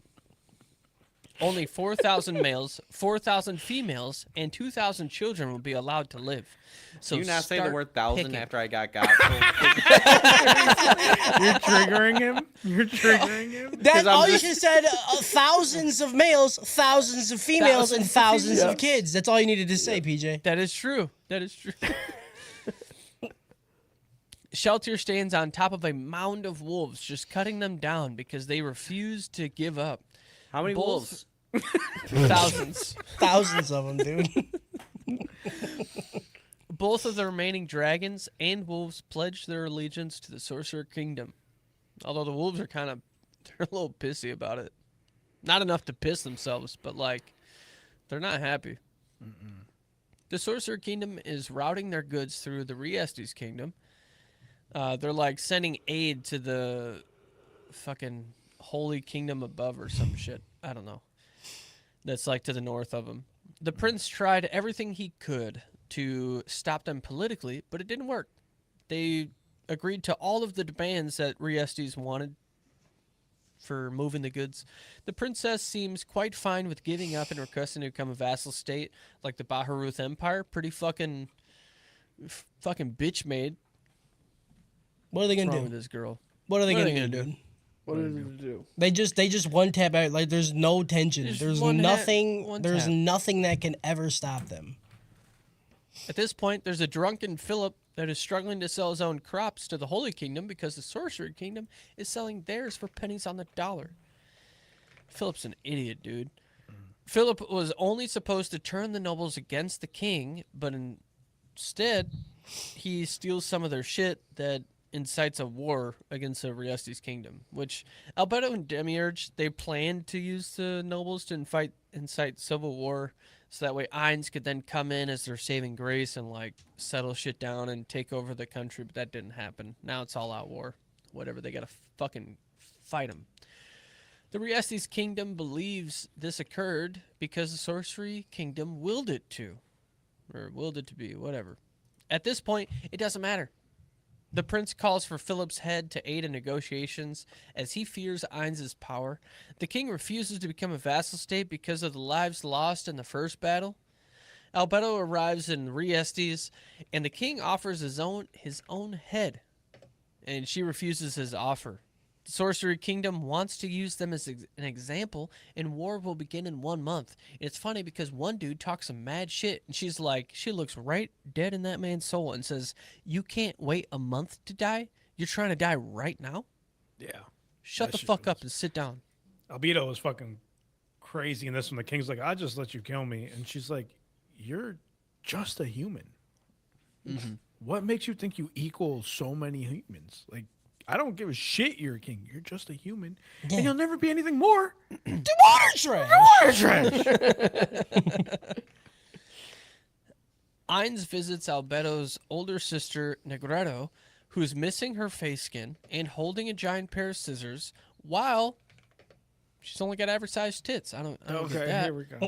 only 4,000 males, 4,000 females, and 2,000 children will be allowed to live. So Do you not say the start word thousand picking. after I got got? You're triggering him. You're triggering him. That 'Cause I'm all you just- should have said: thousands of males, thousands of females, and thousands of kids. That's all you needed to say, PJ. That is true. That is true. Sheltir stands on top of a mound of wolves, just cutting them down because they refuse to give up. How many Both- wolves? Thousands. Thousands of them, dude. Both of the remaining dragons and wolves pledge their allegiance to the Sorcerer Kingdom. Although the wolves are they're a little pissy about it. Not enough to piss themselves, but like, they're not happy. The Sorcerer Kingdom is routing their goods through the Riestes Kingdom. They're like sending aid to the fucking Holy Kingdom above or some shit. I don't know. That's like to the north of them. The prince tried everything he could to stop them politically, but it didn't work. They agreed to all of the demands that Riestes wanted for moving the goods. The princess seems quite fine with giving up and requesting to become a vassal state like the Baharuth Empire. Pretty fucking fucking bitch made. What are they What's gonna wrong with do? this girl? What are they What are gonna they do, gonna do? dude? What is it to do? They just one tap out. Like there's no tension. Just There's one nothing. one There's tap. nothing that can ever stop them. At this point, there's a drunken Philip that is struggling to sell his own crops to the Holy Kingdom because the Sorcery Kingdom is selling theirs for pennies on the dollar. Philip's an idiot, dude. Philip was only supposed to turn the nobles against the king, but instead, he steals some of their shit that incites a war against the Riestes kingdom, which Albedo and Demiurge, they planned to use the nobles to incite civil war, so that way Ainz could then come in as their saving grace and like settle shit down and take over the country, but that didn't happen. Now it's all out war. Whatever, they gotta fucking fight them. The Riestes kingdom believes this occurred because the Sorcery Kingdom willed it to. Or willed it to be, whatever. At this point, it doesn't matter. The prince calls for Philip's head to aid in negotiations as he fears Ainz's power. The king refuses to become a vassal state because of the lives lost in the first battle. Albedo arrives in Riestes, and the king offers his own head, and she refuses his offer. The Sorcery Kingdom wants to use them as an example, and war will begin in 1 month. And it's funny because one dude talks some mad shit, and she's like, she looks right dead in that man's soul and says, "You can't wait a month to die? You're trying to die right now? Yeah. Shut That the shit's fuck up and sit down." Albedo was fucking crazy in this one. The king's like, I just let you kill me. And she's like, you're just a human. What makes you think you equal so many humans? Like, I don't give a shit you're a king. You're just a human. Yeah. And you'll never be anything more. Water trash. Water trash. Ainz visits Albedo's older sister, Negredo, who's missing her face skin and holding a giant pair of scissors while she's only got average sized tits. I don't get Okay, that. here we go.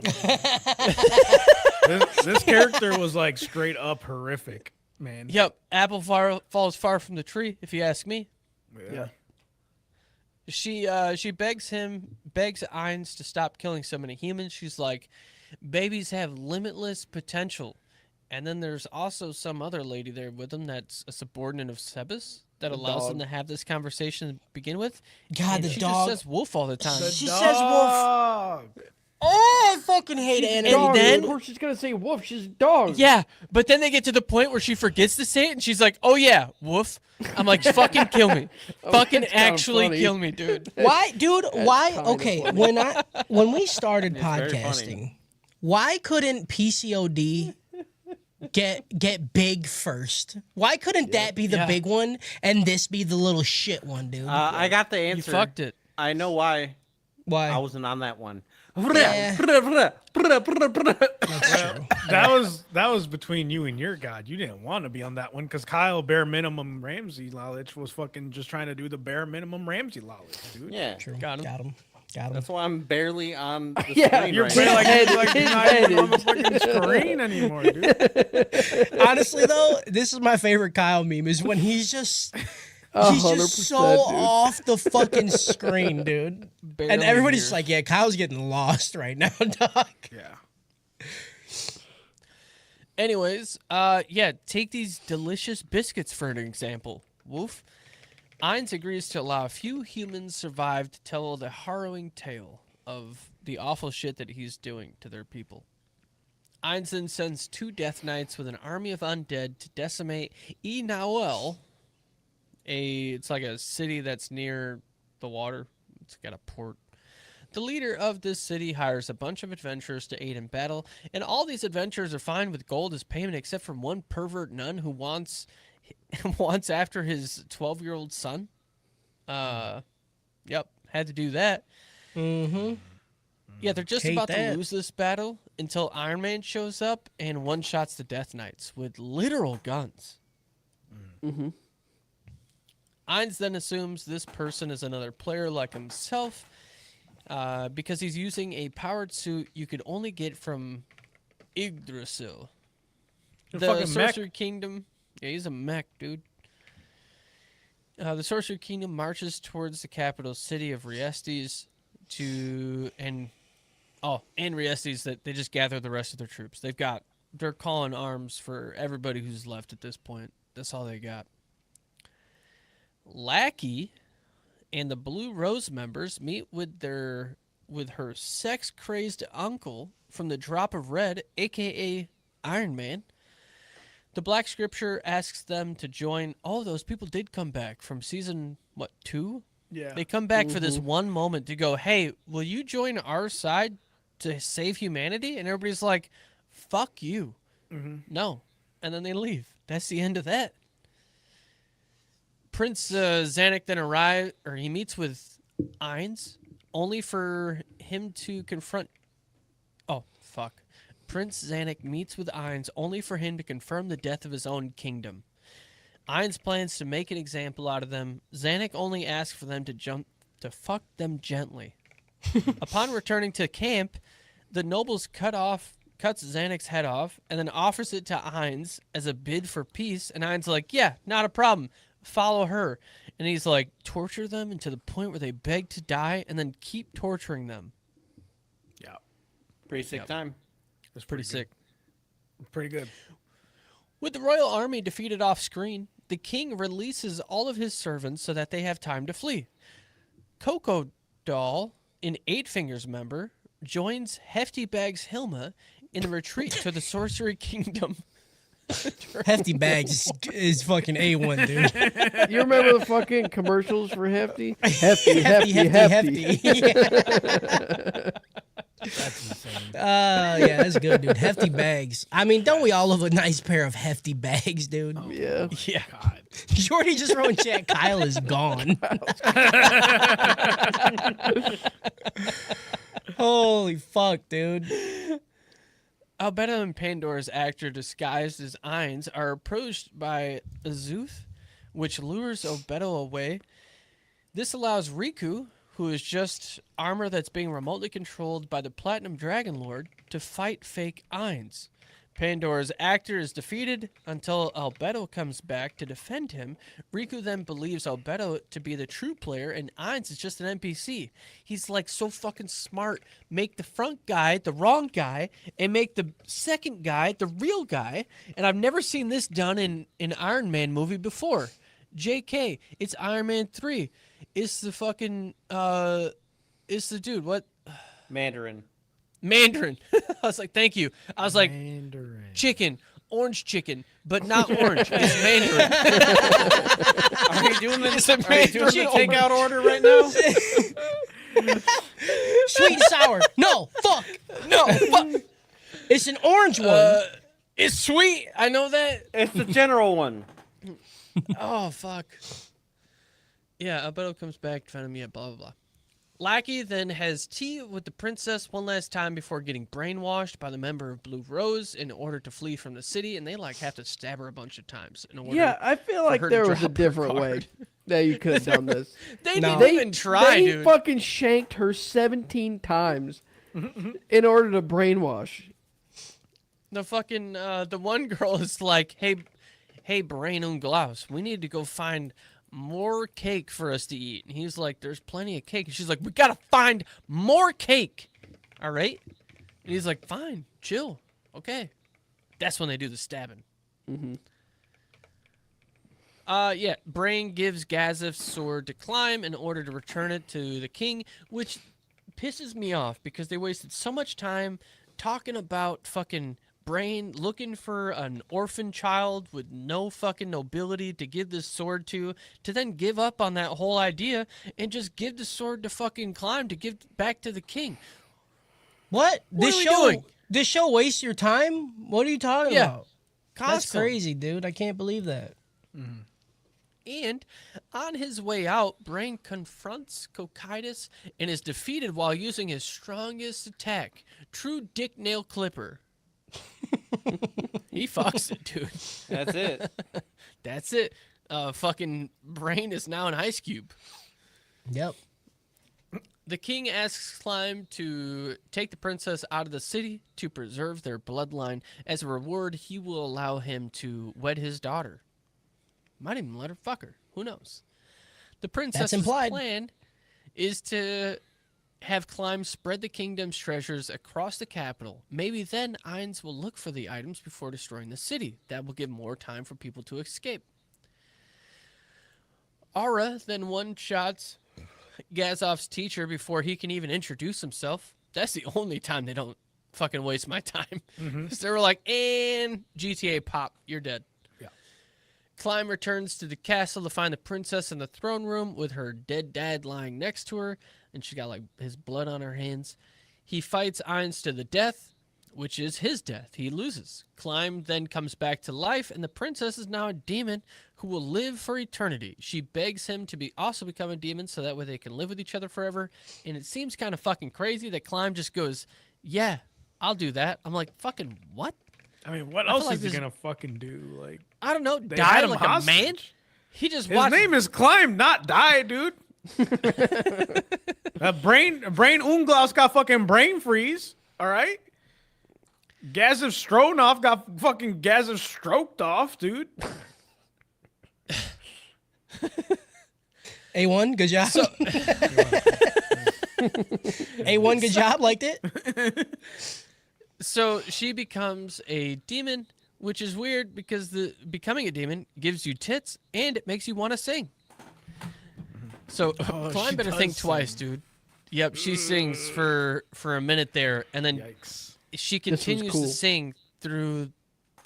this character was like straight up horrific, man. Yep, apple falls far from the tree, if you ask me. Yeah. She begs Ainz to stop killing so many humans. She's like, babies have limitless potential. And then there's also some other lady there with him that's a subordinate of Sebas that allows them to have this conversation to begin with. God, And the she dog. just says wolf all the time. She says wolf. Dog. Oh, I fucking hate anime. And then- of course she's gonna say wolf. She's a dog. Yeah, but then they get to the point where she forgets to say it, and she's like, "Oh yeah, woof." I'm like, "Fucking kill me, fucking that's kinda actually funny. kill me, dude." Why, dude? Why? kinda Okay, funny. when we started It's very funny. podcasting, why couldn't PCOD get big first? Why couldn't that be the Yeah. big one and this be the little shit one, dude? I got the You answer. fucked it. I know why. Why? I wasn't on that one. Yeah. That was between you and your god. You didn't want to be on that one because Kyle bare minimum Ramsey knowledge was fucking just trying to do the bare minimum Ramsey knowledge, dude. Yeah, True. Got him. Got him. Got him. that's why I'm barely on the Yeah, screen You're right playing now. like, head- like his you're not head even on the is- fucking screen anymore, dude. Honestly, though, this is my favorite Kyle meme. Is when he's just. He's just 100%, so dude. off the fucking screen, dude. And Barely everybody's here. just like, yeah, Kyle's getting lost right now, dog. Yeah. Anyways, yeah, take these delicious biscuits for an example. Woof. Ainz agrees to allow a few humans survive to tell the harrowing tale of the awful shit that he's doing to their people. Ainz then sends 2 Death Knights with an army of undead to decimate Nawel. It's like a city that's near the water. It's got a port. The leader of this city hires a bunch of adventurers to aid in battle, and all these adventurers are fine with gold as payment except for one pervert nun who wants after his 12-year-old son. Yep, had to do that. Mm-hmm. Yeah, they're just Hate about that. to lose this battle until Iron Man shows up and one-shots the Death Knights with literal guns. Mm-hmm. Ainz then assumes this person is another player like himself because he's using a powered suit you could only get from Yggdrasil. You're The fucking mech. Sorcery Kingdom. Yeah, he's a mech, dude. The Sorcery Kingdom marches towards the capital city of Riestes and Riestes that they just gather the rest of their troops. They've got they're calling arms for everybody who's left at this point. That's all they got. Lackey and the Blue Rose members meet with her sex-crazed uncle from the Drop of Red, aka Iron Man. The Black Scripture asks them to join. Oh, those people did come back from season, 2? Yeah. They come back for this one moment to go, hey, will you join our side to save humanity? And everybody's like, fuck you. No. And then they leave. That's the end of that. Prince Zanuck then arrives, or he meets with Ainz, only for him to confront... Oh, fuck. Prince Zanuck meets with Ainz only for him to confirm the death of his own kingdom. Ainz plans to make an example out of them. Zanuck only asks for them to fuck them gently. Upon returning to camp, the nobles cuts Zanuck's head off and then offers it to Ainz as a bid for peace. And Ainz like, yeah, not a problem. Follow her. And he's like, torture them until the point where they beg to die and then keep torturing them. Yeah. Pretty sick time. It's Pretty sick. Pretty good. With the royal army defeated off screen, the king releases all of his servants so that they have time to flee. Coco Doll, an Eight Fingers member, joins Hefty Bags Hilma in a retreat to the Sorcery Kingdom. Hefty Bags is fucking A1, dude. You remember the fucking commercials for Hefty? Hefty. Yeah. That's insane. Yeah, that's good, dude. Hefty Bags. I mean, don't we all love a nice pair of Hefty Bags, dude? Yeah. Yeah. God. Jordy just wrote in chat, Kyle is gone. Holy fuck, dude. Albedo and Pandora's actor disguised as Ainz are approached by Azuth, which lures Albedo away. This allows Riku, who is just armor that's being remotely controlled by the Platinum Dragon Lord, to fight fake Ainz. Pandora's actor is defeated until Albedo comes back to defend him. Riku then believes Albedo to be the true player, and Ainz is just an NPC. He's like so fucking smart. Make the front guy the wrong guy, and make the second guy the real guy. And I've never seen this done in an Iron Man movie before. JK, it's Iron Man 3. It's the fucking, it's the dude, what? Mandarin. Mandarin. I was like, thank you. I was like, Mandarin. chicken, orange chicken, but not orange. It's Mandarin. Are you doing It's a the, are you doing the Mandarin. takeout order right now? Sweet and sour. No, fuck. No, fuck. It's an orange one. It's sweet. I know that. It's the general one. Oh, fuck. Yeah, Albedo comes back to find me at blah, blah, blah. Lackey then has tea with the princess one last time before getting brainwashed by the member of Blue Rose in order to flee from the city, and they like have to stab her a bunch of times in order. Yeah, I feel like her to there was a drop her different way card. that you could have done this. They No. didn't even try, they dude. fucking shanked her 17 times in order to brainwash. The fucking the one girl is like, hey, Brain and Glaus, we need to go find more cake for us to eat. And he's like, there's plenty of cake. And she's like, we gotta find more cake. All right. And he's like, fine, chill, okay. That's when they do the stabbing. Yeah, Brain gives Gazif's sword to Climb in order to return it to the king, which pisses me off because they wasted so much time talking about fucking Brain looking for an orphan child with no fucking nobility to give this sword to then give up on that whole idea and just give the sword to fucking Climb to give back to the king. What? What are we doing? This show wastes your time? What are you talking Yeah. about? That's Constantly. crazy, dude. I can't believe that. And on his way out, Brain confronts Cocytus and is defeated while using his strongest attack, True Dick Nail Clipper. He fucks it, dude. That's it. That's it. Fucking Brain is now an ice cube. Yep. The king asks Climb to take the princess out of the city to preserve their bloodline. As a reward, he will allow him to wed his daughter. Might even let her fuck her. Who knows? The princess's implied. plan is to have Climb spread the kingdom's treasures across the capital. Maybe then Ainz will look for the items before destroying the city. That will give more time for people to escape. Aura then one-shots Gazov's teacher before he can even introduce himself. That's the only time they don't fucking waste my time. So they were like, and GTA pop, you're dead. Yeah. Climb returns to the castle to find the princess in the throne room with her dead dad lying next to her, and she got like his blood on her hands. He fights Ainz to the death, which is his death. He loses. Climb then comes back to life, and the princess is now a demon who will live for eternity. She begs him to also become a demon so that way they can live with each other forever. And it seems kind of fucking crazy that Climb just goes, yeah, I'll do that. I'm like, fucking what? I mean, what I feel else like is he this- gonna fucking do? Like, I don't know. they Die had him like hostage. a man? He just His watched. name is Climb, not Die, dude. brain Unglaus got fucking brain freeze. All right. Gazov Stronov got fucking Gazov stroked off, dude. A1, good job. A1, good job. Liked it. So she becomes a demon, which is weird because becoming a demon gives you tits and it makes you want to sing. So Climb she better does think twice, sing. dude. Yep, she sings for a minute there, and then Yikes. she was continues cool. to sing through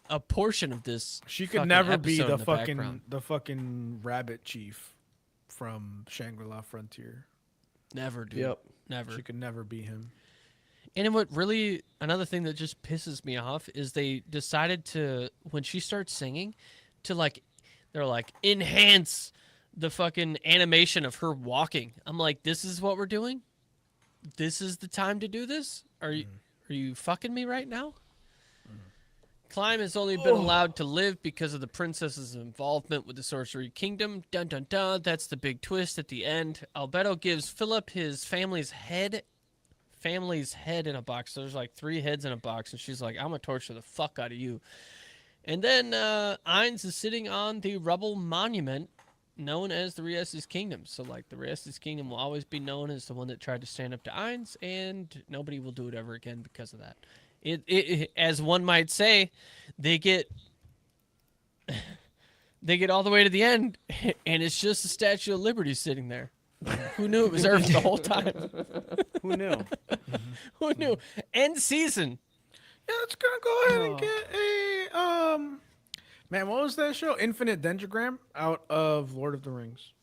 a portion of this. She could fucking never be episode the in the background. fucking rabbit chief from Shangri-La Frontier. Never, dude. Yep. Never. She could never be him. And then what really, another thing that just pisses me off is they decided to, when she starts singing, to like, they're like, enhance the fucking animation of her walking. I'm like, this is what we're doing? This is the time to do this? Are you fucking me right now? Climb has only been allowed to live because of the princess's involvement with the Sorcery Kingdom. Dun dun dun. That's the big twist at the end. Albedo gives Philip his family's head in a box. So there's like 3 heads in a box, and she's like, I'm gonna torture the fuck out of you. And then Ainz is sitting on the rubble monument known as the Ries's Kingdom. So like the Ries's Kingdom will always be known as the one that tried to stand up to Ainz, and nobody will do it ever again because of that. It as one might say, they get all the way to the end, and it's just the Statue of Liberty sitting there. Who knew it was Earth the whole time? Who knew? Who knew? End season. Yeah, let's go ahead and get a man, what was that show? Infinite Dendrogram out of Lord of the Rings.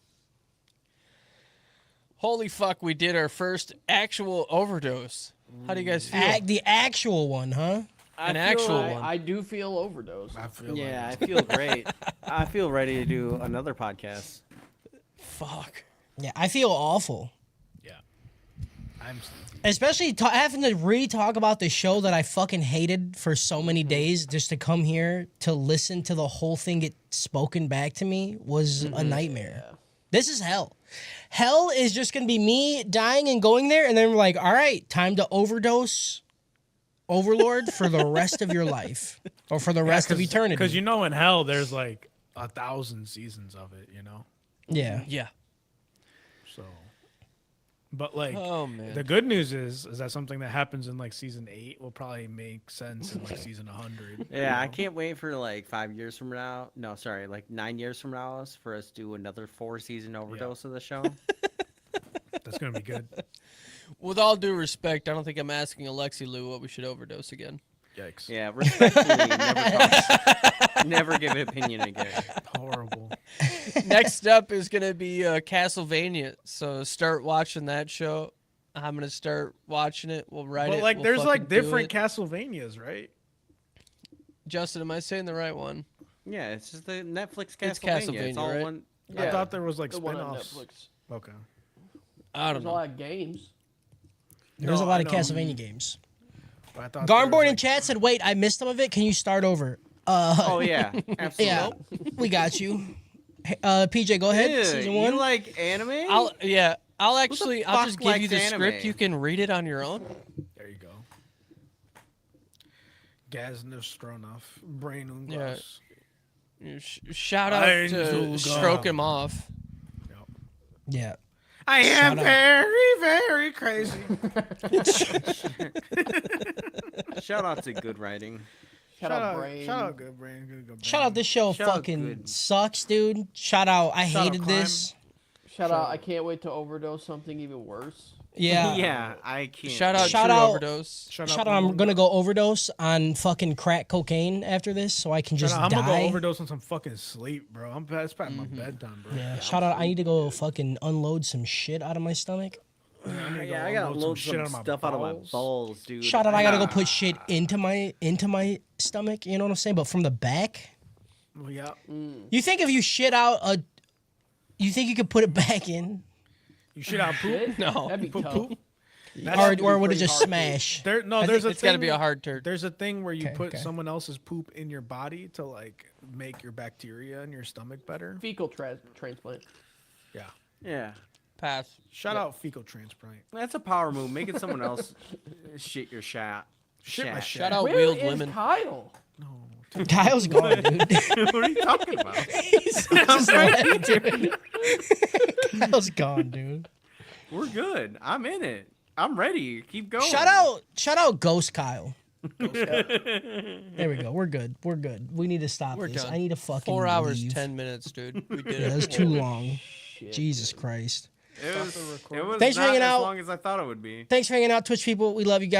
Holy fuck, we did our first actual overdose. How do you guys feel? The actual one, huh? An actual one. I do feel Overdose. I feel Yeah, like I feel great. I feel ready to do another podcast. Fuck. Yeah, I feel awful. yeah. I'm Especially having to re-talk about the show that I fucking hated for so many days, just to come here to listen to the whole thing get spoken back to me was a nightmare. This is hell. Hell is just gonna be me dying and going there, and then we're like, all right, time to overdose Overlord for the rest of your life, or for the rest of eternity. Because you know in hell there's like 1,000 seasons of it, you know? Yeah. Yeah. So but like Oh, man. the good news is that something that happens in like season 8 will probably make sense in like season 100. Yeah, I can't wait for like 5 years from now. No, sorry, like 9 years from now for us to do another 4-season overdose of the show. That's gonna be good. With all due respect, I don't think I'm asking Alexi Lou what we should overdose again. Yikes. Yeah, respectfully, never give an opinion again. Horrible. Next up is going to be Castlevania. So start watching that show. I'm going to start watching it. We'll write it. But like We'll there's like fucking do different it. Castlevanias, right? Justin, am I saying the right one? Yeah, it's just the Netflix Castlevania. It's Castlevania, all right? one. I thought there was like the one on spin-offs. Netflix. Okay. I don't There's a know. lot of games. There's No, a lot I of know. Castlevania games. But I thought there was, Garnborn in like, chat said, wait, I missed some of it. Can you start over? Oh yeah, absolutely. Yeah, we got you. PJ, go ahead. Ew, Season you 1. like anime? I'll actually I'll fuck just give you likes the anime? script. You can read it on your own. There you go. Gaznov Stronov, Brain Yeah. Unglass. Shout out to Einzelgard. Stroke Him Off. Yeah. I am Shut up. very, very crazy. Shout out to good writing. Shout out Brain. Shout out, good brain. Good brain. Shout out, this show Shout out fucking good. sucks, dude. Shout out, I Shout out hated Climb. this. Shout out, I can't wait to overdose something even worse. Yeah. Yeah, I can't. Shout out Shout True out- Overdose. Shout Shout out, I'm gonna go overdose on fucking crack cocaine after this, so I can just I'm gonna die. go overdose on some fucking sleep, bro. It's past my bedtime, bro. Yeah, shout out. I need to go fucking unload some shit out of my stomach. Yeah, I gotta load some stuff out of my balls, dude. Shout out. I gotta go put shit into my stomach. You know what I'm saying? But from the back. Well, yeah. You think if you shit out you think you could put it back in, You shit out poop. Shit? No. That'd be Poop, tough. poop. or would it pretty just hard to- smash? There's a It's got to thing- be a hard turd. There's a thing where you Okay, put okay. someone else's poop in your body to like make your bacteria in your stomach better. Fecal transplant. Yeah. Yeah, Pass. Shout out fecal transplant. that's a power move. Making someone else shit your shot. Shit my shit. Shout out Where Wheeled is Women. Kyle? Kyle's gone, dude. What are you talking about? He's just left, dude. Kyle's gone, dude. We're good. I'm in it. I'm ready. Keep going. Shout out Ghost Kyle. There we go. We're good. We're good. We need to stop We're this. done. I need to fucking 4 hours, leave. 10 minutes, dude. We did Yeah, it. that's too long. Jesus Christ. It was Thanks for not hanging as out. long as I thought it would be. Thanks for hanging out, Twitch people. We love you guys.